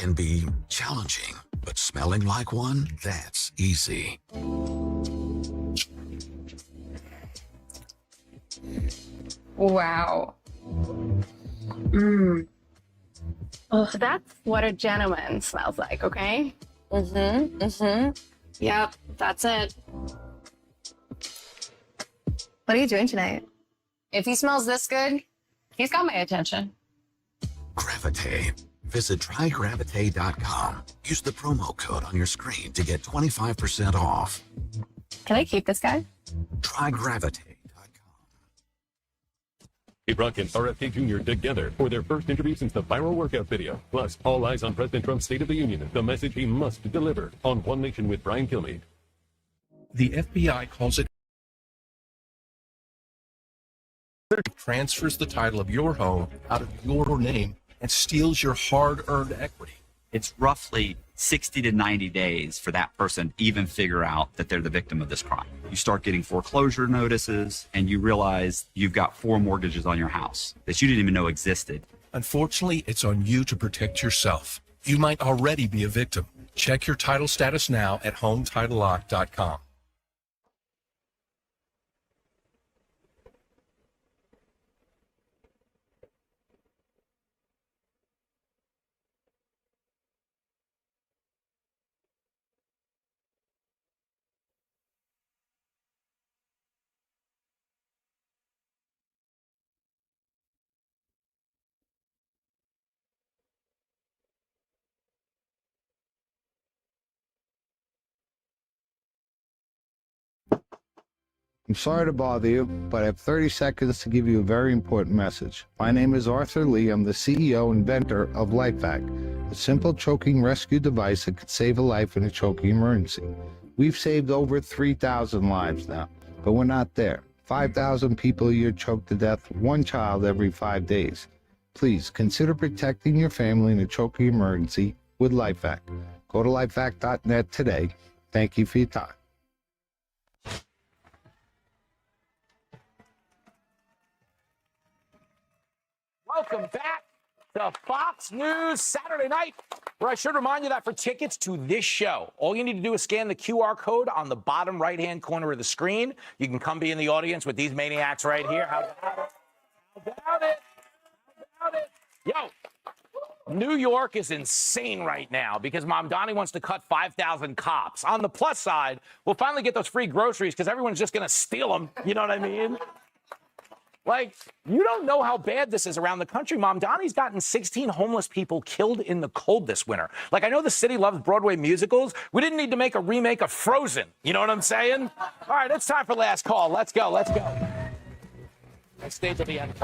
can be challenging, but smelling like one, that's easy. Wow. Oh, that's what a gentleman smells like, okay? Yep, that's it. What are you doing tonight? If he smells this good, he's got my attention. Gravitate. Visit trygravitate.com. Use the promo code on your screen to get 25% off. Can I keep this guy? Trygravitate.com. Brock and RFK Jr. together for their first interview since the viral workout video. Plus, all eyes on President Trump's State of the Union, the message he must deliver on One Nation with Brian Kilmeade. The FBI calls it transfers the title of your home out of your name and steals your hard-earned equity. It's roughly 60 to 90 days for that person to even figure out that they're the victim of this crime. You start getting foreclosure notices and you realize you've got 4 mortgages on your house that you didn't even know existed. Unfortunately, it's on you to protect yourself. You might already be a victim. Check your title status now at HomeTitleLock.com. I'm sorry to bother you, but I have 30 seconds to give you a very important message. My name is Arthur Lee. I'm the CEO and inventor of LifeVac, a simple choking rescue device that could save a life in a choking emergency. We've saved over 3,000 lives now, but we're not there. 5,000 people a year choke to death, 1 child every 5 days. Please consider protecting your family in a choking emergency with LifeVac. Go to lifevac.net today. Thank you for your time. Welcome back to Fox News Saturday Night, where I should remind you that for tickets to this show, all you need to do is scan the QR code on the bottom right-hand corner of the screen. You can come be in the audience with these maniacs right here. How about it? How about it? Yo, New York is insane right now because Mom Donnie wants to cut 5,000 cops. On the plus side, we'll finally get those free groceries because everyone's just going to steal them. You know what I mean? Like, you don't know how bad this is around the country. Mom Donnie's gotten 16 homeless people killed in the cold this winter. Like, I know the city loves Broadway musicals. We didn't need to make a remake of Frozen. You know what I'm saying? All right, it's time for last call. Let's go. Let's go. I stayed till the end.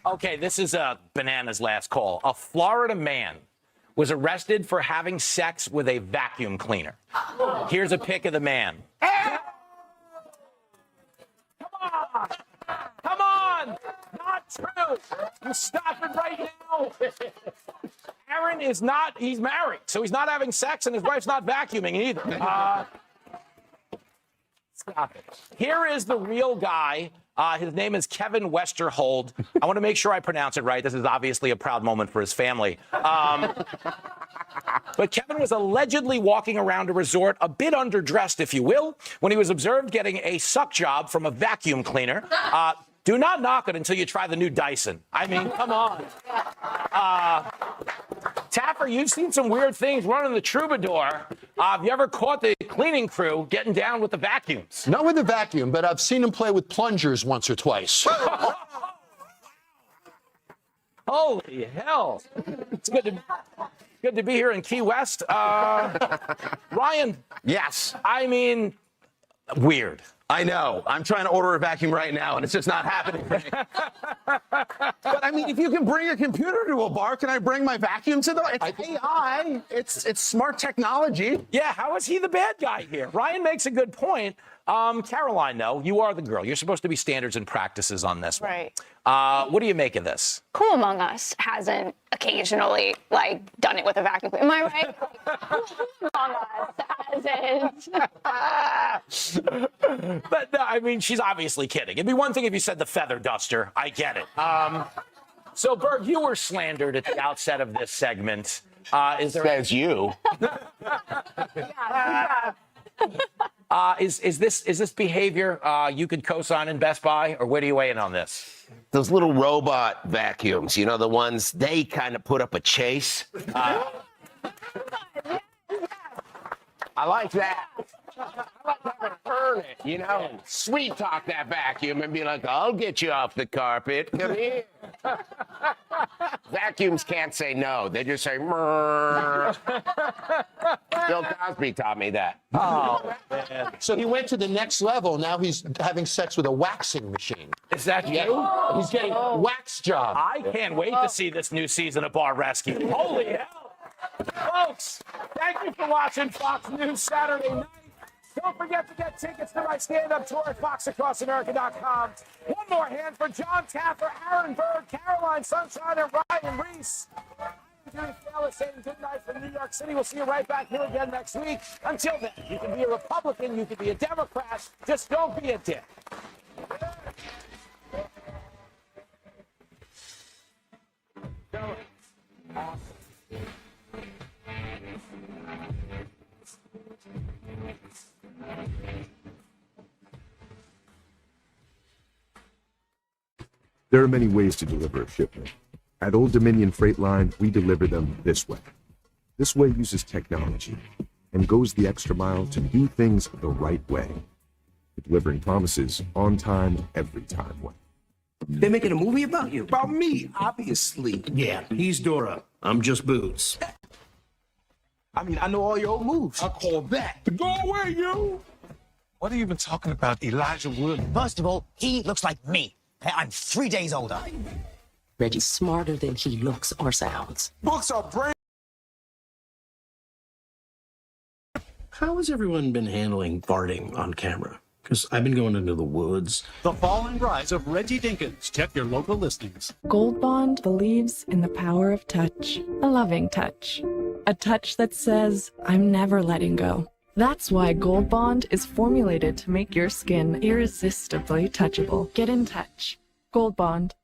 Okay, this is Banana's last call. A Florida man was arrested for having sex with a vacuum cleaner. Here's a pic of the man. Come on! Not true! You stop it right now! Aaron is not, he's married, so he's not having sex and his wife's not vacuuming either. Stop it. Here is the real guy. His name is Kevin Westerhold. I want to make sure I pronounce it right. This is obviously a proud moment for his family. But Kevin was allegedly walking around a resort, a bit underdressed, if you will, when he was observed getting a suck job from a vacuum cleaner. Do not knock it until you try the new Dyson. I mean, come on. Tapper, you've seen some weird things running the Troubadour. Have you ever caught the cleaning crew getting down with the vacuums? Not with the vacuum, but I've seen them play with plungers once or twice. Holy hell. It's good to be here in Key West. Ryan. Yes. I mean, weird. I know. I'm trying to order a vacuum right now, and it's just not happening for me. But, I mean, if you can bring a computer to a bar, can I bring my vacuum to the... It's AI. It's smart technology. Yeah, how is he the bad guy here? Ryan makes a good point. Caroline, though, you are the girl. You're supposed to be standards and practices on this one. Right. What do you make of this? Who among us hasn't occasionally, like, done it with a vacuum cleaner? Am I right? Who among us hasn't? But, no, I mean, she's obviously kidding. It'd be one thing if you said the feather duster. I get it. So, Berg, you were slandered at the outset of this segment. Is there? Says you. Is this behavior you could co-sign in Best Buy, or where do you weigh in on this? Those little robot vacuums, you know, the ones they kind of put up a chase. I like that. I like having to earn it, you know, and sweet talk that vacuum and be like, I'll get you off the carpet. Come here. Vacuums can't say no. They just say, Mrr. Bill Cosby taught me that. Oh, man. So he went to the next level. Now he's having sex with a waxing machine. Is that you? He's getting wax job. I can't wait to see this new season of Bar Rescue. Holy hell. Folks, thank you for watching Fox News Saturday night. Don't forget to get tickets to my stand-up tour at foxacrossamerica.com. One more hand for John Taffer, Aaron Berg, Caroline Sunshine, and Ryan Reese. I'm Jimmy Fallon saying good night from New York City. We'll see you right back here again next week. Until then, you can be a Republican, you can be a Democrat. Just don't be a dick. There are many ways to deliver a shipment. At Old Dominion Freight Line, we deliver them this way. This way uses technology and goes the extra mile to do things the right way. Delivering promises on time, every time way. They're making a movie about you. About me, obviously. Yeah, he's Dora. I'm just Boots. I mean, I know all your old moves. I call that. Go away, you! What are you even talking about, Elijah Wood? First of all, he looks like me. I'm 3 days older. Reggie's smarter than he looks or sounds. Books are brain. How has everyone been handling farting on camera? Because I've been going into the woods. The fall and rise of Reggie Dinkins. Check your local listings. Gold Bond believes in the power of touch. A loving touch. A touch that says, I'm never letting go. That's why Gold Bond is formulated to make your skin irresistibly touchable. Get in touch. Gold Bond.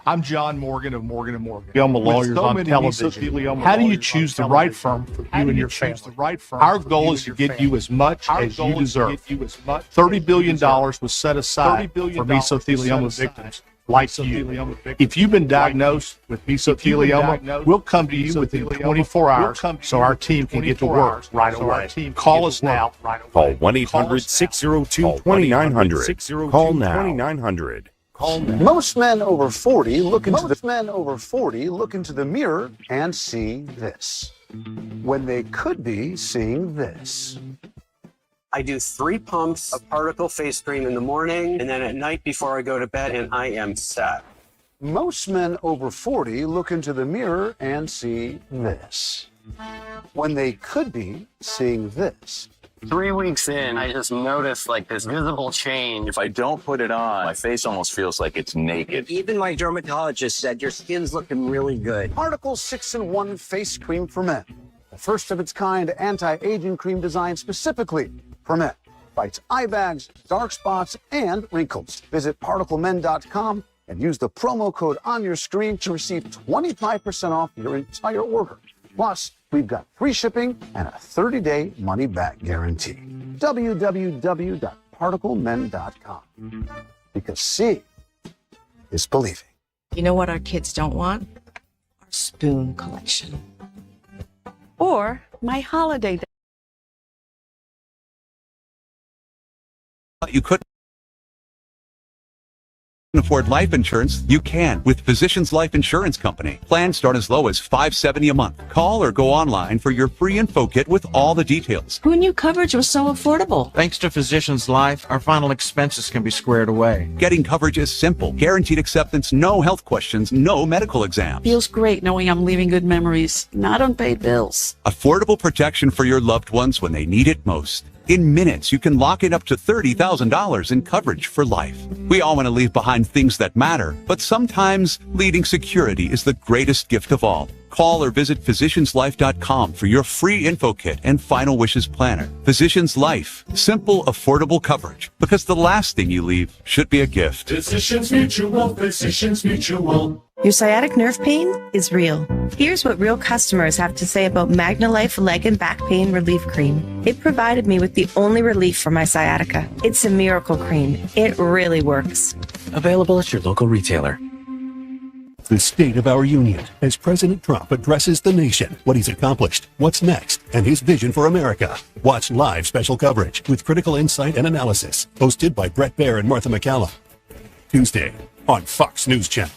I'm John Morgan of Morgan & Morgan. I'm a lawyer on television. How do you choose the right firm for you and your family? Our goal is to get you as much as you deserve. $30 billion was set aside for mesothelioma victims like you. If you've been diagnosed with mesothelioma, we'll come to you within 24 hours so our team can get to work right away. Call us now. Call 1-800-602-2900. Call now. 2900. Most men over 40 look into the mirror and see this, when they could be seeing this. I do 3 pumps of particle face cream in the morning and then at night before I go to bed, and I am set. Most men over 40 look into the mirror and see this, when they could be seeing this. 3 weeks in, I just noticed like this visible change. If I don't put it on, my face almost feels like it's naked. Even my dermatologist said your skin's looking really good. Particle 6-in-1 face cream for men. The first of its kind anti-aging cream designed specifically for men. Fights eye bags, dark spots, and wrinkles. Visit particlemen.com and use the promo code on your screen to receive 25% off your entire order. Plus, we've got free shipping and a 30-day money-back guarantee. www.particlemen.com. Because seeing is believing. You know what our kids don't want? Our spoon collection. Or my holiday. You couldn't afford life insurance? You can with Physicians Life Insurance Company. Plans start as low as $570 a month. Call or go online for your free info kit with all the details. Who knew coverage was so affordable? Thanks to Physicians Life, our final expenses can be squared away. Getting coverage is simple. Guaranteed acceptance, no health questions, no medical exams. Feels great knowing I'm leaving good memories, not unpaid bills. Affordable protection for your loved ones when they need it most. In minutes, you can lock in up to $30,000 in coverage for life. We all want to leave behind things that matter, but sometimes leading security is the greatest gift of all. Call or visit physicianslife.com for your free info kit and final wishes planner. Physicians Life. Simple, affordable coverage. Because the last thing you leave should be a gift. Physicians Mutual, Physicians Mutual. Your sciatic nerve pain is real. Here's what real customers have to say about MagnaLife Leg and Back Pain Relief Cream. It provided me with the only relief for my sciatica. It's a miracle cream. It really works. Available at your local retailer. The State of Our Union, as President Trump addresses the nation, what he's accomplished, what's next, and his vision for America. Watch live special coverage with critical insight and analysis, hosted by Brett Baer and Martha McCallum. Tuesday on Fox News Channel.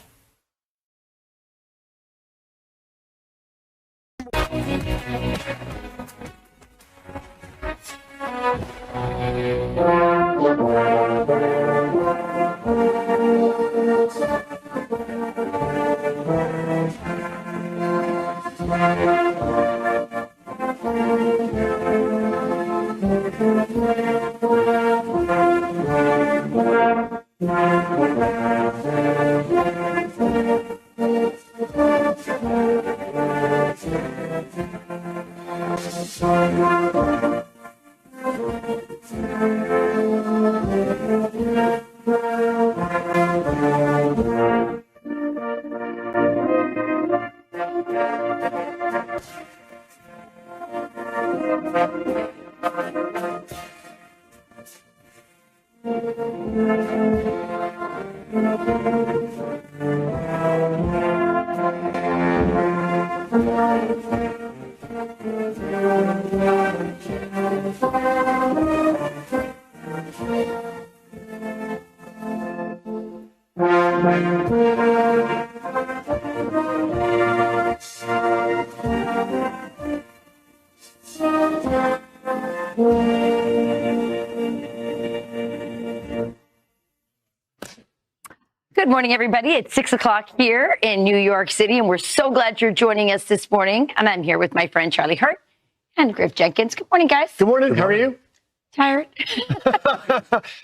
Good morning, everybody. It's 6 o'clock here in New York City, and we're so glad you're joining us this morning. And I'm here with my friend Charlie Hurt and Griff Jenkins. Good morning, guys. Good morning. How are you? Tired.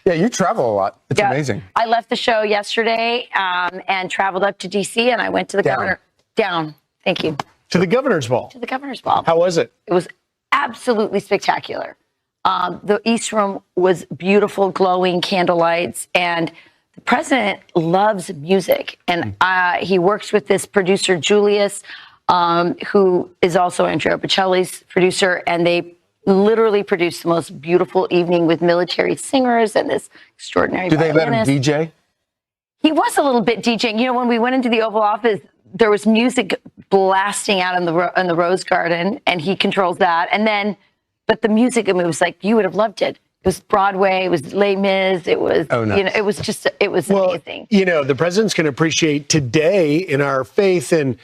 Yeah, you travel a lot. It's amazing. I left the show yesterday and traveled up to D.C., and I went to the governor. Down. Thank you. To the governor's ball. To the governor's ball. How was it? It was absolutely spectacular. The East Room was beautiful, glowing candlelights, and the president loves music. And he works with this producer, Julius, who is also Andrea Bocelli's producer, and they literally produced the most beautiful evening with military singers and this extraordinary Do they let him violinist. DJ? He was a little bit DJing. You know, when we went into the Oval Office, there was music blasting out in the Rose Garden, and he controls that. And then, but the music, I mean, it was like, you would have loved it. It was Broadway, it was Les Mis, it was, you know, it was just, it was amazing. You know, the president's going to appreciate today in our Faith and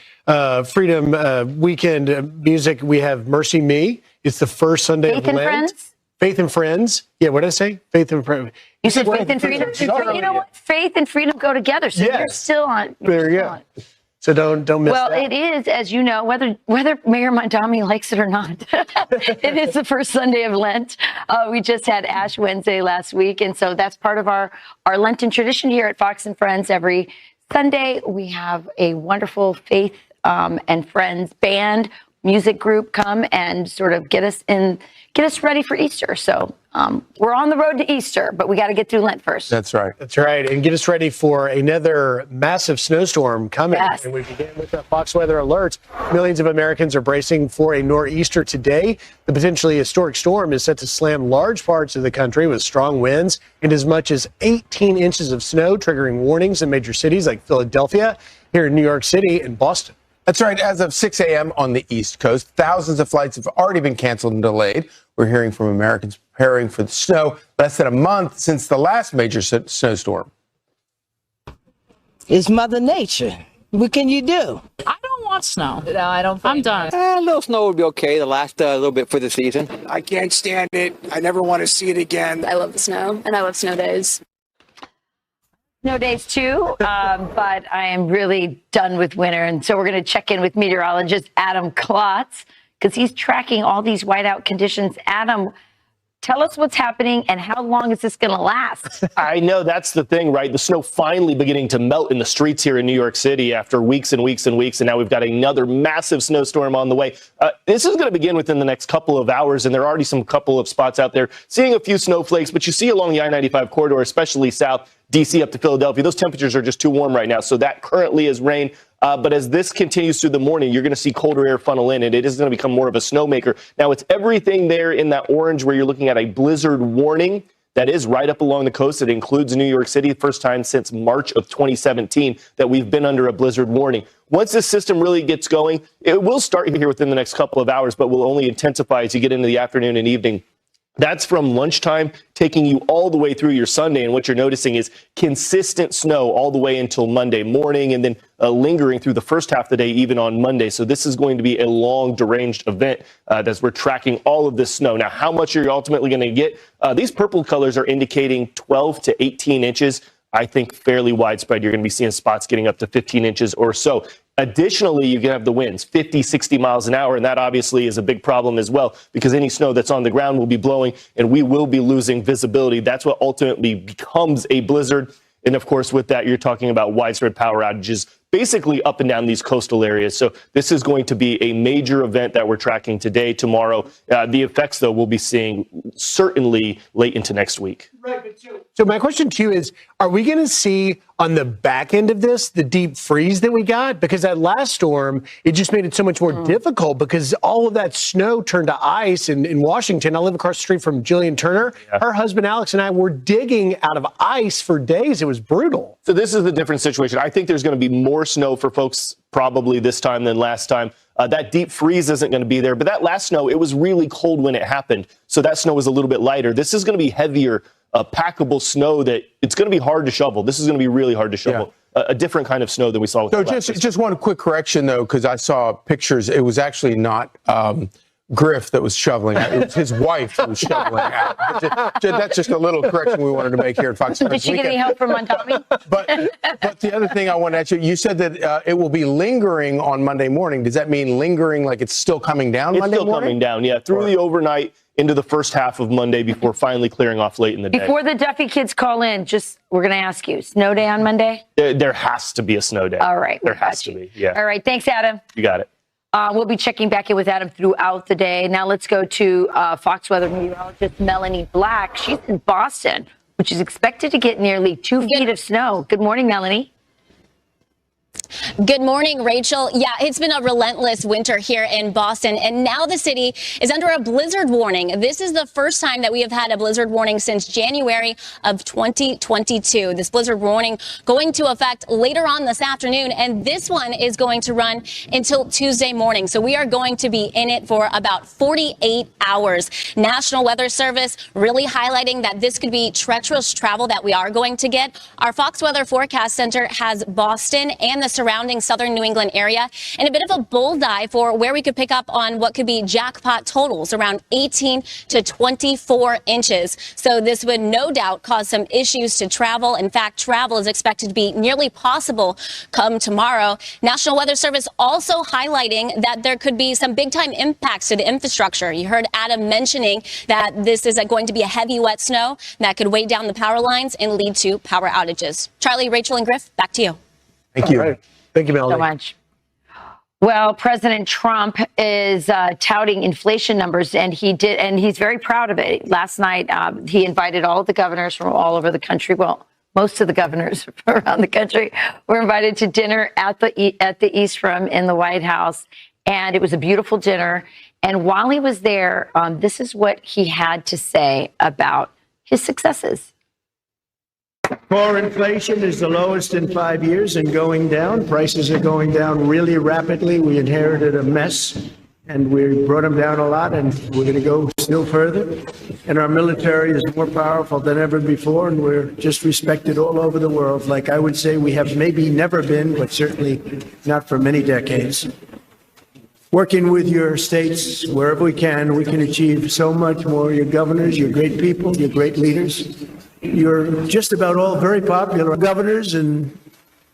Freedom Weekend music, we have Mercy Me. It's the first Sunday Faith of Lent. and Friends? Faith and Friends. Yeah, what did I say? Faith and Friends. You said Faith and Freedom? You know what? Faith and freedom go together. So you're still on. There you go. So don't miss Well, that. it is, as you know, whether Mayor Mondami likes it or not. It is the first Sunday of Lent. We just had Ash Wednesday last week, and so that's part of our Lenten tradition here at Fox and Friends. Every Sunday, we have a wonderful Faith and Friends band music group come and sort of get us ready for Easter. So we're on the road to Easter, but we got to get through Lent first. That's right. That's right. And get us ready for another massive snowstorm coming. Yes. And we begin with the Fox weather alerts. Millions of Americans are bracing for a nor'easter today. The potentially historic storm is set to slam large parts of the country with strong winds and as much as 18 inches of snow, triggering warnings in major cities like Philadelphia, here in New York City, and Boston. That's right. As of 6 a.m. on the East Coast, thousands of flights have already been canceled and delayed. We're hearing from Americans preparing for the snow less than a month since the last major snowstorm. It's Mother Nature. What can you do? I don't want snow. No, I don't. I'm done. A little snow would be okay to last a little bit for the season. I can't stand it. I never want to see it again. I love the snow, and I love snow days. Snow days too, but I am really done with winter. And so we're going to check in with meteorologist Adam Klotz because he's tracking all these whiteout conditions. Adam, Tell us what's happening and how long is this going to last? I know, that's the thing, right? The snow finally beginning to melt in the streets here in New York City after weeks and weeks and weeks, and now we've got another massive snowstorm on the way. This is going to begin within the next couple of hours, and there are already some couple of spots out there seeing a few snowflakes, but you see along the I-95 corridor, especially south, D.C. up to Philadelphia, those temperatures are just too warm right now, so that currently is rain. But as this continues through the morning, you're going to see colder air funnel in, and it is going to become more of a snowmaker. Now, it's everything there in that orange where you're looking at a blizzard warning that is right up along the coast. It includes New York City, the first time since March of 2017 that we've been under a blizzard warning. Once this system really gets going, it will start here within the next couple of hours, but will only intensify as you get into the afternoon and evening. That's from lunchtime, taking you all the way through your Sunday. And what you're noticing is consistent snow all the way until Monday morning, and then lingering through the first half of the day, even on Monday. So this is going to be a long, deranged event as we're tracking all of this snow. Now, how much are you ultimately going to get? These purple colors are indicating 12 to 18 inches. I think fairly widespread. You're going to be seeing spots getting up to 15 inches or so. Additionally, you can have the winds 50, 60 miles an hour, and that obviously is a big problem as well because any snow that's on the ground will be blowing and we will be losing visibility. That's what ultimately becomes a blizzard. And of course, with that, you're talking about widespread power outages basically up and down these coastal areas. So this is going to be a major event that we're tracking today, tomorrow. The effects, though, we'll be seeing certainly late into next week. Right, so my question to you is, are we going to see on the back end of this the deep freeze that we got? Because that last storm, it just made it so much more difficult because all of that snow turned to ice in Washington. I live across the street from Jillian Turner. Yeah. Her husband, Alex, and I were digging out of ice for days. It was brutal. So this is a different situation. I think there's going to be more snow for folks probably this time than last time. That deep freeze isn't going to be there. But that last snow, it was really cold when it happened. So that snow was a little bit lighter. This is going to be heavier, packable snow that it's going to be hard to shovel. This is going to be really hard to shovel. Yeah. A different kind of snow than we saw with the last season. Just one quick correction, though, because I saw pictures. It was actually not Griff that was shoveling out. It was his wife who was shoveling out. That's just a little correction we wanted to make here at Fox Sports. Did she get any help from Montami? But the other thing I want to ask you, you said that it will be lingering on Monday morning. Does that mean lingering like it's still coming down Monday morning? It's still coming down, yeah, through the overnight into the first half of Monday before finally clearing off late in the day. Before the Duffy kids call in, we're going to ask you, snow day on Monday? There has to be a snow day. All right. There has to be, yeah. All right, thanks, Adam. You got it. We'll be checking back in with Adam throughout the day. Now let's go to Fox weather meteorologist Melanie Black. She's in Boston, which is expected to get nearly 2 feet of snow. Good morning, Melanie. Good morning, Rachel. Yeah, it's been a relentless winter here in Boston, and now the city is under a blizzard warning. This is the first time that we have had a blizzard warning since January of 2022. This blizzard warning going to effect later on this afternoon, and this one is going to run until Tuesday morning. So we are going to be in it for about 48 hours. National Weather Service really highlighting that this could be treacherous travel that we are going to get. Our Fox Weather Forecast Center has Boston and the surrounding southern New England area and a bit of a bullseye for where we could pick up on what could be jackpot totals around 18 to 24 inches. So this would no doubt cause some issues to travel. In fact, travel is expected to be nearly possible come tomorrow. National Weather Service also highlighting that there could be some big time impacts to the infrastructure. You heard Adam mentioning that this is going to be a heavy wet snow that could weigh down the power lines and lead to power outages. Charlie, Rachel, and Griff, back to you. Thank you. Right. Thank you, Melanie. So much. Well, President Trump is touting inflation numbers, and he's very proud of it. Last night, he invited all of the governors from all over the country. Well, most of the governors around the country were invited to dinner at the East Room in the White House, and it was a beautiful dinner. And while he was there, this is what he had to say about his successes. Core inflation is the lowest in 5 years and going down. Prices are going down really rapidly. We inherited a mess, and we brought them down a lot, and we're going to go still further. And our military is more powerful than ever before, and we're just respected all over the world. Like I would say we have maybe never been, but certainly not for many decades. Working with your states wherever we can achieve so much more. Your governors, your great people, your great leaders. You're just about all very popular governors and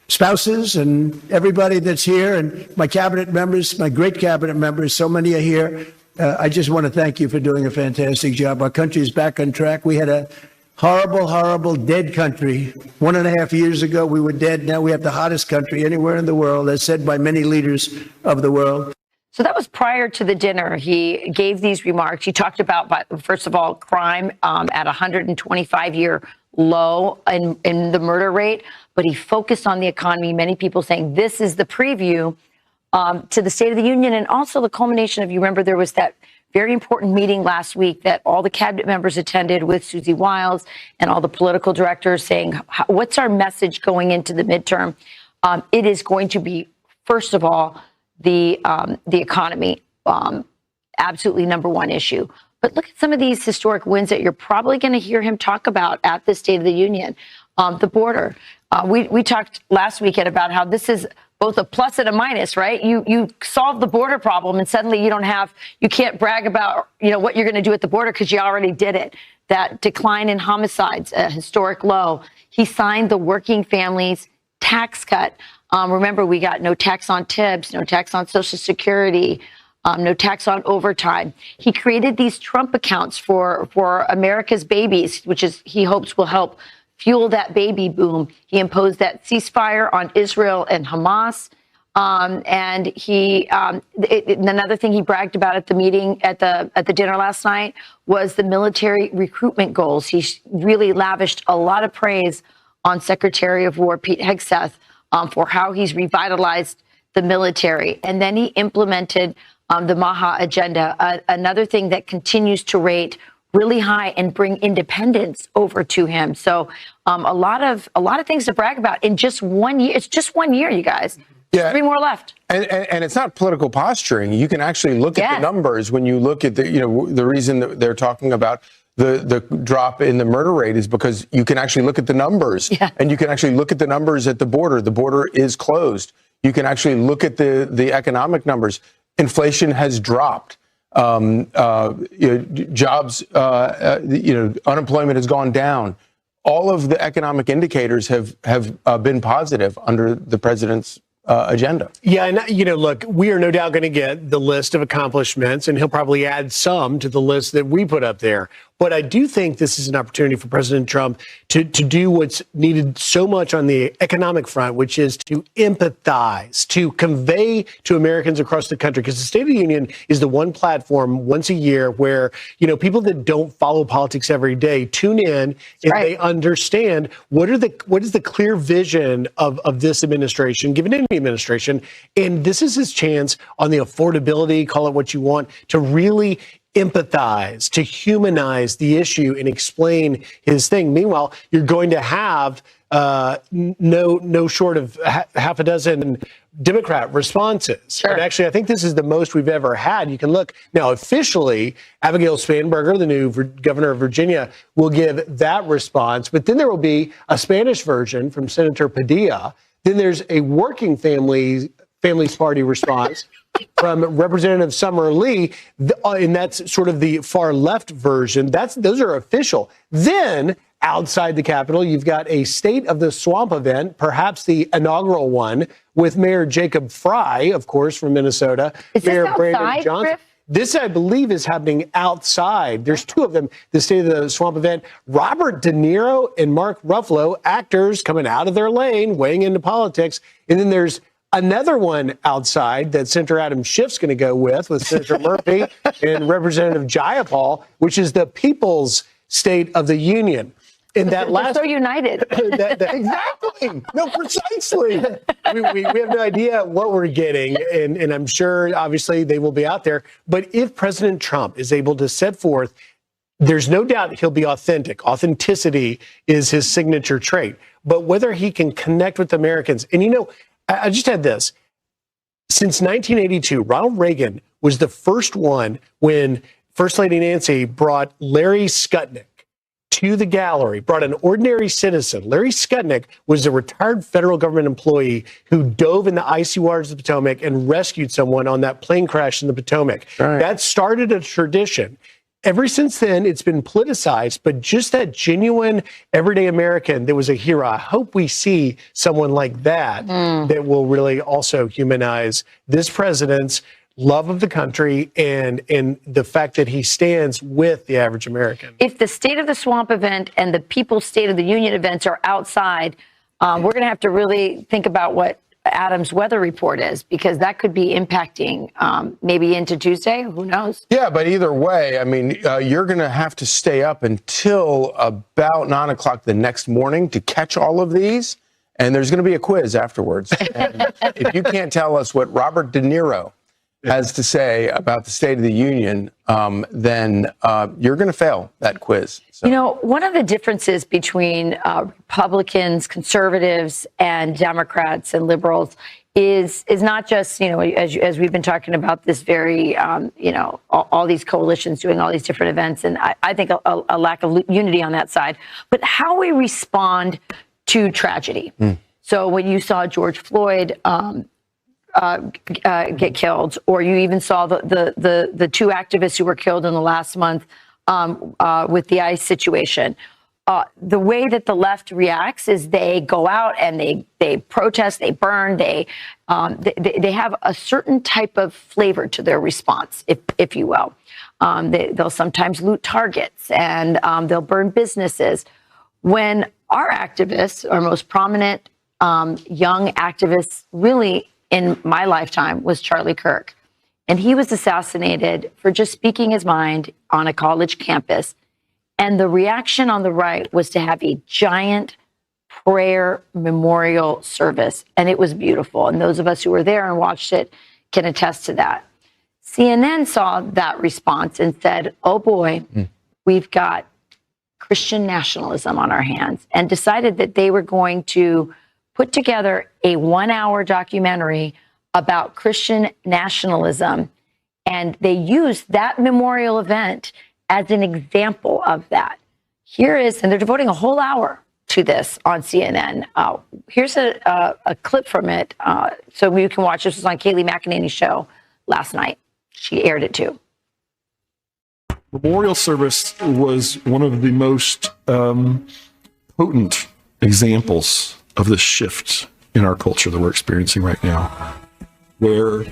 spouses and everybody that's here, and my cabinet members, my great cabinet members, so many are here. I just want to thank you for doing a fantastic job. Our country is back on track. We had a horrible, horrible dead country. 1.5 years ago, we were dead. Now we have the hottest country anywhere in the world, as said by many leaders of the world. So that was prior to the dinner. He gave these remarks. He talked about, first of all, crime at 125-year low in the murder rate, but he focused on the economy. Many people saying this is the preview to the State of the Union and also the culmination of, you remember there was that very important meeting last week that all the cabinet members attended with Susie Wiles and all the political directors saying, what's our message going into the midterm? It is going to be, first of all, the economy, absolutely number one issue. But look at some of these historic wins that you're probably going to hear him talk about at the State of the Union. The border. We talked last weekend about how this is both a plus and a minus, right? You solve the border problem and suddenly you can't brag about, what you're going to do at the border because you already did it. That decline in homicides, a historic low. He signed the working families tax cut. Remember, we got no tax on tips, no tax on Social Security, no tax on overtime. He created these Trump accounts for America's babies, which he hopes will help fuel that baby boom. He imposed that ceasefire on Israel and Hamas. And another thing he bragged about at the meeting at the dinner last night was the military recruitment goals. He really lavished a lot of praise on Secretary of War Pete Hegseth for how he's revitalized the military. And then he implemented the Maha agenda, another thing that continues to rate really high and bring independence over to him. So a lot of things to brag about in just 1 year. It's just 1 year, you guys. Yeah. 3 more left. And it's not political posturing. You can actually look at the numbers when you look at the reason that they're talking about the drop in the murder rate is because you can actually look at the numbers and you can actually look at the numbers at the border. The border is closed. You can actually look at the economic numbers. Inflation has dropped. Jobs, unemployment has gone down. All of the economic indicators have been positive under the president's agenda. Yeah, and look, we are no doubt going to get the list of accomplishments, and he'll probably add some to the list that we put up there. But I do think this is an opportunity for President Trump to do what's needed so much on the economic front, which is to empathize, to convey to Americans across the country, because the State of the Union is the one platform once a year where, people that don't follow politics every day tune in and they understand what is the clear vision of this administration, given any administration. And this is his chance on the affordability, call it what you want, to really empathize, to humanize the issue and explain his thing. Meanwhile, you're going to have no short of half a dozen Democrat responses. Sure. And actually, I think this is the most we've ever had. You can look now officially, Abigail Spanberger, the new governor of Virginia, will give that response. But then there will be a Spanish version from Senator Padilla. Then there's a working families party response from Representative Summer Lee, and that's sort of the far left version. Those are official. Then outside the Capitol, you've got a State of the Swamp event, perhaps the inaugural one, with Mayor Jacob Fry, of course, from Minnesota. Is Mayor this Brandon outside, Johnson. Griff? This, I believe, is happening outside. There's two of them, the State of the Swamp event. Robert De Niro and Mark Ruffalo, actors coming out of their lane, weighing into politics. And then there's another one outside that Senator Adam Schiff's going to go with Senator Murphy and Representative Jayapal, which is the People's State of the Union. And that They're so united. Exactly. No, precisely. We have no idea what we're getting, and I'm sure, obviously, they will be out there. But if President Trump is able to set forth, there's no doubt he'll be authentic. Authenticity is his signature trait. But whether he can connect with Americans, and I just had this. Since 1982, Ronald Reagan was the first one when First Lady Nancy brought Larry Skutnik to the gallery, brought an ordinary citizen. Larry Skutnik was a retired federal government employee who dove in the icy waters of the Potomac and rescued someone on that plane crash in the Potomac. Right. That started a tradition. Ever since then, it's been politicized, but just that genuine everyday American that was a hero. I hope we see someone like that that will really also humanize this president's love of the country and the fact that he stands with the average American. If the State of the Swamp event and the People's State of the Union events are outside, we're going to have to really think about what Adam's weather report is, because that could be impacting maybe into Tuesday. Who knows? Yeah, but either way, I mean, you're going to have to stay up until about 9 o'clock the next morning to catch all of these. And there's going to be a quiz afterwards. And if you can't tell us what Robert De Niro has to say about the State of the Union, then you're going to fail that quiz. So. You know, one of the differences between Republicans, conservatives, and Democrats and liberals is not just, you know, as we've been talking about this very, you know, all these coalitions doing all these different events, and I think a lack of unity on that side, but how we respond to tragedy. So when you saw George Floyd get killed, or you even saw the two activists who were killed in the last month with the ICE situation. The way that the left reacts is they go out and they protest, they burn, they have a certain type of flavor to their response, if you will. They'll sometimes loot targets, and they'll burn businesses. When our activists, our most prominent young activists, really in my lifetime, was Charlie Kirk. And he was assassinated for just speaking his mind on a college campus. And the reaction on the right was to have a giant prayer memorial service. And it was beautiful. And those of us who were there and watched it can attest to that. CNN saw that response and said, oh boy, we've got Christian nationalism on our hands, and decided that they were going to put together a 1-hour documentary about Christian nationalism. And they used that memorial event as an example of that. Here is, and they're devoting a whole hour to this on CNN. Here's a clip from it so you can watch. This was on Kayleigh McEnany's show last night. She aired it too. Memorial service was one of the most potent examples of this shift in our culture that we're experiencing right now, where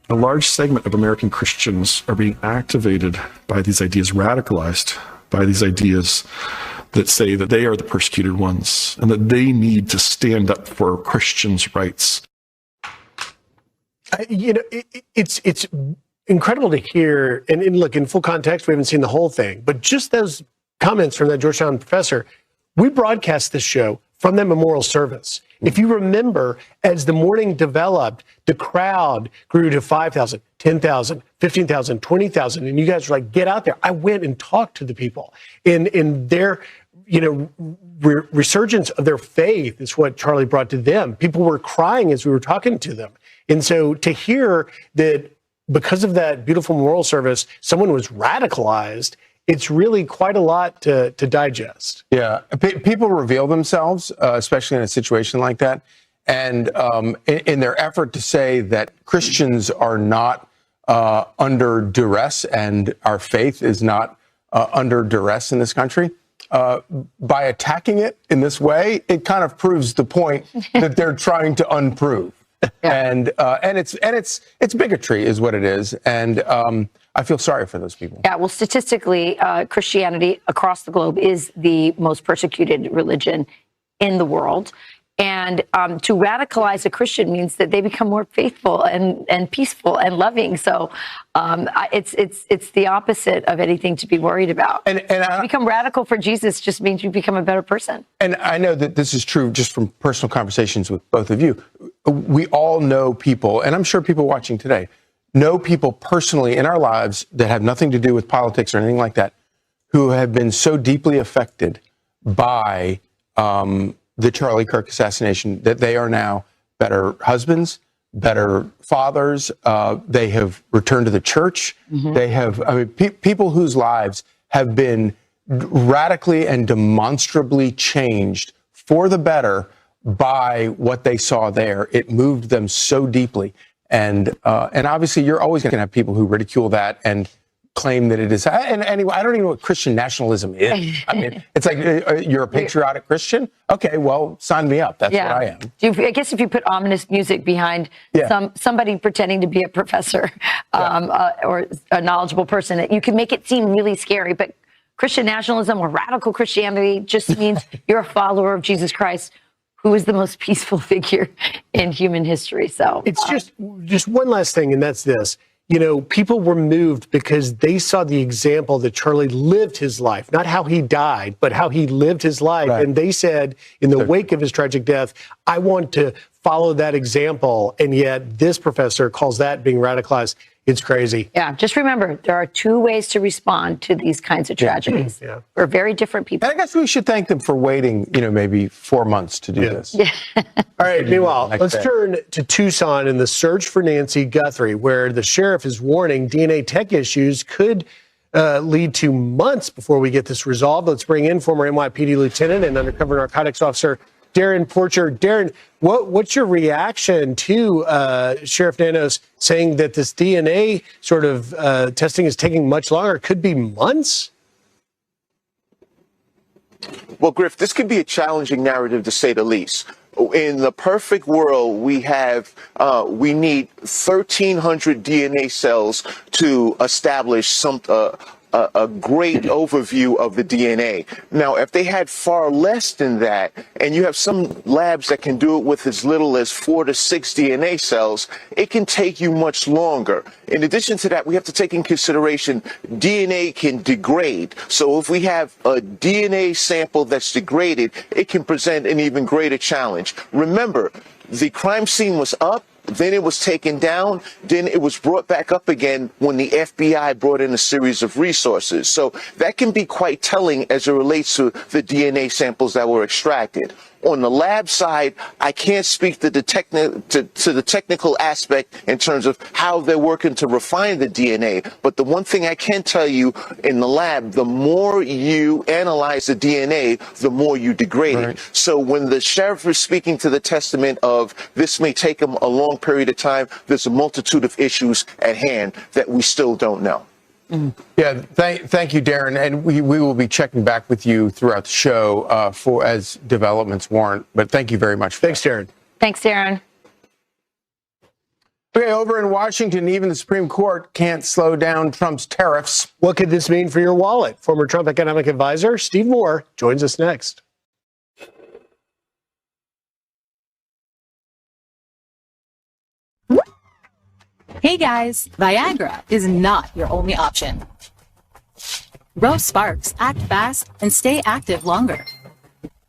a large segment of American Christians are being activated by these ideas, radicalized by these ideas that say that they are the persecuted ones and that they need to stand up for Christians' rights. You know, it's incredible to hear, and look, in full context, we haven't seen the whole thing, but just those comments from that Georgetown professor, we broadcast this show from that memorial service. If you remember, as the morning developed, the crowd grew to 5,000, 10,000, 15,000, 20,000, and you guys were like, get out there. I went and talked to the people. In their, you know, resurgence of their faith is what Charlie brought to them. People were crying as we were talking to them. And so to hear that because of that beautiful memorial service, someone was radicalized, it's really quite a lot to digest. Yeah, people reveal themselves, especially in a situation like that. And in their effort to say that Christians are not under duress and our faith is not under duress in this country, by attacking it in this way, it kind of proves the point that they're trying to unprove. Yeah. And it's bigotry is what it is. And I feel sorry for those people. Yeah, well, statistically, Christianity across the globe is the most persecuted religion in the world. And to radicalize a Christian means that they become more faithful and peaceful and loving. So it's the opposite of anything to be worried about. And to become radical for Jesus just means you become a better person. And I know that this is true just from personal conversations with both of you. We all know people, and I'm sure people watching today, know people personally in our lives that have nothing to do with politics or anything like that, who have been so deeply affected by the Charlie Kirk assassination that they are now better husbands, better fathers. They have returned to the church. Mm-hmm. They have, I mean, people whose lives have been radically and demonstrably changed for the better by what they saw there. It moved them so deeply. And obviously, you're always going to have people who ridicule that and claim that it is. And anyway, I don't even know what Christian nationalism is. I mean, it's like you're a patriotic Christian. Okay, well, sign me up. That's what I am. I guess if you put ominous music behind somebody pretending to be a professor or a knowledgeable person, you can make it seem really scary. But Christian nationalism or radical Christianity just means you're a follower of Jesus Christ, who is the most peaceful figure in human history. So it's just one last thing, and that's this. You know, people were moved because they saw the example that Charlie lived his life, not how he died, but how he lived his life. Right. And they said, in the wake of his tragic death, I want to follow that example. And yet this professor calls that being radicalized. It's crazy. Yeah, just remember, there are two ways to respond to these kinds of tragedies. We're very different people. And I guess we should thank them for waiting, maybe 4 months to do this. All right, meanwhile, let's turn to Tucson and the search for Nancy Guthrie, where the sheriff is warning DNA tech issues could lead to months before we get this resolved. Let's bring in former NYPD lieutenant and undercover narcotics officer Darren Porcher. Darren, what's your reaction to Sheriff Nanos saying that this DNA sort of testing is taking much longer? It could be months? Well, Griff, this could be a challenging narrative to say the least. In the perfect world, we need 1,300 DNA cells to establish a great overview of the DNA. Now, if they had far less than that, and you have some labs that can do it with as little as 4 to 6 DNA cells, it can take you much longer. In addition to that, we have to take in consideration DNA can degrade. So if we have a DNA sample that's degraded, it can present an even greater challenge. Remember, the crime scene was up, then it was taken down, then it was brought back up again when the FBI brought in a series of resources. So that can be quite telling as it relates to the DNA samples that were extracted. On the lab side, I can't speak to the technical aspect in terms of how they're working to refine the DNA. But the one thing I can tell you in the lab, the more you analyze the DNA, the more you degrade it. So when the sheriff is speaking to the testament of this may take him a long period of time, there's a multitude of issues at hand that we still don't know. Yeah, thank you, Darren. And we will be checking back with you throughout the show as developments warrant. But thank you very much. Thanks, Darren. Thanks, Darren. Okay, over in Washington, even the Supreme Court can't slow down Trump's tariffs. What could this mean for your wallet? Former Trump economic advisor Steve Moore joins us next. Hey guys, Viagra is not your only option. Rose Sparks act fast and stay active longer.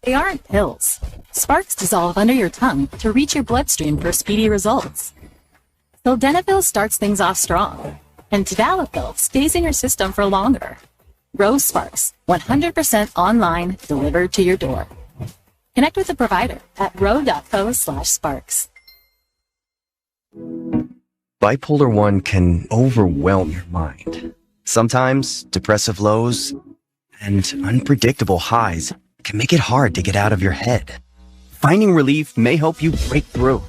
They aren't pills. Sparks dissolve under your tongue to reach your bloodstream for speedy results. Sildenafil starts things off strong, and Tadalafil stays in your system for longer. Rose Sparks, 100% online, delivered to your door. Connect with a provider at ro.co/sparks. Bipolar 1 can overwhelm your mind. Sometimes depressive lows and unpredictable highs can make it hard to get out of your head. Finding relief may help you break through.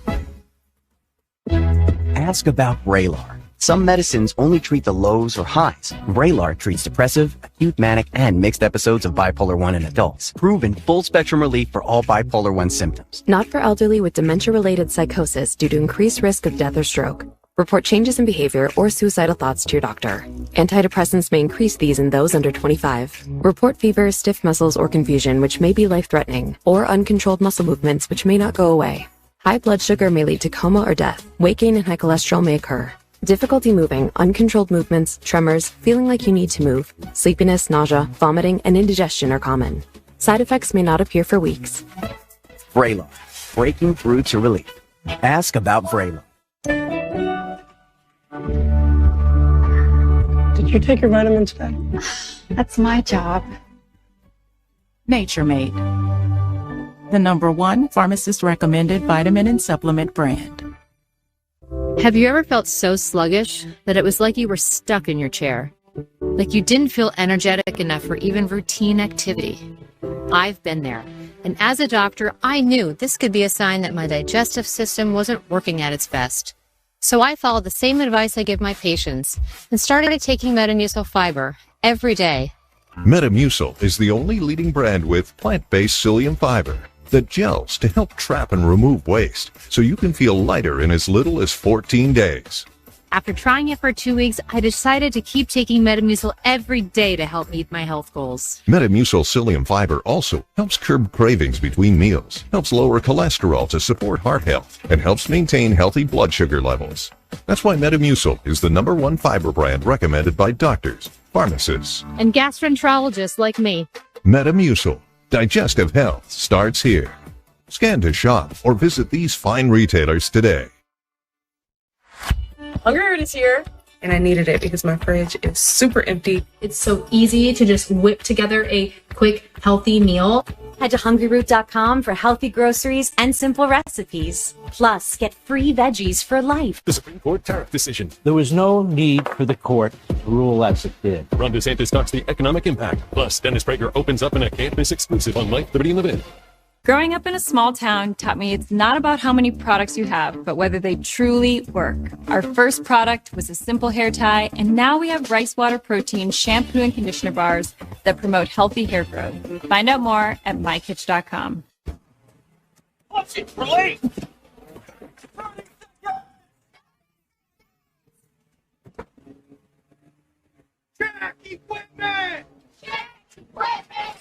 Ask about Vraylar. Some medicines only treat the lows or highs. Vraylar treats depressive, acute manic, and mixed episodes of bipolar 1 in adults. Proven full-spectrum relief for all bipolar 1 symptoms. Not for elderly with dementia-related psychosis due to increased risk of death or stroke. Report changes in behavior or suicidal thoughts to your doctor. Antidepressants may increase these in those under 25. Report fever, stiff muscles, or confusion, which may be life-threatening, or uncontrolled muscle movements, which may not go away. High blood sugar may lead to coma or death. Weight gain and high cholesterol may occur. Difficulty moving, uncontrolled movements, tremors, feeling like you need to move, sleepiness, nausea, vomiting, and indigestion are common. Side effects may not appear for weeks. Vraylar. Breaking through to relief. Ask about Vraylar. Did you take your vitamins today? That's my job. Nature Made, the #1 pharmacist recommended vitamin and supplement brand. Have you ever felt so sluggish that it was like you were stuck in your chair? Like you didn't feel energetic enough for even routine activity? I've been there. And as a doctor, I knew this could be a sign that my digestive system wasn't working at its best. So I followed the same advice I give my patients and started taking Metamucil fiber every day. Metamucil is the only leading brand with plant-based psyllium fiber that gels to help trap and remove waste, so you can feel lighter in as little as 14 days. After trying it for 2 weeks, I decided to keep taking Metamucil every day to help meet my health goals. Metamucil psyllium fiber also helps curb cravings between meals, helps lower cholesterol to support heart health, and helps maintain healthy blood sugar levels. That's why Metamucil is the #1 fiber brand recommended by doctors, pharmacists, And gastroenterologists like me. Metamucil. Digestive health starts here. Scan to shop or visit these fine retailers today. Hunger is here, and I needed it because my fridge is super empty. It's so easy to just whip together a quick, healthy meal. Head to hungryroot.com for healthy groceries and simple recipes. Plus, get free veggies for life. The Supreme Court tariff decision. There was no need for the court to rule as it did. Ron DeSantis talks the economic impact. Plus, Dennis Prager opens up in a campus exclusive on Life, Liberty, and Levin. Growing up in a small town taught me it's not about how many products you have, but whether they truly work. Our first product was a simple hair tie, and now we have rice water protein shampoo and conditioner bars that promote healthy hair growth. Find out more at mykitsch.com. Watch it, relate! Check equipment! Check equipment!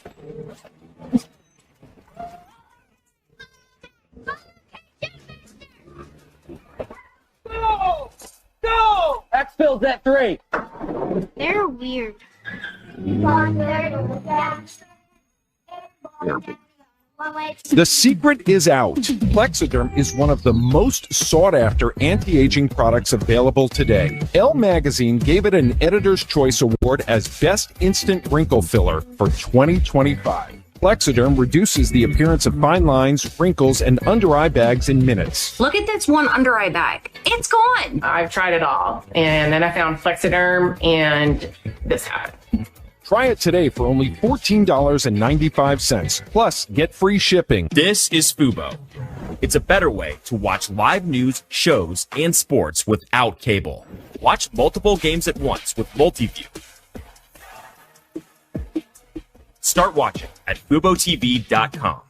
Go! Go! X-Fill's at 3. They're weird. The secret is out. Plexiderm is one of the most sought-after anti-aging products available today. Elle magazine gave it an Editor's Choice Award as Best Instant Wrinkle Filler for 2025. Plexiderm reduces the appearance of fine lines, wrinkles, and under-eye bags in minutes. Look at this one under-eye bag. It's gone. I've tried it all, and then I found Plexiderm, and this hat. Try it today for only $14.95. Plus, get free shipping. This is Fubo. It's a better way to watch live news, shows, and sports without cable. Watch multiple games at once with Multiview. Start watching at FuboTV.com.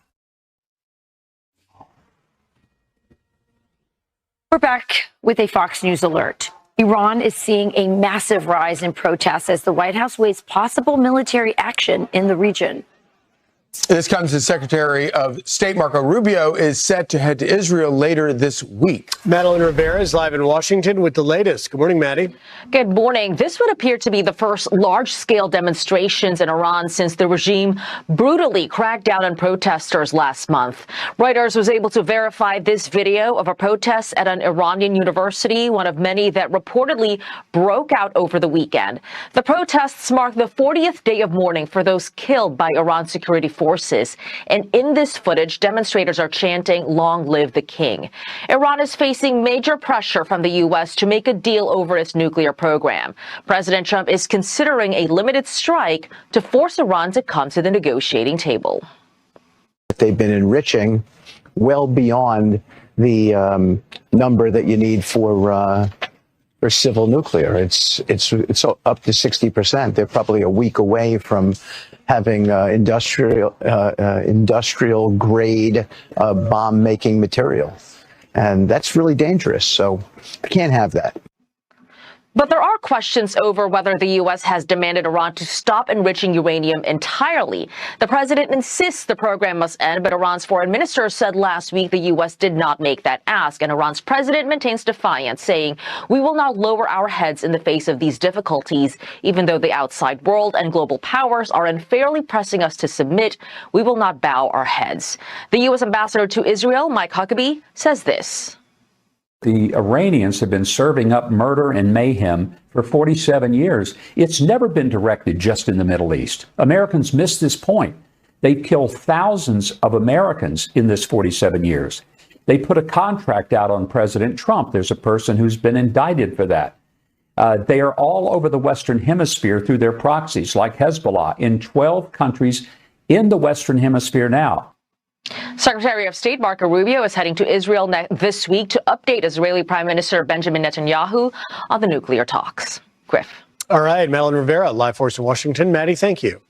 We're back with a Fox News alert. Iran is seeing a massive rise in protests as the White House weighs possible military action in the region. This comes as Secretary of State Marco Rubio is set to head to Israel later this week. Madeline Rivera is live in Washington with the latest. Good morning, Maddie. Good morning. This would appear to be the first large-scale demonstrations in Iran since the regime brutally cracked down on protesters last month. Reuters was able to verify this video of a protest at an Iranian university, one of many that reportedly broke out over the weekend. The protests mark the 40th day of mourning for those killed by Iran's security forces. And in this footage, demonstrators are chanting, "Long live the king." Iran is facing major pressure from the U.S. to make a deal over its nuclear program. President Trump is considering a limited strike to force Iran to come to the negotiating table. They've been enriching well beyond the number that you need for civil nuclear. It's up to 60%. They're probably a week away from having industrial grade bomb making material, and that's really dangerous. So we can't have that. But there are questions over whether the U.S. has demanded Iran to stop enriching uranium entirely. The president insists the program must end, but Iran's foreign minister said last week the U.S. did not make that ask. And Iran's president maintains defiance, saying, "We will not lower our heads in the face of these difficulties. Even though the outside world and global powers are unfairly pressing us to submit, we will not bow our heads." The U.S. ambassador to Israel, Mike Huckabee, says this. The Iranians have been serving up murder and mayhem for 47 years. It's never been directed just in the Middle East. Americans miss this point. They've killed thousands of Americans in this 47 years. They put a contract out on President Trump. There's a person who's been indicted for that. They are all over the Western Hemisphere through their proxies, like Hezbollah, in 12 countries in the Western Hemisphere now. Secretary of State Marco Rubio is heading to Israel this week to update Israeli Prime Minister Benjamin Netanyahu on the nuclear talks. Griff. All right, Madeline Rivera, Live Force in Washington. Maddie, thank you.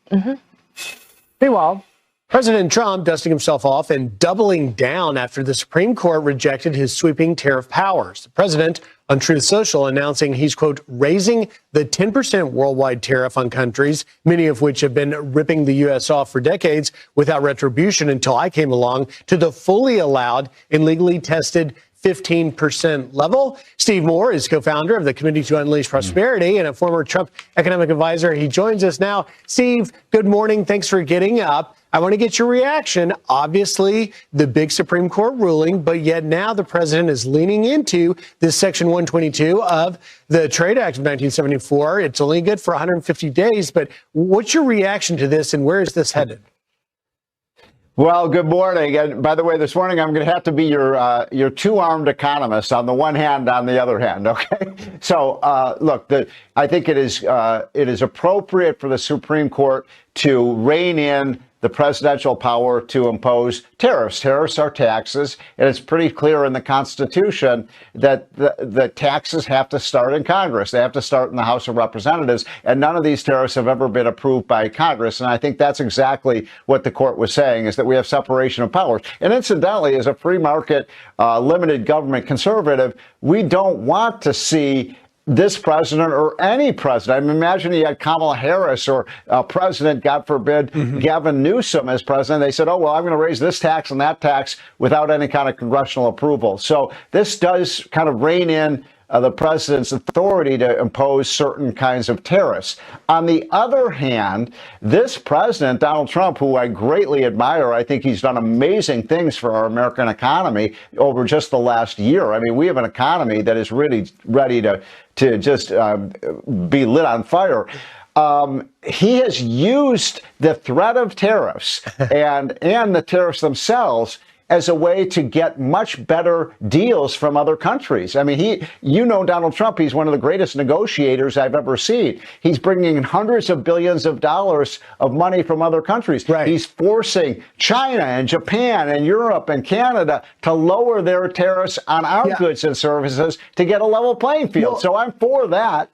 Meanwhile, President Trump dusting himself off and doubling down after the Supreme Court rejected his sweeping tariff powers. The president on Truth Social announcing he's, quote, raising the 10% worldwide tariff on countries, many of which have been ripping the U.S. off for decades without retribution until I came along, to the fully allowed and legally tested 15% level. Steve Moore is co-founder of the Committee to Unleash Prosperity and a former Trump economic advisor. He joins us now. Steve, good morning. Thanks for getting up. I want to get your reaction. Obviously, the big Supreme Court ruling, but yet now the president is leaning into this Section 122 of the Trade Act of 1974. It's only good for 150 days, but what's your reaction to this and where is this headed? Well, good morning. And by the way, this morning I'm going to have to be your two-armed economist on the one hand, on the other hand. Okay. So look, I think it is appropriate for the Supreme Court to rein in the presidential power to impose tariffs. Tariffs are taxes, and it's pretty clear in the Constitution that the taxes have to start in Congress. They have to start in the House of Representatives, and none of these tariffs have ever been approved by Congress. And I think that's exactly what the court was saying, is that we have separation of powers. And incidentally, as a free market, limited government conservative, we don't want to see this president or any president. I mean, imagine you had Kamala Harris or President, God forbid, Gavin Newsom as president. They said, oh, well, I'm going to raise this tax and that tax without any kind of congressional approval. So this does kind of rein in the president's authority to impose certain kinds of tariffs. On the other hand, this president, Donald Trump, who I greatly admire, I think he's done amazing things for our American economy over just the last year. I mean, we have an economy that is really ready to just be lit on fire. He has used the threat of tariffs and the tariffs themselves as a way to get much better deals from other countries. I mean, Donald Trump, he's one of the greatest negotiators I've ever seen. He's bringing in hundreds of billions of dollars of money from other countries. Right. He's forcing China and Japan and Europe and Canada to lower their tariffs on our goods and services to get a level playing field. Well, so I'm for that.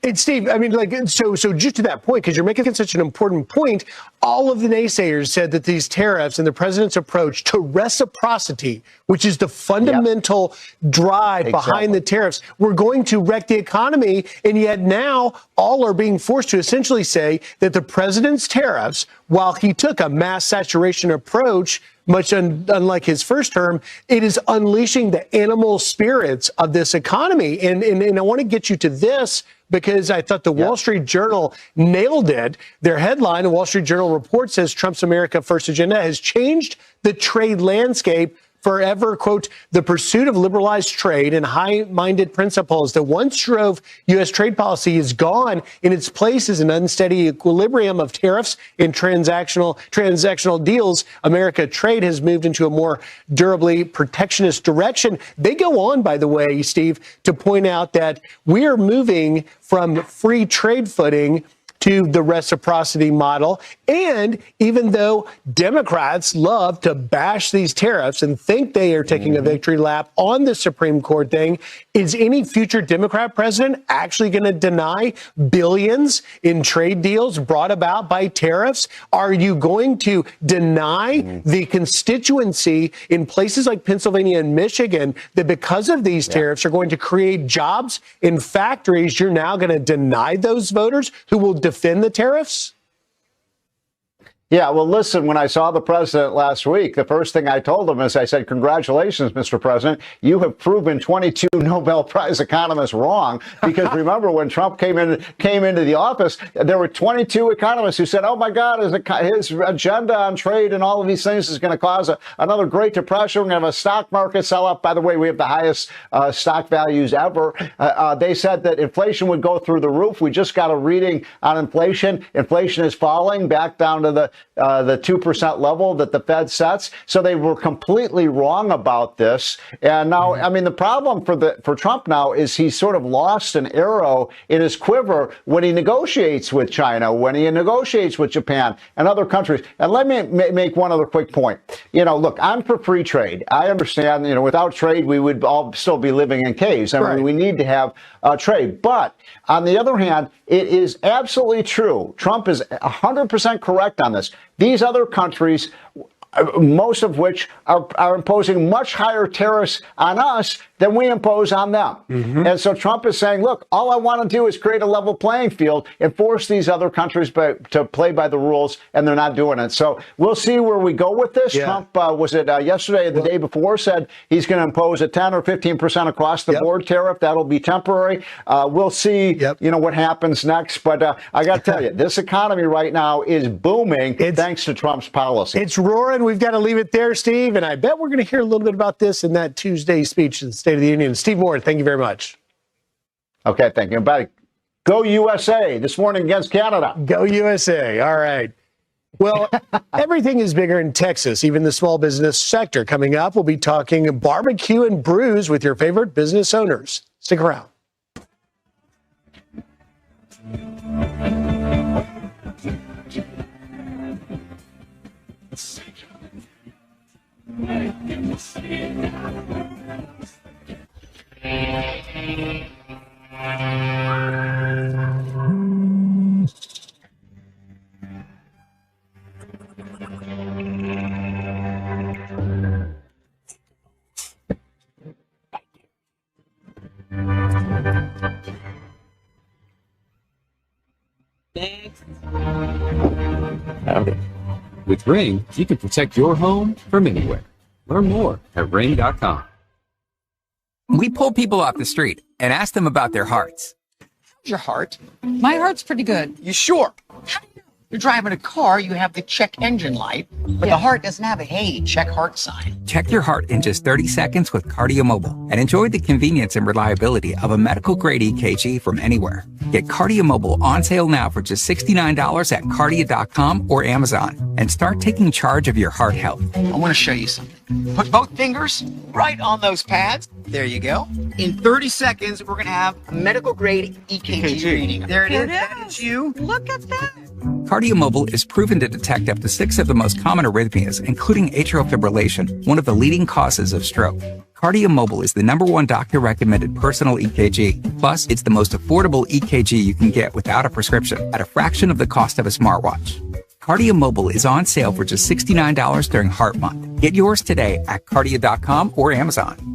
And Steve, I mean, so just to that point, because you're making such an important point, all of the naysayers said that these tariffs and the president's approach to reciprocity, which is the fundamental drive behind the tariffs, were going to wreck the economy. And yet now all are being forced to essentially say that the president's tariffs, while he took a mass saturation approach, much unlike his first term, it is unleashing the animal spirits of this economy. And I want to get you to this, because I thought the Wall Street Journal nailed it. Their headline, the Wall Street Journal report, says Trump's America First agenda has changed the trade landscape forever. Quote, the pursuit of liberalized trade and high-minded principles that once drove U.S. trade policy is gone. In its place is an unsteady equilibrium of tariffs and transactional deals. America trade has moved into a more durably protectionist direction. They go on, by the way, Steve, to point out that we are moving from free trade footing to the reciprocity model. And even though Democrats love to bash these tariffs and think they are taking a victory lap on the Supreme Court thing, is any future Democrat president actually going to deny billions in trade deals brought about by tariffs? Are you going to deny the constituency in places like Pennsylvania and Michigan that because of these tariffs are going to create jobs in factories? You're now going to deny those voters who will defend the tariffs? Yeah, well, listen, when I saw the president last week, the first thing I told him is I said, congratulations, Mr. President. You have proven 22 Nobel Prize economists wrong. Because remember, when Trump came into the office, there were 22 economists who said, oh, my God, his agenda on trade and all of these things is going to cause another Great Depression. We're going to have a stock market sell up. By the way, we have the highest stock values ever. They said that inflation would go through the roof. We just got a reading on inflation. Inflation is falling back down to the the 2% level that the Fed sets. So they were completely wrong about this. And now, I mean, the problem for Trump now is he's sort of lost an arrow in his quiver when he negotiates with China, when he negotiates with Japan and other countries. And let me make one other quick point. You know, look, I'm for free trade. I understand, you know, without trade, we would all still be living in caves. I mean, we need to have trade. But on the other hand, it is absolutely true. Trump is 100% correct on this. These other countries, most of which are imposing much higher tariffs on us than we impose on them. And so Trump is saying, look, all I want to do is create a level playing field and force these other countries to play by the rules, and they're not doing it. So we'll see where we go with this. Trump, was it yesterday or the day before, said he's going to impose a 10 or 15% across the board tariff. That'll be temporary. We'll see, you know, what happens next. But I got to tell you, this economy right now is booming thanks to Trump's policy. It's roaring. We've got to leave it there, Steve. And I bet we're going to hear a little bit about this in that Tuesday speech in the State of the Union. Steve Moore, thank you very much. Okay, thank you. Bye. Go USA this morning against Canada. Go USA. All right. Well, everything is bigger in Texas, even the small business sector. Coming up, we'll be talking barbecue and brews with your favorite business owners. Stick around. Howdy. With Ring, you can protect your home from anywhere. Learn more at ring.com. We pull people off the street and ask them about their hearts. How's your heart? My heart's pretty good. You sure? How do you know? You're driving a car, you have the check engine light, but the heart doesn't have a hey, check heart sign. Check your heart in just 30 seconds with Cardio Mobile and enjoy the convenience and reliability of a medical-grade EKG from anywhere. Get Cardio Mobile on sale now for just $69 at Cardia.com or Amazon and start taking charge of your heart health. I want to show you something. Put both fingers right on those pads. There you go. In 30 seconds, we're going to have a medical-grade EKG reading. There it is. That is you. Look at that. Cardio Mobile is proven to detect up to 6 of the most common arrhythmias, including atrial fibrillation, one of the leading causes of stroke. Cardio Mobile is the #1 doctor-recommended personal EKG. Plus, it's the most affordable EKG you can get without a prescription at a fraction of the cost of a smartwatch. Cardio Mobile is on sale for just $69 during Heart Month. Get yours today at Cardia.com or Amazon.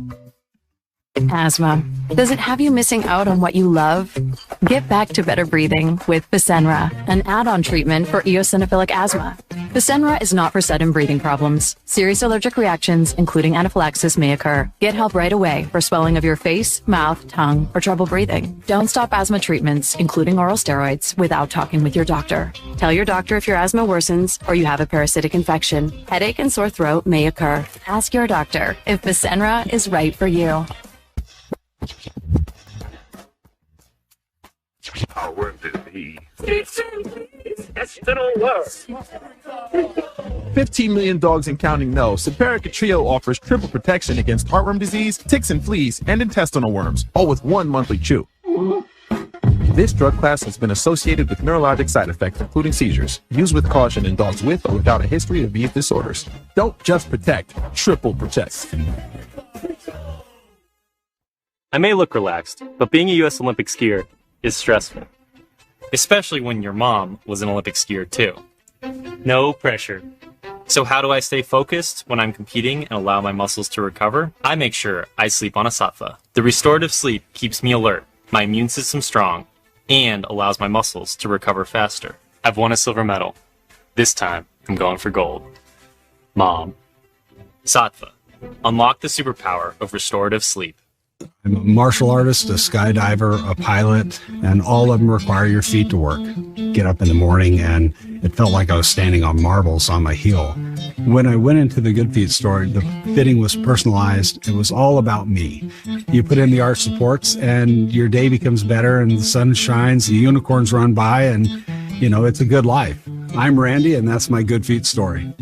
Asthma. Does it have you missing out on what you love? Get back to better breathing with Fasenra, an add-on treatment for eosinophilic asthma. Fasenra is not for sudden breathing problems. Serious allergic reactions, including anaphylaxis, may occur. Get help right away for swelling of your face, mouth, tongue, or trouble breathing. Don't stop asthma treatments, including oral steroids, without talking with your doctor. Tell your doctor if your asthma worsens or you have a parasitic infection. Headache and sore throat may occur. Ask your doctor if Fasenra is right for you. How worth it be? 15 million dogs and counting know. Simparica Trio offers triple protection against heartworm disease, ticks and fleas, and intestinal worms, all with 1 monthly chew. This drug class has been associated with neurologic side effects, including seizures. Use with caution in dogs with or without a history of these disorders. Don't just protect, triple protect. I may look relaxed, but being a U.S. Olympic skier is stressful. Especially when your mom was an Olympic skier too. No pressure. So how do I stay focused when I'm competing and allow my muscles to recover? I make sure I sleep on a sattva. The restorative sleep keeps me alert, my immune system strong, and allows my muscles to recover faster. I've won a silver medal. This time, I'm going for gold. Mom. Sattva. Unlock the superpower of restorative sleep. I'm a martial artist, a skydiver, a pilot, and all of them require your feet to work. Get up in the morning and it felt like I was standing on marbles on my heel. When I went into the Good Feet store, the fitting was personalized. It was all about me. You put in the arch supports and your day becomes better and the sun shines, the unicorns run by, and you know, it's a good life. I'm Randy, and that's my Good Feet story.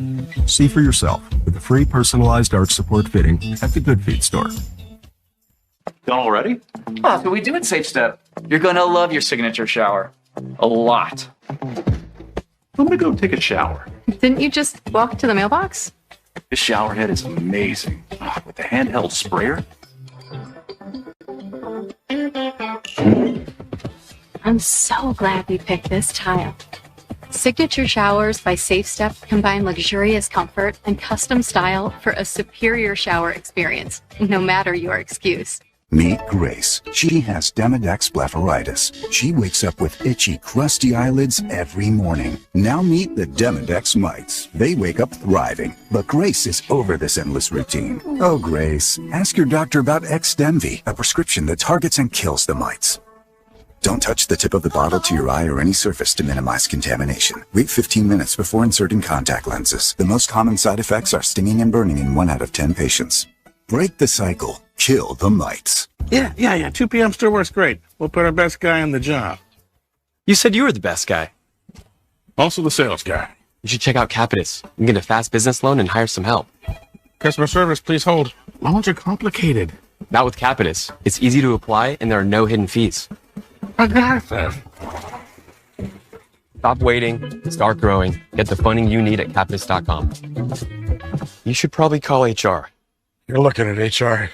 See for yourself with the free personalized arch support fitting at the Good Feet store. Done already? Oh, so we do it Safe Step. You're gonna love your signature shower. A lot. I'm gonna go take a shower. Didn't you just walk to the mailbox? This shower head is amazing. With the handheld sprayer. I'm so glad we picked this tile. Signature showers by Safe Step combine luxurious comfort and custom style for a superior shower experience, no matter your excuse. Meet Grace. She has Demodex blepharitis. She wakes up with itchy, crusty eyelids every morning. Now meet the Demodex mites. They wake up thriving, but Grace is over this endless routine. Oh, Grace, ask your doctor about Xdemvy, a prescription that targets and kills the mites. Don't touch the tip of the bottle to your eye or any surface to minimize contamination. Wait 15 minutes before inserting contact lenses. The most common side effects are stinging and burning in 1 out of 10 patients. Break the cycle. Kill the mites. Yeah. 2 p.m. still works great. We'll put our best guy on the job. You said you were the best guy. Also the sales guy. You should check out Capitus. You can get a fast business loan and hire some help. Customer service, please hold. Loans are complicated. Not with Capitus. It's easy to apply and there are no hidden fees. I got that. Stop waiting. Start growing. Get the funding you need at Capitus.com. You should probably call HR. You're looking at HR.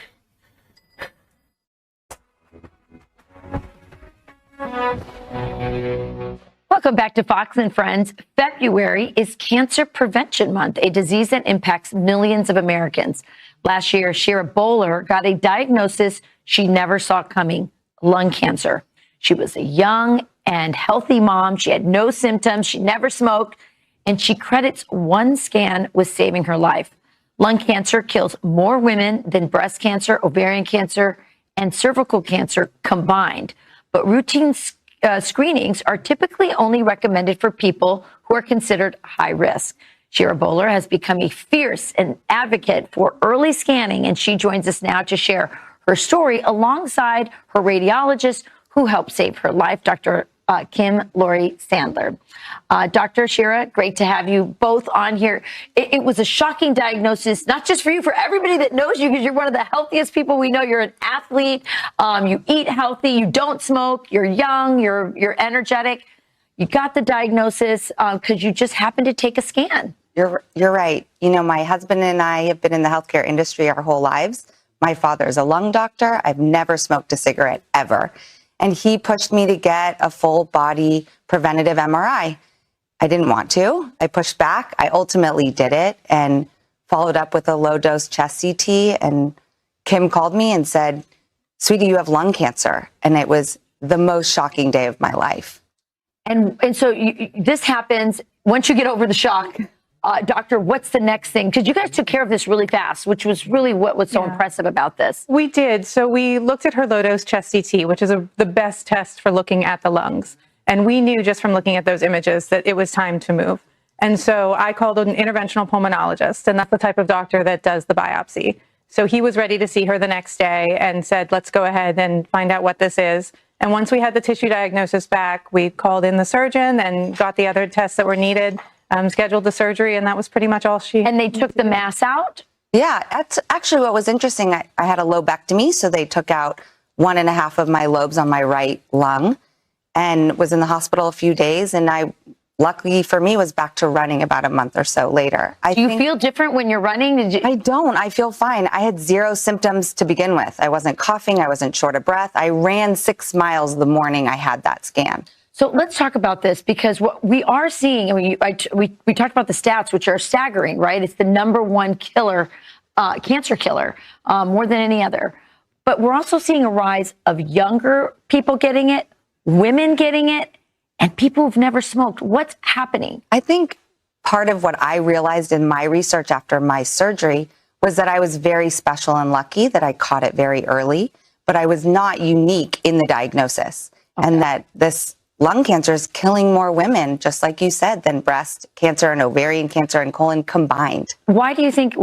Welcome back to Fox and Friends. February is Cancer Prevention Month, a disease that impacts millions of Americans. Last year, Shira Bowler got a diagnosis she never saw coming: lung cancer. She was a young and healthy mom. She had no symptoms. She never smoked. And she credits one scan with saving her life. Lung cancer kills more women than breast cancer, ovarian cancer, and cervical cancer combined. But routine screenings are typically only recommended for people who are considered high risk. Shira Bowler has become a fierce advocate for early scanning, and she joins us now to share her story alongside her radiologist who helped save her life, Dr. Kim Lori Sandler. Dr. Shira, great to have you both on here. It was a shocking diagnosis, not just for you, for everybody that knows you, because you're one of the healthiest people we know. You're an athlete. You eat healthy. You don't smoke. You're young. You're energetic. You got the diagnosis because you just happened to take a scan. You're right. You know, my husband and I have been in the healthcare industry our whole lives. My father is a lung doctor. I've never smoked a cigarette ever. And he pushed me to get a full body preventative MRI. I didn't want to. I pushed back. I ultimately did it and followed up with a low dose chest CT. And Kim called me and said, "Sweetie, you have lung cancer." And it was the most shocking day of my life. And so this happens once you get over the shock. Doctor, what's the next thing? Because you guys took care of this really fast, which was really what was so impressive about this. We did. So we looked at her low-dose chest CT, which is the best test for looking at the lungs. And we knew just from looking at those images that it was time to move. And so I called an interventional pulmonologist, and that's the type of doctor that does the biopsy. So he was ready to see her the next day and said, let's go ahead and find out what this is. And once we had the tissue diagnosis back, we called in the surgeon and got the other tests that were needed. Scheduled the surgery, and that was pretty much all she... And they took the mass out? Yeah, that's actually what was interesting. I had a lobectomy, so they took out 1.5 of my lobes on my right lung and was in the hospital a few days. And I, luckily for me, was back to running about a month or so later. Do you feel different when you're running? I don't. I feel fine. I had 0 symptoms to begin with. I wasn't coughing. I wasn't short of breath. I ran 6 miles the morning I had that scan. So let's talk about this, because what we are seeing, and we talked about the stats, which are staggering, right? It's the #1 killer, cancer killer, more than any other. But we're also seeing a rise of younger people getting it, women getting it, and people who've never smoked. What's happening? I think part of what I realized in my research after my surgery was that I was very special and lucky that I caught it very early, but I was not unique in the diagnosis. Okay. And that this lung cancer is killing more women, just like you said, than breast cancer and ovarian cancer and colon combined. Why do you think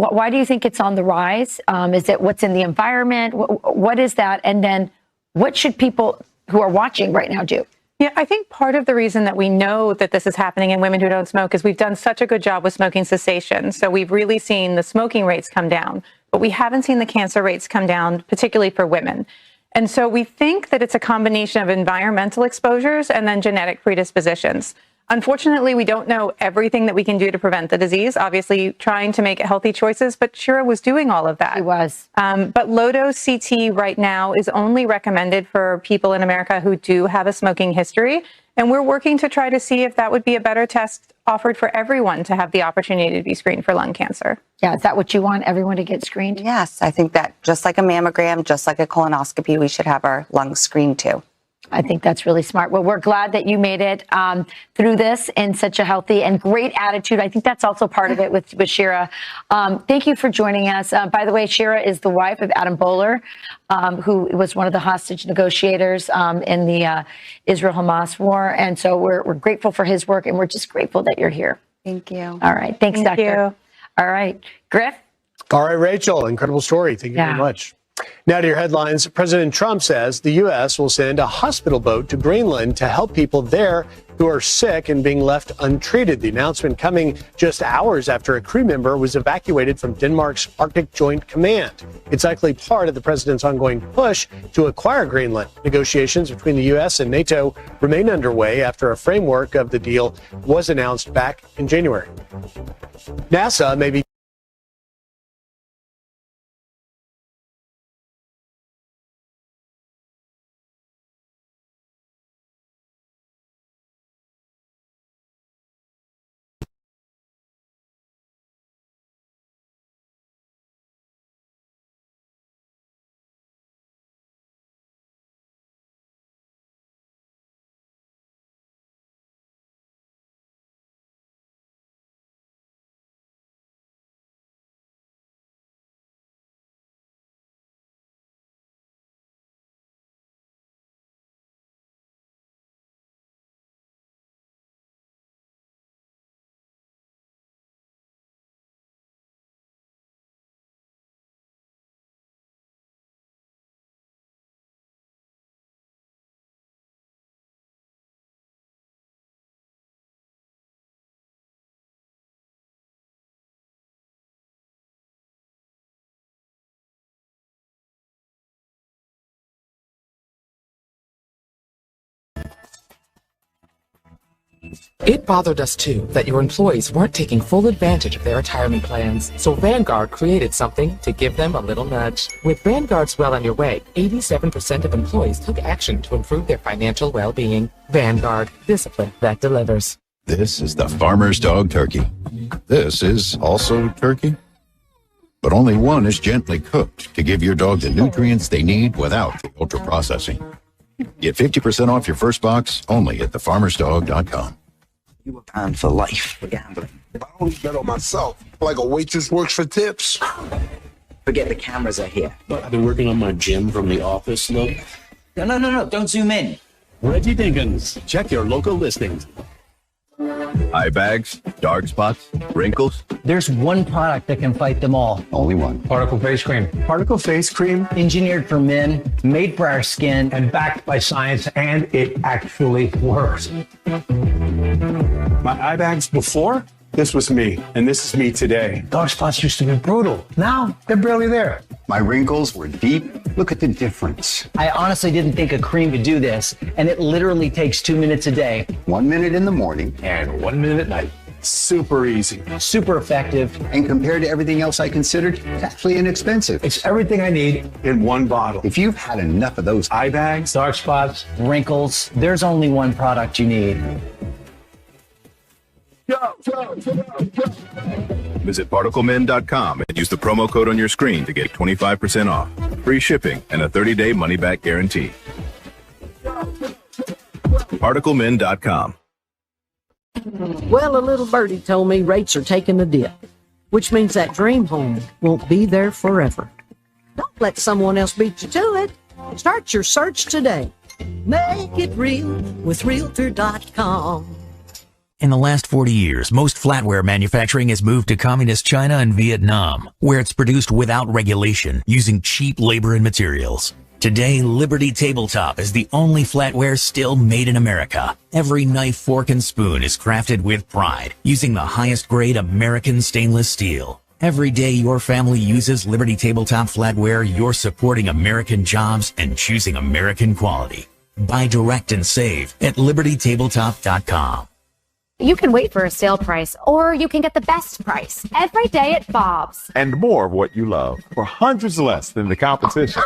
it's on the rise? Is it what's in the environment? What is that? And then what should people who are watching right now do? Yeah, I think part of the reason that we know that this is happening in women who don't smoke is we've done such a good job with smoking cessation. So we've really seen the smoking rates come down, but we haven't seen the cancer rates come down, particularly for women. And so we think that it's a combination of environmental exposures and then genetic predispositions. Unfortunately, we don't know everything that we can do to prevent the disease, obviously trying to make healthy choices, but Shira was doing all of that. She was. But low-dose CT right now is only recommended for people in America who do have a smoking history. And we're working to try to see if that would be a better test offered for everyone to have the opportunity to be screened for lung cancer. Yeah, is that what you want, everyone to get screened? Yes, I think that just like a mammogram, just like a colonoscopy, we should have our lungs screened too. I think that's really smart. Well, we're glad that you made it through this in such a healthy and great attitude. I think that's also part of it with Shira. Thank you for joining us. By the way, Shira is the wife of Adam Bowler, who was one of the hostage negotiators in the Israel-Hamas war. And so we're grateful for his work, and we're just grateful that you're here. Thank you. All right. Thanks, Thank Doctor. you. All right. Griff? All right, Rachel, incredible story. Thank you very much. Now to your headlines. President Trump says the U.S. will send a hospital boat to Greenland to help people there who are sick and being left untreated. The announcement coming just hours after a crew member was evacuated from Denmark's Arctic Joint Command. It's likely part of the president's ongoing push to acquire Greenland. Negotiations between the U.S. and NATO remain underway after a framework of the deal was announced back in January. NASA may be It bothered us too that your employees weren't taking full advantage of their retirement plans, so Vanguard created something to give them a little nudge. With Vanguard's Well on Your Way, 87% of employees took action to improve their financial well-being. Vanguard, discipline that delivers. This is the farmer's dog turkey. This is also turkey, but only one is gently cooked to give your dog the nutrients they need without the ultra-processing. Get 50% off your first box only at thefarmersdog.com. You were banned for life for gambling. I only bet on myself, like a waitress works for tips. Forget the cameras are here. I've been working on my gym from the office, look. No, don't zoom in. Reggie Dinkins. Check your local listings. Eye bags, dark spots, wrinkles. There's one product that can fight them all. Only one. Particle face cream. Particle face cream. Engineered for men, made for our skin, And backed by science, and it actually works. My eye bags before, this was me, and this is me today. dark spots used to be brutal. Now they're barely there. My wrinkles were deep. Look at the difference. I honestly didn't think a cream could do this, and it literally takes 2 minutes a day. 1 minute in the morning. And 1 minute at night. Super easy. Super effective. And compared to everything else I considered, it's actually inexpensive. It's everything I need in one bottle. If you've had enough of those Eye bags, dark spots, Wrinkles, there's only one product you need. Visit ParticleMen.com and use the promo code on your screen to get 25% off, free shipping, and a 30-day money-back guarantee. ParticleMen.com. Well, a little birdie told me rates are taking a dip, which means that dream home won't be there forever. Don't let someone else beat you to it. Start your search today. Make it real with Realtor.com. In the last 40 years, most flatware manufacturing has moved to communist China and Vietnam, where it's produced without regulation, using cheap labor and materials. Today, Liberty Tabletop is the only flatware still made in America. Every knife, fork, and spoon is crafted with pride, using the highest grade American stainless steel. Every day your family uses Liberty Tabletop flatware, you're supporting American jobs and choosing American quality. Buy direct and save at libertytabletop.com. You can wait for a sale price, or you can get the best price every day at Bob's. And more of what you love for hundreds less than the competition.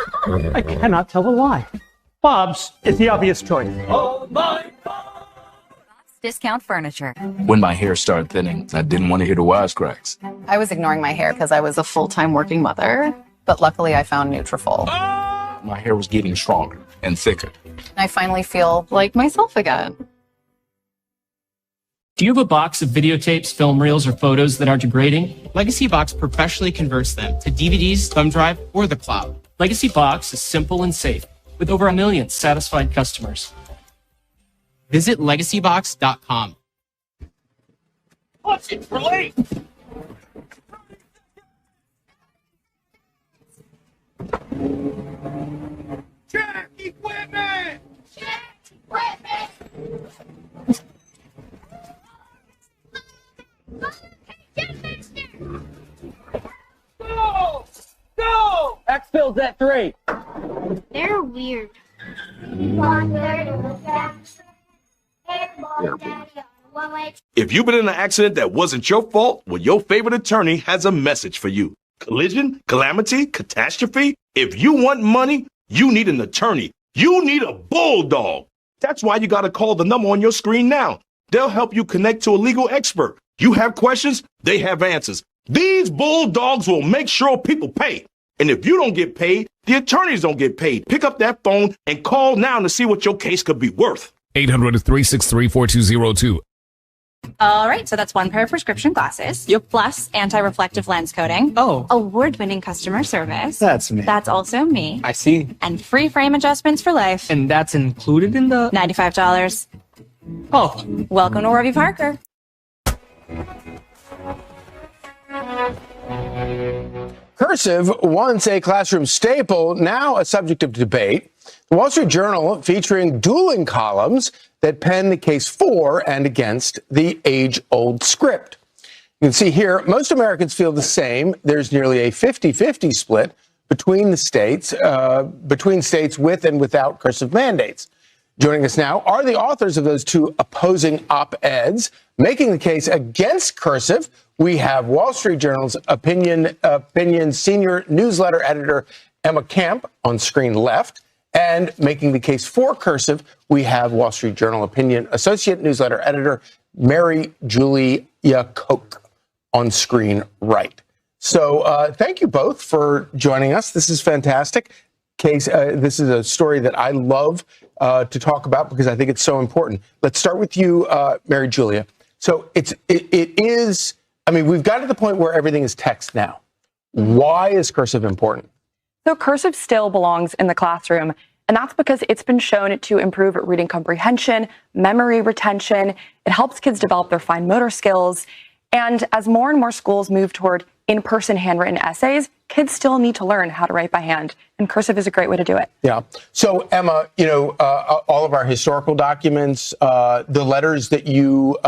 I cannot tell a lie. Bob's is the obvious choice. Oh my Bob's Discount Furniture. When my hair started thinning, I didn't want to hear the wisecracks. I was ignoring my hair because I was a full-time working mother, but luckily I found Nutrafol. My hair was getting stronger and thicker. I finally feel like myself again. Do you have a box of videotapes, film reels, or photos that are degrading? Legacy Box professionally converts them to DVDs, thumb drive, or the cloud. Legacy Box is simple and safe, with over 1 million satisfied customers. Visit legacybox.com. What's it for late? Check equipment! Check equipment! Go! Go! Exfil's at 3. They're weird. If you've been in an accident that wasn't your fault, well, your favorite attorney has a message for you. Collision, calamity, catastrophe. If you want money, you need an attorney. You need a bulldog. That's why you got to call the number on your screen now. They'll help you connect to a legal expert. You have questions, they have answers. These bulldogs will make sure people pay. And if you don't get paid, the attorneys don't get paid. Pick up that phone and call now to see what your case could be worth. 800-363-4202. All right, so that's 1 pair of prescription glasses. Yep. Plus anti-reflective lens coating. Oh. Award-winning customer service. That's me. That's also me. I see. And free frame adjustments for life. And that's included in the... $95. Oh. Welcome to Warby Parker. Cursive, once a classroom staple, now a subject of debate. The Wall Street Journal featuring dueling columns that pen the case for and against the age-old script. You can see here, most Americans feel the same. There's nearly a 50-50 split between the states, with and without cursive mandates. Joining us now are the authors of those two opposing op-eds. Making the case against cursive, we have Wall Street Journal's opinion senior newsletter editor Emma Camp on screen left. And making the case for cursive, we have Wall Street Journal opinion associate newsletter editor Mary Julia Koch on screen right. So thank you both for joining us. This is fantastic. This is a story that I love to talk about because I think it's so important. Let's start with you, Mary Julia. So it is, I mean, we've got to the point where everything is text now. Why is cursive important? So cursive still belongs in the classroom, and that's because it's been shown to improve reading comprehension, memory retention. It helps kids develop their fine motor skills. And as more and more schools move toward in-person handwritten essays, kids still need to learn how to write by hand, and cursive is a great way to do it. Yeah. So Emma, you know, all of our historical documents, the letters that you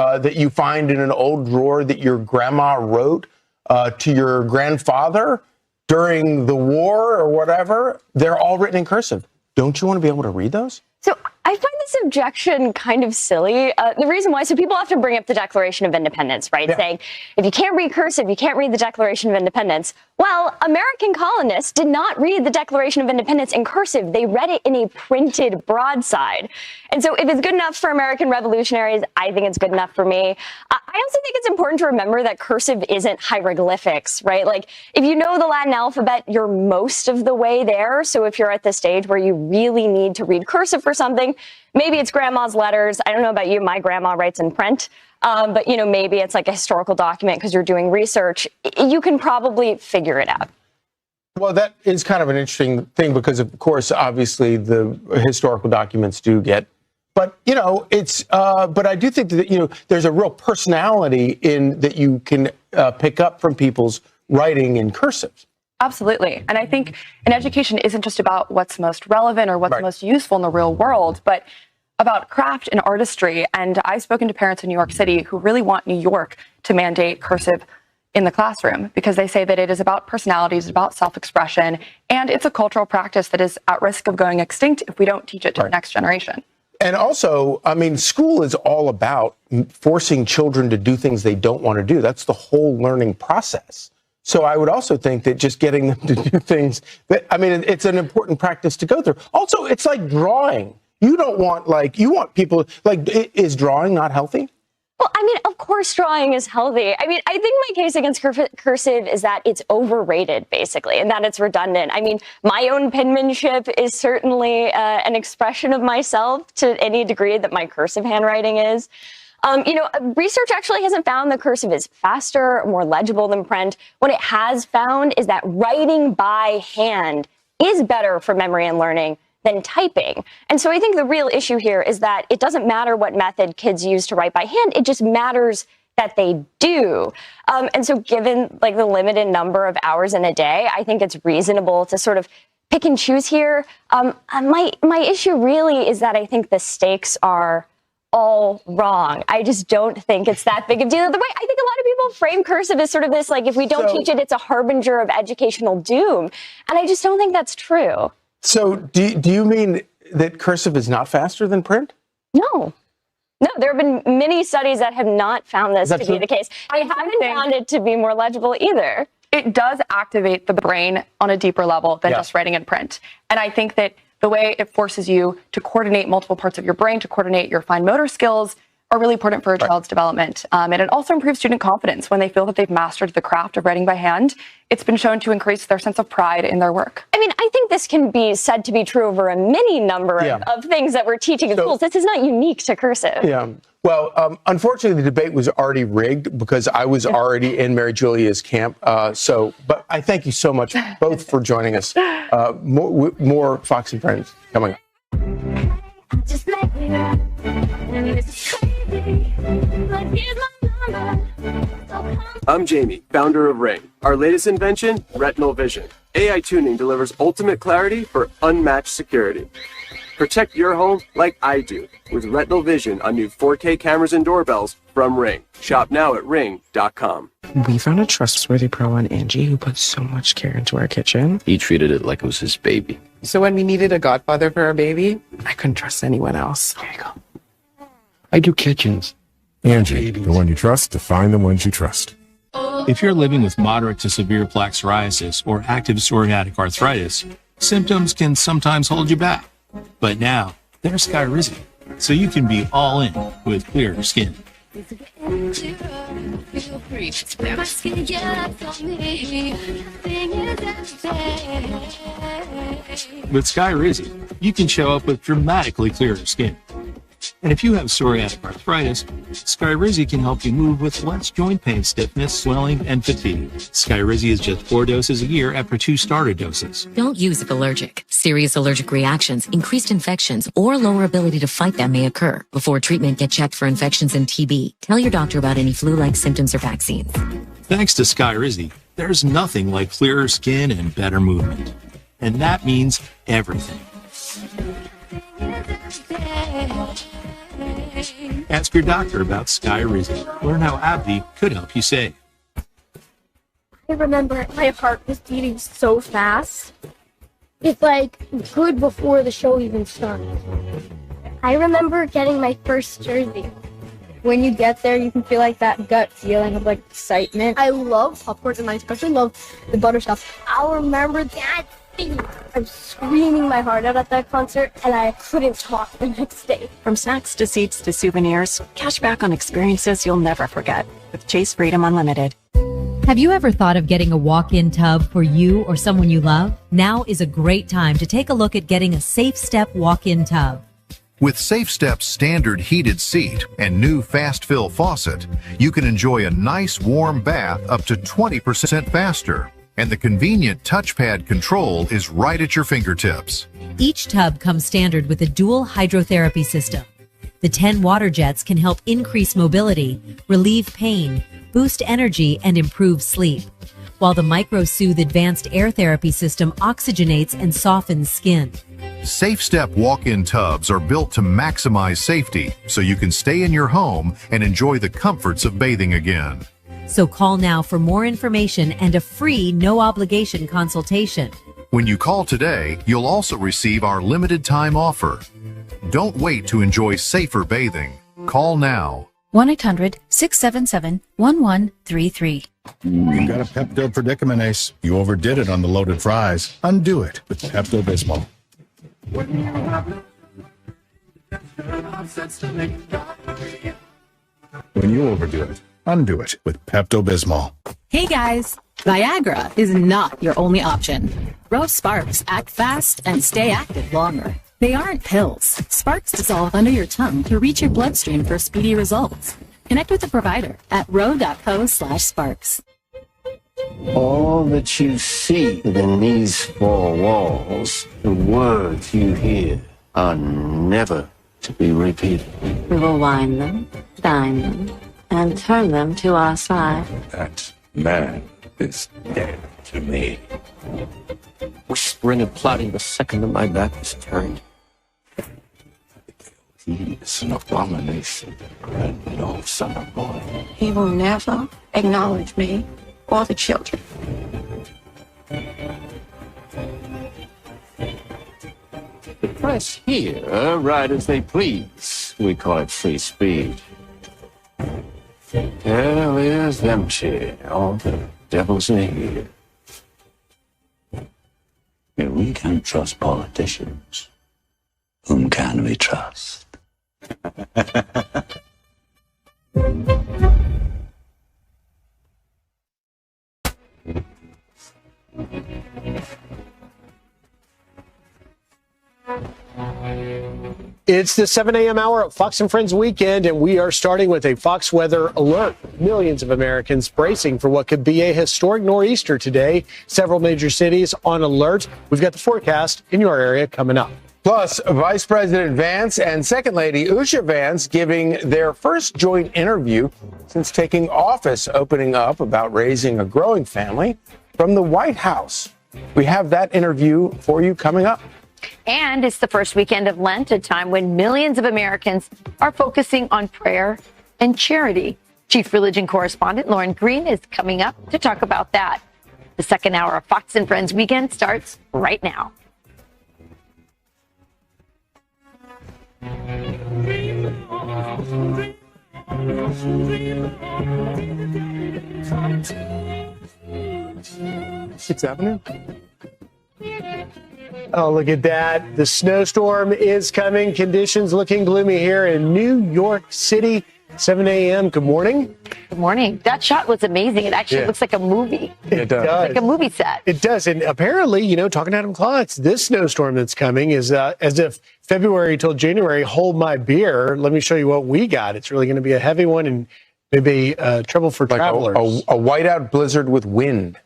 find in an old drawer that your grandma wrote to your grandfather during the war or whatever, they're all written in cursive. Don't you want to be able to read those? So I find this objection kind of silly. The reason why, so people often bring up the Declaration of Independence, right? Yeah. Saying, if you can't read cursive, you can't read the Declaration of Independence. Well, American colonists did not read the Declaration of Independence in cursive. They read it in a printed broadside. And so if it's good enough for American revolutionaries, I think it's good enough for me. I also think it's important to remember that cursive isn't hieroglyphics, right? Like, if you know the Latin alphabet, you're most of the way there. So if you're at the stage where you really need to read cursive for something, maybe it's grandma's letters. I don't know about you, my grandma writes in print. But, you know, maybe it's like a historical document because you're doing research. You can probably figure it out. Well, that is kind of an interesting thing because, of course, obviously the historical documents do get. But, you know, it's but I do think that, you know, there's a real personality in that you can pick up from people's writing in cursive. Absolutely. And I think an education isn't just about what's most relevant or what's most useful in the real world, but about craft and artistry. And I've spoken to parents in New York City who really want New York to mandate cursive in the classroom because they say that it is about personalities, it's about self-expression, and it's a cultural practice that is at risk of going extinct if we don't teach it to the next generation. And also, I mean, school is all about forcing children to do things they don't want to do. That's the whole learning process. So I would also think that just getting them to do things that, I mean, it's an important practice to go through. Also, it's like drawing. You don't want, like, you want people, like, is drawing not healthy? Well, I mean, of course drawing is healthy. I mean, I think my case against cursive is that it's overrated, basically, and that it's redundant. I mean, my own penmanship is certainly an expression of myself to any degree that my cursive handwriting is. You know, research actually hasn't found that cursive is faster, more legible than print. What it has found is that writing by hand is better for memory and learning than typing. And so I think the real issue here is that it doesn't matter what method kids use to write by hand, it just matters that they do. And so given like the limited number of hours in a day, I think it's reasonable to sort of pick and choose here. My issue really is that I think the stakes are all wrong. I just don't think it's that big of a deal. The way I think a lot of people frame cursive as sort of this, like, if we don't teach it, it's a harbinger of educational doom. And I just don't think that's true. So do you mean that cursive is not faster than print? No. No, there have been many studies that have not found this to be the case. I haven't found it to be more legible either. It does activate the brain on a deeper level than just writing in print. And I think that the way it forces you to coordinate multiple parts of your brain, to coordinate your fine motor skills, are really important for a child's development. And it also improves student confidence when they feel that they've mastered the craft of writing by hand. It's been shown to increase their sense of pride in their work. I mean, I think this can be said to be true over a many number of things that we're teaching in schools. This is not unique to cursive. Yeah. Well, unfortunately, the debate was already rigged because I was already in Mary Julia's camp. But I thank you so much both for joining us. More Fox and Friends coming up. Just like you, and it's crazy, but here's my number. I'm Jamie, founder of Ring. Our latest invention, retinal vision. AI tuning delivers ultimate clarity for unmatched security. Protect your home like I do with retinal vision on new 4K cameras and doorbells from Ring. Shop now at ring.com. We found a trustworthy pro on Angie who put so much care into our kitchen. He treated it like it was his baby. So when we needed a godfather for our baby, I couldn't trust anyone else. Here you go. I do kitchens. Angie, the one you trust to find the ones you trust. If you're living with moderate to severe plaque psoriasis or active psoriatic arthritis, symptoms can sometimes hold you back. But now, there's Skyrizi, so you can be all in with clearer skin. With Skyrizi, you can show up with dramatically clearer skin. And if you have psoriatic arthritis, Skyrizi can help you move with less joint pain, stiffness, swelling, and fatigue. Skyrizi is just 4 doses a year after 2 starter doses. Don't use if allergic. Serious allergic reactions, increased infections, or lower ability to fight them may occur. Before treatment, get checked for infections and TB. Tell your doctor about any flu-like symptoms or vaccines. Thanks to Skyrizi, there's nothing like clearer skin and better movement. And that means everything. Ask your doctor about Skyrizi. Learn how AbbVie could help you save. I remember my heart was beating so fast. It's like good before the show even started. I remember getting my first jersey. When you get there, you can feel like that gut feeling of like excitement. I love popcorn and I especially love the butter stuff. I'll remember that thing. I was screaming my heart out at that concert and I couldn't talk the next day. From snacks to seats to souvenirs, cash back on experiences you'll never forget with Chase Freedom Unlimited. Have you ever thought of getting a walk-in tub for you or someone you love? Now is a great time to take a look at getting a Safe Step walk-in tub. With Safe Step's standard heated seat and new fast fill faucet, you can enjoy a nice warm bath up to 20% faster. And the convenient touchpad control is right at your fingertips. Each tub comes standard with a dual hydrotherapy system. The 10 water jets can help increase mobility, relieve pain, boost energy, and improve sleep. while the MicroSoothe advanced air therapy system oxygenates and softens skin. Safe Step walk-in tubs are built to maximize safety so you can stay in your home and enjoy the comforts of bathing again. So call now for more information and a free no-obligation consultation. When you call today, you'll also receive our limited time offer. Don't wait to enjoy safer bathing. Call now. 1-800-677-1133. You've got a Pepto predicament, Ace. You overdid it on the loaded fries. Undo it with Pepto-Bismol. When you overdo it, undo it with Pepto-Bismol. Hey guys, Viagra is not your only option. Rove Sparks act fast and stay active longer. They aren't pills. Sparks dissolve under your tongue to reach your bloodstream for speedy results. Connect with a provider at rove.co/sparks. All that you see within these four walls, the words you hear, are never to be repeated. We will wine them, dine them, and turn them to our side. That man is dead to me. Whispering and plotting the second that my back is turned. He is an abomination and no son of mine. He will never acknowledge me or the children. The press here write as they please. We call it free speech. Hell is empty. All the devils are here. If we can trust politicians, whom can we trust? It's the 7 a.m. hour of Fox and Friends Weekend, and we are starting with a Fox weather alert. Millions of Americans bracing for what could be a historic nor'easter today. Several major cities on alert. We've got the forecast in your area coming up. Plus, Vice President Vance and Second Lady Usha Vance giving their first joint interview since taking office, opening up about raising a growing family from the White House. We have that interview for you coming up. And it's the first weekend of Lent, a time when millions of Americans are focusing on prayer and charity. Chief Religion Correspondent Lauren Green is coming up to talk about that. The second hour of Fox and Friends Weekend starts right now. Sixth Avenue? Oh, look at that. The snowstorm is coming. Conditions looking gloomy here in New York City. 7 a.m. Good morning. Good morning. That shot was amazing. It actually looks like a movie. It does. Like a movie set. It does. And apparently, you know, talking to Adam Klotz, this snowstorm that's coming is as if February till January, hold my beer. Let me show you what we got. It's really going to be a heavy one and maybe trouble for like travelers. A whiteout blizzard with wind.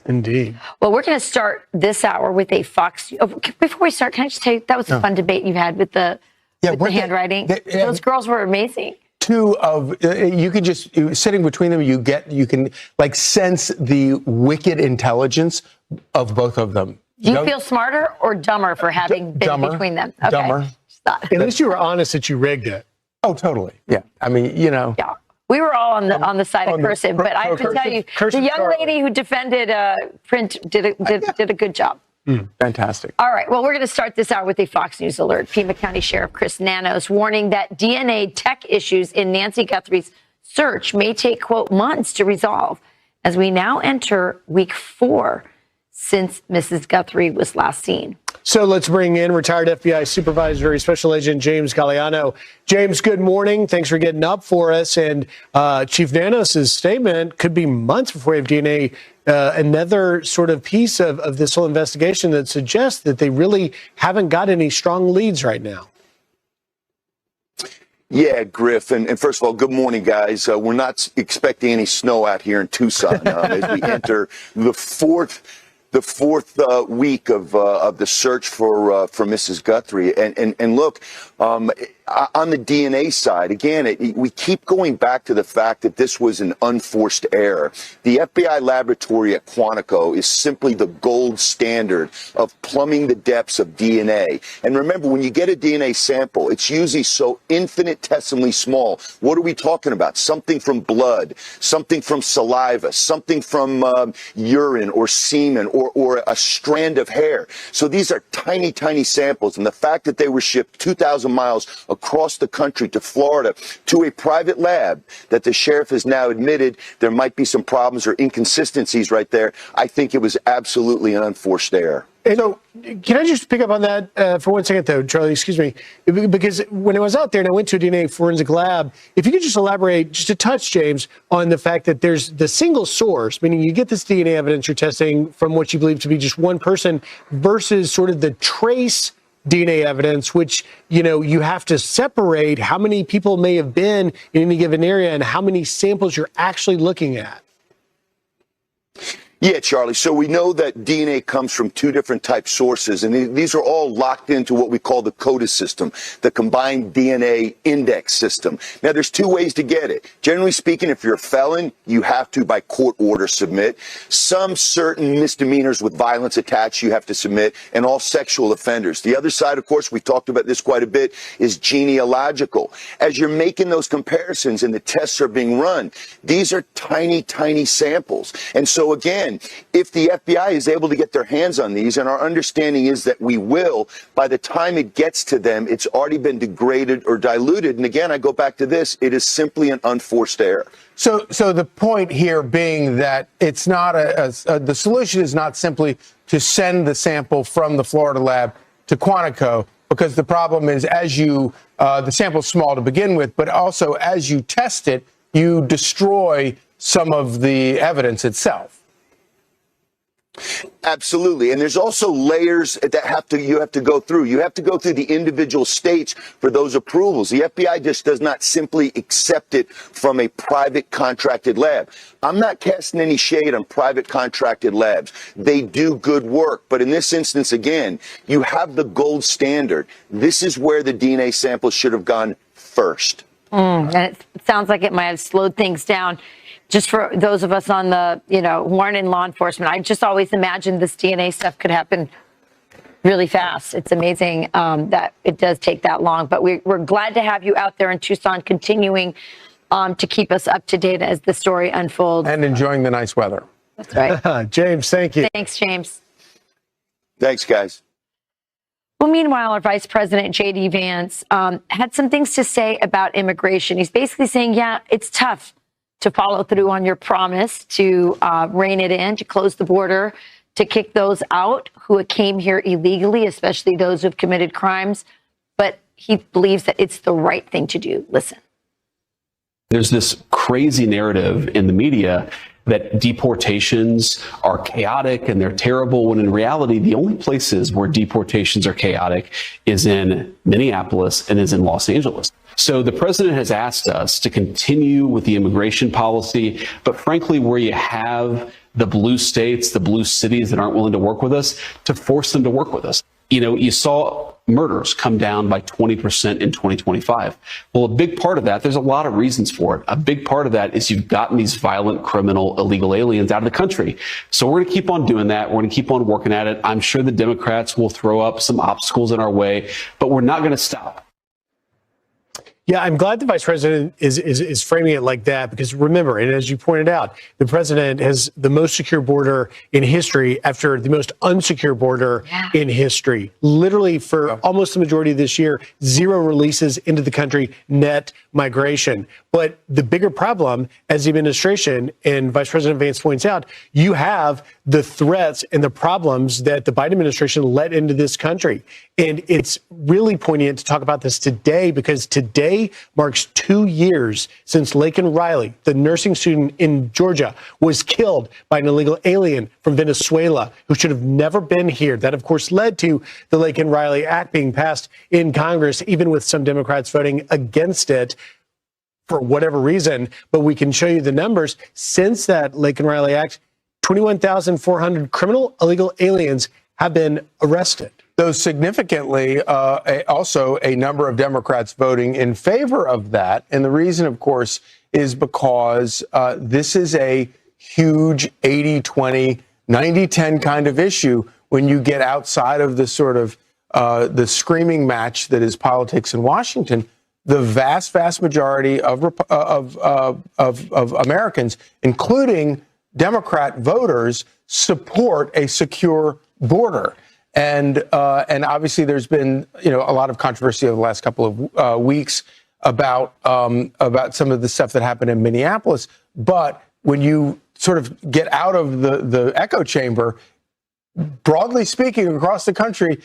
Indeed. Well, we're going to start this hour with a Fox. Oh, before we start, can I just tell you, that was a fun debate you had with the handwriting. Those girls were amazing. Two of you can just sitting between them, you can like sense the wicked intelligence of both of them. Do you feel smarter or dumber for having been between them? Okay. Dumber. At least you were honest that you rigged it. Oh, totally. Yeah. I mean, you know. Yeah. We were all on the side of cursive, but I have to tell you, the young lady who defended print did a good job. Fantastic. All right. Well, we're going to start this hour with a Fox News alert. Pima County Sheriff Chris Nanos warning that DNA tech issues in Nancy Guthrie's search may take, quote, months to resolve as we now enter week 4 since Mrs. Guthrie was last seen. So let's bring in retired FBI Supervisory Special Agent James Galliano. James, good morning. Thanks for getting up for us. And Chief Nanos' statement could be months before we have DNA, another sort of piece of this whole investigation that suggests that they really haven't got any strong leads right now. Yeah, Griff. And first of all, good morning, guys. We're not expecting any snow out here in Tucson as we enter the fourth the fourth week of the search for Mrs. Guthrie, and look, on the DNA side, again, we keep going back to the fact that this was an unforced error. The FBI laboratory at Quantico is simply the gold standard of plumbing the depths of DNA. And remember, when you get a DNA sample, it's usually so infinitesimally small. What are we talking about? Something from blood, something from saliva, something from urine or semen or a strand of hair. So these are tiny, tiny samples. And the fact that they were shipped 2,000 miles across the country to Florida to a private lab that the sheriff has now admitted there might be some problems or inconsistencies right there, I think it was absolutely an unforced error. So, can I just pick up on that for 1 second, though, Charlie? Excuse me. Because when I was out there and I went to a DNA forensic lab, if you could just elaborate just a touch, James, on the fact that there's the single source, meaning you get this DNA evidence you're testing from what you believe to be just one person versus sort of the trace DNA evidence, which, you know, you have to separate how many people may have been in any given area and how many samples you're actually looking at. Yeah, Charlie. So we know that DNA comes from two different type sources, and these are all locked into what we call the CODIS system, the Combined DNA Index System. Now, there's two ways to get it. Generally speaking, if you're a felon, you have to, by court order, submit. Some certain misdemeanors with violence attached, you have to submit, and all sexual offenders. The other side, of course, we talked about this quite a bit, is genealogical. As you're making those comparisons and the tests are being run, these are tiny, tiny samples. And so, again, if the FBI is able to get their hands on these, and our understanding is that we will, by the time it gets to them, it's already been degraded or diluted. And again, I go back to this, it is simply an unforced error. So the point here being that it's not the solution is not simply to send the sample from the Florida lab to Quantico, because the problem is the sample's small to begin with, but also as you test it, you destroy some of the evidence itself. Absolutely. And there's also layers that you have to go through. You have to go through the individual states for those approvals. The FBI just does not simply accept it from a private contracted lab. I'm not casting any shade on private contracted labs. They do good work. But in this instance, again, you have the gold standard. This is where the DNA sample should have gone first. And it sounds like it might have slowed things down. Just for those of us on the, who aren't in law enforcement, I just always imagined this DNA stuff could happen really fast. It's amazing that it does take that long. But we're glad to have you out there in Tucson continuing to keep us up to date as the story unfolds. And enjoying the nice weather. That's right. James, thank you. Thanks, James. Thanks, guys. Well, meanwhile, our Vice President, J.D. Vance, had some things to say about immigration. He's basically saying, yeah, it's tough to follow through on your promise to rein it in, to close the border, to kick those out who came here illegally, especially those who've committed crimes. But he believes that it's the right thing to do. Listen. There's this crazy narrative in the media that deportations are chaotic and they're terrible, when in reality, the only places where deportations are chaotic is in Minneapolis and is in Los Angeles. So the president has asked us to continue with the immigration policy, but frankly, where you have the blue states, the blue cities that aren't willing to work with us, to force them to work with us. You saw murders come down by 20% in 2025. Well, a big part of that, there's a lot of reasons for it. A big part of that is you've gotten these violent, criminal, illegal aliens out of the country. So we're going to keep on doing that. We're going to keep on working at it. I'm sure the Democrats will throw up some obstacles in our way, but we're not going to stop. Yeah, I'm glad the vice president is framing it like that, because remember, and as you pointed out, the president has the most secure border in history after the most unsecure border in history. Literally, for almost the majority of this year, 0 releases into the country, net migration. But the bigger problem, as the administration and Vice President Vance points out, you have the threats and the problems that the Biden administration let into this country. And it's really poignant to talk about this today, because today marks 2 years since Laken Riley, the nursing student in Georgia, was killed by an illegal alien from Venezuela who should have never been here. That, of course, led to the Laken Riley Act being passed in Congress, even with some Democrats voting against it for whatever reason. But we can show you the numbers. Since that Laken Riley Act, 21,400 criminal illegal aliens have been arrested. Though significantly, also a number of Democrats voting in favor of that. And the reason, of course, is because this is a huge 80-20, 90-10 kind of issue when you get outside of the sort of the screaming match that is politics in Washington. The vast majority of Americans, including Democrat voters, support a secure border. And obviously there's been, a lot of controversy over the last couple of weeks about some of the stuff that happened in Minneapolis. But when you sort of get out of the echo chamber, broadly speaking, across the country,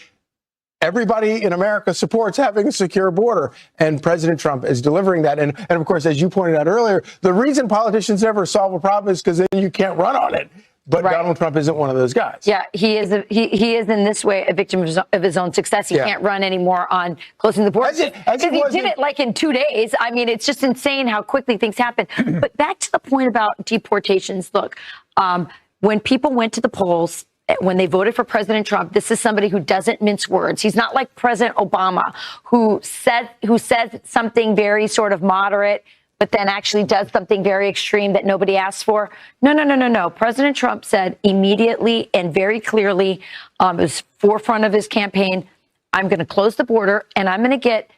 everybody in America supports having a secure border, and President Trump is delivering that. And of course, as you pointed out earlier, the reason politicians never solve a problem is because then you can't run on it. But right. Donald Trump isn't one of those guys. Yeah, he is in this way a victim of his own success. He can't run anymore on closing the border. Because he did it like in 2 days. I mean, it's just insane how quickly things happen. But back to the point about deportations. Look, when people went to the polls, when they voted for President Trump, this is somebody who doesn't mince words. He's not like President Obama, who says something very sort of moderate, but then actually does something very extreme that nobody asked for. No. President Trump said immediately and very clearly, it was forefront of his campaign, I'm going to close the border and I'm going to get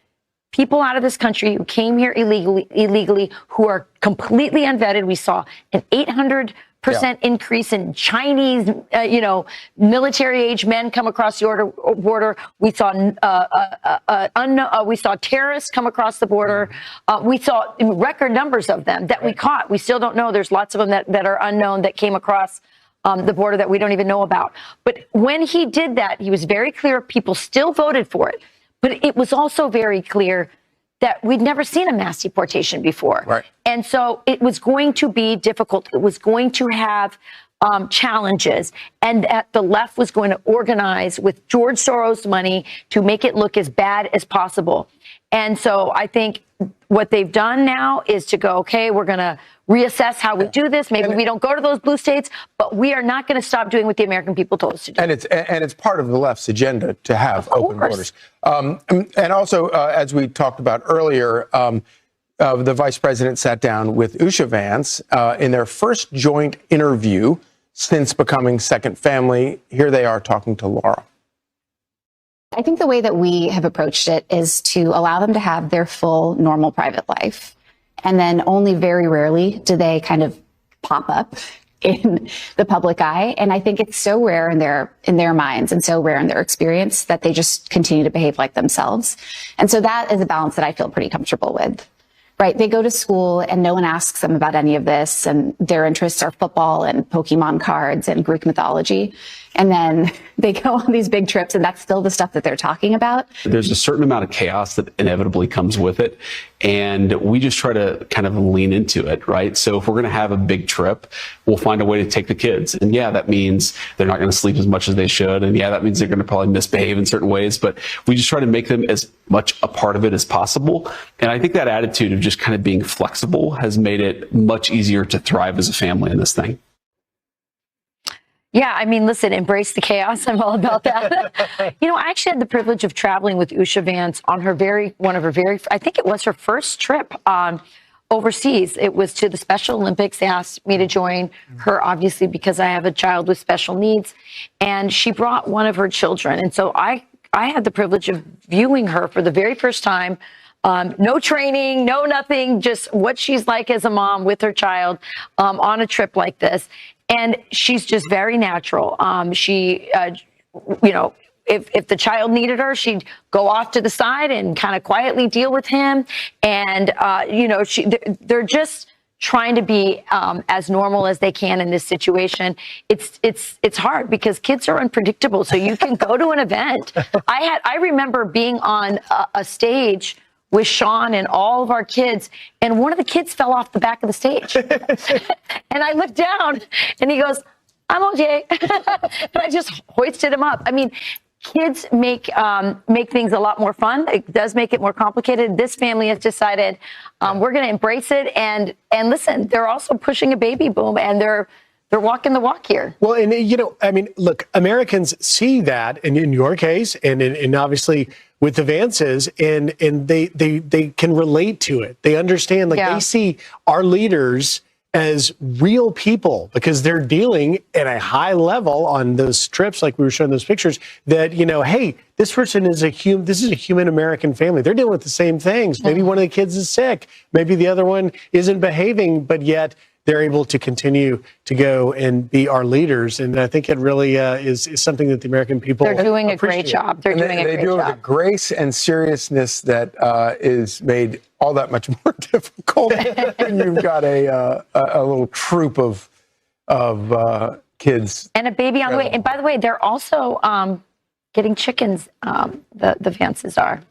people out of this country who came here illegally, who are completely unvetted. We saw an 800% increase in Chinese, military-age men come across the border. We saw we saw terrorists come across the border. We saw record numbers of them that we caught. We still don't know. There's lots of them that are unknown that came across the border that we don't even know about. But when he did that, he was very clear. People still voted for it. But it was also very clear that we'd never seen a mass deportation before. Right. And so it was going to be difficult. It was going to have challenges, and that the left was going to organize with George Soros' money to make it look as bad as possible. And so I think what they've done now is to go, okay, we're going to reassess how we do this. Maybe we don't go to those blue states, but we are not going to stop doing what the American people told us to do. And it's part of the left's agenda to have open borders. And also, as we talked about earlier, the vice president sat down with Usha Vance in their first joint interview since becoming second family. Here they are talking to Laura. I think the way that we have approached it is to allow them to have their full, normal private life. And then only very rarely do they kind of pop up in the public eye. And I think it's so rare in their minds and so rare in their experience that they just continue to behave like themselves. And so that is a balance that I feel pretty comfortable with. Right. They go to school and no one asks them about any of this. And their interests are football and Pokemon cards and Greek mythology. And then they go on these big trips and that's still the stuff that they're talking about. There's a certain amount of chaos that inevitably comes with it. And we just try to kind of lean into it, right? So if we're going to have a big trip, we'll find a way to take the kids. And yeah, that means they're not going to sleep as much as they should. And yeah, that means they're going to probably misbehave in certain ways. But we just try to make them as much a part of it as possible. And I think that attitude of just kind of being flexible has made it much easier to thrive as a family in this thing. Yeah, I mean, listen, embrace the chaos. I'm all about that. I actually had the privilege of traveling with Usha Vance on I think it was her first trip overseas. It was to the Special Olympics. They asked me to join her, obviously, because I have a child with special needs. And she brought one of her children. And so I had the privilege of viewing her for the very first time. No training, no nothing, just what she's like as a mom with her child on a trip like this. And she's just very natural. If the child needed her, she'd go off to the side and kind of quietly deal with him. And, they're just trying to be as normal as they can in this situation. It's hard because kids are unpredictable. So you can go to an event. I remember being on a stage with Sean and all of our kids, and one of the kids fell off the back of the stage. And I looked down, and he goes, "I'm okay." And I just hoisted him up. I mean, kids make things a lot more fun. It does make it more complicated. This family has decided we're going to embrace it. And listen, they're also pushing a baby boom, and they're They're walking the walk here. Well, and I mean, look, Americans see that, and in your case, and obviously with the Vances, and they can relate to it. They understand, they see our leaders as real people because they're dealing at a high level on those trips, like we were showing those pictures, that, hey, this person is this is a human American family. They're dealing with the same things. Maybe one of the kids is sick. Maybe the other one isn't behaving, but yet they're able to continue to go and be our leaders. And I think it really is something that the American people They're doing appreciate. A great job. They're doing a great job. They do it with a grace and seriousness that is made all that much more difficult when you've got a little troop of kids. And a baby on the way. And by the way, they're also getting chickens, the Vances are.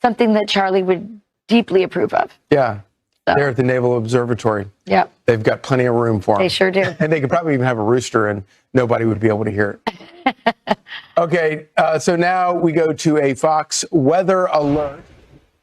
Something that Charlie would deeply approve of. Yeah. They're at the Naval Observatory. Yep. They've got plenty of room for them. They sure do. And they could probably even have a rooster and nobody would be able to hear it. Okay, so now we go to a Fox weather alert.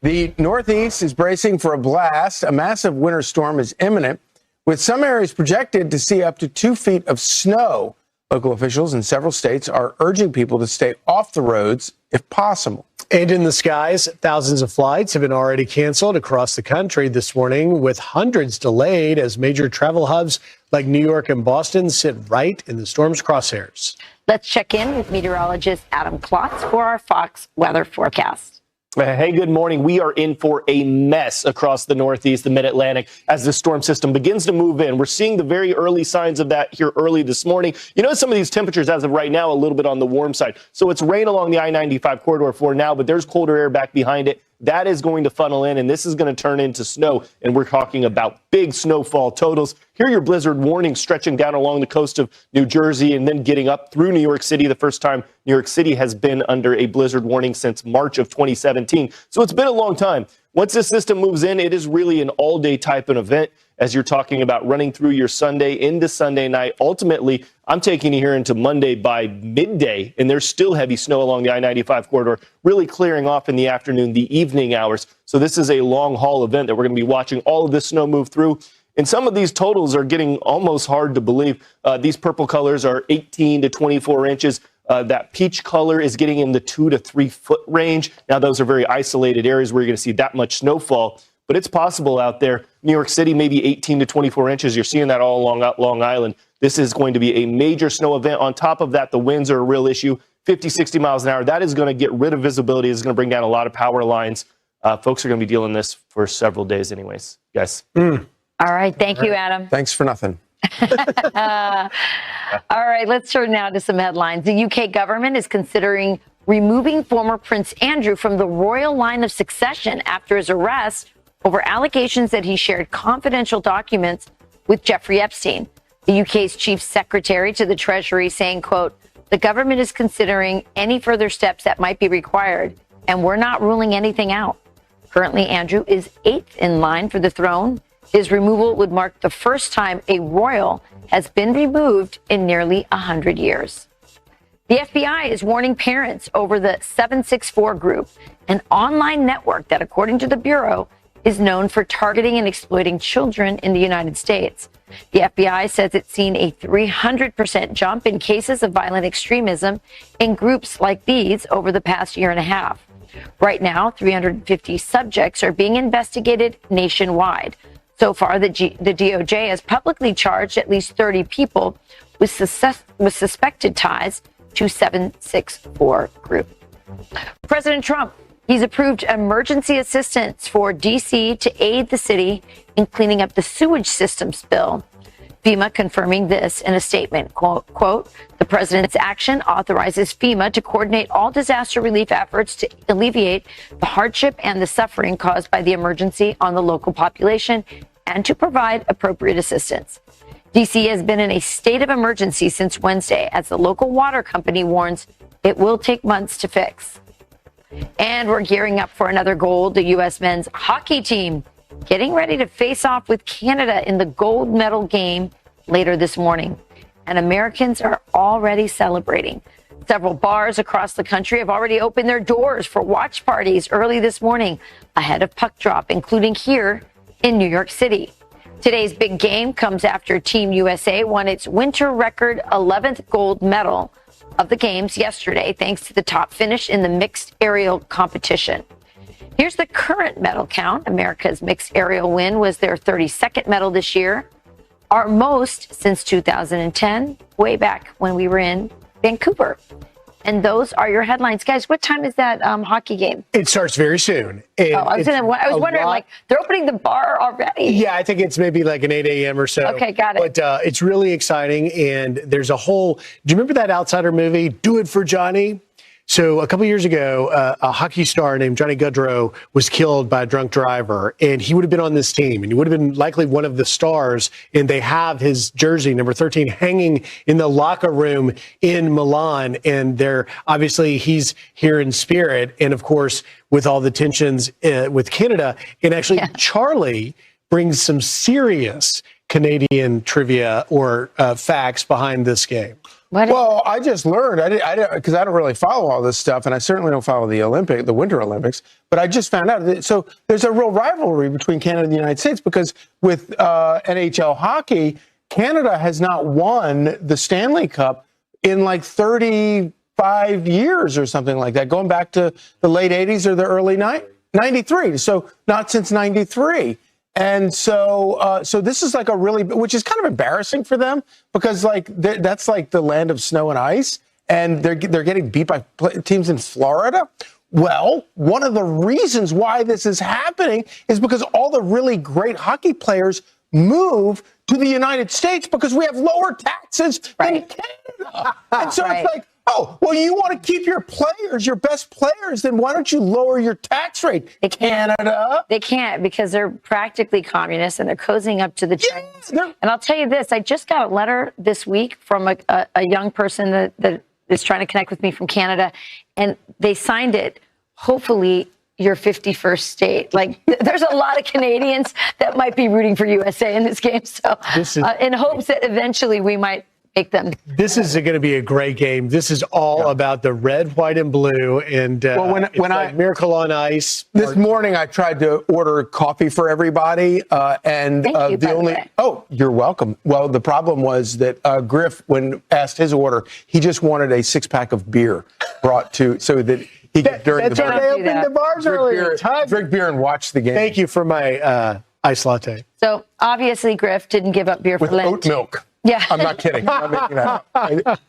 The Northeast is bracing for a blast. A massive winter storm is imminent, with some areas projected to see up to 2 feet of snow. Local officials in several states are urging people to stay off the roads if possible. And in the skies, thousands of flights have been already canceled across the country this morning, with hundreds delayed as major travel hubs like New York and Boston sit right in the storm's crosshairs. Let's check in with meteorologist Adam Klotz for our Fox weather forecast. Hey, good morning. We are in for a mess across the Northeast, the Mid-Atlantic, as the storm system begins to move in. We're seeing the very early signs of that here early this morning. You know, some of these temperatures as of right now, a little bit on the warm side. So it's rain along the I-95 corridor for now, but there's colder air back behind it. That is going to funnel in, and this is going to turn into snow. And we're talking about big snowfall totals. Here are your blizzard warnings stretching down along the coast of New Jersey and then getting up through New York City. The first time New York City has been under a blizzard warning since March of 2017. So it's been a long time. Once this system moves in, it is really an all-day type of event as you're talking about running through your Sunday into Sunday night. Ultimately, I'm taking you here into Monday by midday, and there's still heavy snow along the I-95 corridor, really clearing off in the afternoon, the evening hours. So this is a long-haul event that we're going to be watching all of this snow move through. And some of these totals are getting almost hard to believe. These purple colors are 18 to 24 inches. That peach color is getting in the 2 to 3 foot range. Now, those are very isolated areas where you're going to see that much snowfall, but it's possible out there. New York City, maybe 18 to 24 inches. You're seeing that all along Long Island. This is going to be a major snow event. On top of that, the winds are a real issue, 50, 60 miles an hour. That is going to get rid of visibility. It's going to bring down a lot of power lines. Folks are going to be dealing with this for several days anyways, guys. All right. Thank you, Adam. Thanks for nothing. All right, let's turn now to some headlines. The UK government is considering removing former Prince Andrew from the royal line of succession after his arrest over allegations that he shared confidential documents with Jeffrey Epstein. The UK's chief secretary to the Treasury saying, quote, "The government is considering any further steps that might be required, and we're not ruling anything out." Currently, Andrew is 8th in line for the throne. His removal would mark the first time a royal has been removed in nearly 100 years. The FBI is warning parents over the 764 group, an online network that, according to the Bureau, is known for targeting and exploiting children in the United States. The FBI says it's seen a 300% jump in cases of violent extremism in groups like these over the past year and a half. Right now, 350 subjects are being investigated nationwide. So far, the DOJ has publicly charged at least 30 people with suspected ties to 764 group. President Trump, he's approved emergency assistance for D.C. to aid the city in cleaning up the sewage system spill. FEMA confirming this in a statement, quote, "The president's action authorizes FEMA to coordinate all disaster relief efforts to alleviate the hardship and the suffering caused by the emergency on the local population and to provide appropriate assistance." D.C. has been in a state of emergency since Wednesday as the local water company warns it will take months to fix. And we're gearing up for another gold. The U.S. men's hockey team getting ready to face off with Canada in the gold medal game later this morning. And Americans are already celebrating. Several bars across the country have already opened their doors for watch parties early this morning ahead of puck drop, including here in New York City. Today's big game comes after Team USA won its winter record 11th gold medal of the games yesterday, thanks to the top finish in the mixed aerial competition. Here's the current medal count. America's mixed aerial win was their 32nd medal this year, our most since 2010, way back when we were in Vancouver. And those are your headlines. Guys, what time is that hockey game? It starts very soon. I was wondering, like, they're opening the bar already. Yeah, I think it's maybe like an 8 a.m. or so. Okay, got it. But it's really exciting. And there's a whole, do you remember that Outsider movie, Do It for Johnny? So a couple years ago, a hockey star named Johnny Gaudreau was killed by a drunk driver, and he would have been on this team, and he would have been likely one of the stars. And they have his jersey, number 13, hanging in the locker room in Milan. And they're obviously he's here in spirit, and of course with all the tensions with Canada. And actually, Charlie brings some serious Canadian trivia or facts behind this game. Well, I just learned, because I don't really follow all this stuff, and I certainly don't follow the Winter Olympics, but I just found out. So there's a real rivalry between Canada and the United States, because with NHL hockey, Canada has not won the Stanley Cup in like 35 years or something like that, going back to the late 80s or the early 93. So not since 93. And so, so this is like a really, which is kind of embarrassing for them, because like that's like the land of snow and ice, and they're getting beat by teams in Florida. Well, one of the reasons why this is happening is because all the really great hockey players move to the United States because we have lower taxes than Canada. And so it's like, oh, well, you want to keep your players, your best players, then why don't you lower your tax rate? Canada. They can't, because they're practically communists and they're cozying up to the Chinese. And I'll tell you this, I just got a letter this week from a young person that is trying to connect with me from Canada, and they signed it, hopefully your 51st state. Like, there's a lot of Canadians that might be rooting for USA in this game. So in hopes that eventually we might make them. This is going to be a great game. This is all about the red, white, and blue. And when I Miracle on Ice. This morning, I tried to order coffee for everybody, and oh, you're welcome. Well, the problem was that Griff, when asked his order, he just wanted a 6-pack of beer brought to so that he could during that's the why they opened the bars earlier. Drink beer and watch the game. Thank you for my iced latte. So obviously, Griff didn't give up beer for Lent. Oat milk. Yeah. I'm not kidding. I'm not making that up.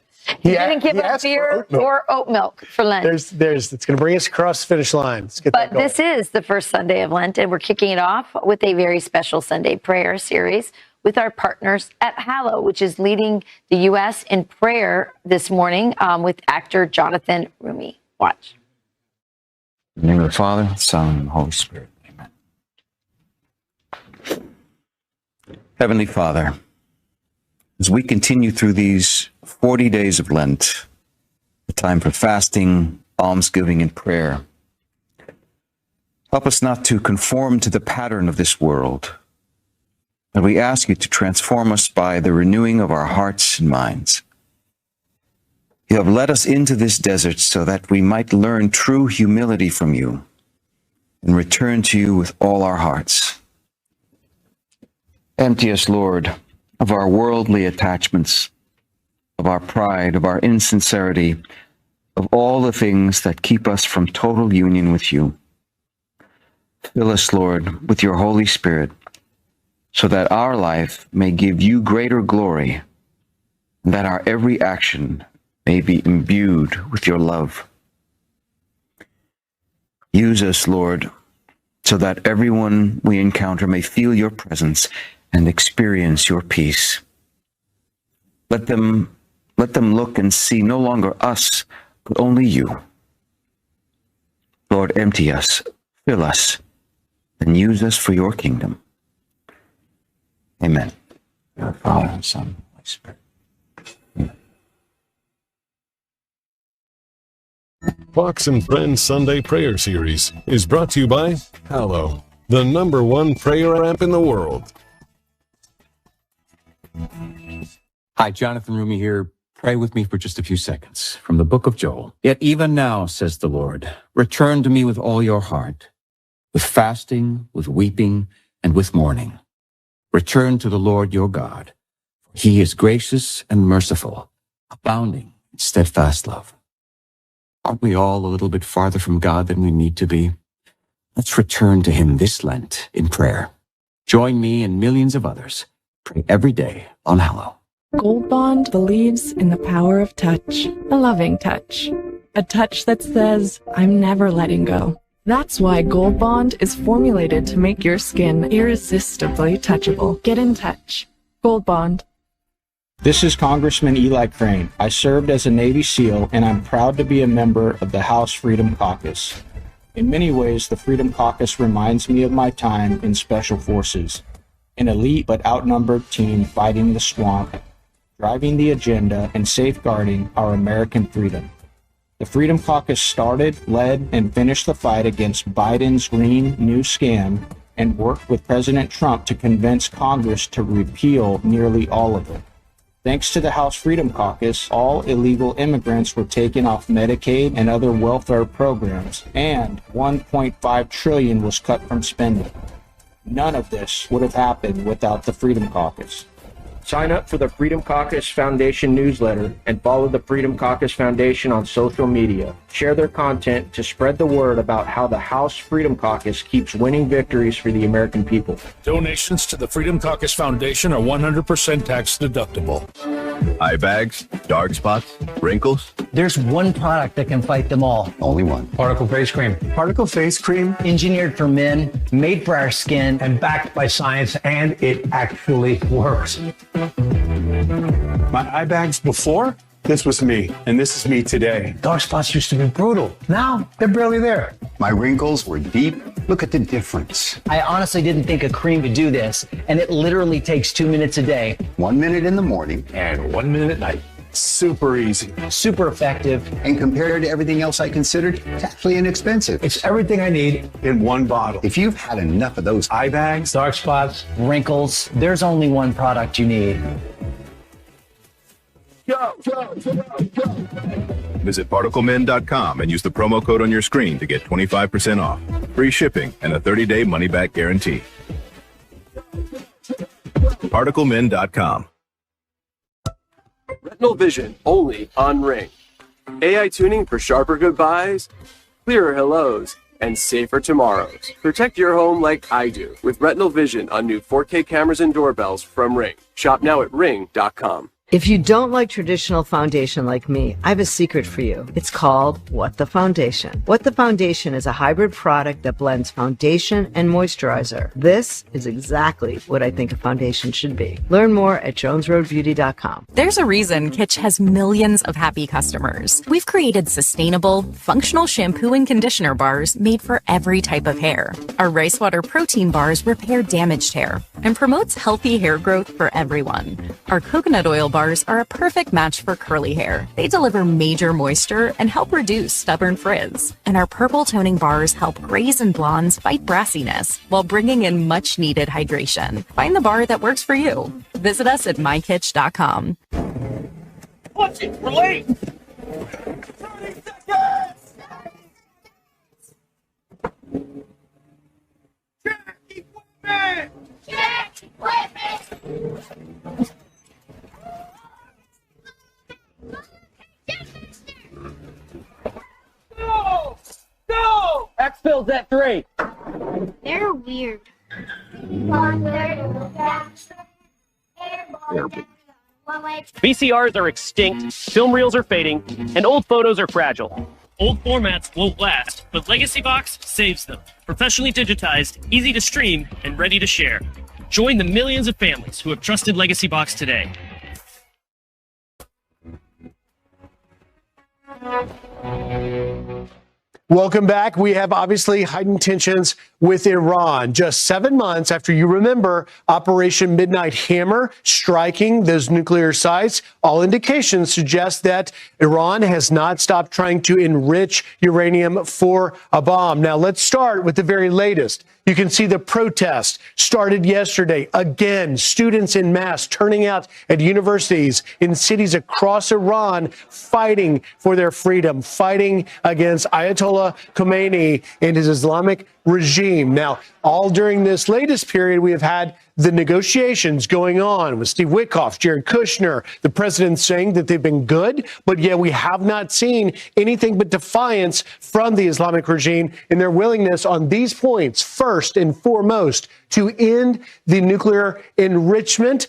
He didn't give up beer or oat milk for Lent. It's going to bring us across the finish line. Let's get but that going. This is the first Sunday of Lent, and we're kicking it off with a very special Sunday prayer series with our partners at Hallow, which is leading the U.S. in prayer this morning with actor Jonathan Rumi. Watch. In the name of the Father, the Son, and the Holy Spirit. Amen. Heavenly Father, as we continue through these 40 days of Lent, a time for fasting, almsgiving, and prayer, help us not to conform to the pattern of this world, but we ask you to transform us by the renewing of our hearts and minds. You have led us into this desert so that we might learn true humility from you and return to you with all our hearts. Empty us, Lord, of our worldly attachments, of our pride, of our insincerity, of all the things that keep us from total union with you. Fill us, Lord, with your Holy Spirit, so that our life may give you greater glory, and that our every action may be imbued with your love. Use us, Lord, so that everyone we encounter may feel your presence and experience your peace. Let them look and see no longer us, but only you. Lord, empty us, fill us, and use us for your kingdom. Amen. God, Father, Son, Holy Spirit. Fox and Friends Sunday Prayer Series is brought to you by Hallow, the #1 prayer app in the world. Hi, Jonathan Rumi here. Pray with me for just a few seconds from the book of Joel. Yet even now, says the Lord, return to me with all your heart, with fasting, with weeping, and with mourning. Return to the Lord your God. He is gracious and merciful, abounding in steadfast love. Aren't we all a little bit farther from God than we need to be? Let's return to him this Lent in prayer. Join me and millions of others. Pray every day on Hallow. Gold Bond believes in the power of touch, a loving touch. A touch that says, I'm never letting go. That's why Gold Bond is formulated to make your skin irresistibly touchable. Get in touch. Gold Bond. This is Congressman Eli Crane. I served as a Navy SEAL, and I'm proud to be a member of the House Freedom Caucus. In many ways, the Freedom Caucus reminds me of my time in Special Forces, an elite but outnumbered team fighting the swamp, driving the agenda, and safeguarding our American freedom. The Freedom Caucus started, led, and finished the fight against Biden's Green New Scam and worked with President Trump to convince Congress to repeal nearly all of it. Thanks to the House Freedom Caucus, all illegal immigrants were taken off Medicaid and other welfare programs, and $1.5 trillion was cut from spending. None of this would have happened without the Freedom Caucus. Sign up for the Freedom Caucus Foundation newsletter and follow the Freedom Caucus Foundation on social media. Share their content to spread the word about how the House Freedom Caucus keeps winning victories for the American people. Donations to the Freedom Caucus Foundation are 100% tax deductible. Eye bags, dark spots, wrinkles. There's one product that can fight them all. Only one. Particle face cream. Particle face cream. Engineered for men, made for our skin, and backed by science, and it actually works. My eye bags before, this was me, and this is me today. Dark spots used to be brutal. Now, they're barely there. My wrinkles were deep. Look at the difference. I honestly didn't think a cream could do this, and it literally takes 2 minutes a day. 1 minute in the morning. And 1 minute at night. Super easy. Super effective. And compared to everything else I considered, it's actually inexpensive. It's everything I need in one bottle. If you've had enough of those eye bags, dark spots, wrinkles, there's only one product you need. Go. Visit ParticleMen.com and use the promo code on your screen to get 25% off, free shipping, and a 30-day money-back guarantee. ParticleMen.com. Retinal vision only on Ring. AI tuning for sharper goodbyes, clearer hellos, and safer tomorrows. Protect your home like I do with Retinal Vision on new 4K cameras and doorbells from Ring. Shop now at ring.com. If you don't like traditional foundation like me, I have a secret for you. It's called What the Foundation. What the Foundation is a hybrid product that blends foundation and moisturizer. This is exactly what I think a foundation should be. Learn more at jonesroadbeauty.com. There's a reason Kitsch has millions of happy customers. We've created sustainable, functional shampoo and conditioner bars made for every type of hair. Our rice water protein bars repair damaged hair and promotes healthy hair growth for everyone. Our coconut oil bars are a perfect match for curly hair. They deliver major moisture and help reduce stubborn frizz. And our purple toning bars help grays and blondes fight brassiness while bringing in much needed hydration. Find the bar that works for you. Visit us at mykitsch.com. Watch it, we're late. 30 seconds. Check equipment. Check equipment. Go! Exfil's at 3. They're weird. VCRs are extinct, film reels are fading, and old photos are fragile. Old formats won't last, but Legacy Box saves them. Professionally digitized, easy to stream, and ready to share. Join the millions of families who have trusted Legacy Box today. Welcome back. We have obviously heightened tensions with Iran just 7 months after, you remember, Operation Midnight Hammer striking those nuclear sites. All indications suggest that Iran has not stopped trying to enrich uranium for a bomb. Now, let's start with the very latest. You can see the protest started yesterday. Again, students en masse turning out at universities in cities across Iran, fighting for their freedom, fighting against Ayatollah Khomeini and his Islamic regime. Now, all during this latest period, we have had the negotiations going on with Steve Witkoff, Jared Kushner, the president saying that they've been good, but yet we have not seen anything but defiance from the Islamic regime in their willingness on these points, first and foremost, to end the nuclear enrichment.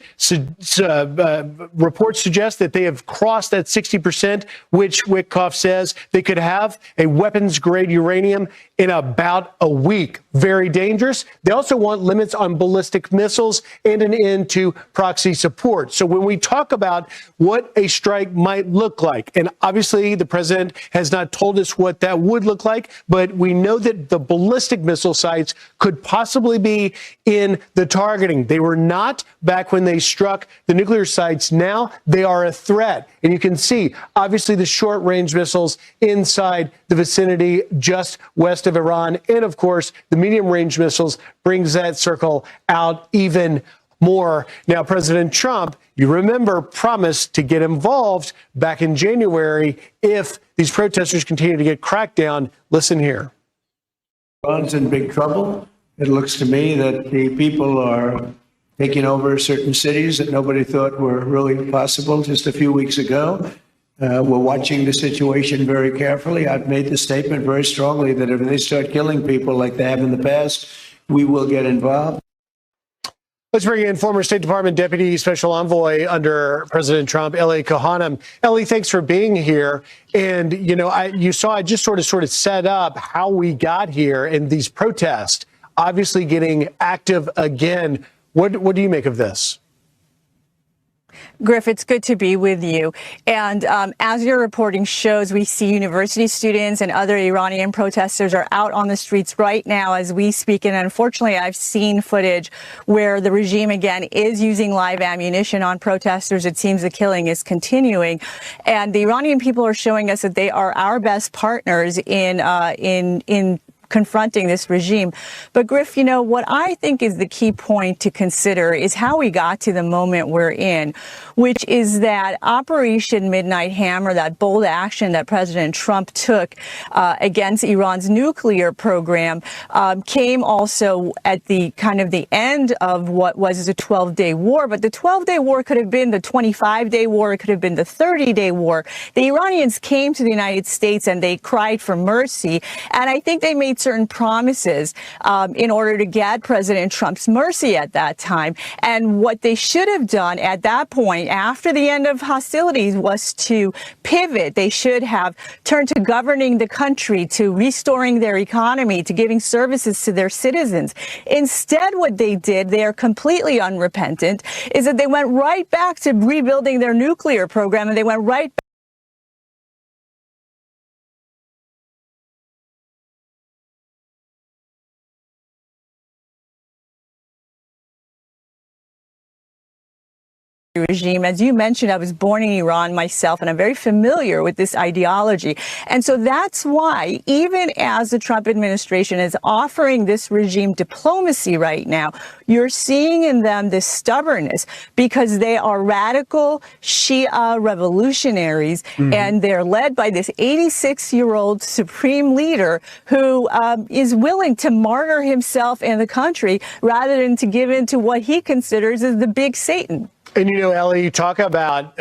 Reports suggest that they have crossed that 60%, which Witkoff says they could have a weapons-grade uranium in about a week. Very dangerous. They also want limits on ballistic missiles and an end to proxy support. So when we talk about what a strike might look like, and obviously the president has not told us what that would look like, but we know that the ballistic missile sites could possibly be in the targeting. They were not back when they struck the nuclear sites. Now they are a threat. And you can see, obviously, the short-range missiles inside the vicinity just west of Iran. And, of course, the medium-range missiles brings that circle out even more. Now, President Trump, you remember, promised to get involved back in January if these protesters continue to get cracked down. Listen here. Iran's in big trouble. It looks to me that the people are taking over certain cities that nobody thought were really possible just a few weeks ago. We're watching the situation very carefully. I've made the statement very strongly that if they start killing people like they have in the past, we will get involved. Let's bring in former State Department Deputy Special Envoy under President Trump, Ellie Kohanem. Ellie, thanks for being here. And, you know, you saw I just sort of set up how we got here in these protests, obviously getting active again. What do you make of this? Griff, it's good to be with you. And as your reporting shows, we see university students and other Iranian protesters are out on the streets right now as we speak. And unfortunately, I've seen footage where the regime, again, is using live ammunition on protesters. It seems the killing is continuing. And the Iranian people are showing us that they are our best partners in confronting this regime. But Griff, you know, what I think is the key point to consider is how we got to the moment we're in, which is that Operation Midnight Hammer, that bold action that President Trump took against Iran's nuclear program, came also at the kind of the end of what was a 12-day war. But the 12-day war could have been the 25-day war. It could have been the 30-day war. The Iranians came to the United States and they cried for mercy. And I think they made certain promises in order to get President Trump's mercy at that time. And what they should have done at that point, after the end of hostilities, was to pivot. They should have turned to governing the country, to restoring their economy, to giving services to their citizens. Instead, what they did, they are completely unrepentant, is that they went right back to rebuilding their nuclear program, and they went right back regime. As you mentioned, I was born in Iran myself, and I'm very familiar with this ideology. And so that's why, even as the Trump administration is offering this regime diplomacy right now, you're seeing in them this stubbornness because they are radical Shia revolutionaries, and they're led by this 86-year-old supreme leader who is willing to martyr himself and the country rather than to give in to what he considers as the big Satan. And, you know, Ellie, you talk about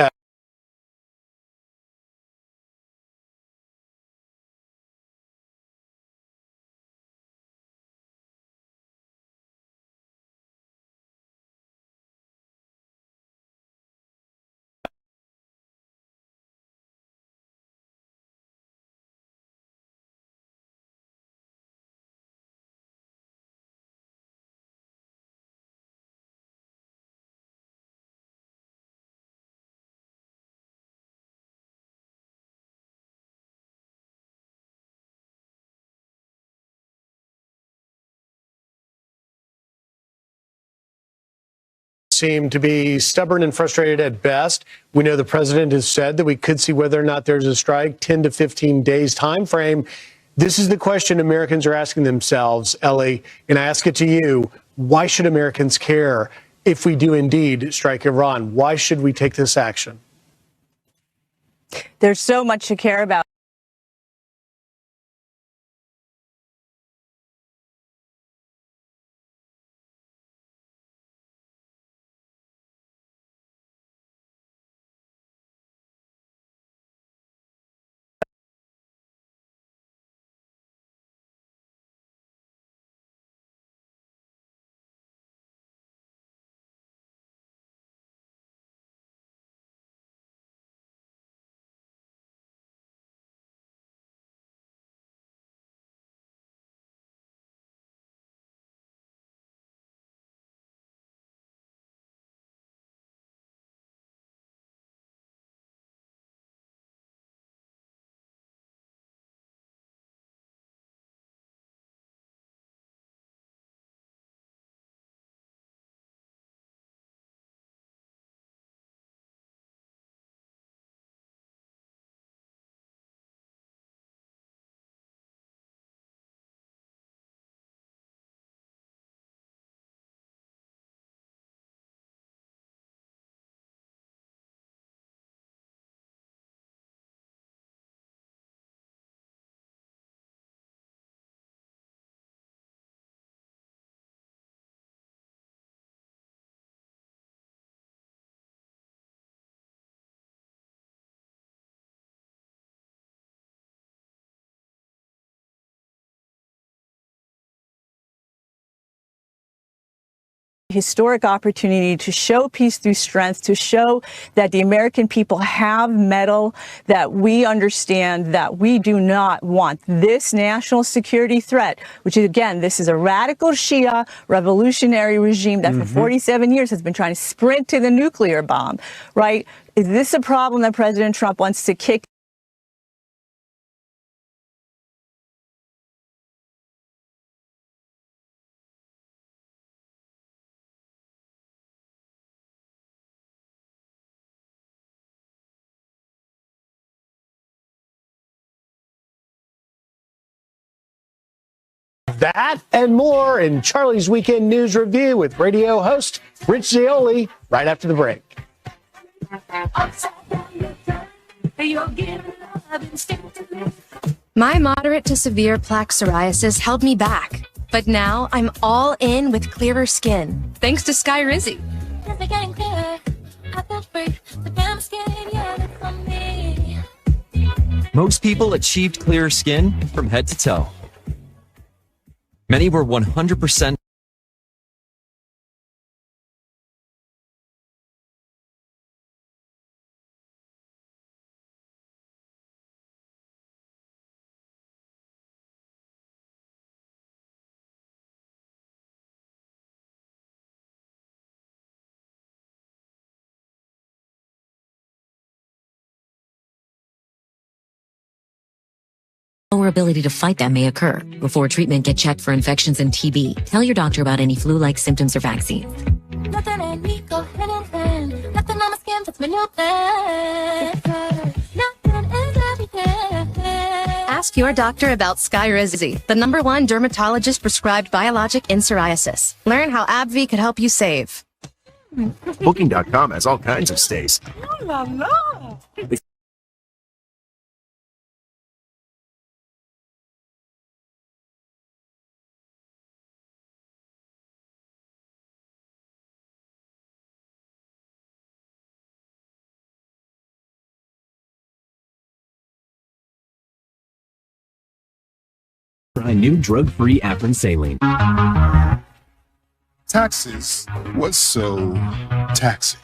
seem to be stubborn and frustrated at best. We know the president has said that we could see whether or not there's a strike, 10 to 15 days time frame. This is the question Americans are asking themselves, Ellie, and I ask it to you. Why should Americans care if we do indeed strike Iran? Why should we take this action? There's so much to care about. Historic opportunity to show peace through strength, to show that the American people have mettle, that we understand that we do not want this national security threat, which is, again, this is a radical Shia revolutionary regime that for 47 years has been trying to sprint to the nuclear bomb, right? Is this a problem that President Trump wants to kick? That and more in Charlie's Weekend News Review with radio host Rich Zioli right after the break. My moderate to severe plaque psoriasis held me back, but now I'm all in with clearer skin, thanks to Sky Rizzy. Most people achieved clearer skin from head to toe. Many were 100% Lower ability to fight them may occur. Before treatment, get checked for infections and TB. Tell your doctor about any flu-like symptoms or vaccines. Nothing in me go hand in hand. Nothing on my skin fits my new plan. Nothing is everything. Ask your doctor about Sky Rizzy, the #1 dermatologist prescribed biologic in psoriasis. Learn how AbbVie could help you save. Booking.com has all kinds of stays. Oh la la. Try new drug-free Afrin saline. Taxes was so taxing.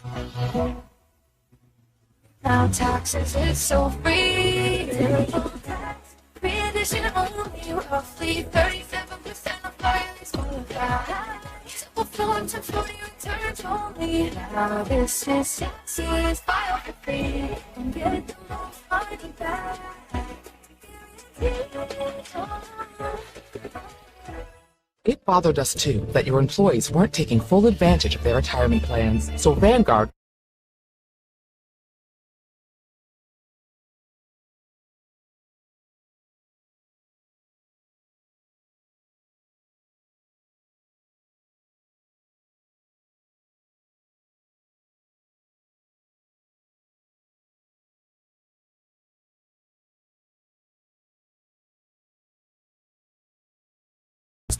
Now taxes is so free. Zero tax. Readdition only roughly 37% of buyers qualify. Simple form to 40 returns only. Now this is taxes. File for free and get the most money back. It bothered us too that your employees weren't taking full advantage of their retirement plans, so Vanguard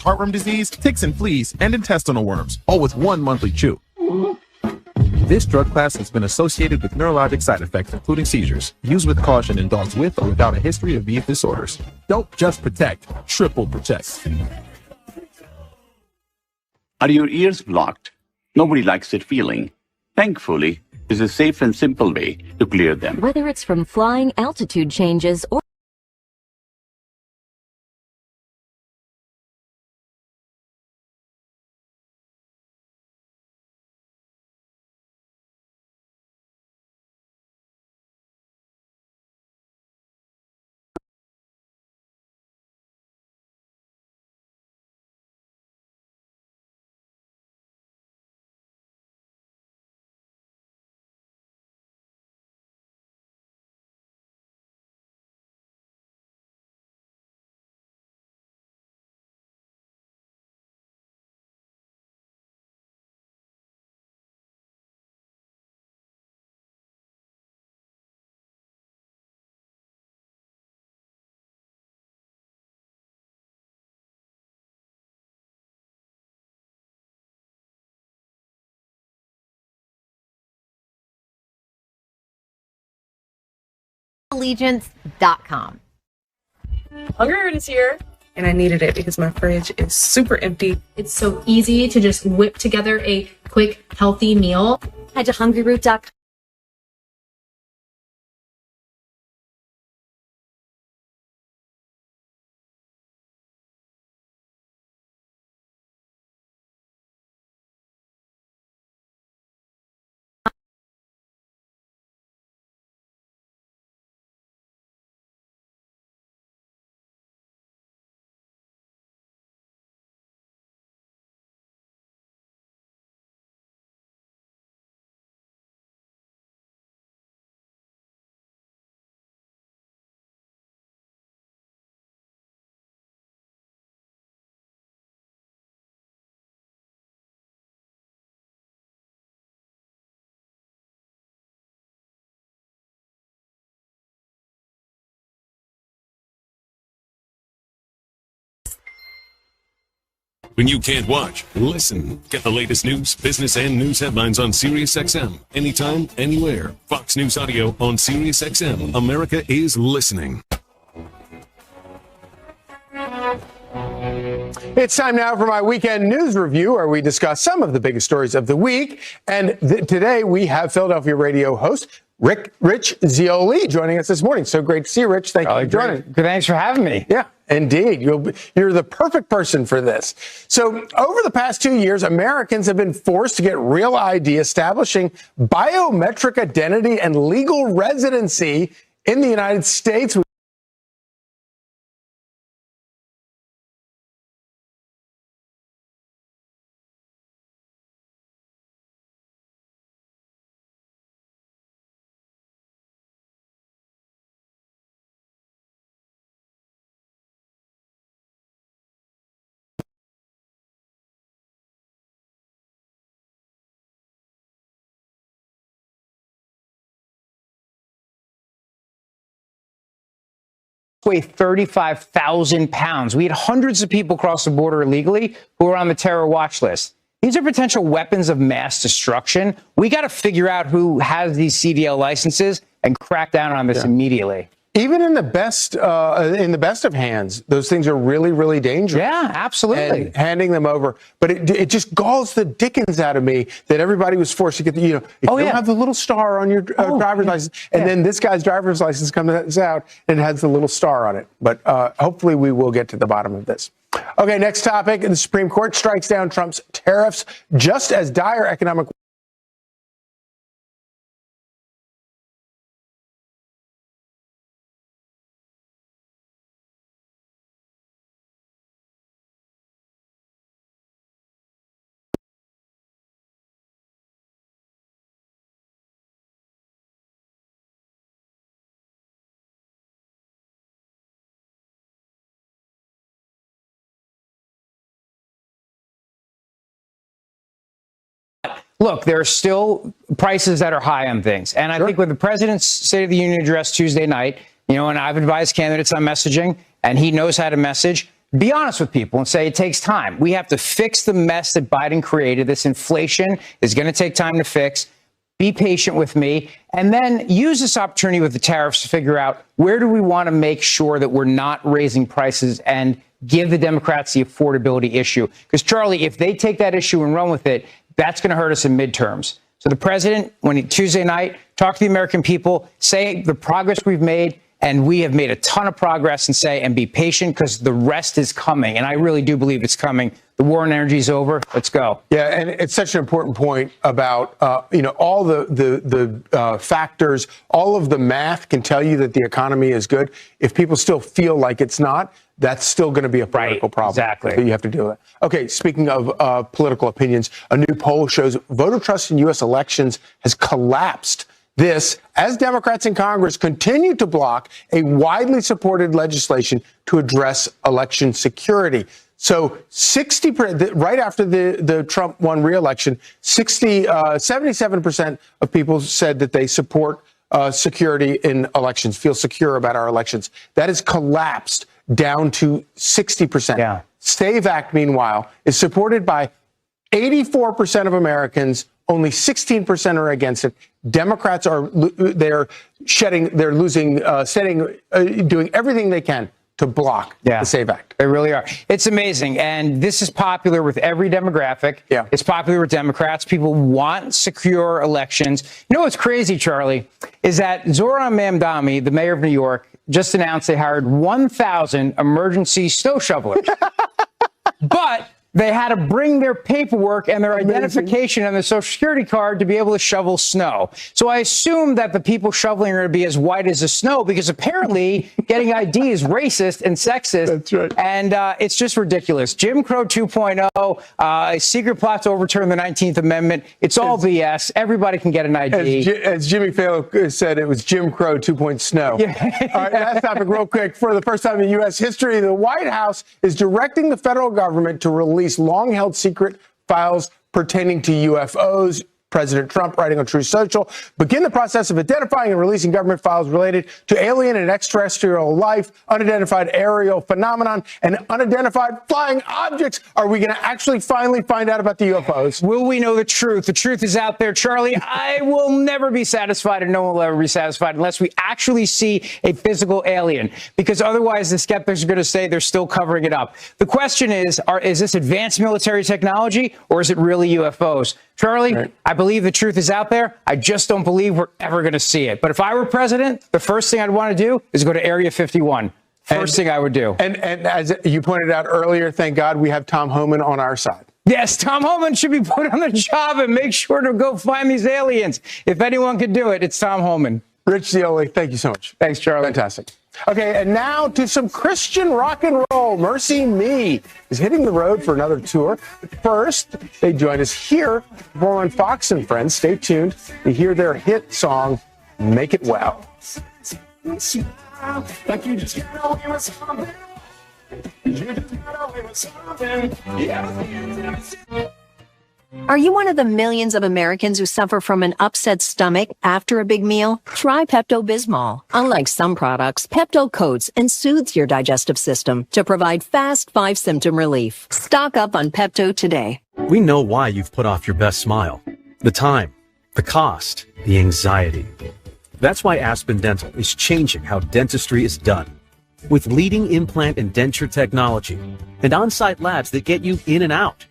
heartworm disease, ticks and fleas, and intestinal worms, all with one monthly chew. This drug class has been associated with neurologic side effects, including seizures. Use with caution in dogs with or without a history of these disorders. Don't just protect, triple protect. Are your ears blocked? Nobody likes that feeling. Thankfully, there's a safe and simple way to clear them. Whether it's from flying, altitude changes, or Allegiance.com. Hungry is here. and I needed it because my fridge is super empty. It's so easy to just whip together a quick, healthy meal. Head to hungryroot.com. When you can't watch, listen. Get the latest news, business, and news headlines on SiriusXM. Anytime, anywhere. Fox News Audio on SiriusXM. America is listening. It's time now for my weekend news review, where we discuss some of the biggest stories of the week. And today we have Philadelphia radio host Rich Zeoli joining us this morning. So great to see you, Rich. Thank you for joining. Thanks for having me. Yeah, indeed. You're the perfect person for this. So over the past 2 years, Americans have been forced to get Real ID, establishing biometric identity and legal residency in the United States. Weigh 35,000 pounds. We had hundreds of people cross the border illegally who were on the terror watch list. These are potential weapons of mass destruction. We got to figure out who has these CDL licenses and crack down on this immediately. Even in the best of hands, those things are really, really dangerous. Yeah, absolutely. And handing them over, but it just galls the dickens out of me that everybody was forced to get the, if you don't have the little star on your driver's license, and then this guy's driver's license comes out and it has the little star on it. But hopefully we will get to the bottom of this. Okay, next topic: the Supreme Court strikes down Trump's tariffs just as dire economic Look, there are still prices that are high on things. And I think with the president's State of the Union address Tuesday night, and I've advised candidates on messaging, and he knows how to message, be honest with people and say it takes time. We have to fix the mess that Biden created. This inflation is going to take time to fix. Be patient with me, and then use this opportunity with the tariffs to figure out where do we want to make sure that we're not raising prices and give the Democrats the affordability issue. Because, Charlie, if they take that issue and run with it, that's going to hurt us in midterms. So the president, Tuesday night, talk to the American people, say the progress we've made, and we have made a ton of progress, and be patient because the rest is coming. And I really do believe it's coming. The war on energy is over. Let's go. Yeah, and it's such an important point about, all the factors, all of the math can tell you that the economy is good. If people still feel like it's not, that's still going to be a political problem. Exactly. So you have to deal with that. Okay, speaking of political opinions, a new poll shows voter trust in U.S. elections has collapsed. This, as Democrats in Congress continue to block a widely supported legislation to address election security. So 60%, right after the Trump won re-election, 77% of people said that they support security in elections, feel secure about our elections. That has collapsed down to 60%. Yeah. SAVE Act, meanwhile, is supported by 84% of Americans. Only 16% are against it. Democrats doing everything they can to block the SAVE Act. They really are. It's amazing. And this is popular with every demographic. Yeah. It's popular with Democrats. People want secure elections. You know what's crazy, Charlie, is that Zohran Mamdani, the mayor of New York, just announced they hired 1,000 emergency snow shovelers. But they had to bring their paperwork and their identification and their social security card to be able to shovel snow. So I assume that the people shoveling are going to be as white as the snow because apparently getting ID is racist and sexist. That's right. And it's just ridiculous. Jim Crow 2.0, a secret plot to overturn the 19th Amendment. It's all BS. Everybody can get an ID. As Jimmy Fallon said, it was Jim Crow 2.0 snow. Yeah. All right, last topic real quick. For the first time in U.S. history, the White House is directing the federal government to release long-held secret files pertaining to UFOs. President Trump, writing on Truth Social, begin the process of identifying and releasing government files related to alien and extraterrestrial life, unidentified aerial phenomenon, and unidentified flying objects. Are we going to actually finally find out about the UFOs? Will we know the truth? The truth is out there, Charlie. I will never be satisfied, and no one will ever be satisfied unless we actually see a physical alien, because otherwise the skeptics are going to say they're still covering it up. The question is this advanced military technology, or is it really UFOs? Charlie, right. I believe the truth is out there. I just don't believe we're ever going to see it. But if I were president, the first thing I'd want to do is go to Area 51. First thing I would do. And as you pointed out earlier, thank God we have Tom Homan on our side. Yes, Tom Homan should be put on the job and make sure to go find these aliens. If anyone could do it, it's Tom Homan. Rich Zioli, thank you so much. Thanks, Charlie. Fantastic. Okay, and now to some Christian rock and roll. Mercy Me is hitting the road for another tour. But first, they join us here on Fox and Friends. Stay tuned to hear their hit song, Make It Well. Like you just got away with something. You just got away with something. Are you one of the millions of Americans who suffer from an upset stomach after a big meal? Try Pepto-Bismol. Unlike some products, Pepto coats and soothes your digestive system to provide fast 5-symptom relief. Stock up on Pepto today. We know why you've put off your best smile. The time, the cost, the anxiety. That's why Aspen Dental is changing how dentistry is done. With leading implant and denture technology and on-site labs that get you in and out.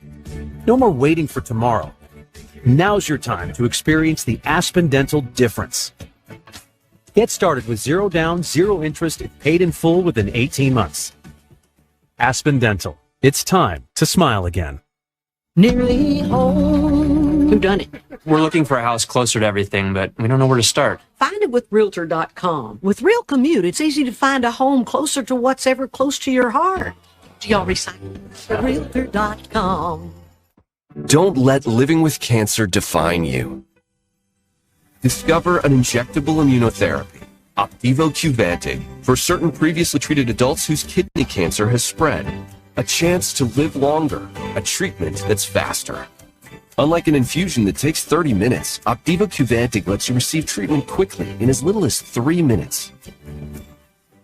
No more waiting for tomorrow. Now's your time to experience the Aspen Dental difference. Get started with 0 down, 0 interest, and paid in full within 18 months. Aspen Dental. It's time to smile again. Nearly home. Whodunit? We're looking for a house closer to everything, but we don't know where to start. Find it with Realtor.com. With Real Commute, it's easy to find a home closer to what's ever close to your heart. Do y'all recycle? Realtor.com. Don't let living with cancer define you. Discover an injectable immunotherapy, Opdivo Qvantig, for certain previously treated adults whose kidney cancer has spread. A chance to live longer, a treatment that's faster. Unlike an infusion that takes 30 minutes, Opdivo Qvantig lets you receive treatment quickly in as little as 3 minutes.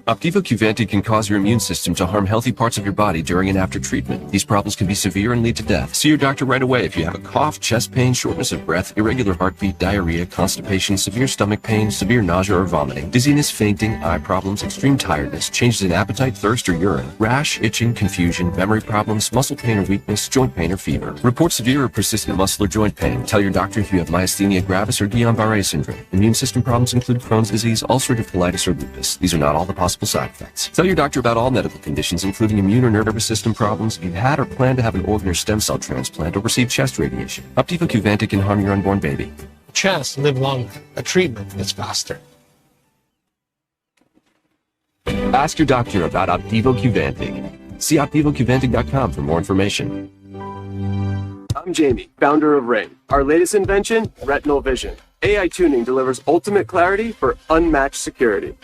Opdivo Qvantig can cause your immune system to harm healthy parts of your body during and after treatment. These problems can be severe and lead to death. See your doctor right away if you have a cough, chest pain, shortness of breath, irregular heartbeat, diarrhea, constipation, severe stomach pain, severe nausea or vomiting, dizziness, fainting, eye problems, extreme tiredness, changes in appetite, thirst or urine, rash, itching, confusion, memory problems, muscle pain or weakness, joint pain or fever. Report severe or persistent muscle or joint pain. Tell your doctor if you have myasthenia gravis or Guillain-Barré syndrome. Immune system problems include Crohn's disease, ulcerative colitis, or lupus. These are not all the possible side effects. Tell your doctor about all medical conditions, including immune or nervous system problems, if you've had or plan to have an organ or stem cell transplant or receive chest radiation. Opdivo Qvantig can harm your unborn baby. Chance to live longer. A treatment that's faster. Ask your doctor about Opdivo Qvantig. See OpdivoQvantig.com for more information. I'm Jamie, founder of Ring. Our latest invention, Retinal Vision. AI tuning delivers ultimate clarity for unmatched security.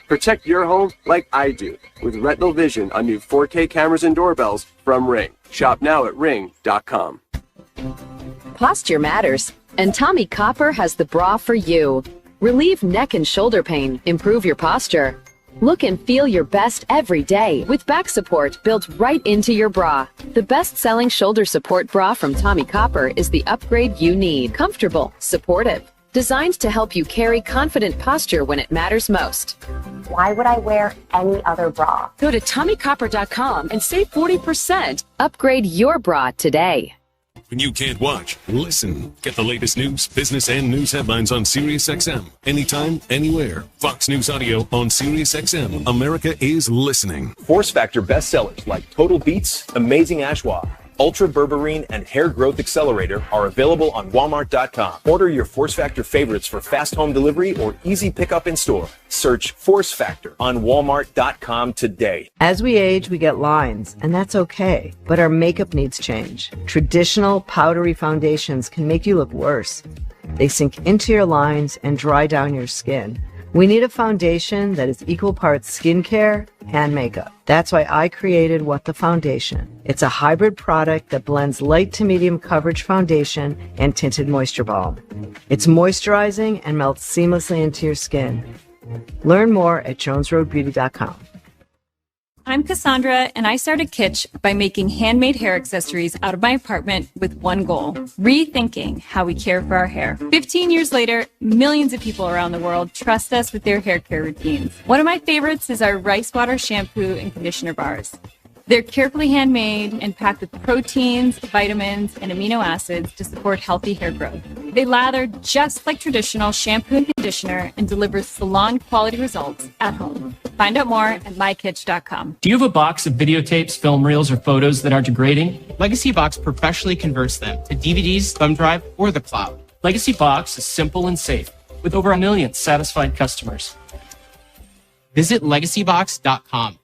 Protect your home like I do with Retinal Vision on new 4K cameras and doorbells from Ring. Shop now at ring.com. Posture matters, and Tommy Copper has the bra for you. Relieve neck and shoulder pain, improve your posture. Look and feel your best every day with back support built right into your bra. The best-selling shoulder support bra from Tommy Copper is the upgrade you need. Comfortable, supportive. designed to help you carry confident posture when it matters most. Why would I wear any other bra? Go to TommyCopper.com and save 40%. Upgrade your bra today. When you can't watch, listen. Get the latest news, business, and news headlines on SiriusXM. Anytime, anywhere. Fox News Audio on SiriusXM. America is listening. Force Factor bestsellers like Total Beats, Amazing Ashwa, Ultra Berberine, and Hair Growth Accelerator are available on Walmart.com. Order your Force Factor favorites for fast home delivery or easy pickup in store. Search Force Factor on Walmart.com today. As we age, we get lines, and that's okay. But our makeup needs change. Traditional powdery foundations can make you look worse. They sink into your lines and dry down your skin. We need a foundation that is equal parts skincare and makeup. That's why I created What the Foundation. It's a hybrid product that blends light to medium coverage foundation and tinted moisture balm. It's moisturizing and melts seamlessly into your skin. Learn more at jonesroadbeauty.com. I'm Cassandra, and I started Kitsch by making handmade hair accessories out of my apartment with one goal: rethinking how we care for our hair. 15 years later, millions of people around the world trust us with their hair care routines. One of my favorites is our rice water shampoo and conditioner bars. They're carefully handmade and packed with proteins, vitamins, and amino acids to support healthy hair growth. They lather just like traditional shampoo and conditioner and deliver salon-quality results at home. Find out more at mykitsch.com. Do you have a box of videotapes, film reels, or photos that are degrading? Legacy Box professionally converts them to DVDs, thumb drive, or the cloud. Legacy Box is simple and safe, with over 1 million satisfied customers. Visit legacybox.com.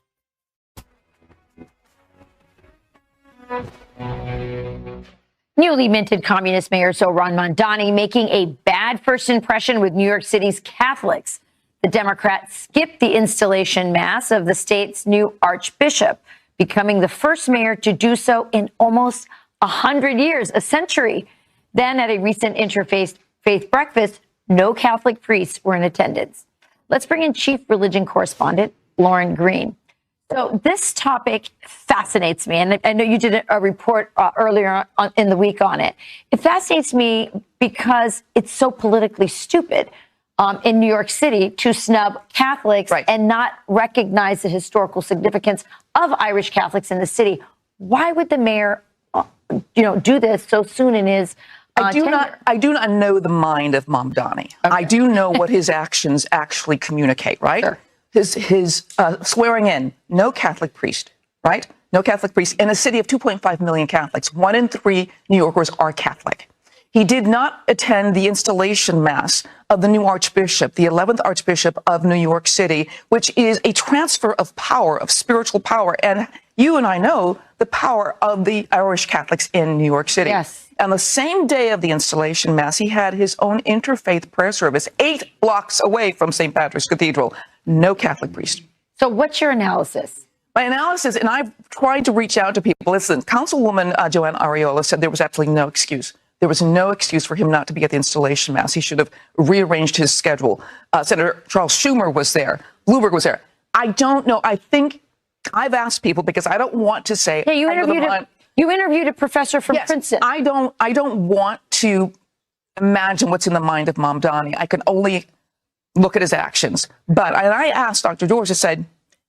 Newly minted communist mayor Zohran Mamdani making a bad first impression with New York City's Catholics. The Democrat skipped the installation mass of the state's new archbishop, becoming the first mayor to do so in almost 100 years, a century. Then at a recent interfaith faith breakfast, no Catholic priests were in attendance. Let's bring in chief religion correspondent Lauren Green. So this topic fascinates me, and I know you did a report earlier in the week on it. It fascinates me because it's so politically stupid in New York City to snub Catholics and not recognize the historical significance of Irish Catholics in the city. Why would the mayor, do this so soon in his I do not know the mind of Mamdani. Okay. I do know what his actions actually communicate, right? Sure. His swearing in, no Catholic priest, right? No Catholic priest. In a city of 2.5 million Catholics, 1 in 3 New Yorkers are Catholic. He did not attend the installation mass of the new archbishop, the 11th archbishop of New York City, which is a transfer of power, of spiritual power. And you and I know the power of the Irish Catholics in New York City. Yes. On the same day of the installation mass, he had his own interfaith prayer service 8 blocks away from St. Patrick's Cathedral. No Catholic priest. So what's your analysis? My analysis, and I've tried to reach out to people. Listen, Councilwoman Joanne Ariola said there was absolutely no excuse. There was no excuse for him not to be at the installation mass. He should have rearranged his schedule. Senator Charles Schumer was there. Bloomberg was there. I don't know. I think I've asked people because I don't want to say. Hey, you interviewed a professor from Princeton. I don't want to imagine what's in the mind of Mamdani. I can only look at his actions. But I asked Dr. George, I said,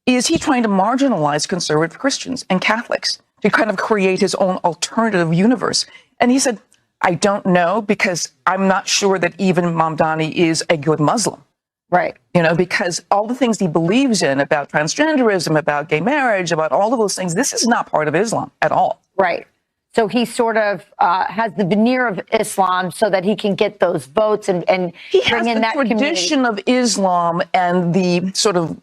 is he trying to marginalize conservative Christians and Catholics to kind of create his own alternative universe? And he said, I don't know, because I'm not sure that even Mamdani is a good Muslim. Right. Because all the things he believes in about transgenderism, about gay marriage, about all of those things, this is not part of Islam at all. Right. So he sort of has the veneer of Islam so that he can get those votes and he bring in that tradition of Islam and the sort of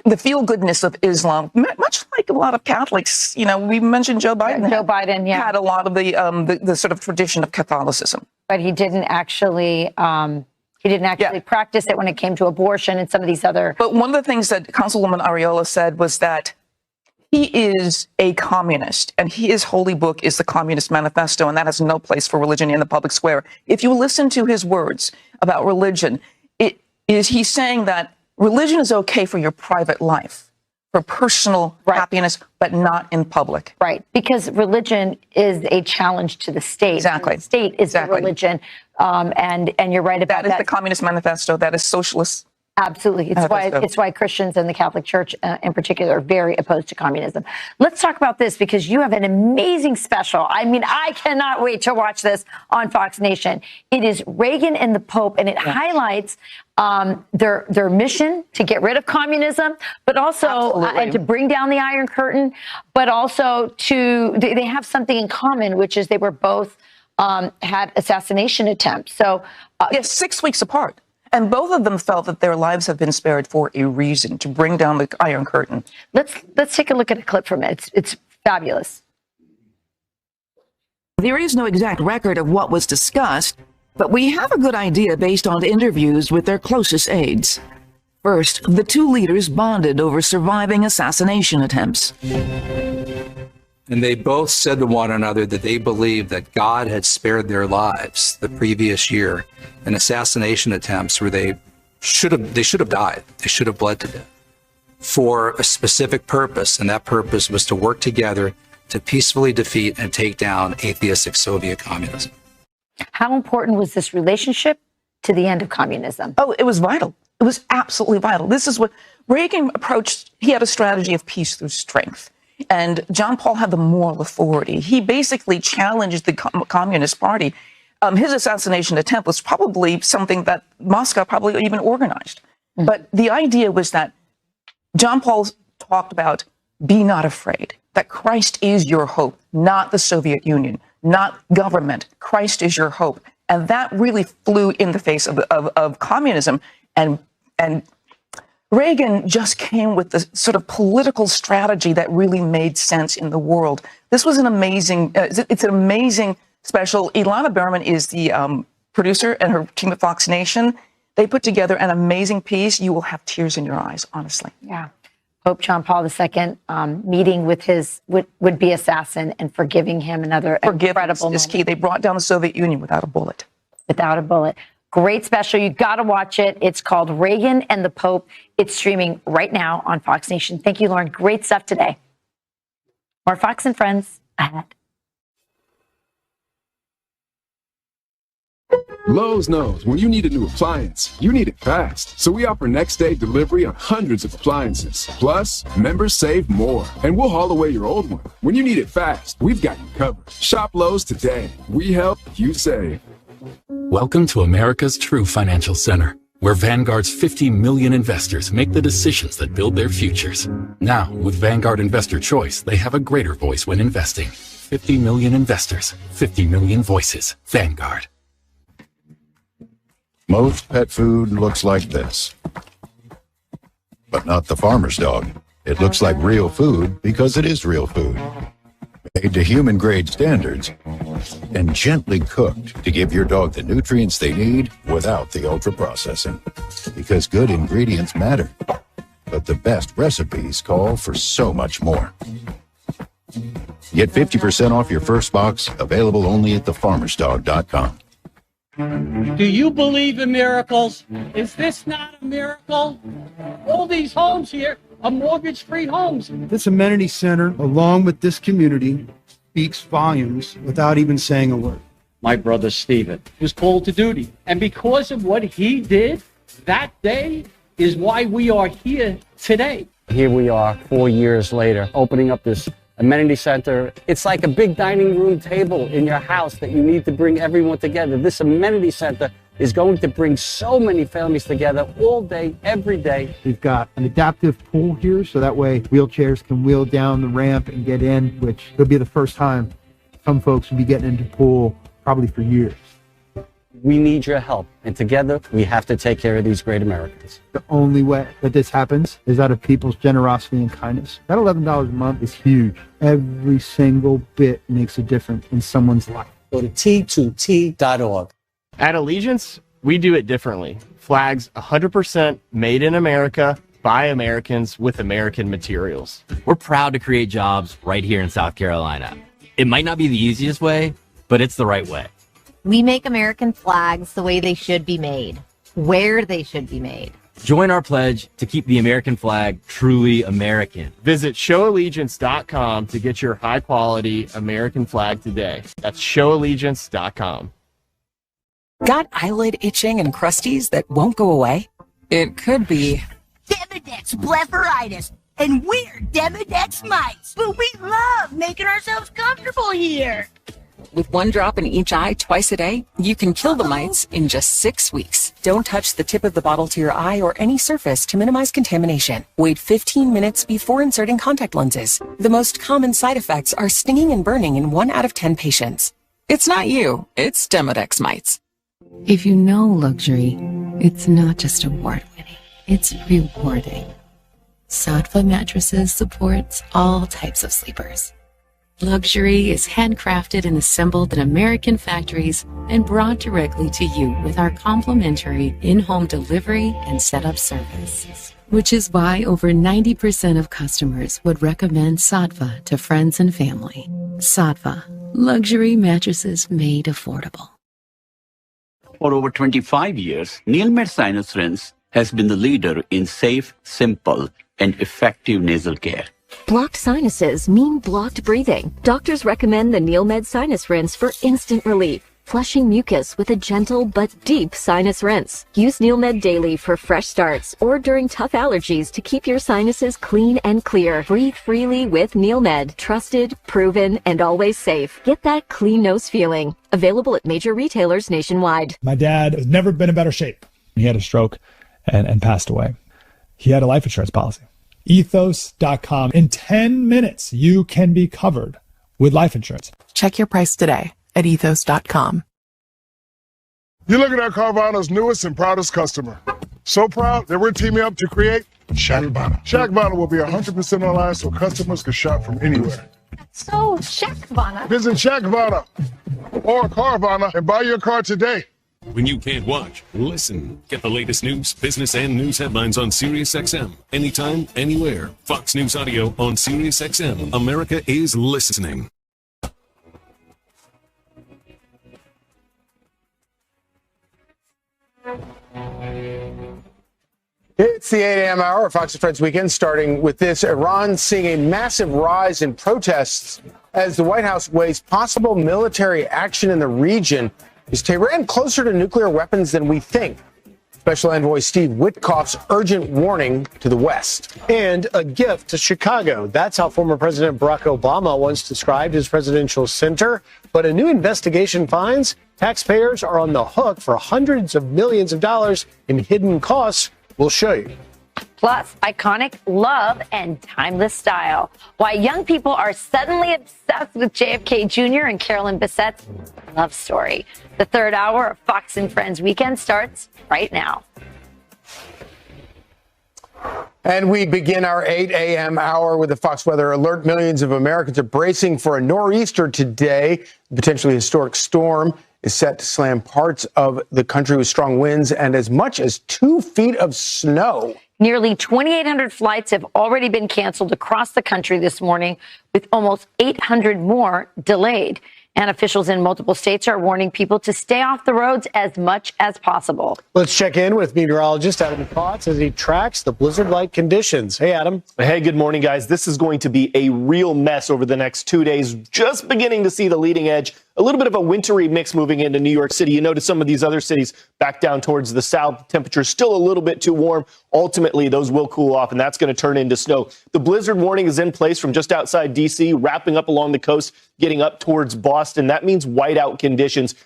the feel-goodness of Islam, much like a lot of Catholics. We mentioned Joe Biden. Joe Biden, had a lot of the sort of tradition of Catholicism. But he didn't actually practice it when it came to abortion and some of these other. But one of the things that Councilwoman Ariola said was that he is a communist, and his holy book is the Communist Manifesto, and that has no place for religion in the public square. If you listen to his words about religion, he's saying that religion is okay for your private life, for personal happiness, but not in public. Right, because religion is a challenge to the state. Exactly. The state is the religion, and you're right about that. That is the Communist Manifesto. That is socialist. Absolutely. It's why Christians and the Catholic Church in particular are very opposed to communism. Let's talk about this because you have an amazing special. I mean, I cannot wait to watch this on Fox Nation. It is Reagan and the Pope, and it highlights their mission to get rid of communism, but also and to bring down the Iron Curtain, but also they have something in common, which is they were both had assassination attempts. So yes, 6 weeks apart. And both of them felt that their lives have been spared for a reason, to bring down the Iron Curtain. Let's take a look at a clip from it. It's fabulous. There is no exact record of what was discussed, but we have a good idea based on interviews with their closest aides. First, the two leaders bonded over surviving assassination attempts. And they both said to one another that they believed that God had spared their lives the previous year in assassination attempts where they should have died. They should have bled to death for a specific purpose, and that purpose was to work together to peacefully defeat and take down atheistic Soviet communism. How important was this relationship to the end of communism? Oh, it was vital. It was absolutely vital. This is what Reagan approached. He had a strategy of peace through strength. And John Paul had the moral authority. He basically challenged the Communist Party. His assassination attempt was probably something that Moscow probably even organized. But the idea was that John Paul talked about, be not afraid, that Christ is your hope, not the Soviet Union, not government. Christ is your hope. And that really flew in the face of communism. And Reagan just came with the sort of political strategy that really made sense in the world. This was an amazing, it's an amazing special. Ilana Berman is the producer and her team at Fox Nation. They put together an amazing piece. You will have tears in your eyes, honestly. Yeah. Pope John Paul II meeting with his would-be assassin and forgiving him, another incredible is key. They brought down the Soviet Union without a bullet. Without a bullet. Great special. You got to watch it. It's called Reagan and the Pope. It's streaming right now on Fox Nation. Thank you, Lauren. Great stuff today. More Fox and Friends ahead. Lowe's knows when you need a new appliance, you need it fast. So we offer next day delivery on hundreds of appliances. Plus, members save more. And we'll haul away your old one. When you need it fast, we've got you covered. Shop Lowe's today. We help, you save. Welcome to America's true financial center, where Vanguard's 50 million investors make the decisions that build their futures. Now, with Vanguard Investor Choice, they have a greater voice when investing. 50 million investors, 50 million voices. Vanguard. Most pet food looks like this. But not the farmer's dog. It looks like real food because it is real food. Made to human-grade standards and gently cooked to give your dog the nutrients they need without the ultra-processing. Because good ingredients matter, but the best recipes call for so much more. Get 50% off your first box, available only at thefarmersdog.com. Do you believe in miracles? Is this not a miracle? All these homes here are mortgage-free homes. This amenity center, along with this community, speaks volumes without even saying a word. My brother Stephen was called to duty, and because of what he did that day is why we are here today. Here we are 4 years later, opening up this amenity center. It's like a big dining room table in your house that you need to bring everyone together. This amenity center is going to bring so many families together all day, every day. We've got an adaptive pool here, so that way wheelchairs can wheel down the ramp and get in, which will be the first time some folks will be getting into pool probably for years. We need your help, and together we have to take care of these great Americans. The only way that this happens is out of people's generosity and kindness. That $11 a month is huge. Every single bit makes a difference in someone's life. Go to T2T.org. At Allegiance, we do it differently. Flags 100% made in America by Americans with American materials. We're proud to create jobs right here in South Carolina. It might not be the easiest way, but it's the right way. We make American flags the way they should be made, where they should be made. Join our pledge to keep the American flag truly American. Visit showallegiance.com to get your high-quality American flag today. That's showallegiance.com. Got eyelid itching and crusties that won't go away? It could be Demodex blepharitis, and we're Demodex mites, but we love making ourselves comfortable here. with 1 drop in each eye twice a day, you can kill the mites in just 6 weeks. Don't touch the tip of the bottle to your eye or any surface to minimize contamination. Wait 15 minutes before inserting contact lenses. The most common side effects are stinging and burning in 1 out of 10 patients. It's not you, it's Demodex mites. If you know luxury, it's not just award-winning, it's rewarding. Sattva Mattresses supports all types of sleepers. Luxury is handcrafted and assembled in American factories and brought directly to you with our complimentary in-home delivery and setup service. Which is why over 90% of customers would recommend Sattva to friends and family. Sattva, luxury mattresses made affordable. For over 25 years, NeilMed Sinus Rinse has been the leader in safe, simple, and effective nasal care. Blocked sinuses mean blocked breathing. Doctors recommend the NeilMed Sinus Rinse for instant relief, flushing mucus with a gentle but deep sinus rinse. Use NeilMed daily for fresh starts or during tough allergies to keep your sinuses clean and clear. Breathe freely with NeilMed. Trusted, proven, and always safe. Get that clean nose feeling. Available at major retailers nationwide. My dad has never been in better shape. He had a stroke and passed away. He had a life insurance policy. Ethos.com. In 10 minutes, you can be covered with life insurance. Check your price today at ethos.com. You're looking at Carvana's newest and proudest customer. So proud that we're teaming up to create Shackvana. Shackvana will be 100% online so customers can shop from anywhere. So, Shackvana. Visit Shackvana or Carvana and buy your car today. When you can't watch, listen. Get the latest news, business, and news headlines on SiriusXM. Anytime, anywhere. Fox News Audio on SiriusXM. America is listening. It's the 8 a.m. hour of Fox and Friends Weekend, starting with this. Iran seeing a massive rise in protests as the White House weighs possible military action in the region. Is Tehran closer to nuclear weapons than we think? Special Envoy Steve Witkoff's urgent warning to the West. And a gift to Chicago. That's how former President Barack Obama once described his presidential center. But a new investigation finds taxpayers are on the hook for hundreds of millions of dollars in hidden costs. We'll show you. Plus, iconic love and timeless style. Why young people are suddenly obsessed with JFK Jr. and Carolyn Bissett's love story. The third hour of Fox and Friends Weekend starts right now. And we begin our 8 a.m. hour with a Fox weather alert. Millions of Americans are bracing for a nor'easter today. The potentially historic storm is set to slam parts of the country with strong winds and as much as 2 feet of snow. Nearly 2,800 flights have already been canceled across the country this morning, with almost 800 more delayed. And officials in multiple states are warning people to stay off the roads as much as possible. Let's check in with meteorologist Adam Potts as he tracks the blizzard-like conditions. Hey, Adam. Hey, good morning, guys. This is going to be a real mess over the next 2 days. Just beginning to see the leading edge. A little bit of a wintry mix moving into New York City. You notice some of these other cities back down towards the south. Temperatures still a little bit too warm. Ultimately, those will cool off, and that's going to turn into snow. The blizzard warning is in place from just outside D.C., wrapping up along the coast, getting up towards Boston. That means whiteout conditions.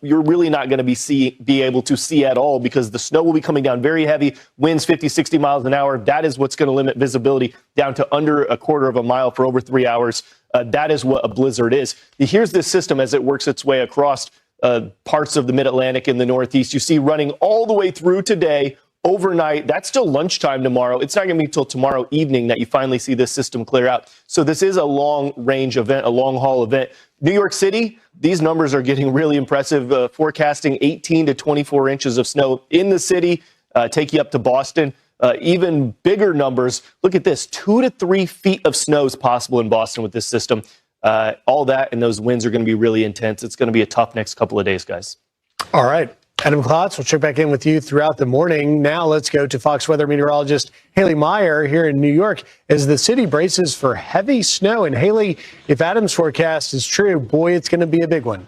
You're really not going to be able to see at all because the snow will be coming down very heavy, winds 50, 60 miles an hour. That is what's going to limit visibility down to under a quarter of a mile for over 3 hours. That is what a blizzard is. Here's this system as it works its way across parts of the mid-Atlantic and the Northeast. You see running all the way through today, overnight. That's still lunchtime tomorrow. It's not going to be until tomorrow evening that you finally see this system clear out. So this is a long-range event, a long-haul event. New York City, these numbers are getting really impressive, forecasting 18 to 24 inches of snow in the city, take you up to Boston. Even bigger numbers. Look at this, 2 to 3 feet of snow is possible in Boston with this system. All that and those winds are going to be really intense. It's going to be a tough next couple of days, guys. All right. Adam Klotz, we'll check back in with you throughout the morning. Now let's go to Fox weather meteorologist Haley Meyer here in New York as the city braces for heavy snow. And Haley, if Adam's forecast is true, boy, it's going to be a big one.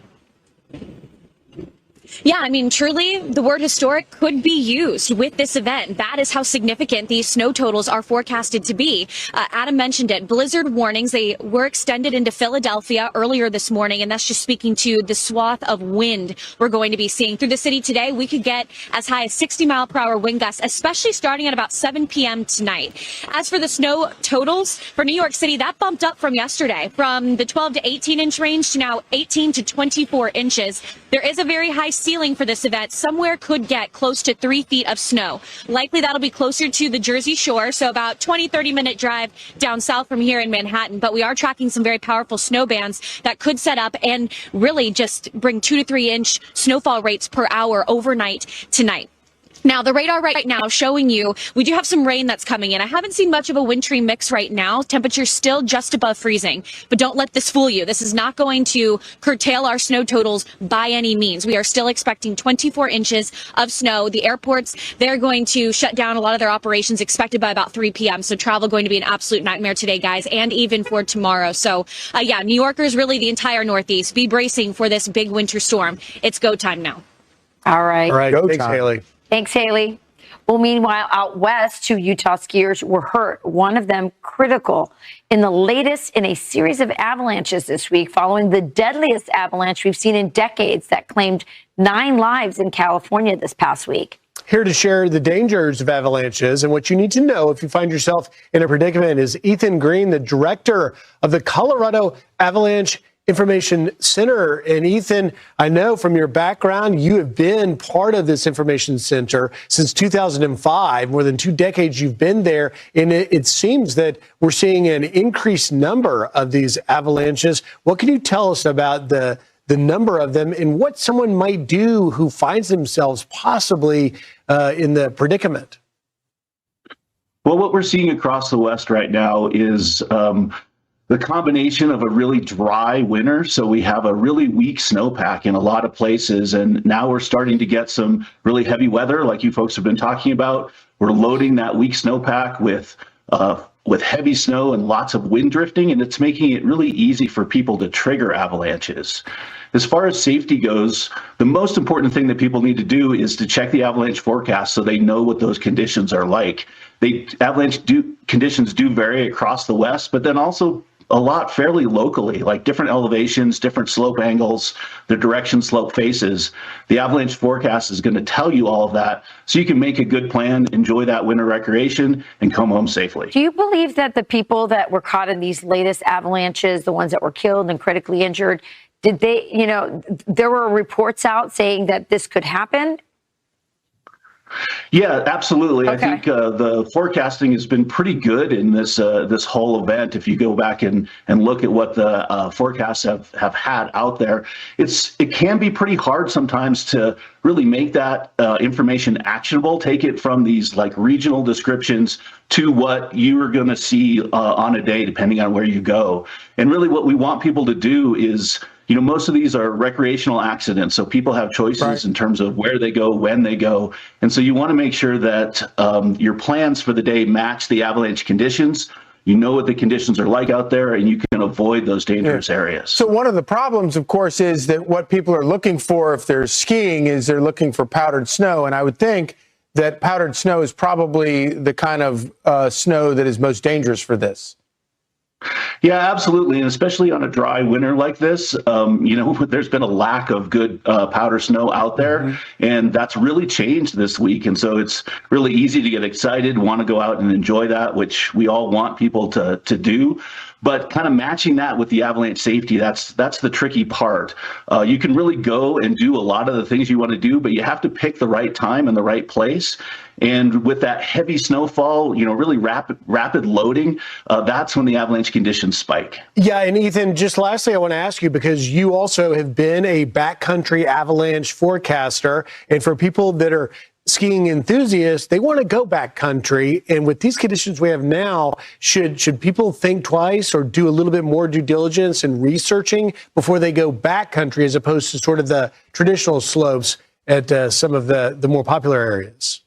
Yeah, I mean, truly, the word historic could be used with this event. That is how significant these snow totals are forecasted to be. Adam mentioned it. Blizzard warnings, they were extended into Philadelphia earlier this morning, and that's just speaking to the swath of wind we're going to be seeing. Through the city today, we could get as high as 60-mile-per-hour wind gusts, especially starting at about 7 p.m. tonight. As for the snow totals, for New York City, that bumped up from yesterday, from the 12 to 18-inch range to now 18 to 24 inches. There is a very high ceiling for this event. Somewhere could get close to 3 feet of snow. Likely that'll be closer to the Jersey Shore, so about 20-30-minute drive down south from here in Manhattan. But we are tracking some very powerful snow bands that could set up and really just bring 2 to 3 inch snowfall rates per hour overnight tonight. Now, the radar right now showing you we do have some rain that's coming in. I haven't seen much of a wintry mix right now. Temperatures still just above freezing. But don't let this fool you. This is not going to curtail our snow totals by any means. We are still expecting 24 inches of snow. The airports, they're going to shut down a lot of their operations expected by about 3 p.m. So travel going to be an absolute nightmare today, guys, and even for tomorrow. So, yeah, New Yorkers, really the entire Northeast, be bracing for this big winter storm. It's go time now. All right. All right. Thanks, Haley. Thanks, Haley. Well, meanwhile, out west, 2 Utah skiers were hurt, one of them critical, in the latest in a series of avalanches this week, following the deadliest avalanche we've seen in decades that claimed 9 lives in California this past week. Here to share the dangers of avalanches and what you need to know if you find yourself in a predicament is Ethan Green, the director of the Colorado Avalanche Information Center. And Ethan, I know from your background, you have been part of this information center since 2005. More than 2 decades you've been there. And it seems that we're seeing an increased number of these avalanches. What can you tell us about the number of them and what someone might do who finds themselves possibly in the predicament? Well, what we're seeing across the West right now is the combination of a really dry winter. So we have a really weak snowpack in a lot of places. And now we're starting to get some really heavy weather like you folks have been talking about. We're loading that weak snowpack with heavy snow and lots of wind drifting, and it's making it really easy for people to trigger avalanches. As far as safety goes, the most important thing that people need to do is to check the avalanche forecast so they know what those conditions are like. Avalanche conditions do vary across the West, but then also a lot fairly locally, like different elevations, different slope angles, the direction slope faces. The avalanche forecast is going to tell you all of that so you can make a good plan, enjoy that winter recreation, and come home safely. Do you believe that the people that were caught in these latest avalanches, the ones that were killed and critically injured, did they, there were reports out saying that this could happen? Yeah, absolutely. Okay. I think the forecasting has been pretty good in this whole event. If you go back and look at what the forecasts have had out there, it can be pretty hard sometimes to really make that information actionable. Take it from these like regional descriptions to what you are going to see on a day, depending on where you go. And really, what we want people to do is, most of these are recreational accidents, so people have choices in terms of where they go, when they go. And so you want to make sure that your plans for the day match the avalanche conditions. You know what the conditions are like out there, and you can avoid those dangerous areas. So one of the problems, of course, is that what people are looking for if they're skiing is they're looking for powdered snow. And I would think that powdered snow is probably the kind of snow that is most dangerous for this. Yeah, absolutely. And especially on a dry winter like this, there's been a lack of good powder snow out there, and that's really changed this week. And so it's really easy to get excited, want to go out and enjoy that, which we all want people to do. But kind of matching that with the avalanche safety, that's the tricky part. You can really go and do a lot of the things you want to do, but you have to pick the right time and the right place. And with that heavy snowfall, really rapid loading, that's when the avalanche conditions spike. Yeah, and Ethan, just lastly, I want to ask you, because you also have been a backcountry avalanche forecaster, and for people that are skiing enthusiasts, they want to go backcountry. And with these conditions we have now, should people think twice or do a little bit more due diligence and researching before they go backcountry as opposed to sort of the traditional slopes at some of the more popular areas.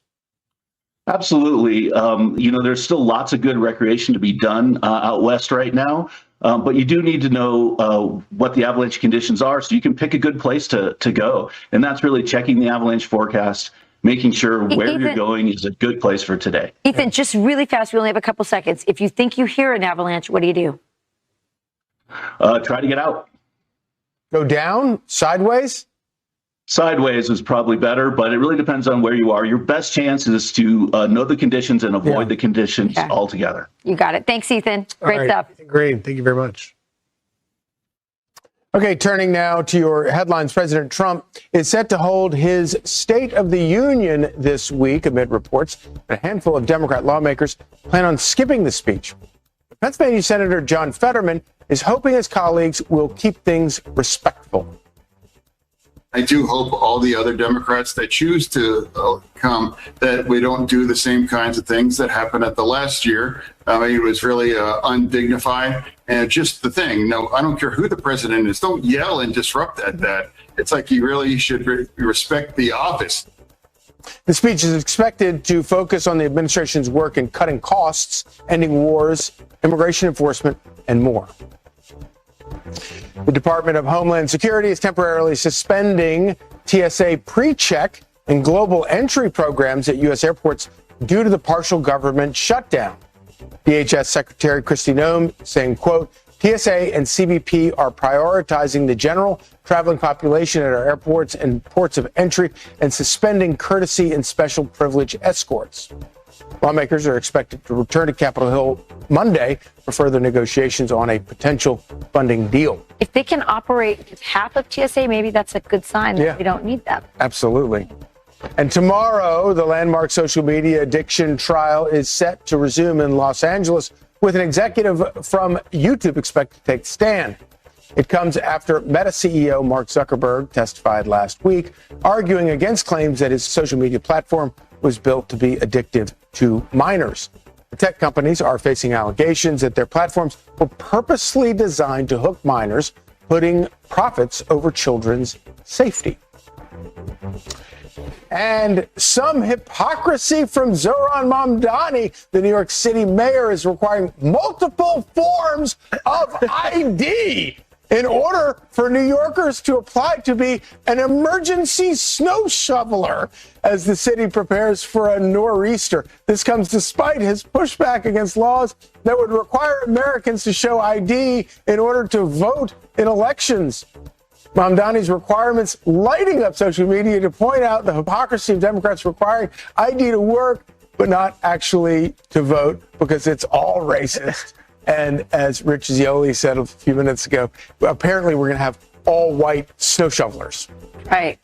Absolutely. There's still lots of good recreation to be done out west right now. But you do need to know what the avalanche conditions are so you can pick a good place to go. And that's really checking the avalanche forecast, making sure where you're going is a good place for today. Ethan, just really fast, we only have a couple seconds. If you think you hear an avalanche, what do? Try to get out. Go down, sideways? Sideways is probably better, but it really depends on where you are. Your best chance is to know the conditions and avoid the conditions altogether. You got it. Thanks, Ethan. Great stuff. Ethan Green, thank you very much. Okay, turning now to your headlines. President Trump is set to hold his State of the Union this week amid reports that a handful of Democrat lawmakers plan on skipping the speech. Pennsylvania Senator John Fetterman is hoping his colleagues will keep things respectful. I do hope all the other Democrats that choose to come, that we don't do the same kinds of things that happened at the last year. I mean, it was really undignified. And just the thing, no, I don't care who the president is. Don't yell and disrupt that. It's like you really should respect the office. The speech is expected to focus on the administration's work in cutting costs, ending wars, immigration enforcement, and more. The Department of Homeland Security is temporarily suspending TSA pre-check and global entry programs at U.S. airports due to the partial government shutdown. DHS Secretary Kristi Noem saying, quote, TSA and CBP are prioritizing the general traveling population at our airports and ports of entry and suspending courtesy and special privilege escorts. Lawmakers are expected to return to Capitol Hill Monday for further negotiations on a potential funding deal. If they can operate with half of TSA, maybe that's a good sign that we don't need them. Absolutely. And tomorrow, the landmark social media addiction trial is set to resume in Los Angeles with an executive from YouTube expected to take the stand. It comes after Meta CEO Mark Zuckerberg testified last week, arguing against claims that his social media platform was built to be addictive to minors. The tech companies are facing allegations that their platforms were purposely designed to hook minors, putting profits over children's safety. And some hypocrisy from Zohran Mamdani. The New York City mayor is requiring multiple forms of ID in order for New Yorkers to apply to be an emergency snow shoveler as the city prepares for a nor'easter. This comes despite his pushback against laws that would require Americans to show ID in order to vote in elections. Mamdani's requirements lighting up social media to point out the hypocrisy of Democrats requiring ID to work, but not actually to vote because it's all racist. And as Rich Zioli said a few minutes ago, apparently we're going to have all white snow shovelers. Right.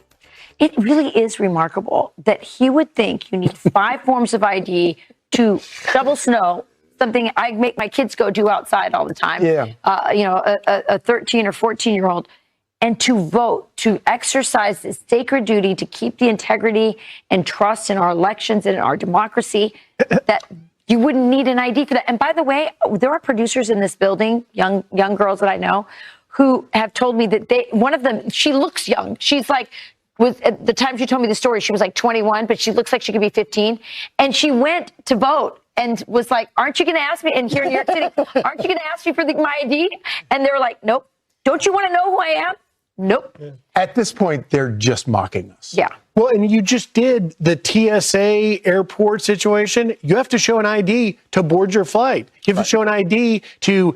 It really is remarkable that he would think you need 5 forms of ID to shovel snow, something I make my kids go do outside all the time. Yeah. A 13 or 14-year-old. And to vote, to exercise this sacred duty to keep the integrity and trust in our elections and in our democracy, that you wouldn't need an ID for that. And by the way, there are producers in this building, young girls that I know, who have told me that one of them, she looks young. She's like, at the time she told me the story, she was like 21, but she looks like she could be 15. And she went to vote and was like, aren't you going to ask me? And here in New York City, aren't you going to ask me for my ID? And they were like, nope. Don't you want to know who I am? Nope. At this point, they're just mocking us. Yeah. Well, and you just did the TSA airport situation. You have to show an ID to board your flight. You have to show an ID to,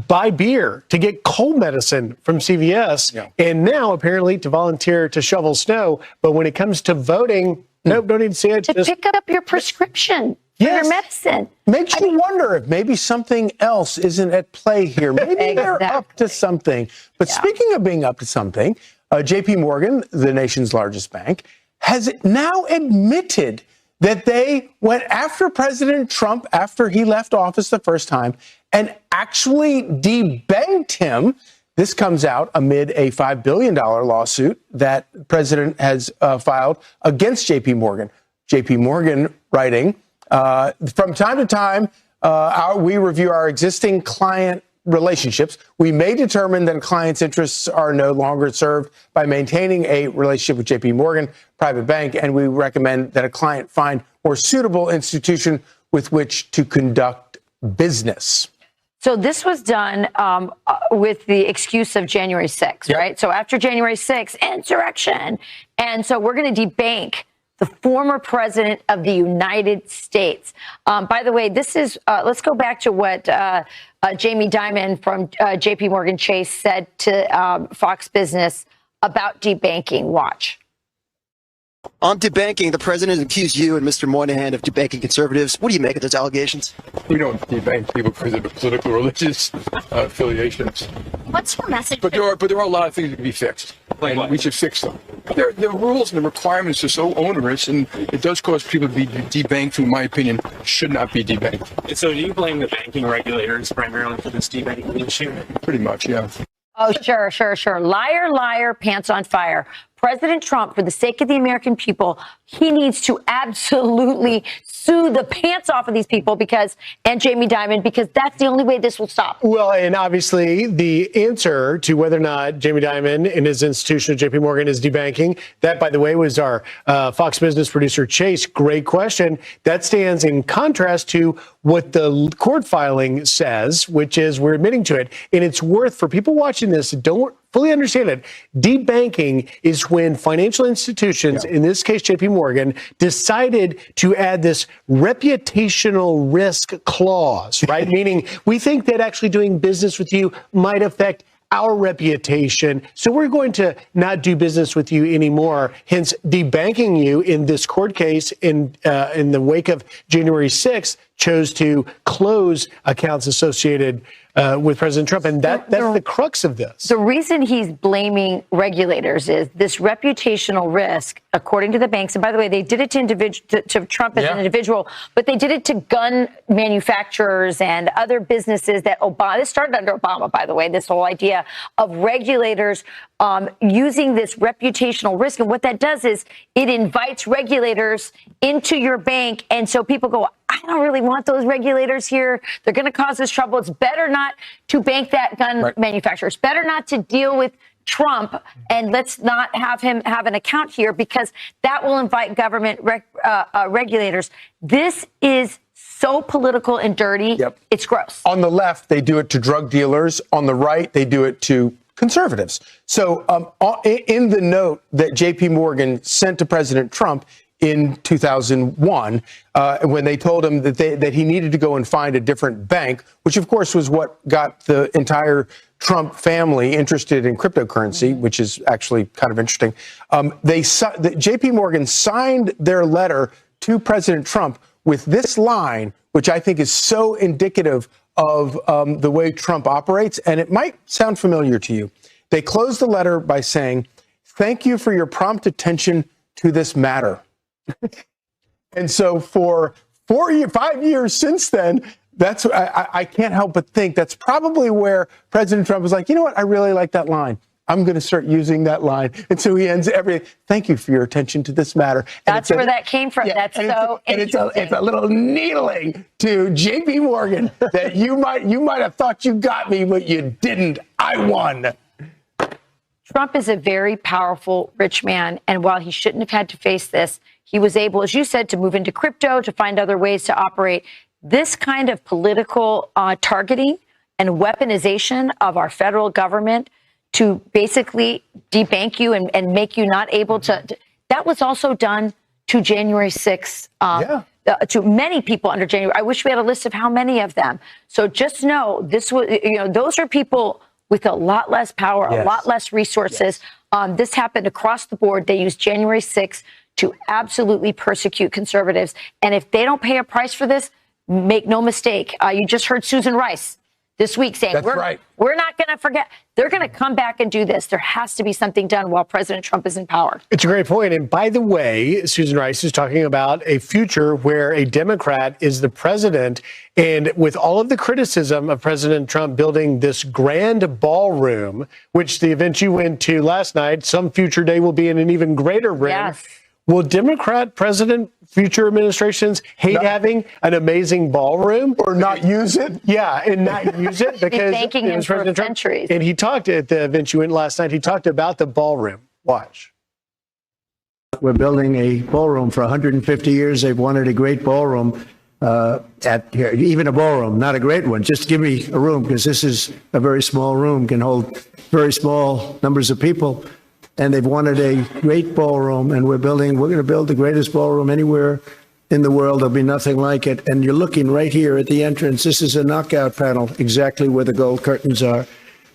buy beer, to get cold medicine from CVS, and now apparently to volunteer to shovel snow. But when it comes to voting, nope, don't need to see it. To pick up your prescription. Yes. Your medicine. Makes you wonder if maybe something else isn't at play here. Maybe they're up to something. But speaking of being up to something, JP Morgan, the nation's largest bank, has now admitted that they went after President Trump after he left office the first time and actually debanked him. This comes out amid a $5 billion lawsuit that the president has filed against JP Morgan. JP Morgan writing, from time to time, we review our existing client relationships. We may determine that a client's interests are no longer served by maintaining a relationship with JP Morgan, private bank, and we recommend that a client find more suitable institution with which to conduct business. So this was done with the excuse of January 6th, right? So after January 6th, insurrection. And so we're going to debank the former president of the United States. By the way, this is, let's go back to what Jamie Dimon from JP Morgan Chase said to Fox Business about debanking. Watch. On debanking, the president accused you and Mr. Moynihan of debanking conservatives. What do you make of those allegations? We don't debank people because of political or religious affiliations. What's your message? But there are a lot of things that can be fixed. And we should fix them. The rules and the requirements are so onerous, and it does cause people to be debanked, who, in my opinion, should not be debanked. So do you blame the banking regulators primarily for this debanking issue? Pretty much, yeah. Oh, sure. Liar, liar, pants on fire. President Trump, for the sake of the American people, he needs to absolutely sue the pants off of these people and Jamie Dimon, because that's the only way this will stop. Well, and obviously the answer to whether or not Jamie Dimon and his institution, JP Morgan, is debanking, that, by the way, was our Fox Business producer, Chase. Great question. That stands in contrast to what the court filing says, which is we're admitting to it. And it's worth, for people watching this, don't fully understand it. Debanking is when financial institutions, in this case JP Morgan, decided to add this reputational risk clause, right? Meaning we think that actually doing business with you might affect our reputation, so we're going to not do business with you anymore. Hence, debanking you in this court case in the wake of January 6th chose to close accounts associated with President Trump. And that's the crux of this. The reason he's blaming regulators is this reputational risk, according to the banks. And by the way, they did it to Trump as an individual, but they did it to gun manufacturers and other businesses that Obama, this started under Obama, by the way, this whole idea of regulators using this reputational risk. And what that does is it invites regulators into your bank. And so people go, I don't really want those regulators here. They're going to cause us trouble. It's better not to bank that gun manufacturer. It's better not to deal with Trump, and let's not have him have an account here, because that will invite government regulators. This is so political and dirty. It's gross. On the left, they do it to drug dealers. On the right, they do it to conservatives. So in the note that JP Morgan sent to President Trump in 2001, when they told him that he needed to go and find a different bank, which of course was what got the entire Trump family interested in cryptocurrency, which is actually kind of interesting. JP Morgan signed their letter to President Trump with this line, which I think is so indicative of the way Trump operates, and it might sound familiar to you. They closed the letter by saying, "Thank you for your prompt attention to this matter." And so for 5 years since then, that's I can't help but think that's probably where President Trump was like, you know what, I really like that line. I'm going to start using that line. And so he ends everything. Thank you for your attention to this matter. That's where that came from. That's so interesting. It's a little needling to JP Morgan that you might have thought you got me, but you didn't. I won. Trump is a very powerful, rich man. And while he shouldn't have had to face this, he was able, as you said, to move into crypto, to find other ways to operate. This kind of political targeting and weaponization of our federal government to basically debank you and make you not able to. That was also done to January 6th, to many people under January. I wish we had a list of how many of them. So just know this was, those are people with a lot less power, a lot less resources. This happened across the board. They used January 6th to absolutely persecute conservatives. And if they don't pay a price for this, make no mistake. You just heard Susan Rice this week saying, we're not going to forget. They're going to come back and do this. There has to be something done while President Trump is in power. It's a great point. And by the way, Susan Rice is talking about a future where a Democrat is the president. And with all of the criticism of President Trump building this grand ballroom, which the event you went to last night, some future day will be in an even greater room. Yes. Will Democrat president, future administrations hate having an amazing ballroom? Or not use it? Yeah, and not use it because thanking it him was for President Trump. centuries. And he talked at the event you went last night. He talked about the ballroom. Watch. We're building a ballroom for 150 years. They've wanted a great ballroom at here, even a ballroom, not a great one. Just give me a room because this is a very small room, can hold very small numbers of people. And they've wanted a great ballroom, and we're going to build the greatest ballroom anywhere in the world. There'll be nothing like it. And you're looking right here at the entrance. This is a knockout panel, exactly where the gold curtains are.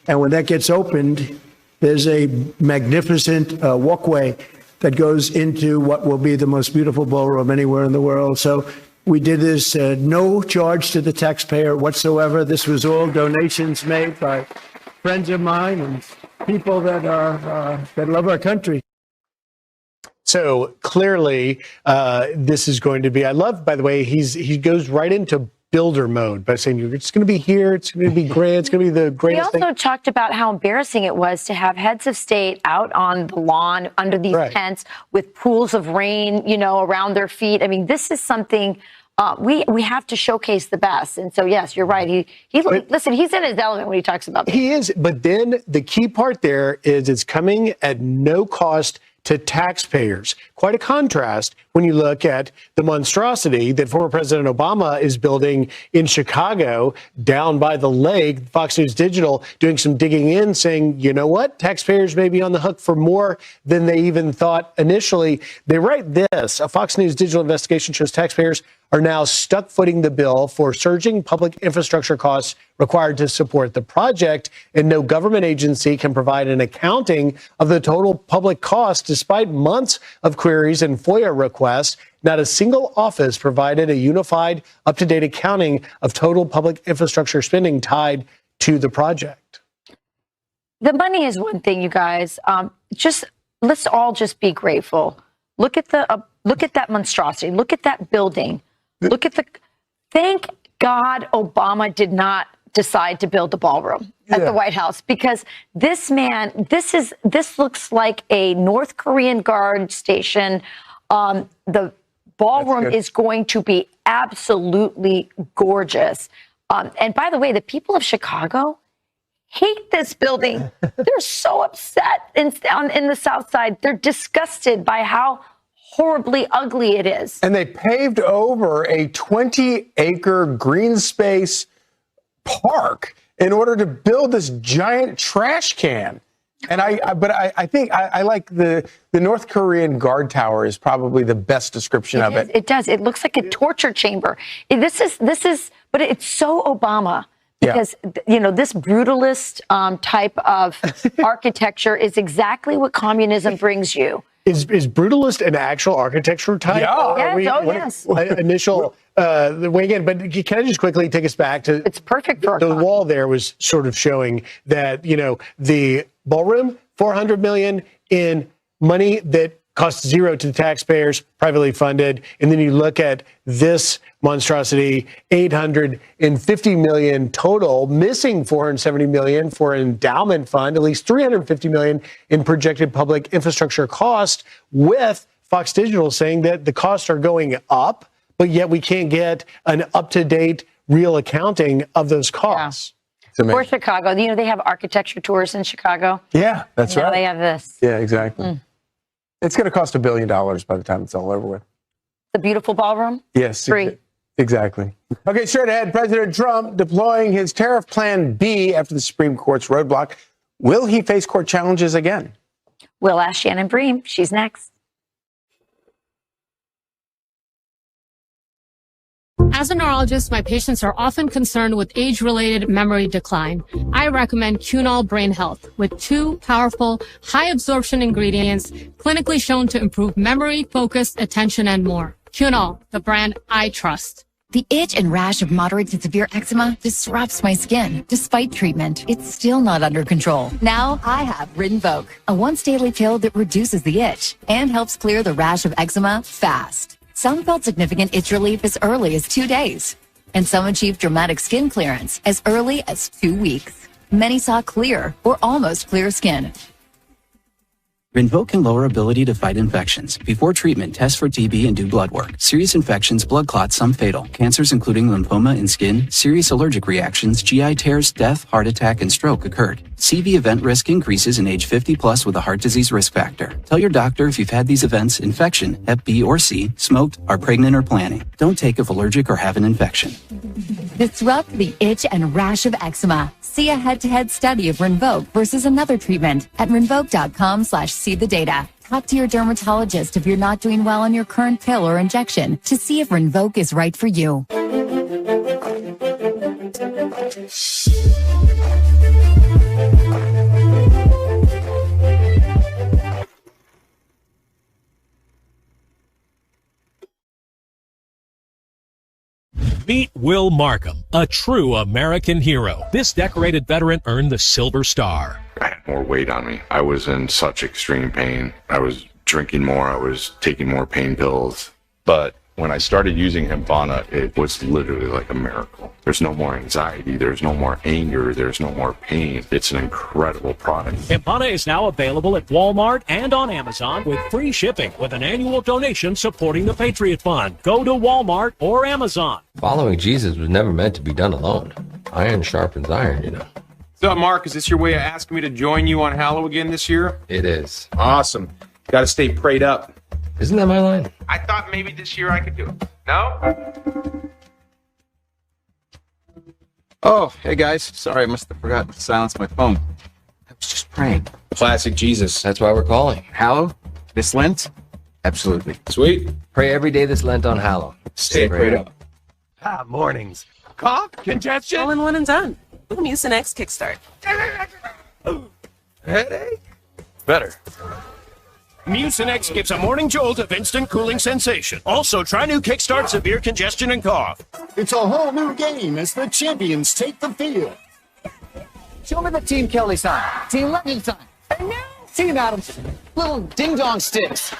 And when that gets opened, there's a magnificent walkway that goes into what will be the most beautiful ballroom anywhere in the world. So we did this no charge to the taxpayer whatsoever. This was all donations made by friends of mine and people that love our country. So clearly, this is going to be. I love, by the way, he goes right into builder mode by saying it's going to be here, it's going to be grand, it's going to be the greatest thing. He also talked about how embarrassing it was to have heads of state out on the lawn under these tents with pools of rain, around their feet. I mean, this is something. We have to showcase the best. And so, yes, you're right. Listen, he's in his element when he talks about this. He is. But then the key part there is it's coming at no cost to taxpayers. Quite a contrast when you look at the monstrosity that former President Obama is building in Chicago down by the lake. Fox News Digital doing some digging in, saying, you know what? Taxpayers may be on the hook for more than they even thought initially. They write this. A Fox News Digital investigation shows taxpayers are now stuck footing the bill for surging public infrastructure costs required to support the project, and no government agency can provide an accounting of the total public cost despite months of queries and FOIA requests. Not a single office provided a unified, up-to-date accounting of total public infrastructure spending tied to the project. The money is one thing, you guys. Let's all just be grateful. Look at that monstrosity. Look at that building. Thank God Obama did not decide to build the ballroom at the White House, because this looks like a North Korean guard station. The ballroom is going to be absolutely gorgeous. And by the way, the people of Chicago hate this building. They're so upset in the South Side. They're disgusted by how horribly ugly it is. And they paved over a 20-acre green space park in order to build this giant trash can. And I think I like the North Korean guard tower is probably the best description of it. It does. It looks like a torture chamber. This is, but it's so Obama. Because, this brutalist type of architecture is exactly what communism brings you. Is brutalist an actual architecture type? Yeah. Yes. Initial the way again, but can I just quickly take us back to? It's perfect for the wall. There was sort of showing that the ballroom, $400 million in money that costs zero to the taxpayers, privately funded, and then you look at this monstrosity, $850 million total, missing $470 million for an endowment fund, at least $350 million in projected public infrastructure cost, with Fox Digital saying that the costs are going up, but yet we can't get an up-to-date real accounting of those costs. For Chicago, they have architecture tours in Chicago. Yeah, that's right. They have this. Yeah, exactly. It's going to cost $1 billion by the time it's all over with. The beautiful ballroom? Yes. Free. Exactly. Okay, straight ahead, President Trump deploying his tariff plan B after the Supreme Court's roadblock. Will he face court challenges again? We'll ask Shannon Bream. She's next. As a neurologist, my patients are often concerned with age-related memory decline. I recommend Cunol Brain Health with 2 powerful, high-absorption ingredients clinically shown to improve memory, focus, attention, and more. Cunol, the brand I trust. The itch and rash of moderate to severe eczema disrupts my skin. Despite treatment, it's still not under control. Now I have Rinvoq, a once-daily pill that reduces the itch and helps clear the rash of eczema fast. Some felt significant itch relief as early as 2 days, and some achieved dramatic skin clearance as early as 2 weeks. Many saw clear or almost clear skin. Rinvoq can lower ability to fight infections. Before treatment, test for TB and do blood work. Serious infections, blood clots, some fatal. Cancers including lymphoma and skin, serious allergic reactions, GI tears, death, heart attack, and stroke occurred. CV event risk increases in age 50 plus with a heart disease risk factor. Tell your doctor if you've had these events, infection, Hep B or C, smoked, are pregnant or planning. Don't take if allergic or have an infection. Disrupt the itch and rash of eczema. See a head-to-head study of Rinvoq versus another treatment at rinvoq.com/see the data. Talk to your dermatologist if you're not doing well on your current pill or injection to see if Rinvoq is right for you. Meet Will Markham, a true American hero. This decorated veteran earned the Silver Star. I had more weight on me. I was in such extreme pain. I was drinking more. I was taking more pain pills. But when I started using Hempana, it was literally like a miracle. There's no more anxiety. There's no more anger. There's no more pain. It's an incredible product. Hempana is now available at Walmart and on Amazon with free shipping with an annual donation supporting the Patriot Fund. Go to Walmart or Amazon. Following Jesus was never meant to be done alone. Iron sharpens iron, you know. What's up, Mark? Is this your way of asking me to join you on Hallow again this year? It is. Awesome. Got to stay prayed up. Isn't that my line? I thought maybe this year I could do it. No? Oh, hey guys. Sorry, I must have forgotten to silence my phone. I was just praying. Classic Jesus. That's why we're calling. Hallow? This Lent? Absolutely. Sweet. Pray every day this Lent on Hallow. Stay prayed up. Mornings. Cough? Congestion? All in one and done. With Mucinex Kickstart. Headache? Better. Mucinex gives a morning jolt of instant cooling sensation. Also, try new Kickstart Severe Congestion and Cough. It's a whole new game as the champions take the field. Show me the Team Kelly sign. Team Legend sign. And now, Team Adams. Little ding-dong sticks.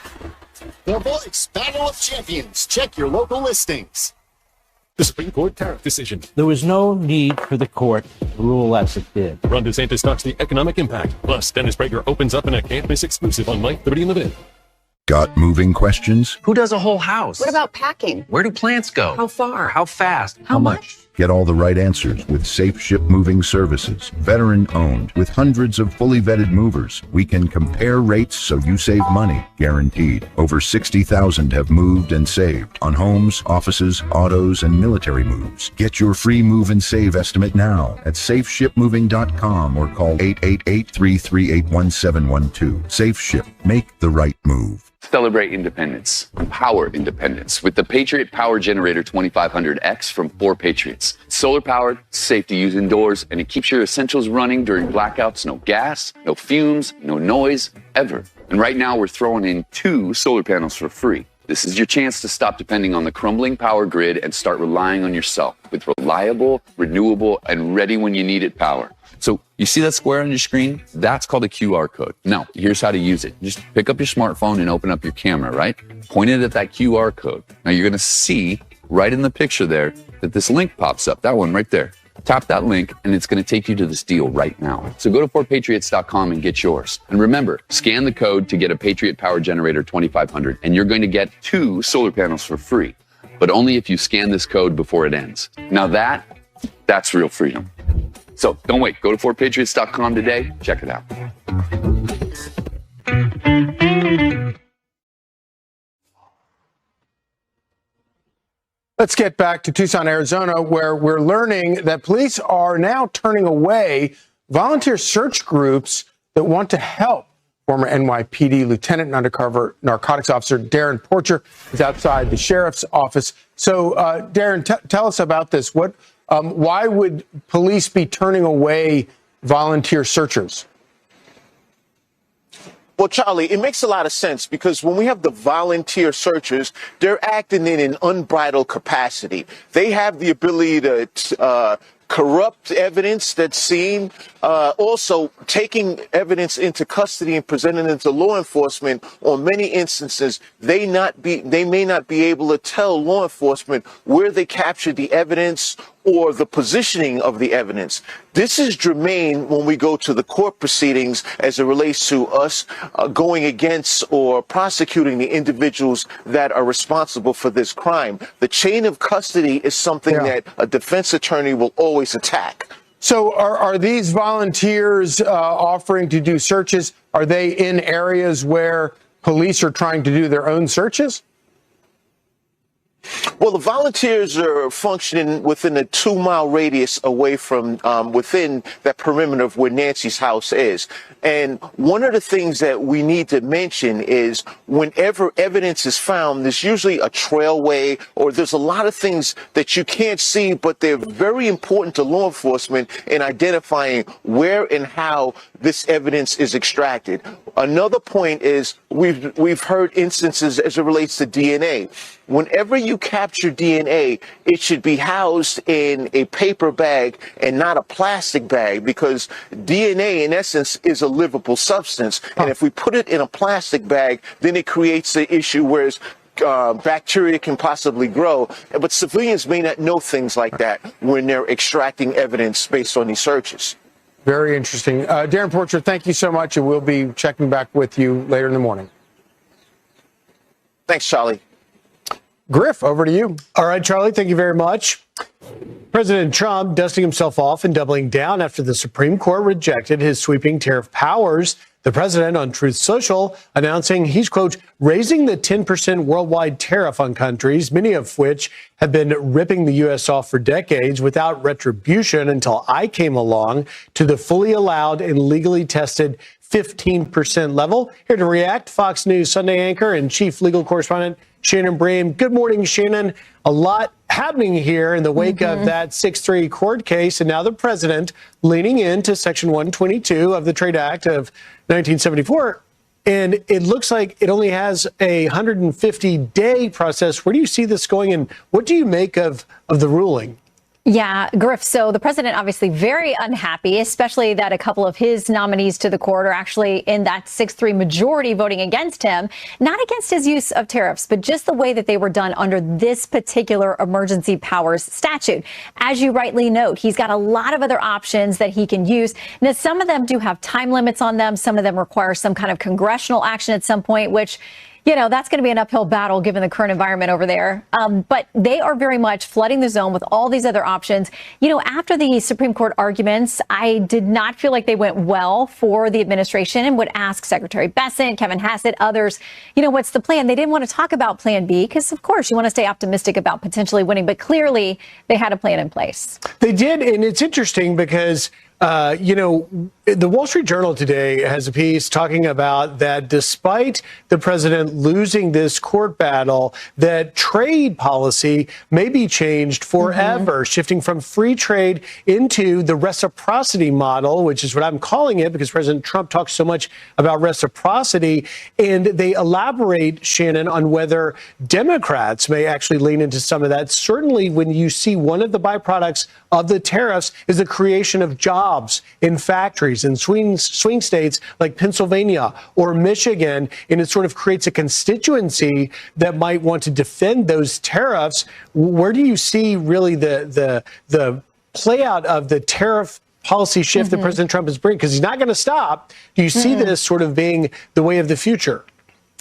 The Voice Battle of Champions. Check your local listings. The Supreme Court tariff decision. There was no need for the court to rule as it did. Ron DeSantis talks the economic impact. Plus, Dennis Prager opens up in a can't-miss exclusive on Mike, Liberty, and the Vid. Got moving questions? Who does a whole house? What about packing? Where do plants go? How far? How fast? How much? Get all the right answers with Safe Ship Moving Services. Veteran owned with hundreds of fully vetted movers. We can compare rates so you save money, guaranteed. Over 60,000 have moved and saved on homes, offices, autos, and military moves. Get your free move and save estimate now at safeshipmoving.com or call 888-338-1712. Safe Ship. Make the right move. Celebrate independence. Empower independence with the Patriot Power Generator 2500X from 4 Patriots. Solar powered, safe to use indoors, and it keeps your essentials running during blackouts. No gas, no fumes, no noise, ever. And right now we're throwing in 2 solar panels for free. This is your chance to stop depending on the crumbling power grid and start relying on yourself with reliable, renewable, and ready when you need it power. So you see that square on your screen? That's called a QR code. Now, here's how to use it. Just pick up your smartphone and open up your camera, right? Point it at that QR code. Now you're gonna see right in the picture there that this link pops up, that one right there. Tap that link and it's gonna take you to this deal right now. So go to 4patriots.com and get yours. And remember, scan the code to get a Patriot Power Generator 2500 and you're going to get 2 solar panels for free, but only if you scan this code before it ends. Now that's real freedom. So don't wait. Go to 4patriots.com today. Check it out. Let's get back to Tucson, Arizona, where we're learning that police are now turning away volunteer search groups that want to help. Former NYPD Lieutenant and Undercover Narcotics Officer Darren Porcher is outside the sheriff's office. So, Darren, tell us about this. Why would police be turning away volunteer searchers? Well, Charlie, it makes a lot of sense because when we have the volunteer searchers, they're acting in an unbridled capacity. They have the ability to corrupt evidence that's seen, also taking evidence into custody and presenting it to law enforcement. On many instances, they may not be able to tell law enforcement where they captured the evidence or the positioning of the evidence. This is germane when we go to the court proceedings as it relates to us going against or prosecuting the individuals that are responsible for this crime. The chain of custody is something that a defense attorney will always attack. So are these volunteers offering to do searches? Are they in areas where police are trying to do their own searches? Well, the volunteers are functioning within a 2-mile radius away from within that perimeter of where Nancy's house is. And one of the things that we need to mention is whenever evidence is found, there's usually a trailway or there's a lot of things that you can't see, but they're very important to law enforcement in identifying where and how this evidence is extracted. Another point is we've heard instances as it relates to DNA. Whenever you capture DNA, it should be housed in a paper bag and not a plastic bag, because DNA, in essence, is a livable substance. And if we put it in a plastic bag, then it creates the issue whereas bacteria can possibly grow. But civilians may not know things like that when they're extracting evidence based on these searches. Very interesting. Darren Porcher, thank you so much, and we'll be checking back with you later in the morning. Thanks, Charlie. Griff, over to you. All right, Charlie, thank you very much. President Trump dusting himself off and doubling down after the Supreme Court rejected his sweeping tariff powers. The president on Truth Social announcing he's, quote, raising the 10% worldwide tariff on countries, many of which have been ripping the U.S. off for decades without retribution until I came along, to the fully allowed and legally tested 15% level. Here to react, Fox News Sunday anchor and chief legal correspondent Shannon Bream. Good morning, Shannon. A lot happening here in the wake of that 6-3 court case, and now the president leaning into Section 122 of the Trade Act of 1974. And it looks like it only has a 150-day process. Where do you see this going, and what do you make of the ruling? Yeah, Griff. So the president obviously very unhappy, especially that a couple of his nominees to the court are actually in that 6-3 majority voting against him, not against his use of tariffs, but just the way that they were done under this particular emergency powers statute. As you rightly note, he's got a lot of other options that he can use. Now, some of them do have time limits on them. Some of them require some kind of congressional action at some point, which, you know, that's going to be an uphill battle given the current environment over there. But they are very much flooding the zone with all these other options. You know, after the Supreme Court arguments, I did not feel like they went well for the administration and would ask Secretary Bessent, Kevin Hassett, others, you know, what's the plan? They didn't want to talk about Plan B because, of course, you want to stay optimistic about potentially winning. But clearly, they had a plan in place. They did. And it's interesting because you know, the Wall Street Journal today has a piece talking about that despite the president losing this court battle, that trade policy may be changed forever, shifting from free trade into the reciprocity model, which is what I'm calling it because President Trump talks so much about reciprocity. And they elaborate, Shannon, on whether Democrats may actually lean into some of that. Certainly when you see one of the byproducts of the tariffs is the creation of jobs in factories in swing states like Pennsylvania or Michigan, and it sort of creates a constituency that might want to defend those tariffs. Where do you see really the play out of the tariff policy shift that President Trump is bringing? Because he's not going to stop. Do you see this sort of being the way of the future?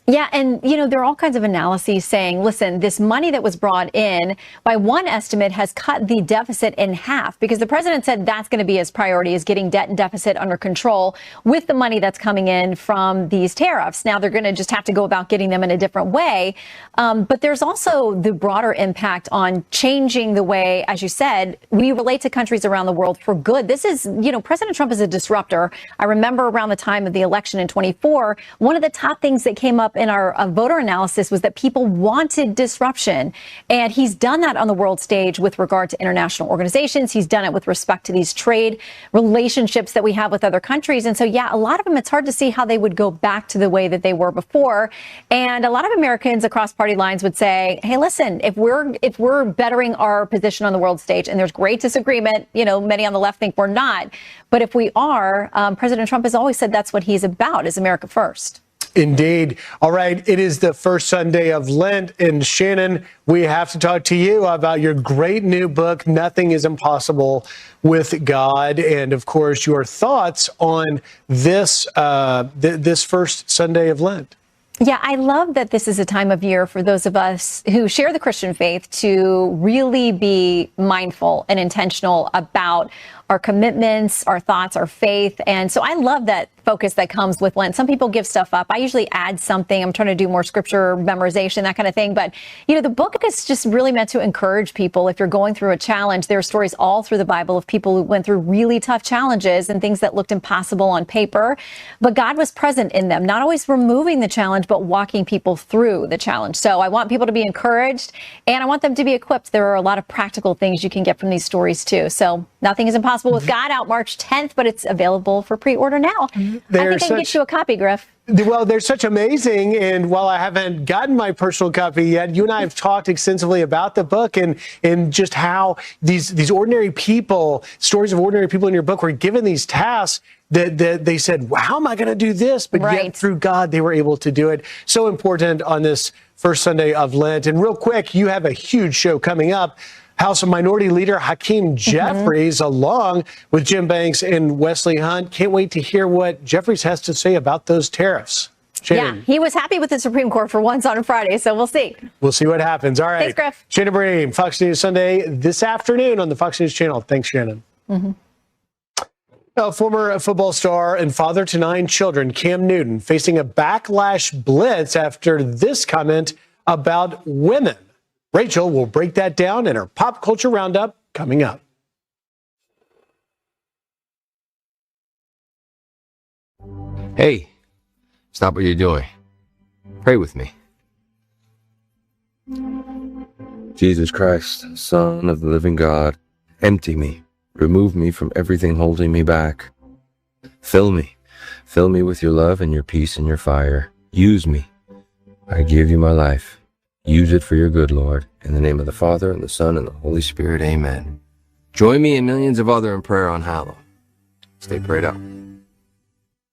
Yeah, and, you know, there are all kinds of analyses saying, listen, this money that was brought in, by one estimate, has cut the deficit in half, because the president said that's going to be his priority, is getting debt and deficit under control with the money that's coming in from these tariffs. Now, they're going to just have to go about getting them in a different way. But there's also the broader impact on changing the way, as you said, we relate to countries around the world for good. This is, you know, President Trump is a disruptor. I remember around the time of the election in 24, one of the top things that came up in our voter analysis was that people wanted disruption. And he's done that on the world stage with regard to international organizations. He's done it with respect to these trade relationships that we have with other countries. And so, yeah, a lot of them, it's hard to see how they would go back to the way that they were before. And a lot of Americans across party lines would say, hey, listen, if we're bettering our position on the world stage, and there's great disagreement, you know, many on the left think we're not. But if we are, President Trump has always said that's what he's about, is America first. Indeed. All right. It is the first Sunday of Lent. And Shannon, we have to talk to you about your great new book, Nothing is Impossible with God. And of course, your thoughts on this, this first Sunday of Lent. Yeah, I love that this is a time of year for those of us who share the Christian faith to really be mindful and intentional about our commitments, our thoughts, our faith. And so I love that focus that comes with Lent. Some people give stuff up. I usually add something. I'm trying to do more scripture memorization, that kind of thing. But, you know, the book is just really meant to encourage people. If you're going through a challenge, there are stories all through the Bible of people who went through really tough challenges and things that looked impossible on paper. But God was present in them, not always removing the challenge, but walking people through the challenge. So I want people to be encouraged and I want them to be equipped. There are a lot of practical things you can get from these stories, too. So Nothing is Impossible with God out March 10th, but it's available for pre-order now. I think I can get you a copy, Griff. Well, they're such amazing. And while I haven't gotten my personal copy yet, you and I have talked extensively about the book and just how these ordinary people, stories of ordinary people in your book were given these tasks that they said, well, how am I going to do this? But yet through God, they were able to do it. So important on this first Sunday of Lent. And real quick, you have a huge show coming up. House Minority Leader Hakeem Jeffries, along with Jim Banks and Wesley Hunt. Can't wait to hear what Jeffries has to say about those tariffs. Shannon. Yeah, he was happy with the Supreme Court for once on a Friday, so we'll see. We'll see what happens. All right. Thanks, Griff. Shannon Bream, Fox News Sunday this afternoon on the Fox News channel. Thanks, Shannon. Now, former football star and father to 9 children, Cam Newton, facing a backlash blitz after this comment about women. Rachel will break that down in her pop culture roundup coming up. Hey, stop what you're doing. Pray with me. Jesus Christ, Son of the living God, empty me. Remove me from everything holding me back. Fill me with your love and your peace and your fire. Use me. I give you my life. Use it for your good, Lord. In the name of the Father, and the Son, and the Holy Spirit, amen. Join me and millions of others in prayer on Hallow. Stay prayed up.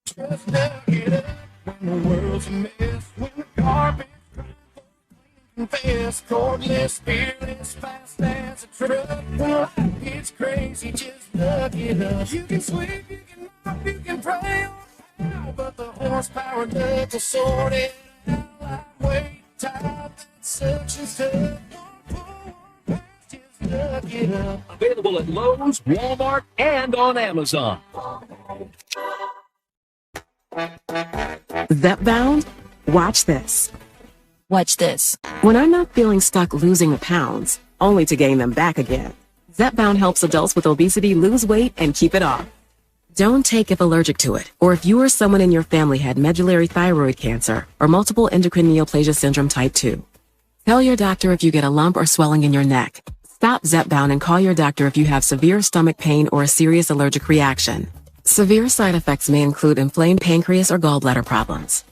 Just get up when the world's a mess, when the carpet's confess, cordless, fearless, fast as a truck. When life gets crazy, just look it up. You can sweep, you can mop, you can pray on how, but the horsepower doesn't sort it out. Wait, time, such and stuff. Look it up. Available at Lowe's, Walmart, and on Amazon. Zepbound? Watch this. Watch this. When I'm not feeling stuck losing the pounds, only to gain them back again, Zepbound helps adults with obesity lose weight and keep it off. Don't take if allergic to it, or if you or someone in your family had medullary thyroid cancer or multiple endocrine neoplasia syndrome type 2. Tell your doctor if you get a lump or swelling in your neck. Stop Zepbound and call your doctor if you have severe stomach pain or a serious allergic reaction. Severe side effects may include inflamed pancreas or gallbladder problems.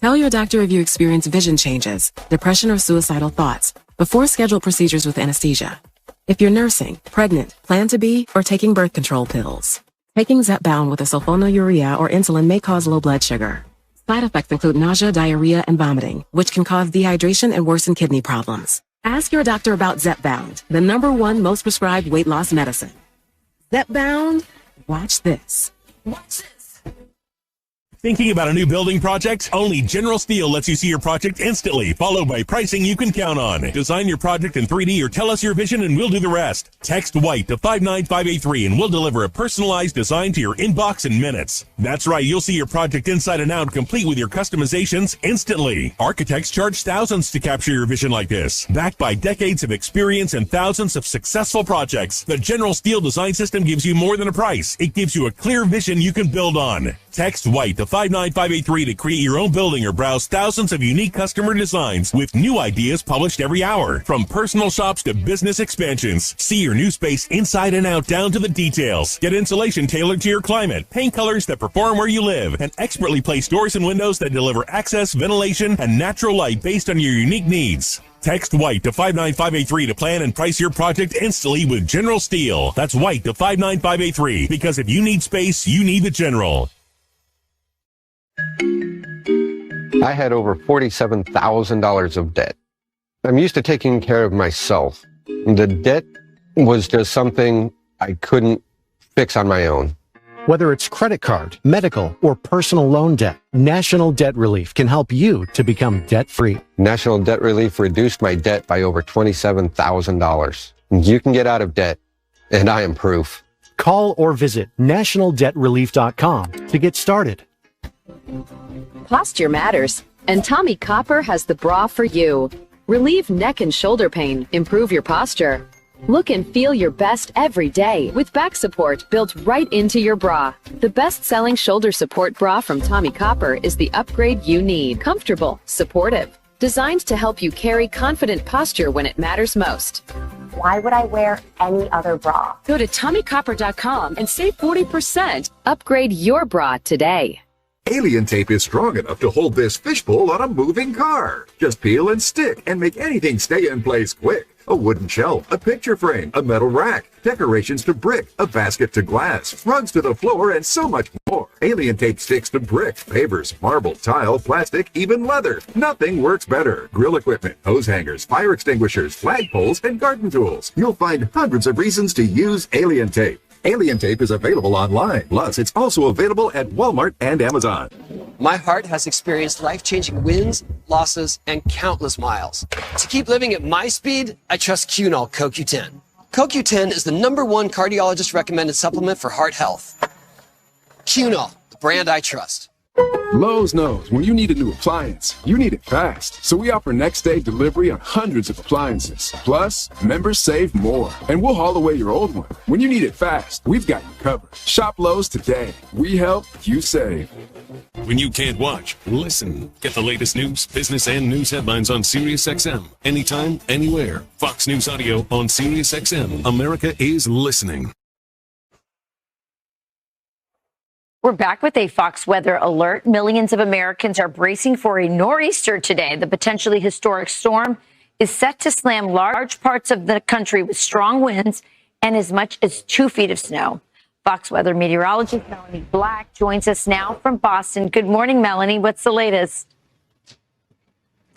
Tell your doctor if you experience vision changes, depression, or suicidal thoughts before scheduled procedures with anesthesia. If you're nursing, pregnant, plan to be, or taking birth control pills. Taking Zepbound with a sulfonylurea or insulin may cause low blood sugar. Side effects include nausea, diarrhea, and vomiting, which can cause dehydration and worsen kidney problems. Ask your doctor about Zepbound, the #1 most prescribed weight loss medicine. Zepbound? Watch this. Watch this. Thinking about a new building project? Only General Steel lets you see your project instantly, followed by pricing you can count on. Design your project in 3D or tell us your vision and we'll do the rest. Text WHITE to 59583 and we'll deliver a personalized design to your inbox in minutes. That's right, you'll see your project inside and out, complete with your customizations instantly. Architects charge thousands to capture your vision like this. Backed by decades of experience and thousands of successful projects, the General Steel design system gives you more than a price. It gives you a clear vision you can build on. Text WHITE to 59583 to create your own building or browse thousands of unique customer designs with new ideas published every hour. From personal shops to business expansions, see your new space inside and out down to the details. Get insulation tailored to your climate, paint colors that perform where you live, and expertly placed doors and windows that deliver access, ventilation, and natural light based on your unique needs. Text WHITE to 59583 to plan and price your project instantly with General Steel. That's WHITE to 59583, because if you need space, you need the General. I had over $47,000 of debt. I'm used to taking care of myself. The debt was just something I couldn't fix on my own. Whether it's credit card, medical, or personal loan debt, National Debt Relief can help you to become debt-free. National Debt Relief reduced my debt by over $27,000. You can get out of debt, and I am proof. Call or visit nationaldebtrelief.com to get started. Posture matters, and Tommy Copper has the bra for you. Relieve neck and shoulder pain, improve your posture. Look and feel your best every day with back support built right into your bra. The best-selling shoulder support bra from Tommy Copper is the upgrade you need. Comfortable, supportive, designed to help you carry confident posture when it matters most. Why would I wear any other bra? Go to TommyCopper.com and save 40%. Upgrade your bra today. Alien tape is strong enough to hold this fishbowl on a moving car. Just peel and stick and make anything stay in place quick. A wooden shelf, a picture frame, a metal rack, decorations to brick, a basket to glass, rugs to the floor, and so much more. Alien tape sticks to brick, pavers, marble, tile, plastic, even leather. Nothing works better. Grill equipment, hose hangers, fire extinguishers, flagpoles, and garden tools. You'll find hundreds of reasons to use Alien tape. Alien tape is available online. Plus, it's also available at Walmart and Amazon. My heart has experienced life-changing wins, losses, and countless miles. To keep living at my speed, I trust Cunol CoQ10. CoQ10 is the #1 cardiologist-recommended supplement for heart health. Cunol, the brand I trust. Lowe's knows when you need a new appliance, you need it fast. So we offer next-day delivery on hundreds of appliances. Plus, members save more, and we'll haul away your old one. When you need it fast, we've got you covered. Shop Lowe's today. We help, you save. When you can't watch, listen. Get the latest news, business, and news headlines on SiriusXM. Anytime, anywhere. Fox News Audio on SiriusXM. America is listening. We're back with a Fox weather alert. Millions of Americans are bracing for a nor'easter today. The potentially historic storm is set to slam large parts of the country with strong winds and as much as 2 feet of snow. Fox weather meteorologist Melanie Black joins us now from Boston. Good morning, Melanie. What's the latest?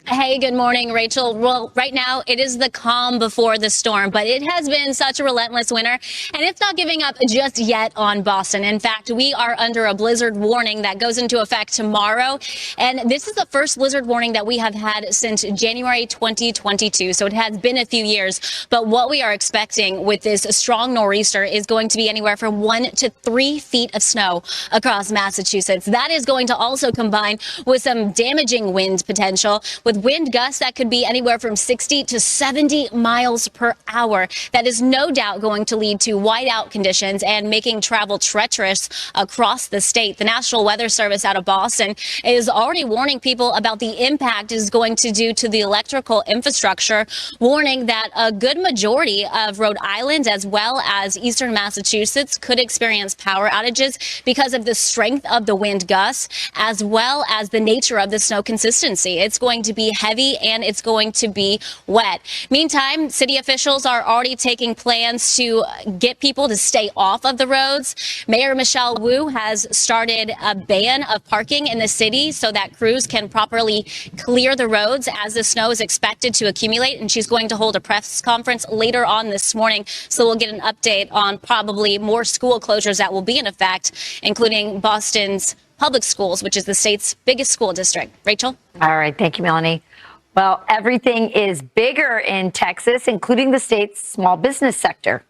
Hey, good morning, Rachel. Well, right now it is the calm before the storm, but it has been such a relentless winter, and it's not giving up just yet on Boston. In fact, we are under a blizzard warning that goes into effect tomorrow, and this is the first blizzard warning that we have had since January 2022, so it has been a few years. But what we are expecting with this strong nor'easter is going to be anywhere from 1 to 3 feet of snow across Massachusetts. That is going to also combine with some damaging wind potential, with wind gusts that could be anywhere from 60 to 70 miles per hour. That is no doubt going to lead to whiteout conditions and making travel treacherous across the state. The National Weather Service out of Boston is already warning people about the impact it is going to do to the electrical infrastructure, warning that a good majority of Rhode Island as well as eastern Massachusetts could experience power outages because of the strength of the wind gusts as well as the nature of the snow consistency. It's going to be heavy and it's going to be wet. Meantime, city officials are already taking plans to get people to stay off of the roads. Mayor Michelle Wu has started a ban of parking in the city so that crews can properly clear the roads as the snow is expected to accumulate. And she's going to hold a press conference later on this morning. So we'll get an update on probably more school closures that will be in effect, including Boston's public schools, which is the state's biggest school district. Rachel? All right. Thank you, Melanie. Well, everything is bigger in Texas, including the state's small business sector.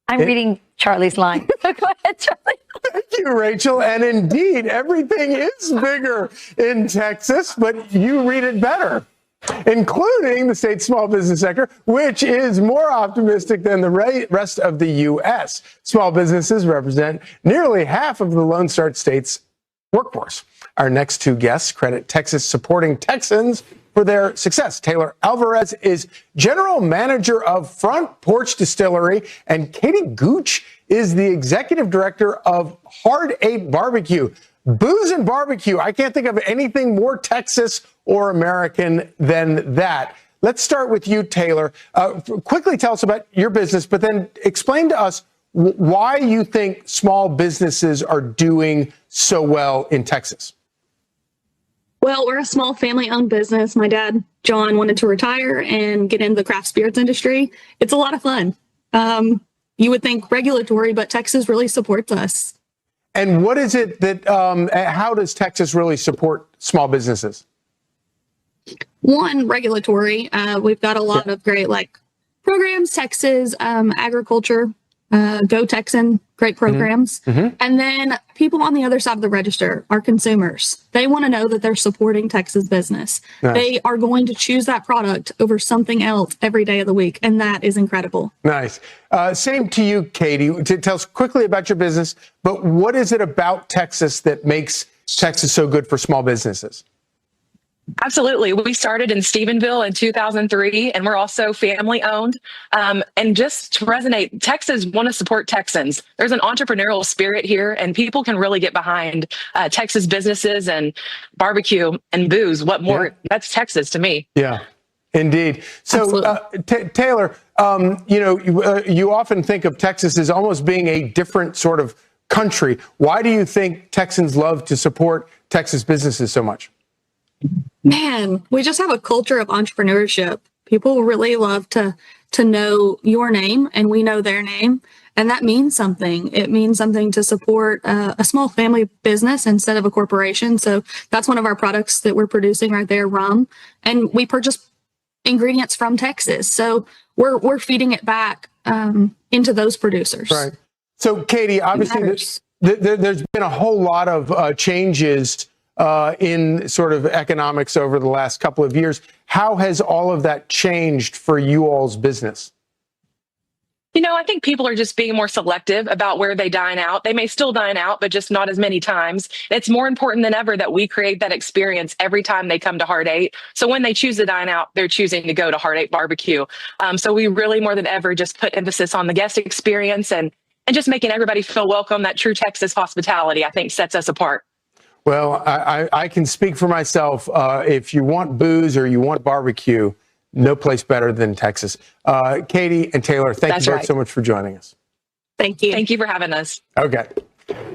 I'm reading Charlie's line. Go ahead, Charlie. Thank you, Rachel. And indeed, everything is bigger in Texas, but you read it better, including the state's small business sector, which is more optimistic than the rest of the U.S. Small businesses represent nearly half of the Lone Star State's workforce. Our next two guests credit Texas supporting Texans for their success. Taylor Alvarez is general manager of Front Porch Distillery, and Katie Gooch is the executive director of Hard Eight Barbecue. Booze and barbecue. I can't think of anything more Texas or American than that. Let's start with you, Taylor. Quickly tell us about your business, but then explain to us why you think small businesses are doing so well in Texas. Well, we're a small family-owned business. My dad, John, wanted to retire and get into the craft spirits industry. It's a lot of fun. You would think regulatory, but Texas really supports us. And what is it that, how does Texas really support small businesses? One, regulatory. We've got a lot of great programs, Texas, agriculture, Go Texan, great programs. And then people on the other side of the register, our consumers, they want to know that they're supporting Texas business. Nice. They are going to choose that product over something else every day of the week. And that is incredible. Nice. Same to you, Katie. Tell us quickly about your business, but what is it about Texas that makes Texas so good for small businesses? Absolutely. We started in Stephenville in 2003, and we're also family owned. And just to resonate, Texans want to support Texans. There's an entrepreneurial spirit here, and people can really get behind Texas businesses and barbecue and booze. What more? Yeah. That's Texas to me. Yeah, indeed. So, Taylor, you often think of Texas as almost being a different sort of country. Why do you think Texans love to support Texas businesses so much? Man, we just have a culture of entrepreneurship. People really love to know your name, and we know their name. And that means something. It means something to support a small family business instead of a corporation. So that's one of our products that we're producing right there, rum. And we purchase ingredients from Texas. So we're feeding it back into those producers. Right. So, Katie, obviously there's been a whole lot of changes in sort of economics over the last couple of years. How has all of that changed for you all's business? I think people are just being more selective about where they dine out. They may still dine out, but just not as many times. It's more important than ever that we create that experience every time they come to Heart 8. So when they choose to dine out, they're choosing to go to Heart 8 Barbecue. So we really more than ever just put emphasis on the guest experience and just making everybody feel welcome. That true Texas hospitality, I think, sets us apart. Well, I can speak for myself. If you want booze or you want barbecue, no place better than Texas. Katie and Taylor, thank you both so much for joining us. Thank you. Thank you for having us. Okay.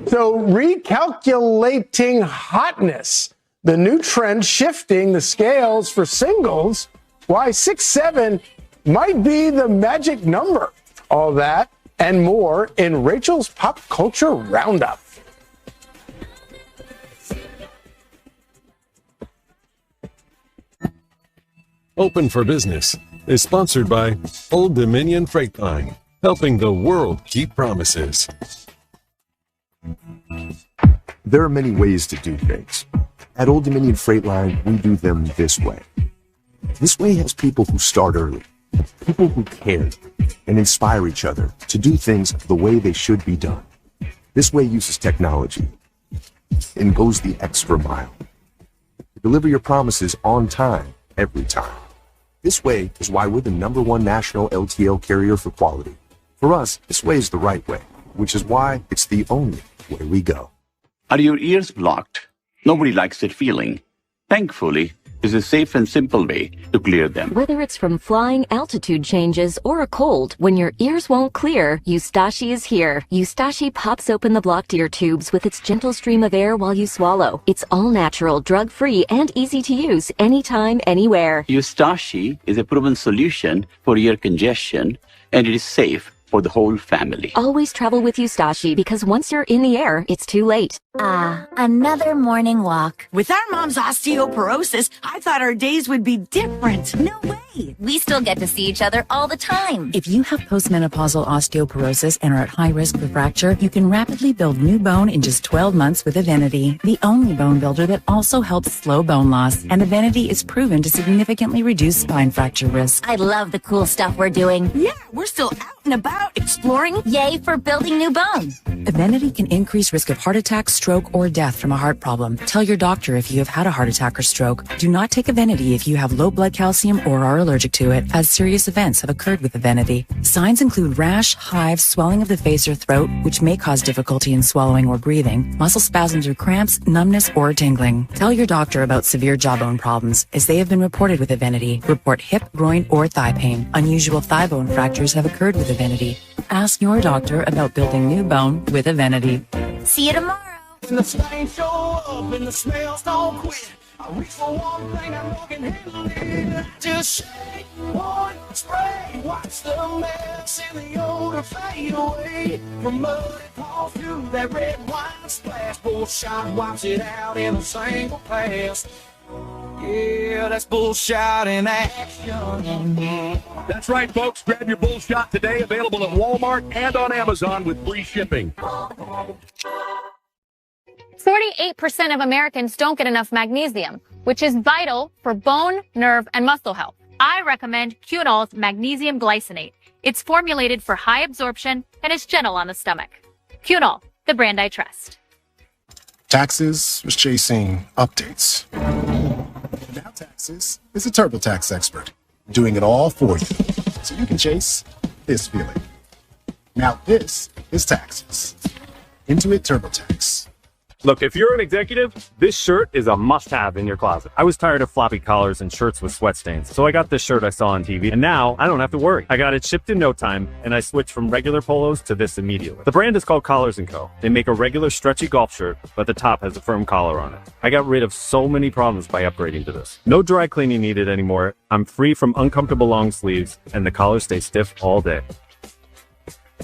So recalculating hotness, the new trend shifting the scales for singles, why 6'7" might be the magic number. All that and more in Rachel's Pop Culture Roundup. Open for Business is sponsored by Old Dominion Freight Line, helping the world keep promises. There are many ways to do things. At Old Dominion Freight Line, we do them this way. This way has people who start early, people who care and inspire each other to do things the way they should be done. This way uses technology and goes the extra mile. Deliver your promises on time, every time. This way is why we're the #1 national LTL carrier for quality. For us, this way is the right way, which is why it's the only way we go. Are your ears blocked? Nobody likes that feeling. Thankfully, there's a safe and simple way to clear them. Whether it's from flying, altitude changes, or a cold, when your ears won't clear, Eustachi is here. Eustachi pops open the blocked ear tubes with its gentle stream of air while you swallow. It's all natural, drug-free, and easy to use anytime, anywhere. Eustachi is a proven solution for ear congestion, and it is safe for the whole family. Always travel with Eustachi, because once you're in the air, it's too late. Another morning walk. With our mom's osteoporosis, I thought our days would be different. No way. We still get to see each other all the time. If you have postmenopausal osteoporosis and are at high risk for fracture, you can rapidly build new bone in just 12 months with Evenity, the only bone builder that also helps slow bone loss. And Evenity is proven to significantly reduce spine fracture risk. I love the cool stuff we're doing. Yeah, we're still out and about exploring. Yay for building new bone. Evenity can increase risk of heart attack, stroke, or death from a heart problem. Tell your doctor if you have had a heart attack or stroke. Do not take Evenity if you have low blood calcium or are allergic to it, as serious events have occurred with Evenity. Signs include rash, hives, swelling of the face or throat, which may cause difficulty in swallowing or breathing, muscle spasms or cramps, numbness, or tingling. Tell your doctor about severe jawbone problems, as they have been reported with Evenity. Report hip, groin, or thigh pain. Unusual thigh bone fractures have occurred with Evenity. Ask your doctor about building new bone with Evenity. See you tomorrow. And the stains show up and the smells don't quit. I reach for one thing I know can handle it. Just shake one spray, watch the mess and the odor fade away. From muddy paws to that red wine splash, bullshot wipes it out in a single pass. Yeah, that's bullshot in action. That's right, folks. Grab your bullshot today. Available at Walmart and on Amazon with free shipping. 48% of Americans don't get enough magnesium, which is vital for bone, nerve, and muscle health. I recommend Cunol's Magnesium Glycinate. It's formulated for high absorption and is gentle on the stomach. Cunol, the brand I trust. Taxes was chasing updates. Now Taxes is a TurboTax expert, doing it all for you, so you can chase this feeling. Now this is Taxes. Intuit TurboTax. Look, if you're an executive, this shirt is a must-have in your closet. I was tired of floppy collars and shirts with sweat stains, so I got this shirt I saw on TV, and now I don't have to worry. I got it shipped in no time, and I switched from regular polos to this immediately. The brand is called Collars & Co. They make a regular stretchy golf shirt, but the top has a firm collar on it. I got rid of so many problems by upgrading to this. No dry cleaning needed anymore. I'm free from uncomfortable long sleeves, and the collars stay stiff all day.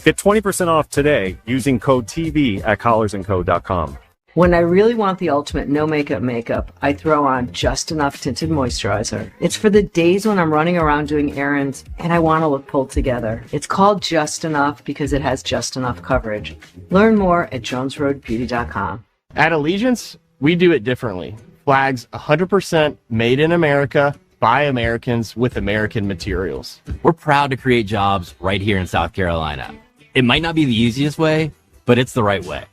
Get 20% off today using code TV at collarsandco.com. When I really want the ultimate no makeup, I throw on just enough tinted moisturizer. It's for the days when I'm running around doing errands and I want to look pulled together. It's called Just Enough because it has just enough coverage. Learn more at jonesroadbeauty.com. At Allegiance, we do it differently. Flags 100% made in America by Americans with American materials. We're proud to create jobs right here in South Carolina. It might not be the easiest way, but it's the right way.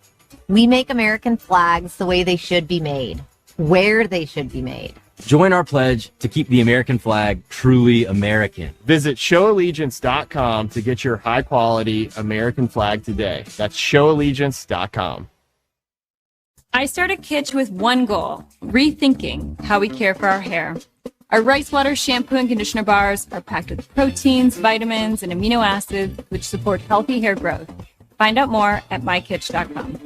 We make American flags the way they should be made, where they should be made. Join our pledge to keep the American flag truly American. Visit showallegiance.com to get your high-quality American flag today. That's showallegiance.com. I started Kitsch with one goal, rethinking how we care for our hair. Our rice water shampoo and conditioner bars are packed with proteins, vitamins, and amino acids which support healthy hair growth. Find out more at mykitsch.com.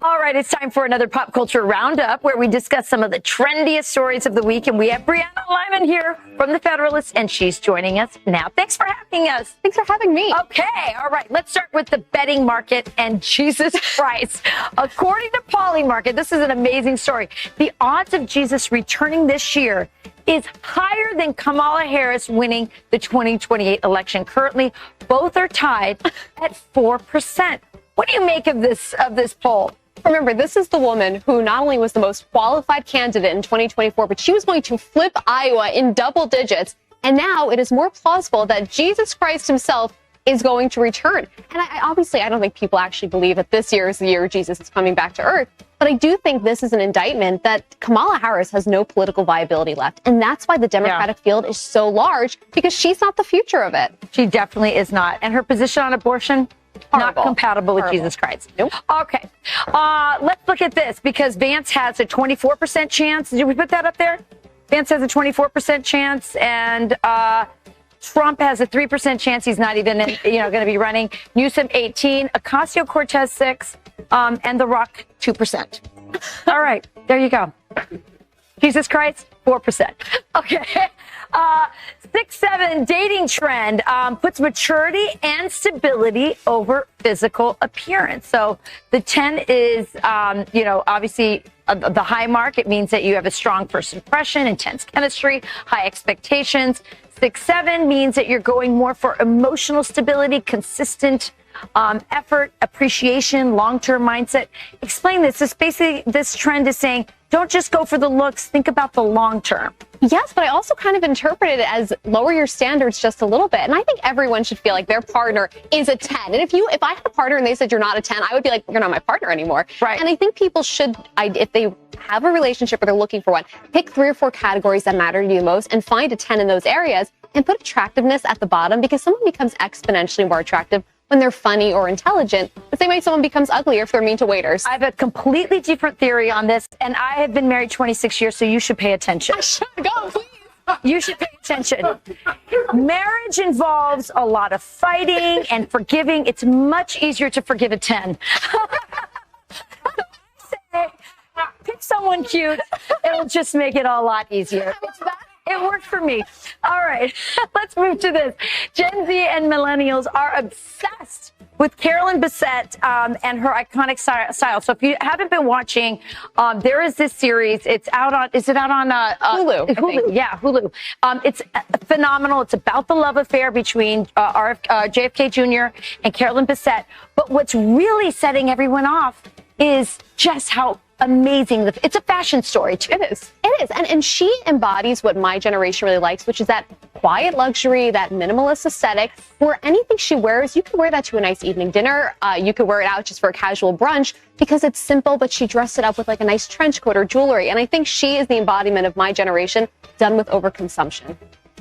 All right, it's time for another pop culture roundup where we discuss some of the trendiest stories of the week. And we have Brianna Lyman here from The Federalist, and she's joining us now. Thanks for having us. Thanks for having me. Okay, all right, let's start with the betting market and Jesus Christ. According to Polymarket, this is an amazing story. The odds of Jesus returning this year is higher than Kamala Harris winning the 2028 election. Currently, both are tied at 4%. What do you make of this poll? Remember, this is the woman who not only was the most qualified candidate in 2024, but she was going to flip Iowa in double digits. And now it is more plausible that Jesus Christ himself is going to return. And I don't think people actually believe that this year is the year Jesus is coming back to earth. But I do think this is an indictment that Kamala Harris has no political viability left. And that's why the Democratic field is so large, because she's not the future of it. She definitely is not. And her position on abortion, not compatible with Jesus Christ. Nope. Okay. Let's look at this, because Vance has a 24% chance. Did we put that up there? Vance has a 24% chance, and Trump has a 3% chance. He's not even, going to be running. Newsom 18, Ocasio-Cortez 6, and The Rock 2%. All right, there you go. Jesus Christ 4%. Okay. 6-7 dating trend puts maturity and stability over physical appearance. So the 10 is, obviously the high mark. It means that you have a strong first impression, intense chemistry, high expectations. 6-7 means that you're going more for emotional stability, consistent effort, appreciation, long-term mindset. Explain this. This trend is saying, don't just go for the looks, think about the long term. Yes, but I also kind of interpret it as lower your standards just a little bit. And I think everyone should feel like their partner is a 10. And if I had a partner and they said you're not a 10, I would be like, you're not my partner anymore. Right. And I think people should, if they have a relationship or they're looking for one, pick 3 or 4 categories that matter to you most and find a 10 in those areas and put attractiveness at the bottom, because someone becomes exponentially more attractive when they're funny or intelligent. The same way someone becomes uglier if they're mean to waiters. I have a completely different theory on this, and I have been married 26 years, so you should pay attention. I should go, please. You should pay attention. Marriage involves a lot of fighting and forgiving. It's much easier to forgive a 10. Pick someone cute. It'll just make it a lot easier. It worked for me. All right, let's move to this. Gen Z and millennials are obsessed with Carolyn Bessette and her iconic style. So if you haven't been watching, there is this series. It's out on, is it out on Hulu? Hulu, yeah, Hulu. It's phenomenal. It's about the love affair between JFK Jr. and Carolyn Bessette. But what's really setting everyone off is just how amazing. It's a fashion story, too. It is. It is. And she embodies what my generation really likes, which is that quiet luxury, that minimalist aesthetic, where anything she wears, you can wear that to a nice evening dinner. You could wear it out just for a casual brunch because it's simple, but she dressed it up with like a nice trench coat or jewelry. And I think she is the embodiment of my generation done with overconsumption.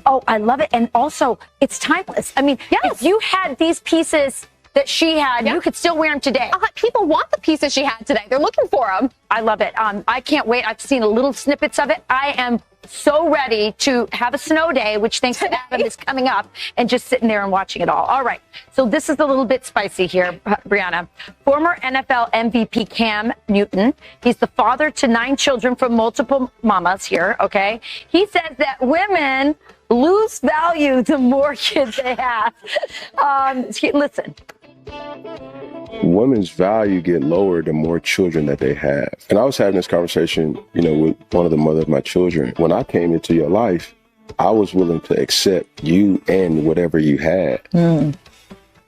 Oh, I love it. And also, it's timeless. I mean, if you had these pieces that she had, you could still wear them today. People want the pieces she had today. They're looking for them. I love it. I can't wait. I've seen little snippets of it. I am so ready to have a snow day, which thanks to Adam is coming up, and just sitting there and watching it all. All right. So this is a little bit spicy here, Brianna. Former NFL MVP Cam Newton. He's the father to 9 children from multiple mamas here, okay? He says that women lose value the more kids they have. Listen. Women's value get lower the more children that they have. And I was having this conversation, with one of the mother of my children. When I came into your life, I was willing to accept you and whatever you had.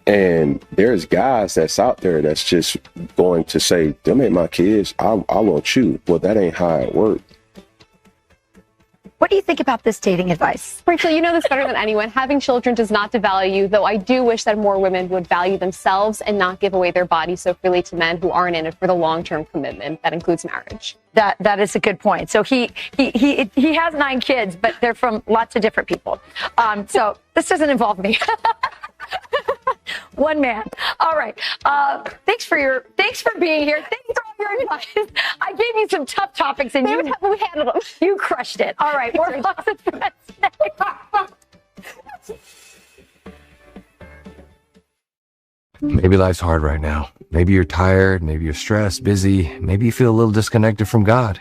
And there's guys that's out there that's just going to say, them ain't my kids, I want you. Well, that ain't how it works. What do you think about this dating advice? Rachel, you know this better than anyone. Having children does not devalue you, though I do wish that more women would value themselves and not give away their bodies so freely to men who aren't in it for the long-term commitment that includes marriage. That is a good point. So he has 9 kids, but they're from lots of different people. So this doesn't involve me. One man. All right. Thanks for being here. Thanks for all your advice. I gave you some tough topics and we handled them. You crushed it. All right. More Fox and Friends next. Maybe life's hard right now. Maybe you're tired. Maybe you're stressed, busy. Maybe you feel a little disconnected from God.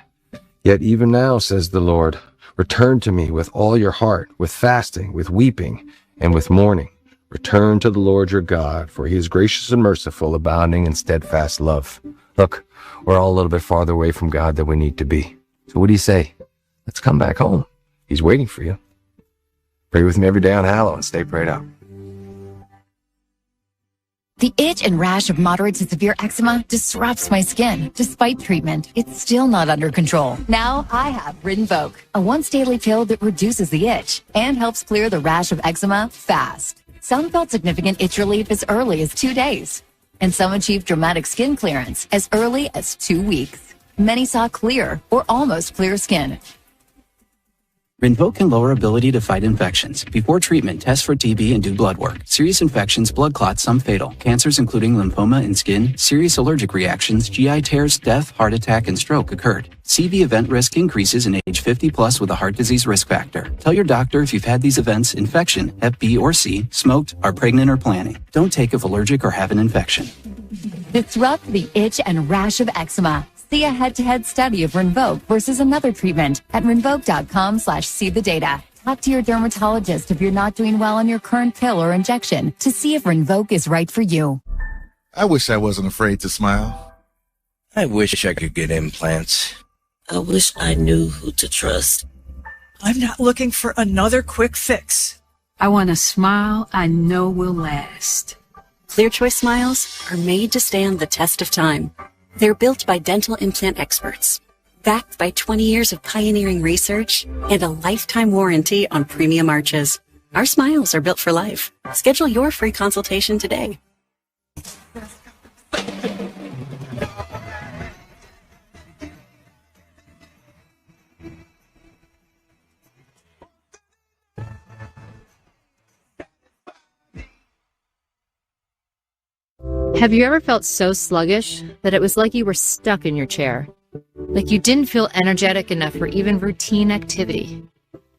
Yet even now, says the Lord, return to me with all your heart, with fasting, with weeping, and with mourning. Return to the Lord your God, for he is gracious and merciful, abounding in steadfast love. Look, we're all a little bit farther away from God than we need to be. So what do you say? Let's come back home. He's waiting for you. Pray with me every day on Halloween. Stay prayed up. The itch and rash of moderate to severe eczema disrupts my skin. Despite treatment, it's still not under control. Now I have Rinvoq, a once-daily pill that reduces the itch and helps clear the rash of eczema fast. Some felt significant itch relief as early as 2 days, and some achieved dramatic skin clearance as early as 2 weeks. Many saw clear or almost clear skin. Rinvoq can lower ability to fight infections. Before treatment, test for TB and do blood work. Serious infections, blood clots, some fatal. Cancers including lymphoma and skin, serious allergic reactions, GI tears, death, heart attack, and stroke occurred. CV event risk increases in age 50 plus with a heart disease risk factor. Tell your doctor if you've had these events, infection, Hep B or C, smoked, are pregnant or planning. Don't take if allergic or have an infection. Disrupt the itch and rash of eczema. See a head-to-head study of Rinvoq versus another treatment at rinvoq.com/see-the-data. Talk to your dermatologist if you're not doing well on your current pill or injection to see if Rinvoq is right for you. I wish I wasn't afraid to smile. I wish I could get implants. I wish I knew who to trust. I'm not looking for another quick fix. I want a smile I know will last. Clear Choice smiles are made to stand the test of time. They're built by dental implant experts, backed by 20 years of pioneering research and a lifetime warranty on premium arches. Our smiles are built for life. Schedule your free consultation today. Have you ever felt so sluggish that it was like you were stuck in your chair? Like you didn't feel energetic enough for even routine activity?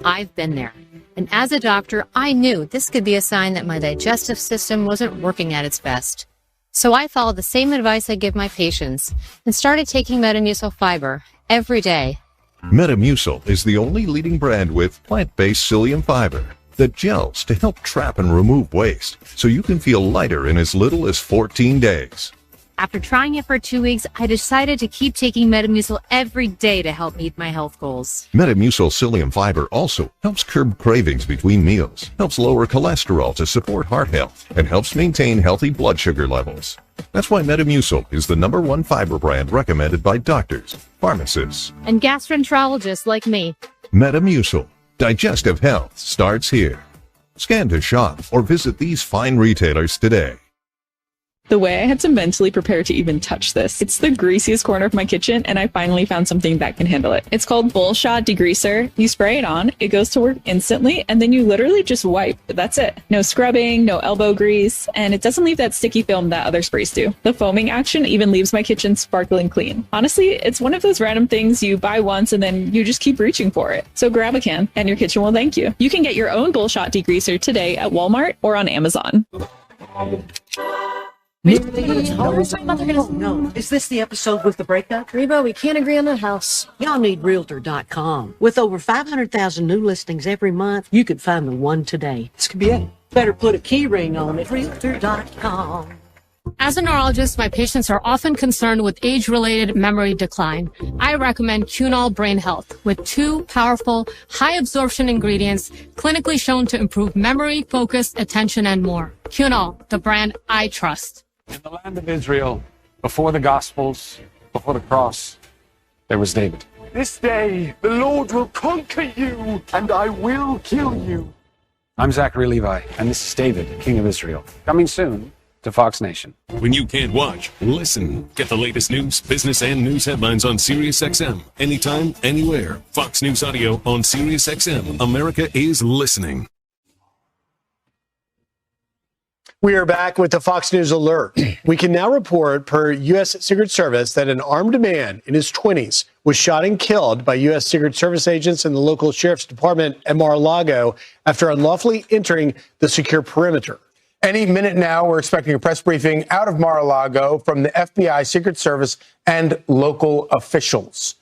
I've been there. And as a doctor, I knew this could be a sign that my digestive system wasn't working at its best. So I followed the same advice I give my patients and started taking Metamucil fiber every day. Metamucil is the only leading brand with plant-based psyllium fiber that gels to help trap and remove waste, so you can feel lighter in as little as 14 days. After trying it for 2 weeks, I decided to keep taking Metamucil every day to help meet my health goals. Metamucil psyllium fiber also helps curb cravings between meals, helps lower cholesterol to support heart health, and helps maintain healthy blood sugar levels. That's why Metamucil is the #1 fiber brand recommended by doctors, pharmacists, And gastroenterologists like me. Metamucil. Digestive health starts here. Scan to shop or visit these fine retailers today. The way I had to mentally prepare to even touch this. It's the greasiest corner of my kitchen, and I finally found something that can handle it. It's called Bullshot Degreaser. You spray it on, it goes to work instantly, and then you literally just wipe. That's it. No scrubbing, no elbow grease, and it doesn't leave that sticky film that other sprays do. The foaming action even leaves my kitchen sparkling clean. Honestly, it's one of those random things you buy once and then you just keep reaching for it. So grab a can, and your kitchen will thank you. You can get your own Bullshot Degreaser today at Walmart or on Amazon. No. Is this the episode with the breakup? Reba, we can't agree on the house. Y'all need Realtor.com. With over 500,000 new listings every month, you could find the one today. This could be it. Better put a key ring on it. Realtor.com. As a neurologist, my patients are often concerned with age-related memory decline. I recommend Cunol Brain Health with 2 powerful, high-absorption ingredients clinically shown to improve memory, focus, attention, and more. Cunol, the brand I trust. In the land of Israel, before the Gospels, before the cross, there was David. This day, the Lord will conquer you, and I will kill you. I'm Zachary Levi, and this is David, King of Israel. Coming soon to Fox Nation. When you can't watch, listen. Get the latest news, business, and news headlines on SiriusXM. Anytime, anywhere. Fox News Audio on SiriusXM. America is listening. We are back with the Fox News alert. We can now report per U.S. Secret Service that an armed man in his 20s was shot and killed by U.S. Secret Service agents in the local sheriff's department at Mar-a-Lago after unlawfully entering the secure perimeter. Any minute now, we're expecting a press briefing out of Mar-a-Lago from the FBI, Secret Service, and local officials.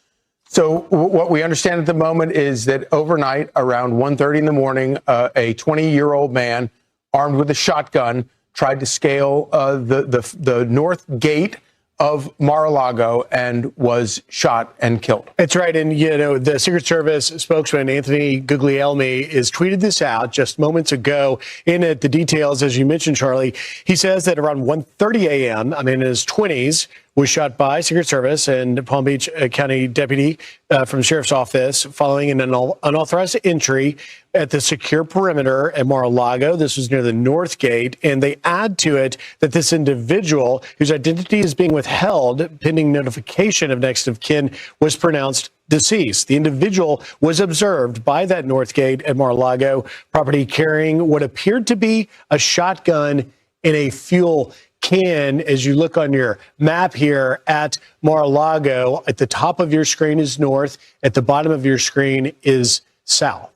So what we understand at the moment is that overnight, around 1:30 in the morning, a 20-year-old man armed with a shotgun tried to scale the north gate of Mar-a-Lago and was shot and killed. That's right. And, you know, the Secret Service spokesman, Anthony Guglielmi, has tweeted this out just moments ago. In it, the details, as you mentioned, Charlie, he says that around 1:30 a.m., in his 20s, was shot by Secret Service and Palm Beach County deputy from the sheriff's office following an unauthorized entry at the secure perimeter at Mar-a-Lago. This was near the North Gate, and they add to it that this individual, whose identity is being withheld pending notification of next of kin, was pronounced deceased. The individual was observed by that North Gate at Mar-a-Lago property carrying what appeared to be a shotgun in a fuel can. As you look on your map here at Mar-a-Lago, at the top of your screen is north, at the bottom of your screen is south.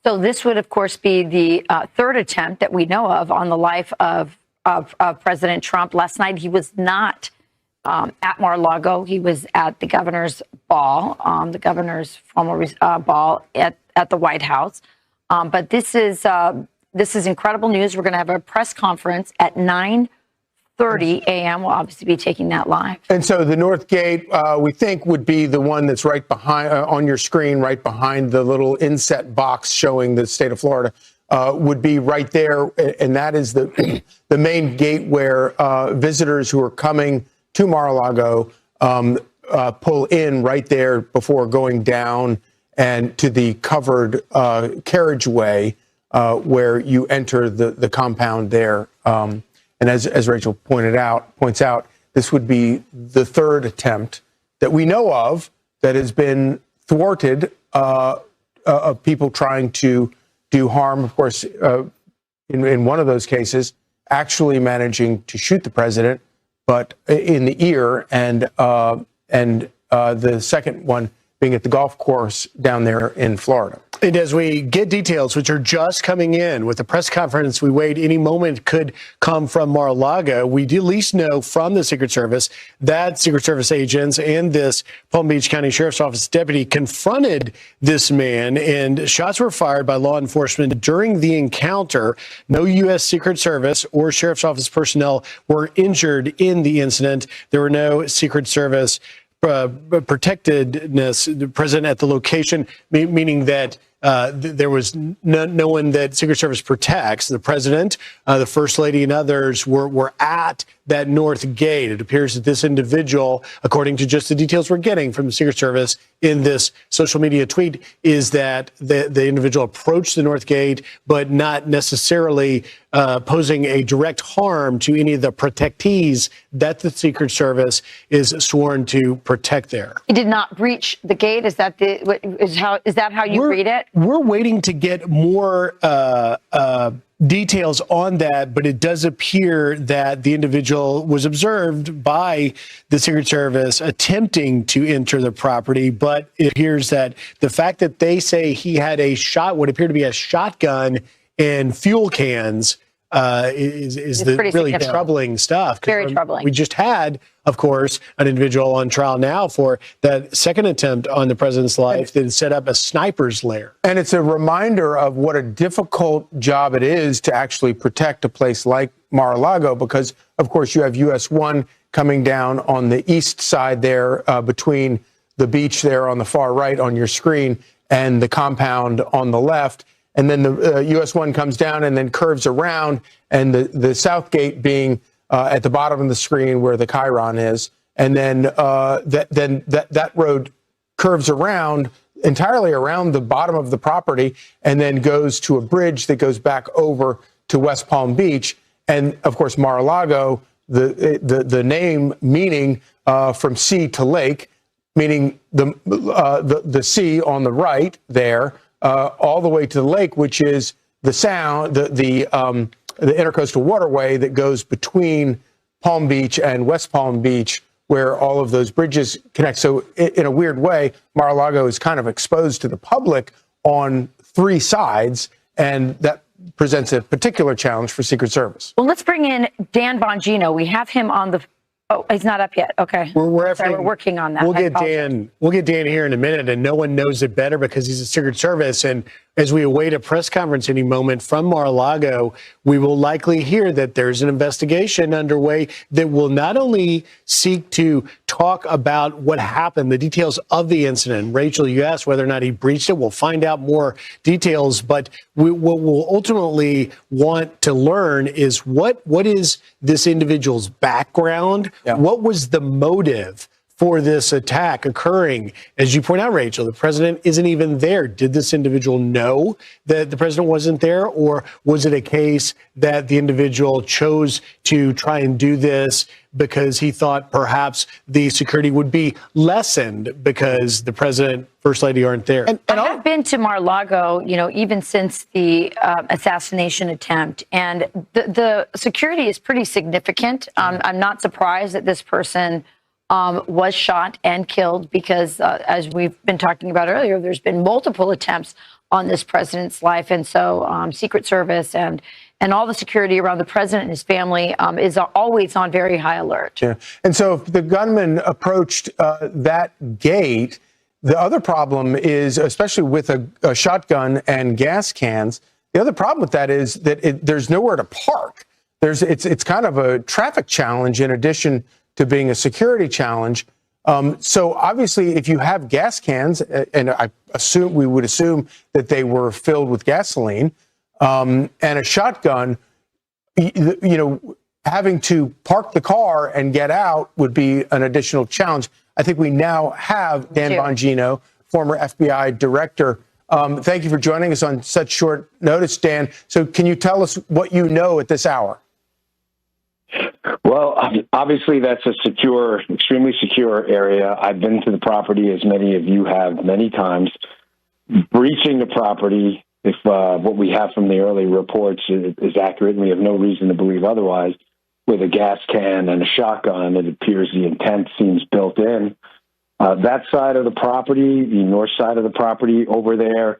So this would, of course, be the third attempt that we know of on the life of President Trump. Last night, he was not at Mar-a-Lago. He was at the governor's ball, the governor's formal ball at the White House. But this is incredible news. We're going to have a press conference at 9:30 a.m. We'll obviously be taking that live. And so the North Gate, we think, would be the one that's right behind on your screen, right behind the little inset box showing the state of Florida, would be right there. And that is the main gate where visitors who are coming to Mar-a-Lago pull in right there before going down and to the covered carriageway where you enter the compound there. And as Rachel points out, this would be the third attempt that we know of that has been thwarted of people trying to do harm. Of course, in one of those cases, actually managing to shoot the president, but in the ear, and the second one being at the golf course down there in Florida. And as we get details, which are just coming in with the press conference, we wait any moment could come from Mar-a-Lago. We do at least know from the Secret Service that Secret Service agents and this Palm Beach County Sheriff's Office deputy confronted this man, and shots were fired by law enforcement during the encounter. No U.S. Secret Service or Sheriff's Office personnel were injured in the incident. There were no Secret Service protectedness present at the location, meaning that there was no one that Secret Service protects. The president, the first lady, and others were at that north gate. It appears that this individual, according to just the details we're getting from the Secret Service in this social media tweet, is that the individual approached the north gate, but not necessarily posing a direct harm to any of the protectees that the Secret Service is sworn to protect there. He did not breach the gate. Is that how you read it? We're waiting to get more details on that, but it does appear that the individual was observed by the Secret Service attempting to enter the property, but it appears that the fact that they say he had what appeared to be a shotgun and fuel cans is the really troubling stuff. Very troubling. We just had, of course, an individual on trial now for that second attempt on the president's life that set up a sniper's lair. And it's a reminder of what a difficult job it is to actually protect a place like Mar-a-Lago, because, of course, you have US 1 coming down on the east side there between the beach there on the far right on your screen and the compound on the left. And then the US 1 comes down and then curves around, and the south gate being at the bottom of the screen where the Chiron is. And then that road curves around entirely around the bottom of the property and then goes to a bridge that goes back over to West Palm Beach. And of course, Mar-a-Lago, the name meaning from sea to lake, meaning the sea on the right there, all the way to the lake, which is the intercoastal waterway that goes between Palm Beach and West Palm Beach, where all of those bridges connect. So in a weird way, Mar-a-Lago is kind of exposed to the public on three sides, and that presents a particular challenge for Secret Service. Well, let's bring in Dan Bongino. We have him on the... Oh, he's not up yet. Okay. We're working on that. We'll get Dan here in a minute, and no one knows it better because he's a Secret Service. And as we await a press conference any moment from Mar-a-Lago, we will likely hear that there's an investigation underway that will not only seek to talk about what happened, the details of the incident. Rachel, you asked whether or not he breached it. We'll find out more details, but what we'll ultimately want to learn is what is this individual's background? Yeah. What was the motive for this attack occurring? As you point out, Rachel, the president isn't even there. Did this individual know that the president wasn't there, or was it a case that the individual chose to try and do this because he thought perhaps the security would be lessened because the president, first lady aren't there? And I have been to Mar-a-Lago, even since the assassination attempt, and the security is pretty significant. I'm not surprised that this person was shot and killed because, as we've been talking about earlier, there's been multiple attempts on this president's life. And so Secret Service and all the security around the president and his family is always on very high alert. Yeah. And so if the gunman approached that gate, the other problem is, especially with a shotgun and gas cans, the other problem with that is that there's nowhere to park. It's kind of a traffic challenge in addition to being a security challenge. So obviously, if you have gas cans, and we would assume that they were filled with gasoline, and a shotgun, having to park the car and get out would be an additional challenge. I think we now have Dan Bongino, former FBI director. Thank you for joining us on such short notice, Dan. So can you tell us what you know at this hour? Well, obviously, that's a secure, extremely secure area. I've been to the property, as many of you have, many times. Breaching the property, if what we have from the early reports is accurate, and we have no reason to believe otherwise, with a gas can and a shotgun, it appears the intent seems built in. That side of the property, the north side of the property over there,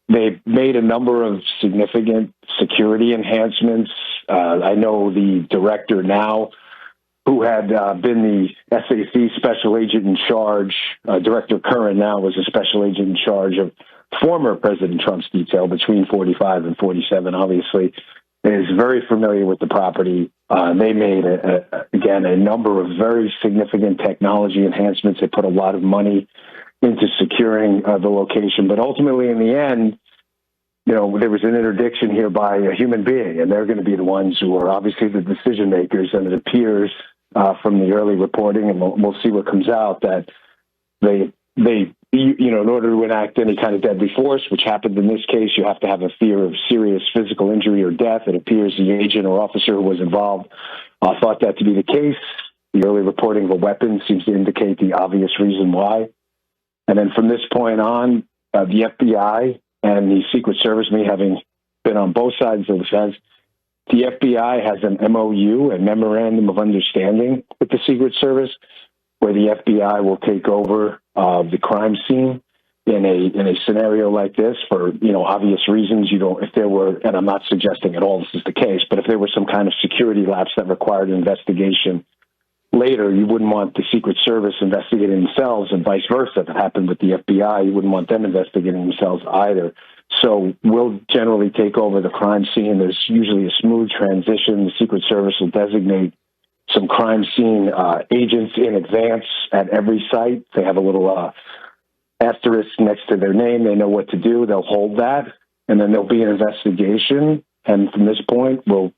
they've made a number of significant security enhancements. I know the director now, who had been the SAC special agent in charge, Director Curran now was a special agent in charge of former President Trump's detail between 45 and 47, obviously, is very familiar with the property. They made, again, a number of very significant technology enhancements. They put a lot of money into securing the location. But ultimately, in the end, you know, there was an interdiction here by a human being, and they're going to be the ones who are obviously the decision makers. And it appears from the early reporting, and we'll see what comes out, that they, you know, in order to enact any kind of deadly force, which happened in this case, you have to have a fear of serious physical injury or death. It appears the agent or officer who was involved thought that to be the case. The early reporting of a weapon seems to indicate the obvious reason why. And then from this point on, the FBI and the Secret Service, me having been on both sides of the fence, the FBI has an MOU, a Memorandum of Understanding with the Secret Service, where the FBI will take over the crime scene in a scenario like this for, you know, obvious reasons. You don't, if there were, and I'm not suggesting at all this is the case, but if there was some kind of security lapse that required an investigation later, you wouldn't want the Secret Service investigating themselves, and vice versa. If it happened with the FBI, you wouldn't want them investigating themselves either. So we'll generally take over the crime scene. There's usually a smooth transition. The Secret Service will designate some crime scene agents in advance at every site. They have a little asterisk next to their name. They know what to do. They'll hold that, and then there'll be an investigation. And from this point, we'll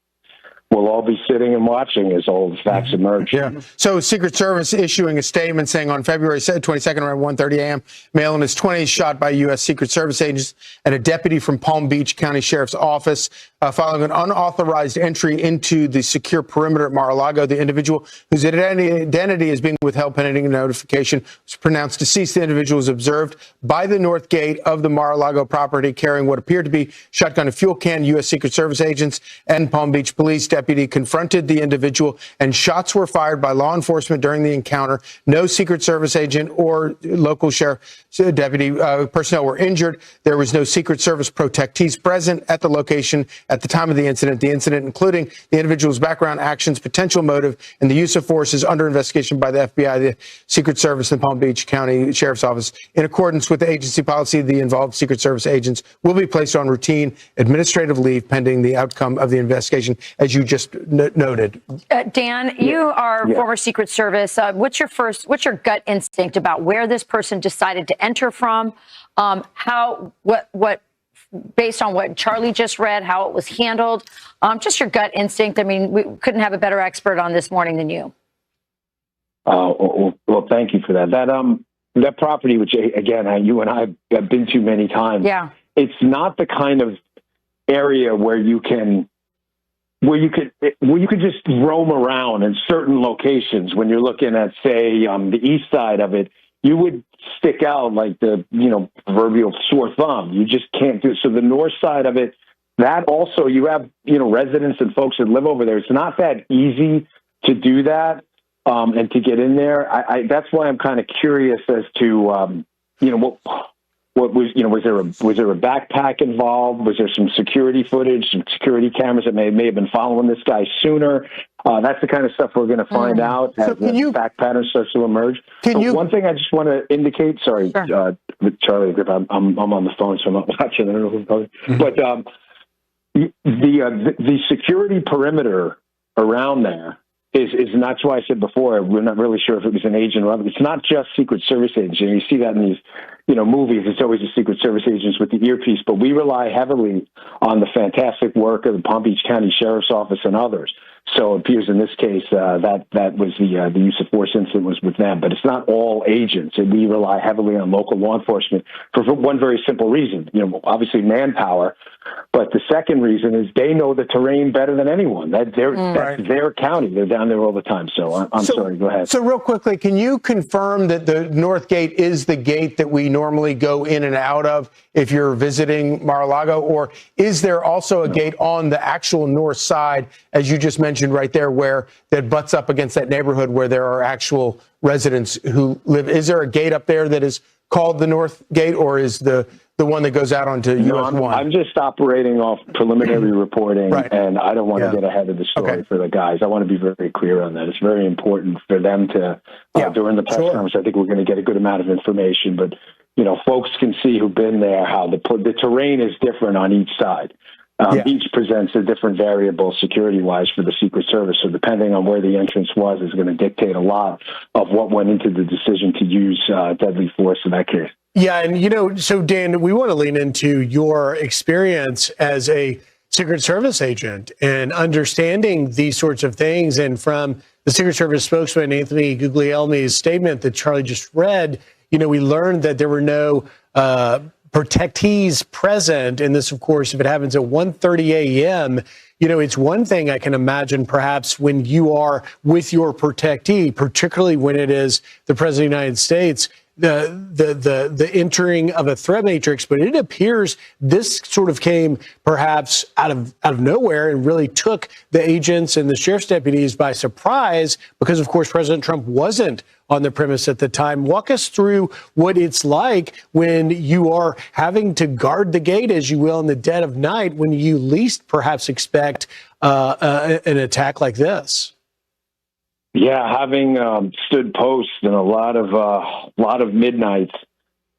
all be sitting and watching as all the facts emerge. Yeah. So Secret Service issuing a statement saying on February 22nd around 1:30 a.m., male in his 20s shot by U.S. Secret Service agents and a deputy from Palm Beach County Sheriff's Office following an unauthorized entry into the secure perimeter at Mar-a-Lago. The individual whose identity is being withheld pending notification was pronounced deceased. The individual was observed by the north gate of the Mar-a-Lago property carrying what appeared to be shotgun and fuel can. U.S. Secret Service agents and Palm Beach Police deputy confronted the individual, and shots were fired by law enforcement during the encounter. No Secret Service agent or local sheriff deputy personnel were injured. There was no Secret Service protectees present at the location at the time of the incident. The incident, including the individual's background, actions, potential motive, and the use of force, is under investigation by the FBI, the Secret Service, and Palm Beach County Sheriff's Office. In accordance with the agency policy, the involved Secret Service agents will be placed on routine administrative leave pending the outcome of the investigation, as you just noted. Dan, you are former Secret Service. What's your gut instinct about where this person decided to enter from? Based on what Charlie just read, how it was handled, just your gut instinct. I mean, we couldn't have a better expert on this morning than you. Well, thank you for that. That property, which again, you and I have been to many times. Yeah, it's not the kind of area where you could just roam around in certain locations. When you're looking at, say, the east side of it, you would stick out like the, proverbial sore thumb. You just can't do it. So the north side of it, that also, you have, residents and folks that live over there. It's not that easy to do that and to get in there. That's why I'm kind of curious as to, what was there a backpack involved? Was there some security footage, some security cameras that may have been following this guy sooner? That's the kind of stuff we're going to find out as the fact pattern starts to emerge. One thing I just want to indicate, sorry, with Charlie, I'm on the phone, so I'm not watching. I don't know who's calling. But the security perimeter around there is, and that's why I said before, we're not really sure if it was an agent or other. It's not just Secret Service agents. You see that in these, movies. It's always the Secret Service agents with the earpiece, but we rely heavily on the fantastic work of the Palm Beach County Sheriff's Office and others. So it appears in this case that was the use of force incident was with them, but it's not all agents, and we rely heavily on local law enforcement for one very simple reason. Obviously manpower, but the second reason is they know the terrain better than anyone. That's their county. They're down there all the time. So I'm sorry. Go ahead. So real quickly, can you confirm that the North Gate is the gate that we normally go in and out of if you're visiting Mar-a-Lago, or is there also a gate on the actual north side, as you just mentioned, mentioned right there, where that butts up against that neighborhood where there are actual residents who live. Is there a gate up there that is called the North Gate, or is the one that goes out onto US 1? I'm just operating off preliminary reporting, and I don't want to get ahead of the story for the guys. I want to be very clear on that. It's very important for them to, during the press conference, I think we're going to get a good amount of information, but, you know, folks can see who've been there, how the terrain is different on each side. Each presents a different variable security-wise for the Secret Service. So depending on where the entrance was is going to dictate a lot of what went into the decision to use deadly force in that case. Yeah, and, you know, so, Dan, we want to lean into your experience as a Secret Service agent and understanding these sorts of things. And from the Secret Service spokesman, Anthony Guglielmi's statement that Charlie just read, you know, we learned that there were no protectees present. And this, of course, if it happens at 1:30 a.m., you know, it's one thing I can imagine perhaps when you are with your protectee, particularly when it is the President of the United States, the entering of a threat matrix. But it appears this sort of came perhaps out of nowhere and really took the agents and the sheriff's deputies by surprise because, of course, President Trump wasn't on the premise at the time. Walk us through what it's like when you are having to guard the gate, as you will, in the dead of night, when you least perhaps expect an attack like this. Yeah, having stood post in a lot of midnights,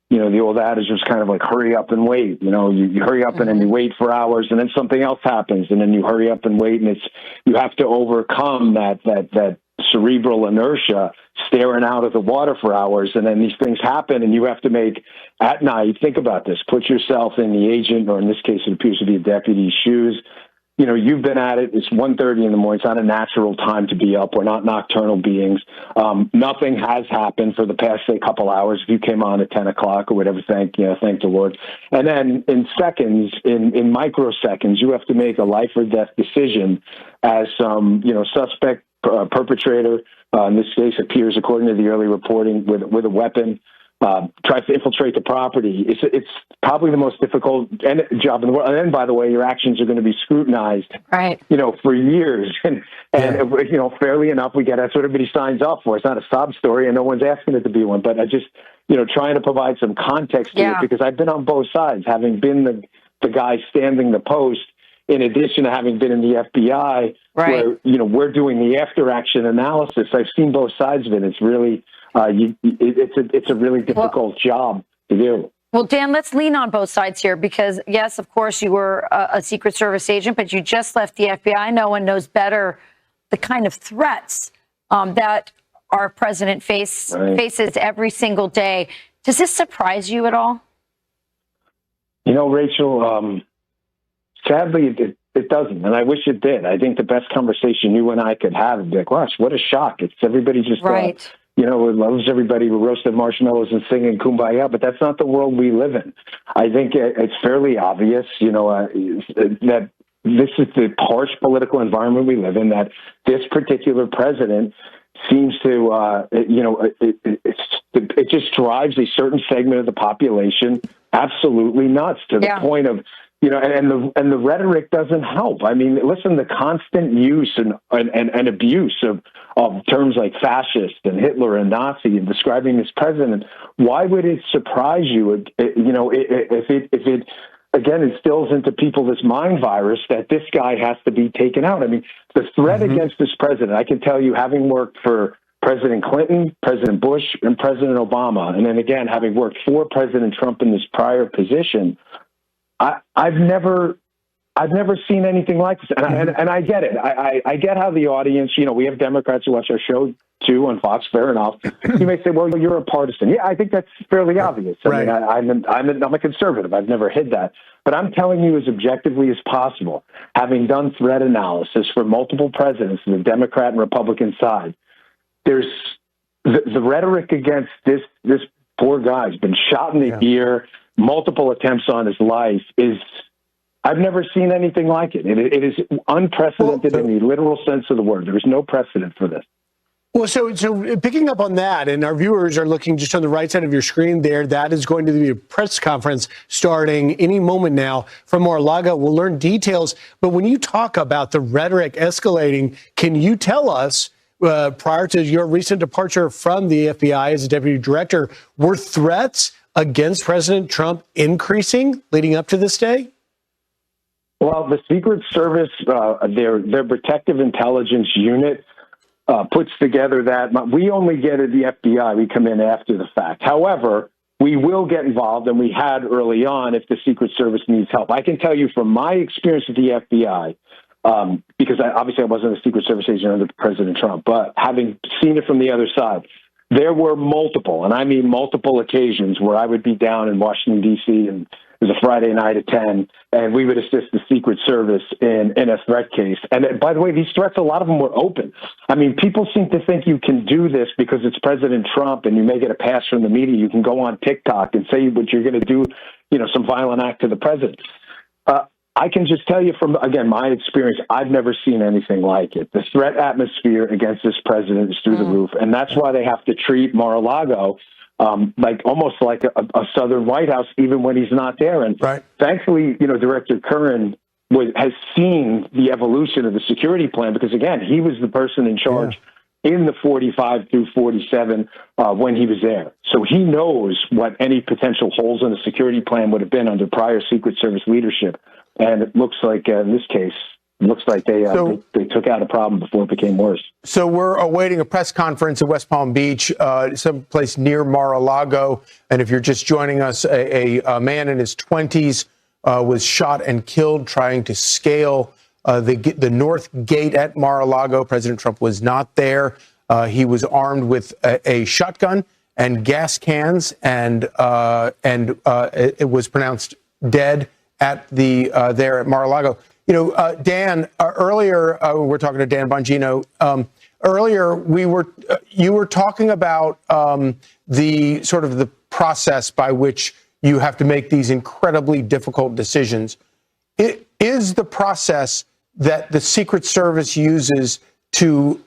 you know, the old adage was kind of like hurry up and wait. You know, you hurry up and then you wait for hours, and then something else happens, and then you hurry up and wait, and you have to overcome that cerebral inertia, staring out at the water for hours, and then these things happen, and you have to make at night. Think about this: put yourself in the agent, or in this case, it appears to be a deputy's shoes. You know, you've been at it. It's 1:30 in the morning. It's not a natural time to be up. We're not nocturnal beings. Nothing has happened for the past, say, couple hours. If you came on at 10 o'clock or whatever, thank the Lord. And then in seconds, in microseconds, you have to make a life or death decision as some, suspect perpetrator, in this case, appears, according to the early reporting, with a weapon. Tries to infiltrate the property. It's probably the most difficult job in the world. And then, by the way, your actions are going to be scrutinized, right? For years. And fairly enough, we get that's what everybody signs up for. It's not a sob story, and no one's asking it to be one. But I just, trying to provide some context to it, because I've been on both sides, having been the guy standing the post, in addition to having been in the FBI, where we're doing the after action analysis. I've seen both sides of it. It's really it's a really difficult job to do. Well, Dan, let's lean on both sides here because, yes, of course, you were a Secret Service agent, but you just left the FBI. No one knows better the kind of threats that our president faces every single day. Does this surprise you at all? Rachel, sadly, it doesn't, and I wish it did. I think the best conversation you and I could have would be like, gosh, what a shock. It's everybody just... it loves everybody with roasted marshmallows and singing Kumbaya, but that's not the world we live in. I think it's fairly obvious, that this is the harsh political environment we live in, that this particular president seems to, it just drives a certain segment of the population absolutely nuts to the point of, and the rhetoric doesn't help. I mean, listen, the constant use and abuse of terms like fascist and Hitler and Nazi and describing this president, why would it surprise you, if it again instills into people this mind virus that this guy has to be taken out? I mean, the threat against this president, I can tell you, having worked for President Clinton, President Bush, and President Obama, and then again, having worked for President Trump in this prior position, I've never seen anything like this, and I get it. I get how the audience, we have Democrats who watch our show too on Fox. Fair enough. You may say, "Well, you're a partisan." Yeah, I think that's fairly obvious. I mean, I'm a conservative. I've never hid that, but I'm telling you as objectively as possible, having done threat analysis for multiple presidents, the Democrat and Republican side, there's the rhetoric against this poor guy's been shot in the ear. Multiple attempts on his life I've never seen anything like it. It is unprecedented in the literal sense of the word. There is no precedent for this. Well, so picking up on that, and our viewers are looking just on the right side of your screen there, that is going to be a press conference starting any moment now from Mar-a-Lago. We'll learn details. But when you talk about the rhetoric escalating, can you tell us, prior to your recent departure from the FBI as a deputy director, were threats against President Trump increasing leading up to this day? Well, the Secret Service, their protective intelligence unit, puts together that we only get at the FBI. We come in after the fact. However, we will get involved, and we had early on if the Secret Service needs help. I can tell you from my experience at the FBI, because obviously I wasn't a Secret Service agent under President Trump, but having seen it from the other side, there were multiple, and I mean multiple occasions where I would be down in Washington, D.C., and it was a Friday night at 10, and we would assist the Secret Service in a threat case. And by the way, these threats, a lot of them were open. I mean, people seem to think you can do this because it's President Trump and you may get a pass from the media. You can go on TikTok and say what you're going to do, some violent act to the president. I can just tell you from, again, my experience, I've never seen anything like it. The threat atmosphere against this president is through the roof, and that's why they have to treat Mar-a-Lago almost like a Southern White House, even when he's not there. And thankfully, Director Curran has seen the evolution of the security plan because, again, he was the person in charge in the 45 through 47 when he was there. So he knows what any potential holes in the security plan would have been under prior Secret Service leadership. And it looks like in this case, they took out a problem before it became worse. So we're awaiting a press conference in West Palm Beach, someplace near Mar-a-Lago. And if you're just joining us, a man in his 20s was shot and killed trying to scale the north gate at Mar-a-Lago. President Trump was not there. He was armed with a shotgun and gas cans, and it was pronounced dead at there at Mar-a-Lago. Dan, earlier, we're talking to Dan Bongino. Earlier, you were talking about the sort of the process by which you have to make these incredibly difficult decisions. It is the process that the Secret Service uses to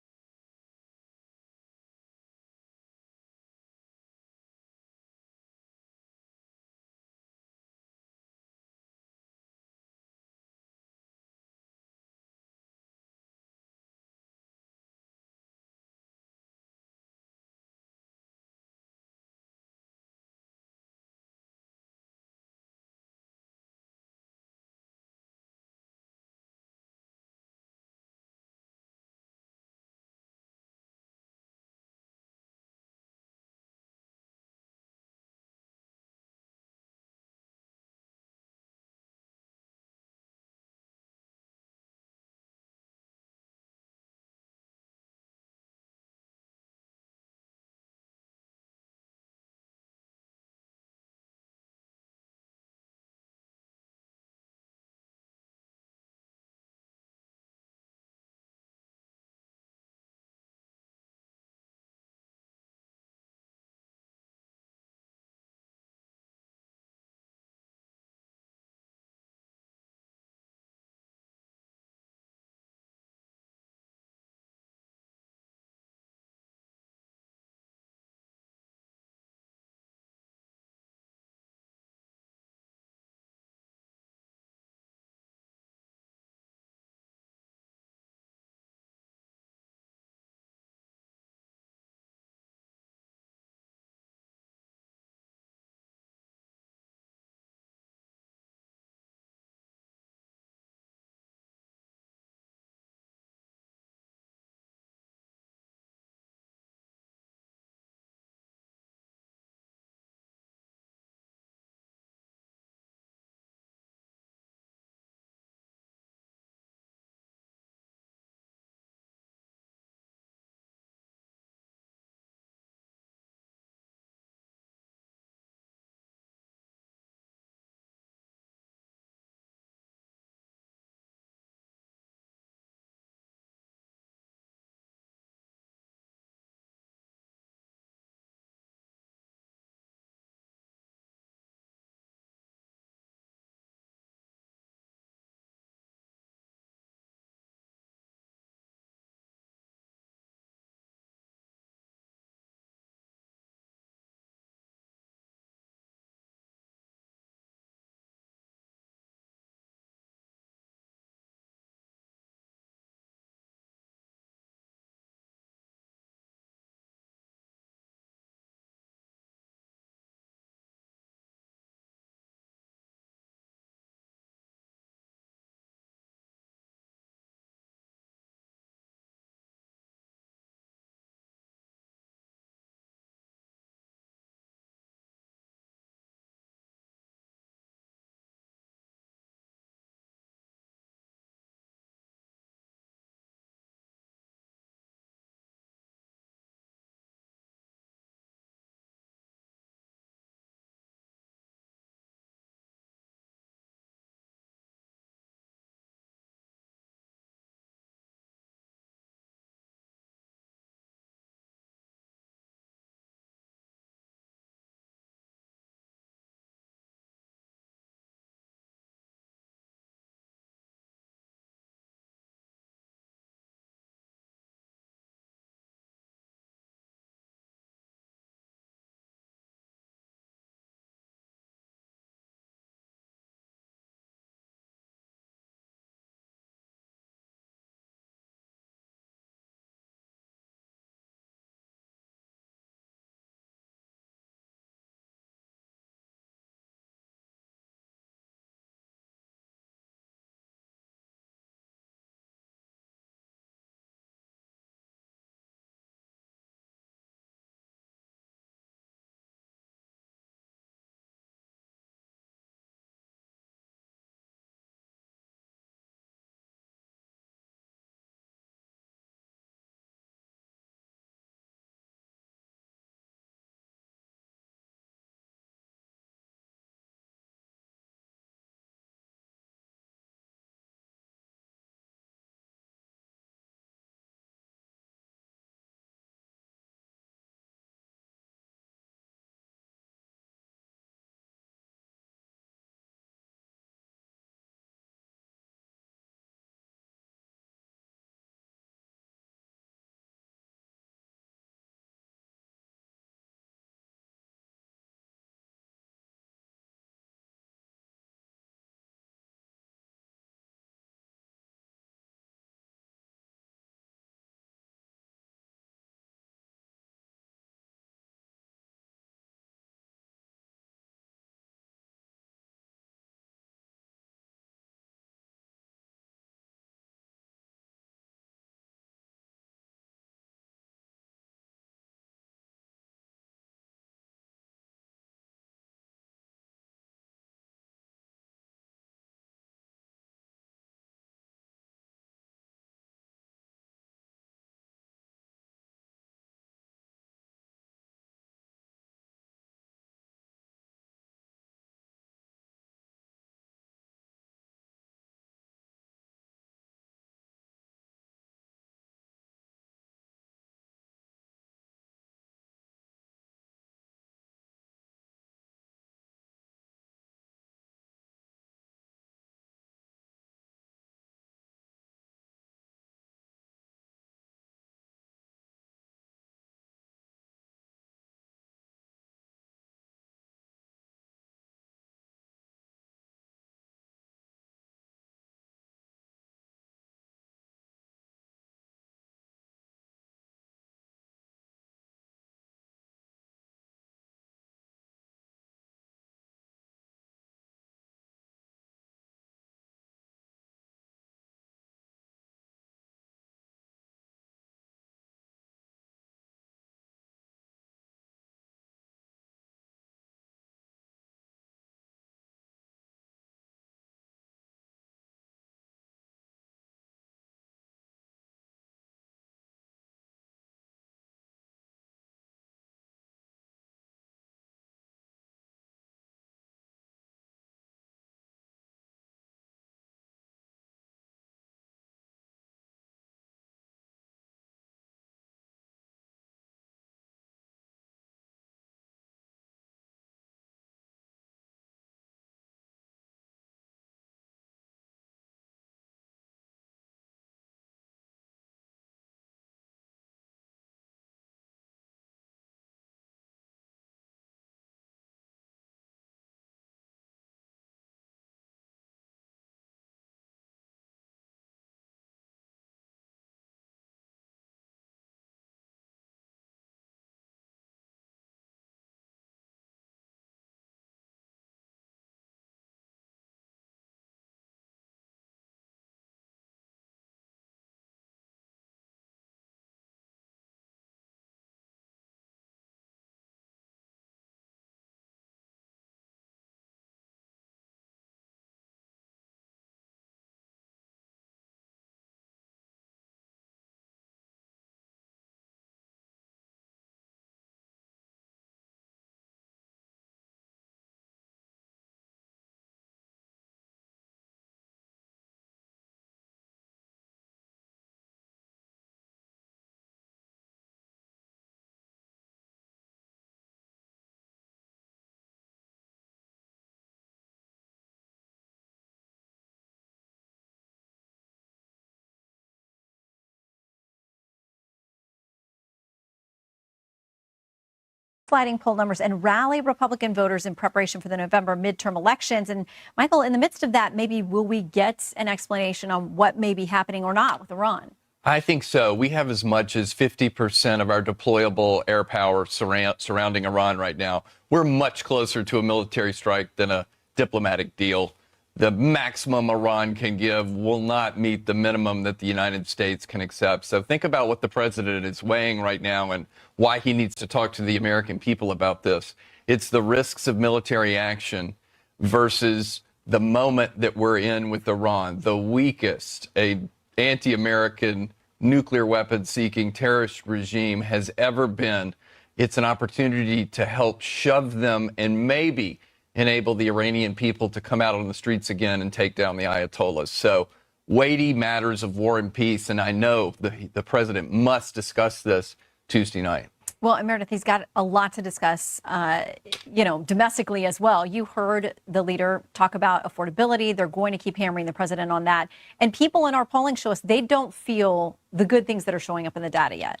sliding poll numbers and rally Republican voters in preparation for the November midterm elections. And Michael, in the midst of that, maybe will we get an explanation on what may be happening or not with Iran? I think so. We have as much as 50% of our deployable air power surrounding Iran right now. We're much closer to a military strike than a diplomatic deal. The maximum Iran can give will not meet the minimum that the United States can accept. So think about what the president is weighing right now and why he needs to talk to the American people about this. It's the risks of military action versus the moment that we're in with Iran, the weakest a anti-American nuclear weapon-seeking terrorist regime has ever been. It's an opportunity to help shove them and maybe enable the Iranian people to come out on the streets again and take down the Ayatollahs. So weighty matters of war and peace, and I know the president must discuss this Tuesday night. Well, and Meredith, he's got a lot to discuss, domestically as well. You heard the leader talk about affordability. They're going to keep hammering the president on that. And people in our polling show us they don't feel the good things that are showing up in the data yet.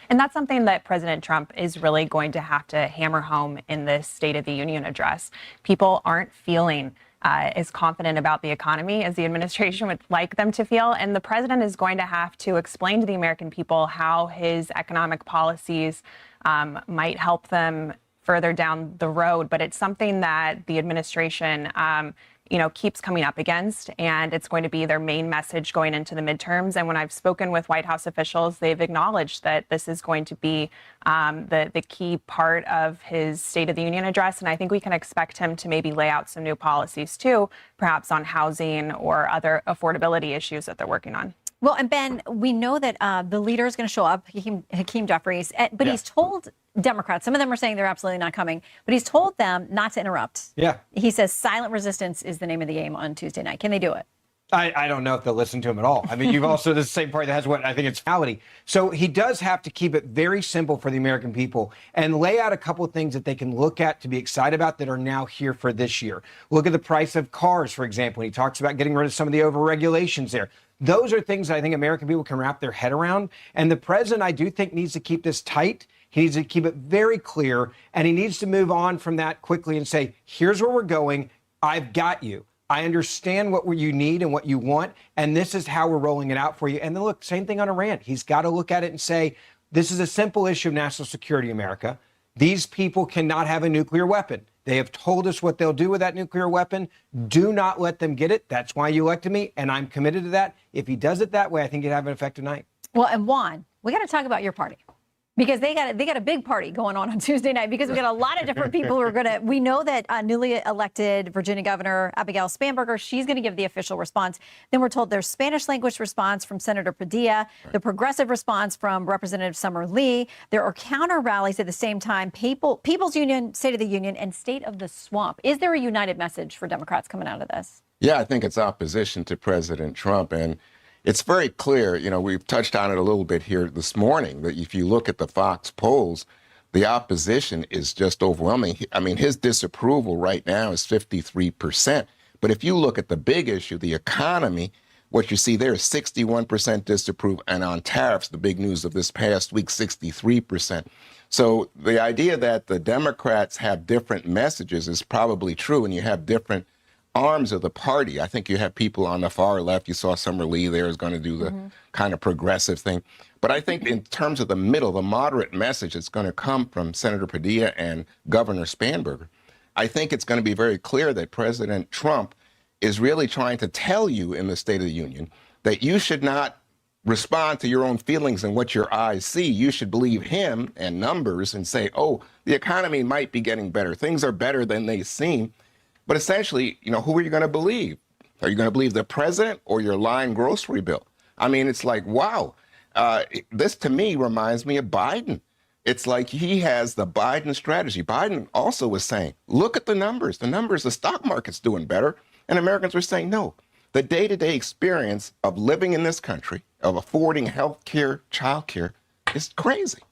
And that's something that President Trump is really going to have to hammer home in this State of the Union address. People aren't feeling as confident about the economy as the administration would like them to feel. And the president is going to have to explain to the American people how his economic policies might help them further down the road. But it's something that the administration keeps coming up against, and it's going to be their main message going into the midterms. And when I've spoken with White House officials, they've acknowledged that this is going to be the key part of his State of the Union address. And I think we can expect him to maybe lay out some new policies too, perhaps on housing or other affordability issues that they're working on. Well, and Ben, we know that the leader is going to show up, Hakeem Jeffries, but he's told Democrats, some of them are saying they're absolutely not coming, but he's told them not to interrupt. Yeah. He says silent resistance is the name of the game on Tuesday night. Can they do it? I don't know if they'll listen to him at all. I mean, you've also, this same party that has what I think it's finality. So he does have to keep it very simple for the American people and lay out a couple of things that they can look at to be excited about that are now here for this year. Look at the price of cars, for example. He talks about getting rid of some of the over-regulations there. Those are things that I think American people can wrap their head around. And the president, I do think, needs to keep this tight. He needs to keep it very clear, and he needs to move on from that quickly and say, here's where we're going. I've got you. I understand what you need and what you want, and this is how we're rolling it out for you. And then look, same thing on Iran. He's got to look at it and say, this is a simple issue of national security, America. These people cannot have a nuclear weapon. They have told us what they'll do with that nuclear weapon. Do not let them get it. That's why you elected me, and I'm committed to that. If he does it that way, I think he'd have an effect tonight. Well, and Juan, we got to talk about your party. Because they got a big party going on Tuesday night because we got a lot of different people who are going to, we know that newly elected Virginia Governor Abigail Spanberger, she's going to give the official response. Then we're told there's Spanish language response from Senator Padilla, the progressive response from Representative Summer Lee. There are counter rallies at the same time, People's Union, State of the Union, and State of the Swamp. Is there a united message for Democrats coming out of this? Yeah, I think it's opposition to President Trump. And it's very clear, we've touched on it a little bit here this morning, that if you look at the Fox polls, the opposition is just overwhelming. I mean, his disapproval right now is 53%. But if you look at the big issue, the economy, what you see there is 61% disapproval. And on tariffs, the big news of this past week, 63%. So the idea that the Democrats have different messages is probably true, and you have different arms of the party. I think you have people on the far left. You saw Summer Lee there is going to do the kind of progressive thing. But I think in terms of the middle, the moderate message is going to come from Senator Padilla and Governor Spanberger. I think it's going to be very clear that President Trump is really trying to tell you in the State of the Union that you should not respond to your own feelings and what your eyes see. You should believe him and numbers and say, oh, the economy might be getting better. Things are better than they seem. But essentially, who are you going to believe? Are you going to believe the president or your lying grocery bill? I mean, it's like, wow, this to me reminds me of Biden. It's like he has the Biden strategy. Biden also was saying, look at the numbers. The stock market's doing better. And Americans were saying, no, the day-to-day experience of living in this country, of affording health care, child care, is crazy.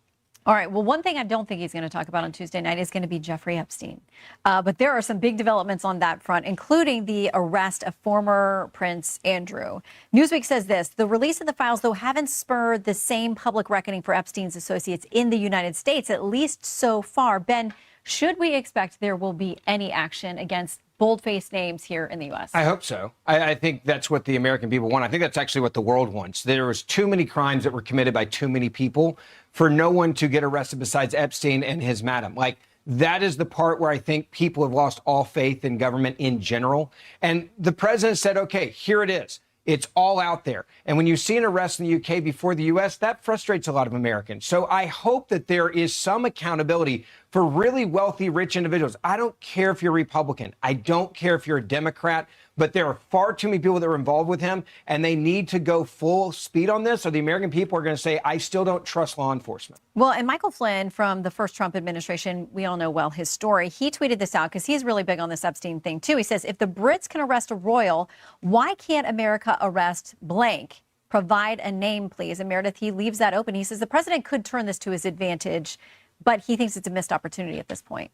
All right. Well, one thing I don't think he's going to talk about on Tuesday night is going to be Jeffrey Epstein. But there are some big developments on that front, including the arrest of former Prince Andrew. Newsweek says this: the release of the files, though, haven't spurred the same public reckoning for Epstein's associates in the United States, at least so far. Ben, should we expect there will be any action against bold-faced names here in the U.S.? I hope so. I think that's what the American people want. I think that's actually what the world wants. There was too many crimes that were committed by too many people for no one to get arrested besides Epstein and his madam. Like, that is the part where I think people have lost all faith in government in general. And the president said, okay, here it is. It's all out there. And when you see an arrest in the UK before the US, that frustrates a lot of Americans. So I hope that there is some accountability for really wealthy, rich individuals. I don't care if you're Republican. I don't care if you're a Democrat, but there are far too many people that are involved with him, and they need to go full speed on this, or the American people are going to say, I still don't trust law enforcement. Well, and Michael Flynn from the first Trump administration, we all know well his story. He tweeted this out because he's really big on this Epstein thing, too. He says, if the Brits can arrest a royal, why can't America arrest blank? Provide a name, please. And Meredith, he leaves that open. He says the president could turn this to his advantage, but he thinks it's a missed opportunity at this point.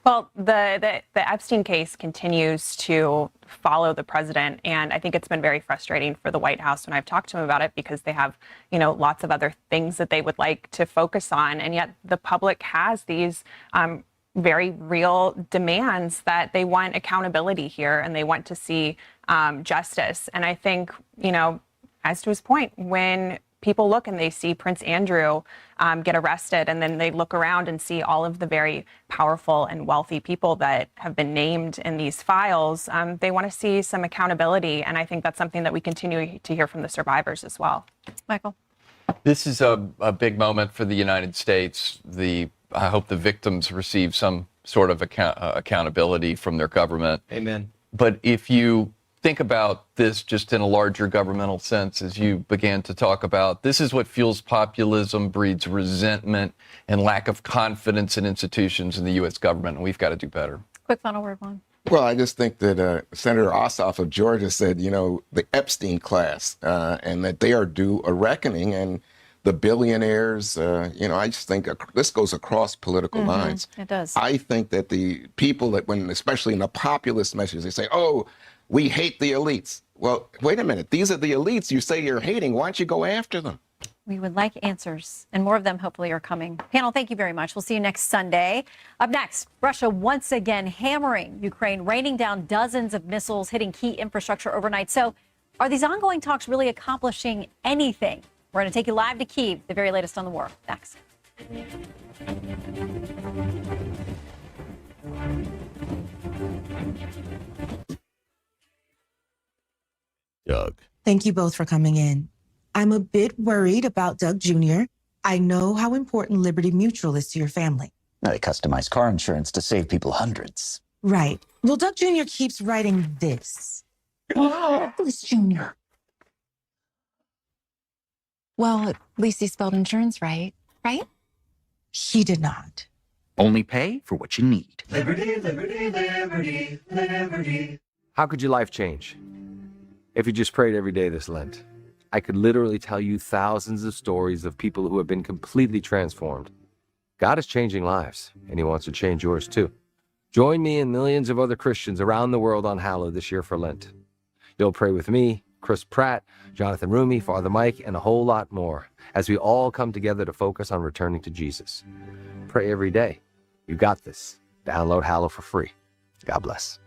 Well, the Epstein case continues to follow the president, and I think it's been very frustrating for the White House when I've talked to him about it, because they have, lots of other things that they would like to focus on, and yet the public has these very real demands that they want accountability here, and they want to see justice. And I think, as to his point, when people look and they see Prince Andrew get arrested, and then they look around and see all of the very powerful and wealthy people that have been named in these files, they want to see some accountability. And I think that's something that we continue to hear from the survivors as well. Michael? This is a big moment for the United States. I hope the victims receive some sort of accountability from their government. Amen. But if you think about this just in a larger governmental sense, as you began to talk about, this is what fuels populism, breeds resentment, and lack of confidence in institutions in the U.S. government, and we've got to do better. Quick final word, Juan. Well, I just think that Senator Ossoff of Georgia said, the Epstein class, and that they are due a reckoning, and the billionaires, I just think this goes across political lines. It does. I think that the people that, especially in the populist message, they say, oh, we hate the elites. Well, wait a minute. These are the elites you say you're hating. Why don't you go after them? We would like answers, and more of them hopefully are coming. Panel, thank you very much. We'll see you next Sunday. Up next, Russia once again hammering Ukraine, raining down dozens of missiles, hitting key infrastructure overnight. So are these ongoing talks really accomplishing anything? We're going to take you live to Kyiv, the very latest on the war. Next. Doug. Thank you both for coming in. I'm a bit worried about Doug Jr. I know how important Liberty Mutual is to your family. They customize car insurance to save people hundreds. Right. Well, Doug Jr. keeps writing this. This Jr. Well, at least he spelled insurance right? He did not. Only pay for what you need. Liberty, liberty, liberty, liberty. How could your life change if you just prayed every day this Lent? I could literally tell you thousands of stories of people who have been completely transformed. God is changing lives, and he wants to change yours too. Join me and millions of other Christians around the world on Hallowed this year for Lent. You'll pray with me, Chris Pratt, Jonathan Rumi, Father Mike, and a whole lot more as we all come together to focus on returning to Jesus. Pray every day. You got this. Download Hallow for free. God bless.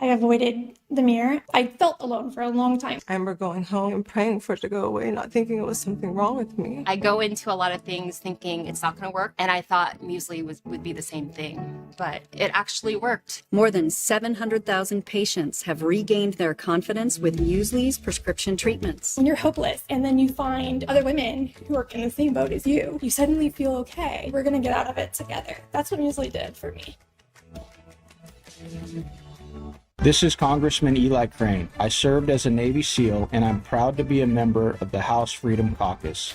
I avoided the mirror. I felt alone for a long time. I remember going home and praying for it to go away, not thinking it was something wrong with me. I go into a lot of things thinking it's not going to work, and I thought muesli would be the same thing, but it actually worked. More than 700,000 patients have regained their confidence with muesli's prescription treatments. When you're hopeless and then you find other women who are in the same boat as you suddenly feel okay. We're going to get out of it together. That's what muesli did for me. This is Congressman Eli Crane. I served as a Navy SEAL, and I'm proud to be a member of the House Freedom Caucus.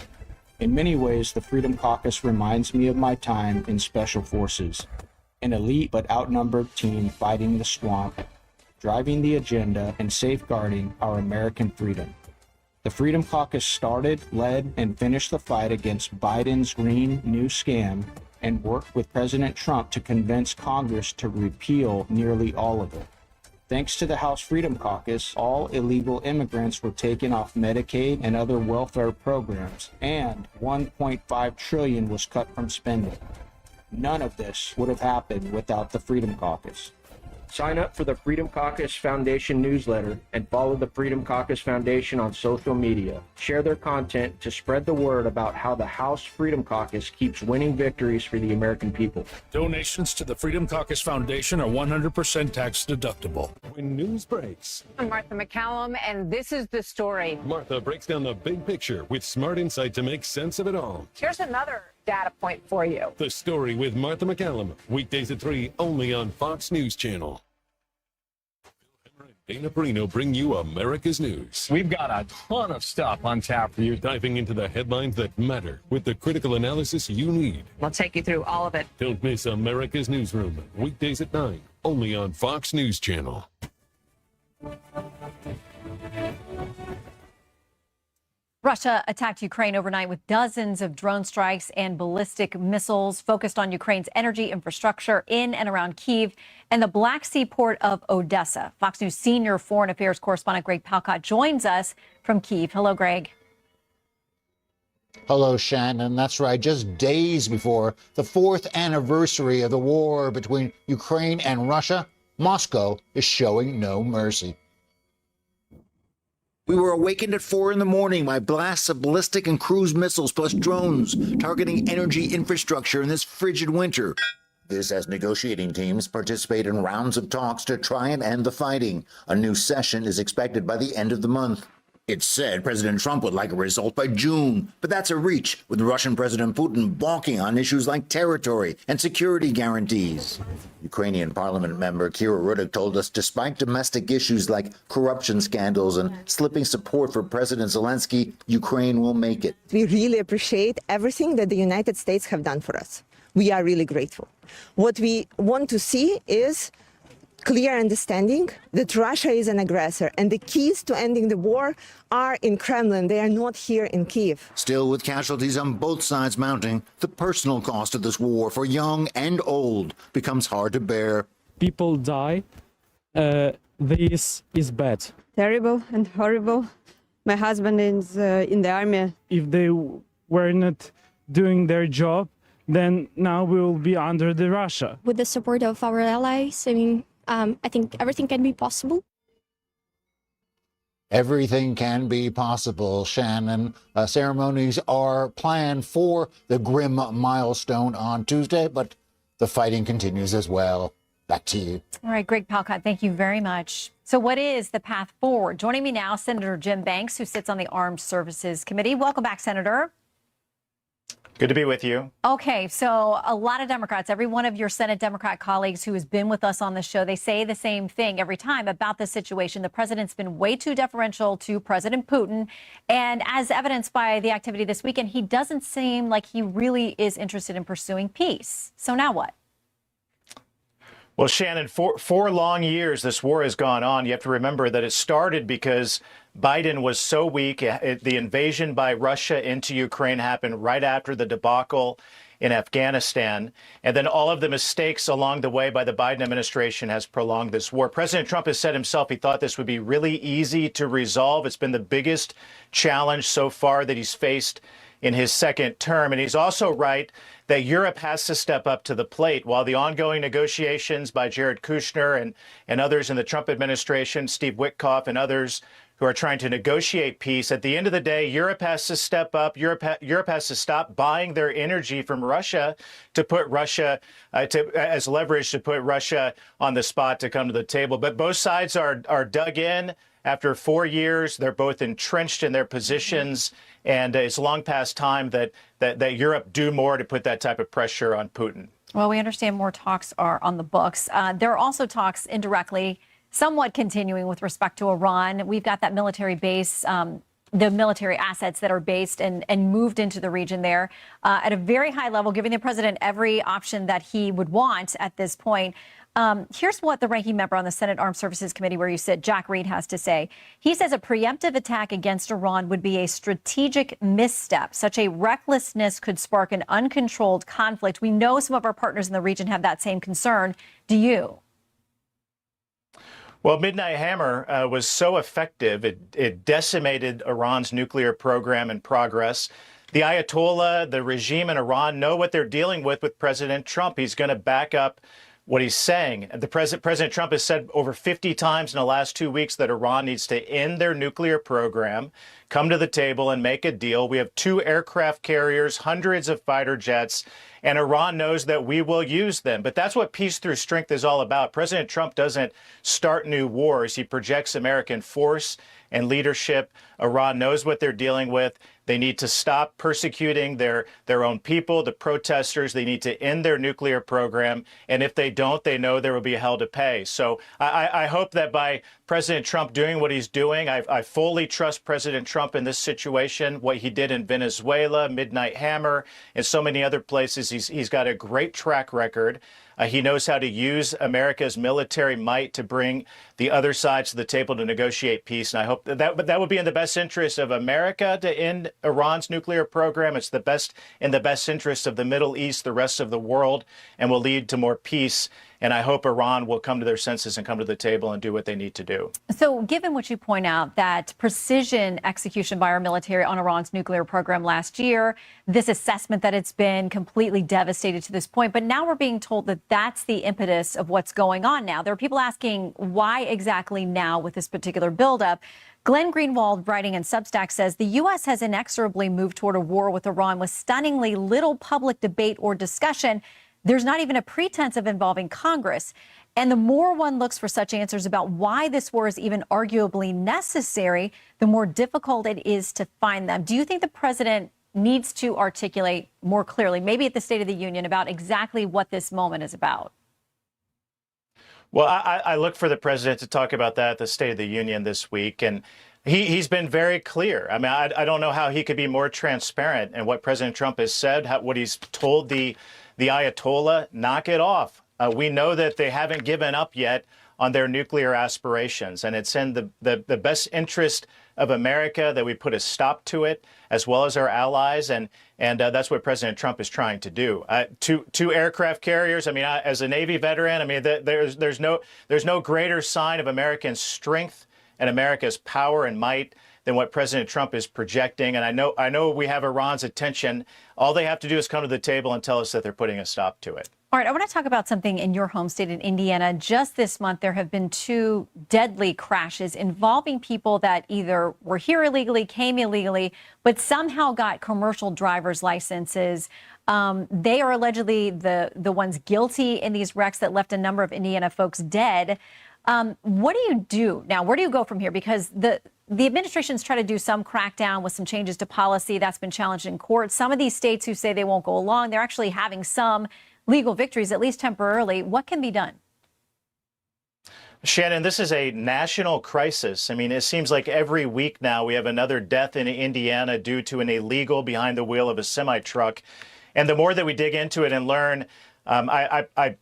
In many ways, the Freedom Caucus reminds me of my time in Special Forces, an elite but outnumbered team fighting the swamp, driving the agenda, and safeguarding our American freedom. The Freedom Caucus started, led, and finished the fight against Biden's Green New Scam and worked with President Trump to convince Congress to repeal nearly all of it. Thanks to the House Freedom Caucus, all illegal immigrants were taken off Medicaid and other welfare programs, and $1.5 trillion was cut from spending. None of this would have happened without the Freedom Caucus. Sign up for the Freedom Caucus Foundation newsletter and follow the Freedom Caucus Foundation on social media. Share their content to spread the word about how the House Freedom Caucus keeps winning victories for the American people. Donations to the Freedom Caucus Foundation are 100% tax deductible. When news breaks, I'm Martha McCallum, and this is the story. Martha breaks down the big picture with smart insight to make sense of it all. Here's another data point for you. The Story with Martha McCallum, weekdays at 3, only on Fox News Channel. Dana Perino bring you America's news. We've got a ton of stuff on tap for you. Diving into the headlines that matter with the critical analysis you need. We'll take you through all of it. Don't miss America's Newsroom, weekdays at 9, only on Fox News Channel. Russia attacked Ukraine overnight with dozens of drone strikes and ballistic missiles focused on Ukraine's energy infrastructure in and around Kyiv and the Black Sea port of Odessa. Fox News senior foreign affairs correspondent Greg Palcott joins us from Kyiv. Hello, Greg. Hello, Shannon. That's right. Just days before the 4th anniversary of the war between Ukraine and Russia, Moscow is showing no mercy. We were awakened at 4 in the morning by blasts of ballistic and cruise missiles plus drones targeting energy infrastructure in this frigid winter. This as negotiating teams participate in rounds of talks to try and end the fighting. A new session is expected by the end of the month. It's said President Trump would like a result by June, but that's a reach, with Russian President Putin balking on issues like territory and security guarantees. Ukrainian parliament member Kira Rudik told us despite domestic issues like corruption scandals and slipping support for President Zelensky, Ukraine will make it. We really appreciate everything that the United States have done for us. We are really grateful. What we want to see is clear understanding that Russia is an aggressor, and the keys to ending the war are in Kremlin. They are not here in Kyiv. Still, with casualties on both sides mounting, the personal cost of this war for young and old becomes hard to bear. People die. This is bad. Terrible and horrible. My husband is in the army. If they were not doing their job, then now we will be under the Russia. With the support of our allies, I think everything can be possible. Everything can be possible, Shannon. Ceremonies are planned for the grim milestone on Tuesday, but the fighting continues as well. Back to you. All right, Greg Palcott, thank you very much. So what is the path forward? Joining me now, Senator Jim Banks, who sits on the Armed Services Committee. Welcome back, Senator. Good to be with you. Okay, so a lot of Democrats, every one of your Senate Democrat colleagues who has been with us on the show, they say the same thing every time about this situation. The president's been way too deferential to President Putin. And as evidenced by the activity this weekend, he doesn't seem like he really is interested in pursuing peace. So now what? Well, Shannon, four long years this war has gone on. You have to remember that it started because Biden was so weak. The invasion by Russia into Ukraine happened right after the debacle in Afghanistan. And then all of the mistakes along the way by the Biden administration has prolonged this war. President Trump has said himself he thought this would be really easy to resolve. It's been the biggest challenge so far that he's faced in his second term. And he's also right that Europe has to step up to the plate. While the ongoing negotiations by Jared Kushner and others in the Trump administration, Steve Witkoff and others who are trying to negotiate peace, at the end of the day, Europe has to step up. Europe has to stop buying their energy from Russia to put Russia as leverage to put Russia on the spot to come to the table. But both sides are dug in. After 4 years, they're both entrenched in their positions, and it's long past time that Europe do more to put that type of pressure on Putin. Well, we understand more talks are on the books. There are also talks indirectly, somewhat continuing with respect to Iran. We've got that military base, the military assets that are based and moved into the region there at a very high level, giving the president every option that he would want at this point. Here's what the ranking member on the Senate Armed Services Committee, where you sit, Jack Reed, has to say. He says a preemptive attack against Iran would be a strategic misstep. Such a recklessness could spark an uncontrolled conflict. We know some of our partners in the region have that same concern. Do you? Well, Midnight Hammer was so effective, it decimated Iran's nuclear program and progress. The Ayatollah, the regime in Iran know what they're dealing with President Trump. He's going to back up what he's saying. President Trump has said over 50 times in the last 2 weeks that Iran needs to end their nuclear program, come to the table and make a deal. We have 2 aircraft carriers, hundreds of fighter jets, and Iran knows that we will use them. But that's what peace through strength is all about. President Trump doesn't start new wars. He projects American force and leadership. Iran knows what they're dealing with. They need to stop persecuting their own people, the protesters. They need to end their nuclear program. And if they don't, they know there will be hell to pay. So I hope that by President Trump doing what he's doing, I fully trust President Trump in this situation, what he did in Venezuela, Midnight Hammer, and so many other places. He's got a great track record. He knows how to use America's military might to bring the other sides to the table to negotiate peace. And I hope that would be in the best interest of America to end Iran's nuclear program. It's in the best interest of the Middle East, the rest of the world, and will lead to more peace. And I hope Iran will come to their senses and come to the table and do what they need to do. So given what you point out, that precision execution by our military on Iran's nuclear program last year, this assessment that it's been completely devastated to this point, but now we're being told that that's the impetus of what's going on now. There are people asking why exactly now with this particular buildup. Glenn Greenwald, writing in Substack, says the U.S. has inexorably moved toward a war with Iran with stunningly little public debate or discussion. There's not even a pretense of involving Congress. And the more one looks for such answers about why this war is even arguably necessary, the more difficult it is to find them. Do you think the president needs to articulate more clearly, maybe at the State of the Union, about exactly what this moment is about? Well, I look for the president to talk about that at the State of the Union this week. And he's been very clear. I mean, I don't know how he could be more transparent in what President Trump has said, what he's told the Ayatollah. Knock it off. We know that they haven't given up yet on their nuclear aspirations, and it's in the best interest of America that we put a stop to it, as well as our allies, and that's what President Trump is trying to do. Two aircraft carriers. I mean, as a Navy veteran, I mean, there's no greater sign of American strength and America's power and might than what President Trump is projecting. And I know we have Iran's attention. All they have to do is come to the table and tell us that they're putting a stop to it. All right, I want to talk about something in your home state in Indiana. Just this month, there have been 2 deadly crashes involving people that either were here illegally, came illegally, but somehow got commercial driver's licenses. They are allegedly the ones guilty in these wrecks that left a number of Indiana folks dead. What do you do now? Where do you go from here? Because the administration's tried to do some crackdown with some changes to policy that's been challenged in court. Some of these states who say they won't go along, they're actually having some legal victories, at least temporarily. What can be done? Shannon, this is a national crisis. I mean, it seems like every week now we have another death in Indiana due to an illegal behind the wheel of a semi-truck. And the more that we dig into it and learn,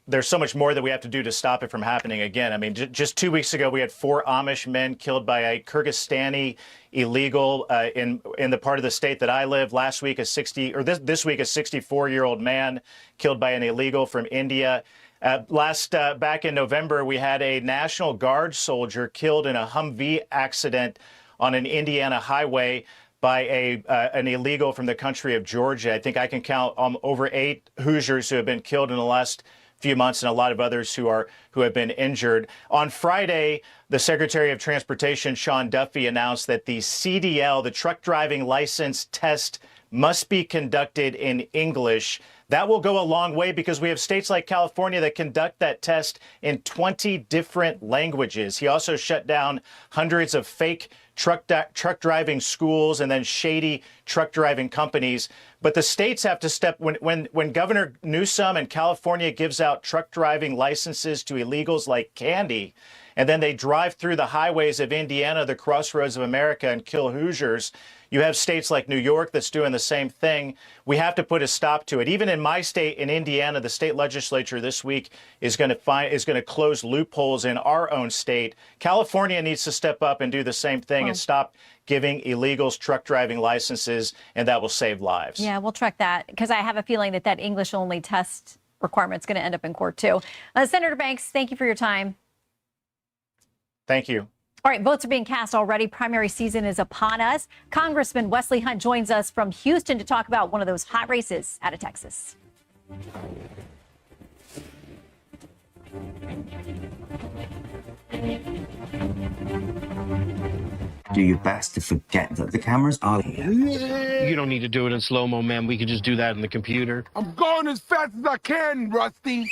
there's so much more that we have to do to stop it from happening again. I mean, just 2 weeks ago, we had 4 Amish men killed by a Kyrgyzstani illegal in the part of the state that I live. Last week, this week, a 64-year-old man killed by an illegal from India. Back in November, we had a National Guard soldier killed in a Humvee accident on an Indiana highway by an illegal from the country of Georgia. I think I can count over 8 Hoosiers who have been killed in the last few months, and a lot of others who have been injured. On Friday, the Secretary of Transportation, Sean Duffy, announced that the CDL, the truck driving license test, must be conducted in English. That will go a long way because we have states like California that conduct that test in 20 different languages. He also shut down hundreds of fake truck driving schools and then shady truck driving companies. But the states have to step, when Governor Newsom in California gives out truck driving licenses to illegals like candy, and then they drive through the highways of Indiana, the crossroads of America, and kill Hoosiers. You have states like New York that's doing the same thing. We have to put a stop to it. Even in my state, in Indiana, the state legislature this week is going to close loopholes in our own state. California needs to step up and do the same thing and stop giving illegals truck driving licenses, and that will save lives. Yeah, we'll track that because I have a feeling that English-only test requirement is going to end up in court too. Senator Banks, thank you for your time. Thank you. All right, votes are being cast already. Primary season is upon us. Congressman Wesley Hunt joins us from Houston to talk about one of those hot races out of Texas. Do your best to forget that the cameras are here. You don't need to do it in slow-mo, man. We can just do that in the computer. I'm going as fast as I can, Rusty.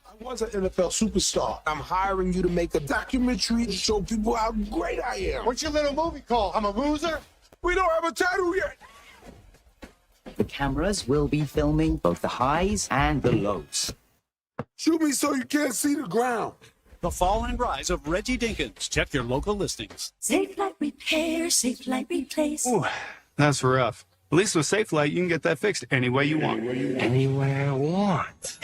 I was an NFL superstar. I'm hiring you to make a documentary to show people how great I am. What's your little movie called? I'm a loser? We don't have a title yet. The cameras will be filming both the highs and the lows. Shoot me so you can't see the ground. The fall and rise of Reggie Dinkins. Check your local listings. Safe Light Repair, Safe Light Replace. Ooh, that's rough. At least with Safe Light, you can get that fixed any way you want. Anywhere I want.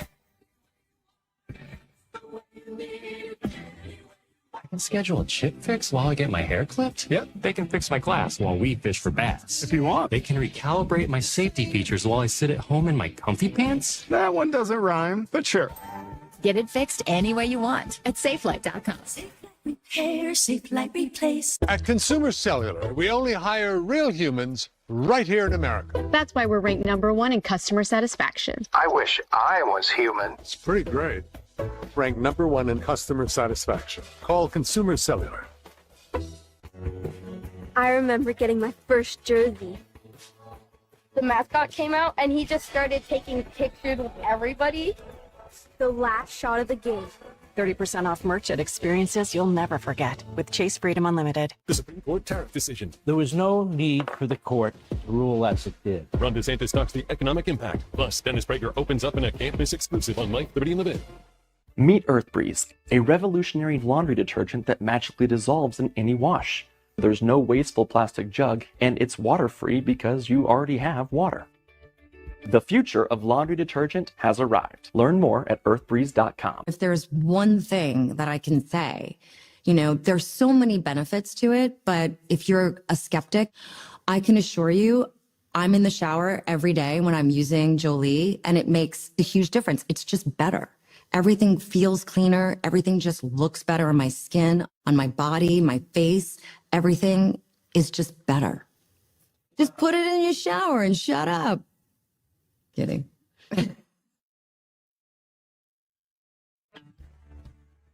I can schedule a chip fix while I get my hair clipped? Yep. They can fix my glass while we fish for bass. If you want. They can recalibrate my safety features while I sit at home in my comfy pants? That one doesn't rhyme, but sure. Get it fixed any way you want at SafeLight.com. Safe Light Repair, Safe Light Replace. At Consumer Cellular, we only hire real humans right here in America. That's why we're ranked #1 in customer satisfaction. I wish I was human. It's pretty great. Ranked #1 in customer satisfaction. Call Consumer Cellular. I remember getting my first jersey. The mascot came out and he just started taking pictures with everybody. The last shot of the game. 30% off merch at experiences you'll never forget with Chase Freedom Unlimited. The Supreme Court tariff decision. There was no need for the court to rule as it did. Ron DeSantis talks the economic impact. Plus, Dennis Prager opens up in a campus exclusive on Life, Liberty, and the Bit. Meet EarthBreeze, a revolutionary laundry detergent that magically dissolves in any wash. There's no wasteful plastic jug, and it's water-free because you already have water. The future of laundry detergent has arrived. Learn more at earthbreeze.com. If there's one thing that I can say, there's so many benefits to it, but if you're a skeptic, I can assure you, I'm in the shower every day when I'm using Jolie, and it makes a huge difference. It's just better. Everything feels cleaner. Everything just looks better on my skin, on my body, my face. Everything is just better. Just put it in your shower and shut up. Kidding.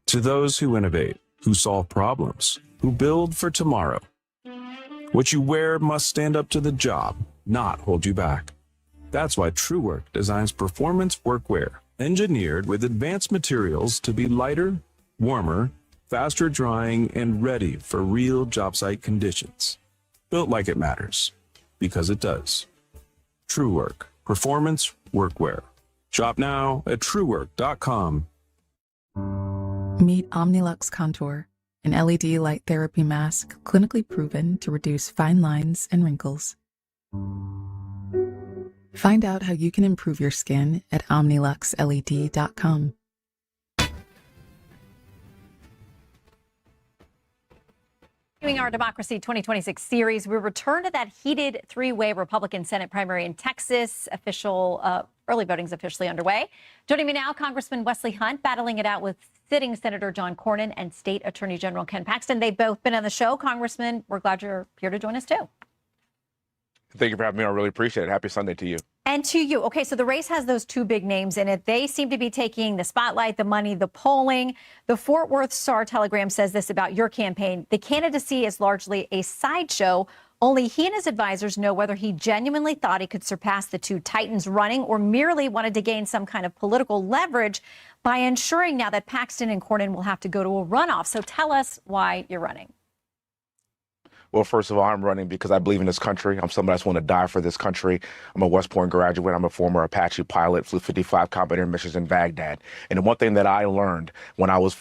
To those who innovate, who solve problems, who build for tomorrow. What you wear must stand up to the job, not hold you back. That's why TrueWork designs performance workwear, engineered with advanced materials to be lighter, warmer, faster drying, and ready for real job site conditions. Built like it matters, because it does. TrueWork. Performance workwear. Shop now at truework.com. Meet Omnilux Contour, an LED light therapy mask clinically proven to reduce fine lines and wrinkles. Find out how you can improve your skin at omniluxled.com. Continuing our Democracy 2026 series, we return to that heated three-way Republican Senate primary in Texas. Early voting is officially underway. Joining me now, Congressman Wesley Hunt, battling it out with sitting Senator John Cornyn and State Attorney General Ken Paxton. They've both been on the show. Congressman, we're glad you're here to join us too. Thank you for having me. I really appreciate it. Happy Sunday to you. And to you. Okay, so the race has those two big names in it. They seem to be taking the spotlight, the money, the polling. The Fort Worth Star-Telegram says this about your campaign. The candidacy is largely a sideshow. Only he and his advisors know whether he genuinely thought he could surpass the two titans running or merely wanted to gain some kind of political leverage by ensuring now that Paxton and Cornyn will have to go to a runoff. So tell us why you're running. Well, first of all, I'm running because I believe in this country. I'm somebody that's want to die for this country. I'm a West Point graduate. I'm a former Apache pilot, flew 55 combat air missions in Baghdad. And the one thing that I learned when I was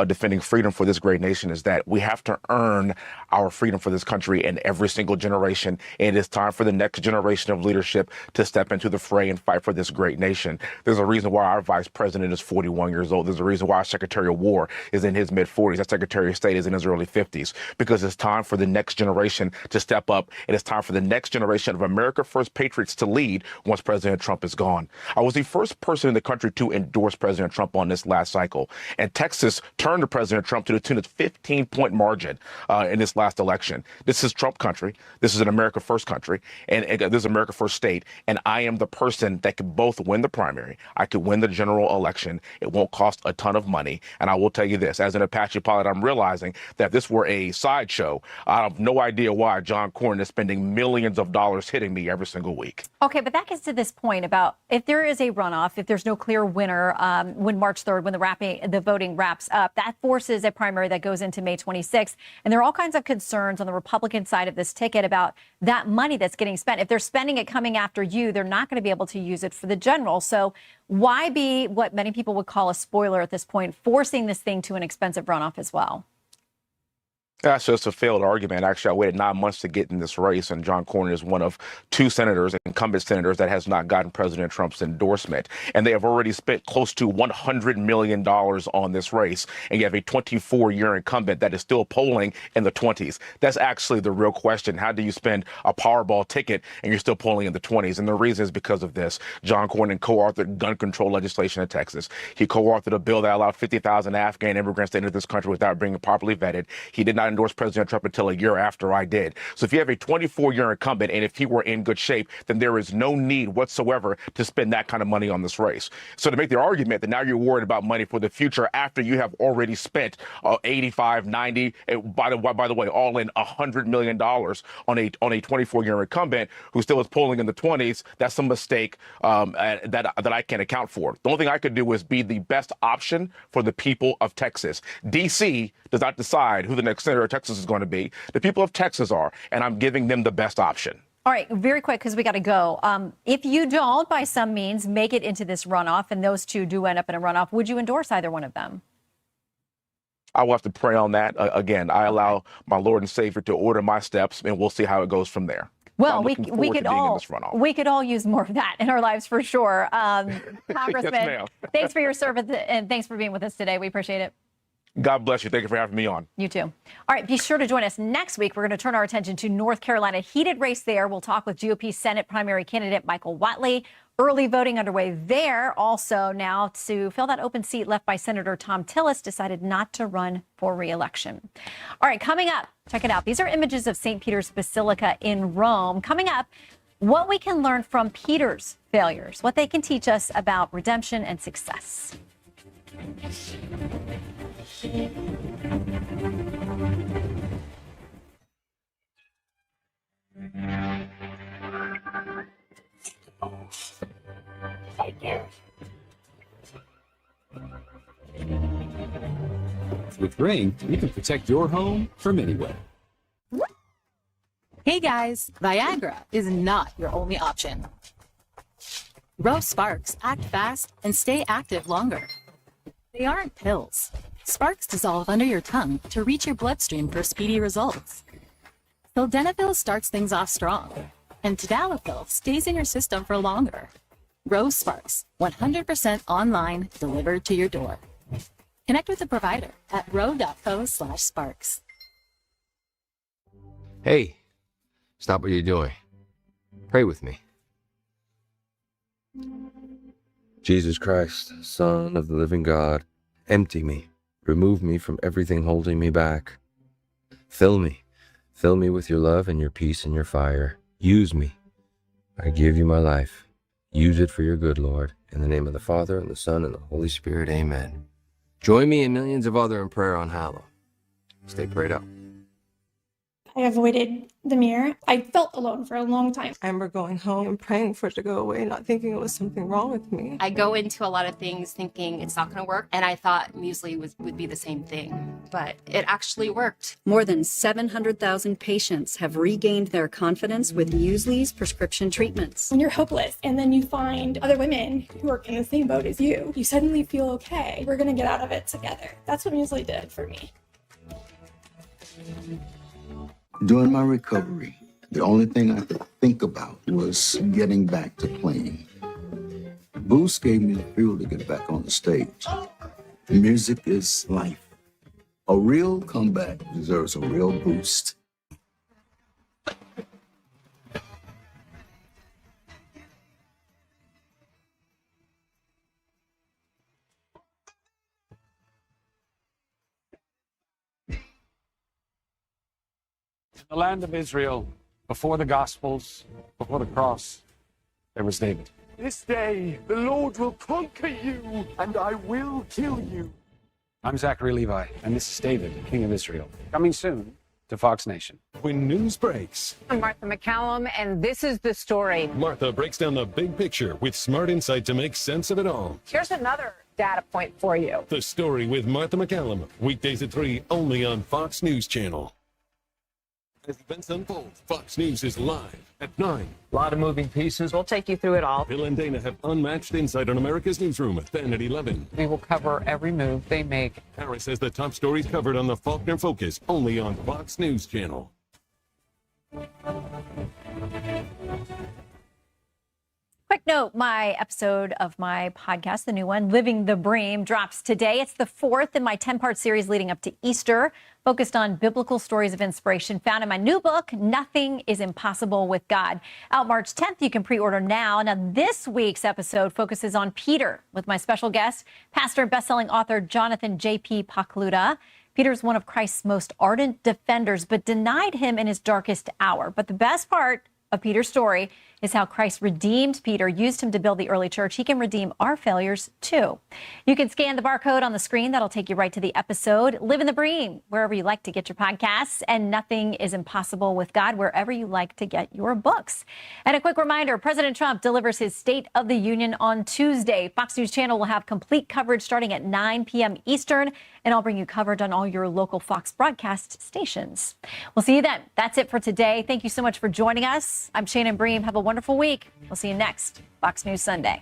defending freedom for this great nation is that we have to earn our freedom for this country in every single generation. And it is time for the next generation of leadership to step into the fray and fight for this great nation. There's a reason why our vice president is 41 years old. There's a reason why our Secretary of War is in his mid-40s. Our Secretary of State is in his early 50s, because it's time for the next generation to step up, and it's time for the next generation of America First patriots to lead once President Trump is gone. I was the first person in the country to endorse President Trump on this last cycle, and Texas turned to President Trump to the tune of 15-point margin in this last election. This is Trump country. This is an America First country, and this is America First state, and I am the person that could both win the primary. I could win the general election. It won't cost a ton of money, and I will tell you this, as an Apache pilot, I'm realizing that if this were a sideshow, I have no idea why John Cornyn is spending millions of dollars hitting me every single week. Okay, but that gets to this point about if there is a runoff, if there's no clear winner when March 3rd, when the voting wraps up, that forces a primary that goes into May 26th. And there are all kinds of concerns on the Republican side of this ticket about that money that's getting spent. If they're spending it coming after you, they're not going to be able to use it for the general. So why be what many people would call a spoiler at this point, forcing this thing to an expensive runoff as well? That's just a failed argument. Actually, I waited 9 months to get in this race, and John Cornyn is one of two senators, incumbent senators, that has not gotten President Trump's endorsement. And they have already spent close to $100 million on this race. And you have a 24-year incumbent that is still polling in the 20s. That's actually the real question. How do you spend a Powerball ticket and you're still polling in the 20s? And the reason is because of this. John Cornyn co-authored gun control legislation in Texas. He co-authored a bill that allowed 50,000 Afghan immigrants to enter this country without being properly vetted. He did not endorse President Trump until a year after I did. So if you have a 24-year incumbent, and if he were in good shape, then there is no need whatsoever to spend that kind of money on this race. So to make the argument that now you're worried about money for the future after you have already spent 85, 90, by the way, all in $100 million on a 24-year incumbent who still is polling in the 20s, that's a mistake that I can't account for. The only thing I could do is be the best option for the people of Texas. D.C. does not decide who the next senator of Texas is going to be. The people of Texas are, and I'm giving them the best option. All right, very quick, because we got to go. If you don't, by some means, make it into this runoff, and those two do end up in a runoff, would you endorse either one of them? I will have to pray on that. Again, I allow my Lord and Savior to order my steps, and we'll see how it goes from there. Well, we could all use more of that in our lives for sure. Congressman, yes, thanks for your service, and thanks for being with us today. We appreciate it. God bless you. Thank you for having me on. You too. All right, be sure to join us next week. We're going to turn our attention to North Carolina. Heated race there. We'll talk with GOP Senate primary candidate Michael Whatley. Early voting underway there. Also now to fill that open seat left by Senator Thom Tillis, decided not to run for re-election. All right, coming up, check it out. These are images of St. Peter's Basilica in Rome. Coming up, what we can learn from Peter's failures, what they can teach us about redemption and success. With Ring, you can protect your home from anywhere. Hey guys, Viagra is not your only option. Rose Sparks act fast and stay active longer. They aren't pills. Sparks dissolve under your tongue to reach your bloodstream for speedy results. Sildenafil starts things off strong, and Tadalafil stays in your system for longer. Rose Sparks, 100% online, delivered to your door. Connect with a provider at ro.co/sparks. Hey, stop what you're doing. Pray with me. Jesus Christ, Son of the living God, empty me. Remove me from everything holding me back. Fill me with your love and your peace and your fire. Use me. I give you my life. Use it for your good, Lord. In the name of the Father, and the Son, and the Holy Spirit, amen. Join me and millions of others in prayer on Hallow. Stay prayed up. I avoided the mirror, I felt alone for a long time. I remember going home and praying for it to go away, not thinking it was something wrong with me. I go into a lot of things thinking it's not going to work, and I thought muesli would be the same thing, but it actually worked. More than 700,000 patients have regained their confidence with muesli's prescription treatments. When you're hopeless and then you find other women who are in the same boat as you suddenly feel okay. We're going to get out of it together. That's what muesli did for me. During my recovery, the only thing I could think about was getting back to playing. Boost gave me the fuel to get back on the stage. Music is life. A real comeback deserves a real boost. The land of Israel, before the Gospels, before the cross, there was David. This day, the Lord will conquer you, and I will kill you. I'm Zachary Levi, and this is David, King of Israel. Coming soon to Fox Nation. When news breaks, I'm Martha McCallum, and this is the story. Martha breaks down the big picture with smart insight to make sense of it all. Here's another data point for you. The Story with Martha McCallum, weekdays at 3, only on Fox News Channel. As events unfold, Fox News is live at 9. A lot of moving pieces. We'll take you through it all. Bill and Dana have unmatched insight on America's newsroom at 10 at 11. We will cover every move they make. Harris has the top stories covered on the Faulkner Focus, only on Fox News Channel. Quick note, my episode of my podcast, the new one, Living the Bream, drops today. It's the 4th in my 10-part series leading up to Easter, focused on biblical stories of inspiration found in my new book, Nothing is Impossible with God. Out March 10th, you can pre-order now. Now, this week's episode focuses on Peter with my special guest, pastor and best-selling author Jonathan J.P. Pokluda. Peter's one of Christ's most ardent defenders, but denied him in his darkest hour. But the best part of Peter's story is how Christ redeemed Peter, used him to build the early church. He can redeem our failures, too. You can scan the barcode on the screen. That'll take you right to the episode. Live in the Bream, wherever you like to get your podcasts, and Nothing is Impossible with God, wherever you like to get your books. And a quick reminder, President Trump delivers his State of the Union on Tuesday. Fox News Channel will have complete coverage starting at 9 p.m. Eastern, and I'll bring you coverage on all your local Fox broadcast stations. We'll see you then. That's it for today. Thank you so much for joining us. I'm Shannon Bream. Have a wonderful week. We'll see you next Fox News Sunday.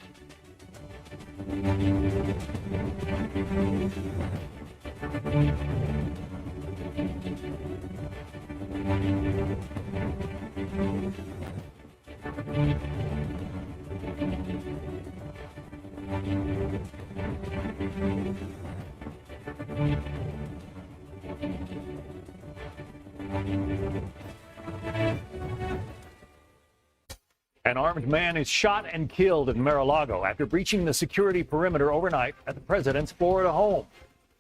An armed man is shot and killed in Mar-a-Lago after breaching the security perimeter overnight at the president's Florida home.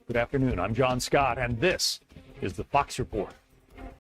Good afternoon. I'm John Scott, and this is the Fox Report.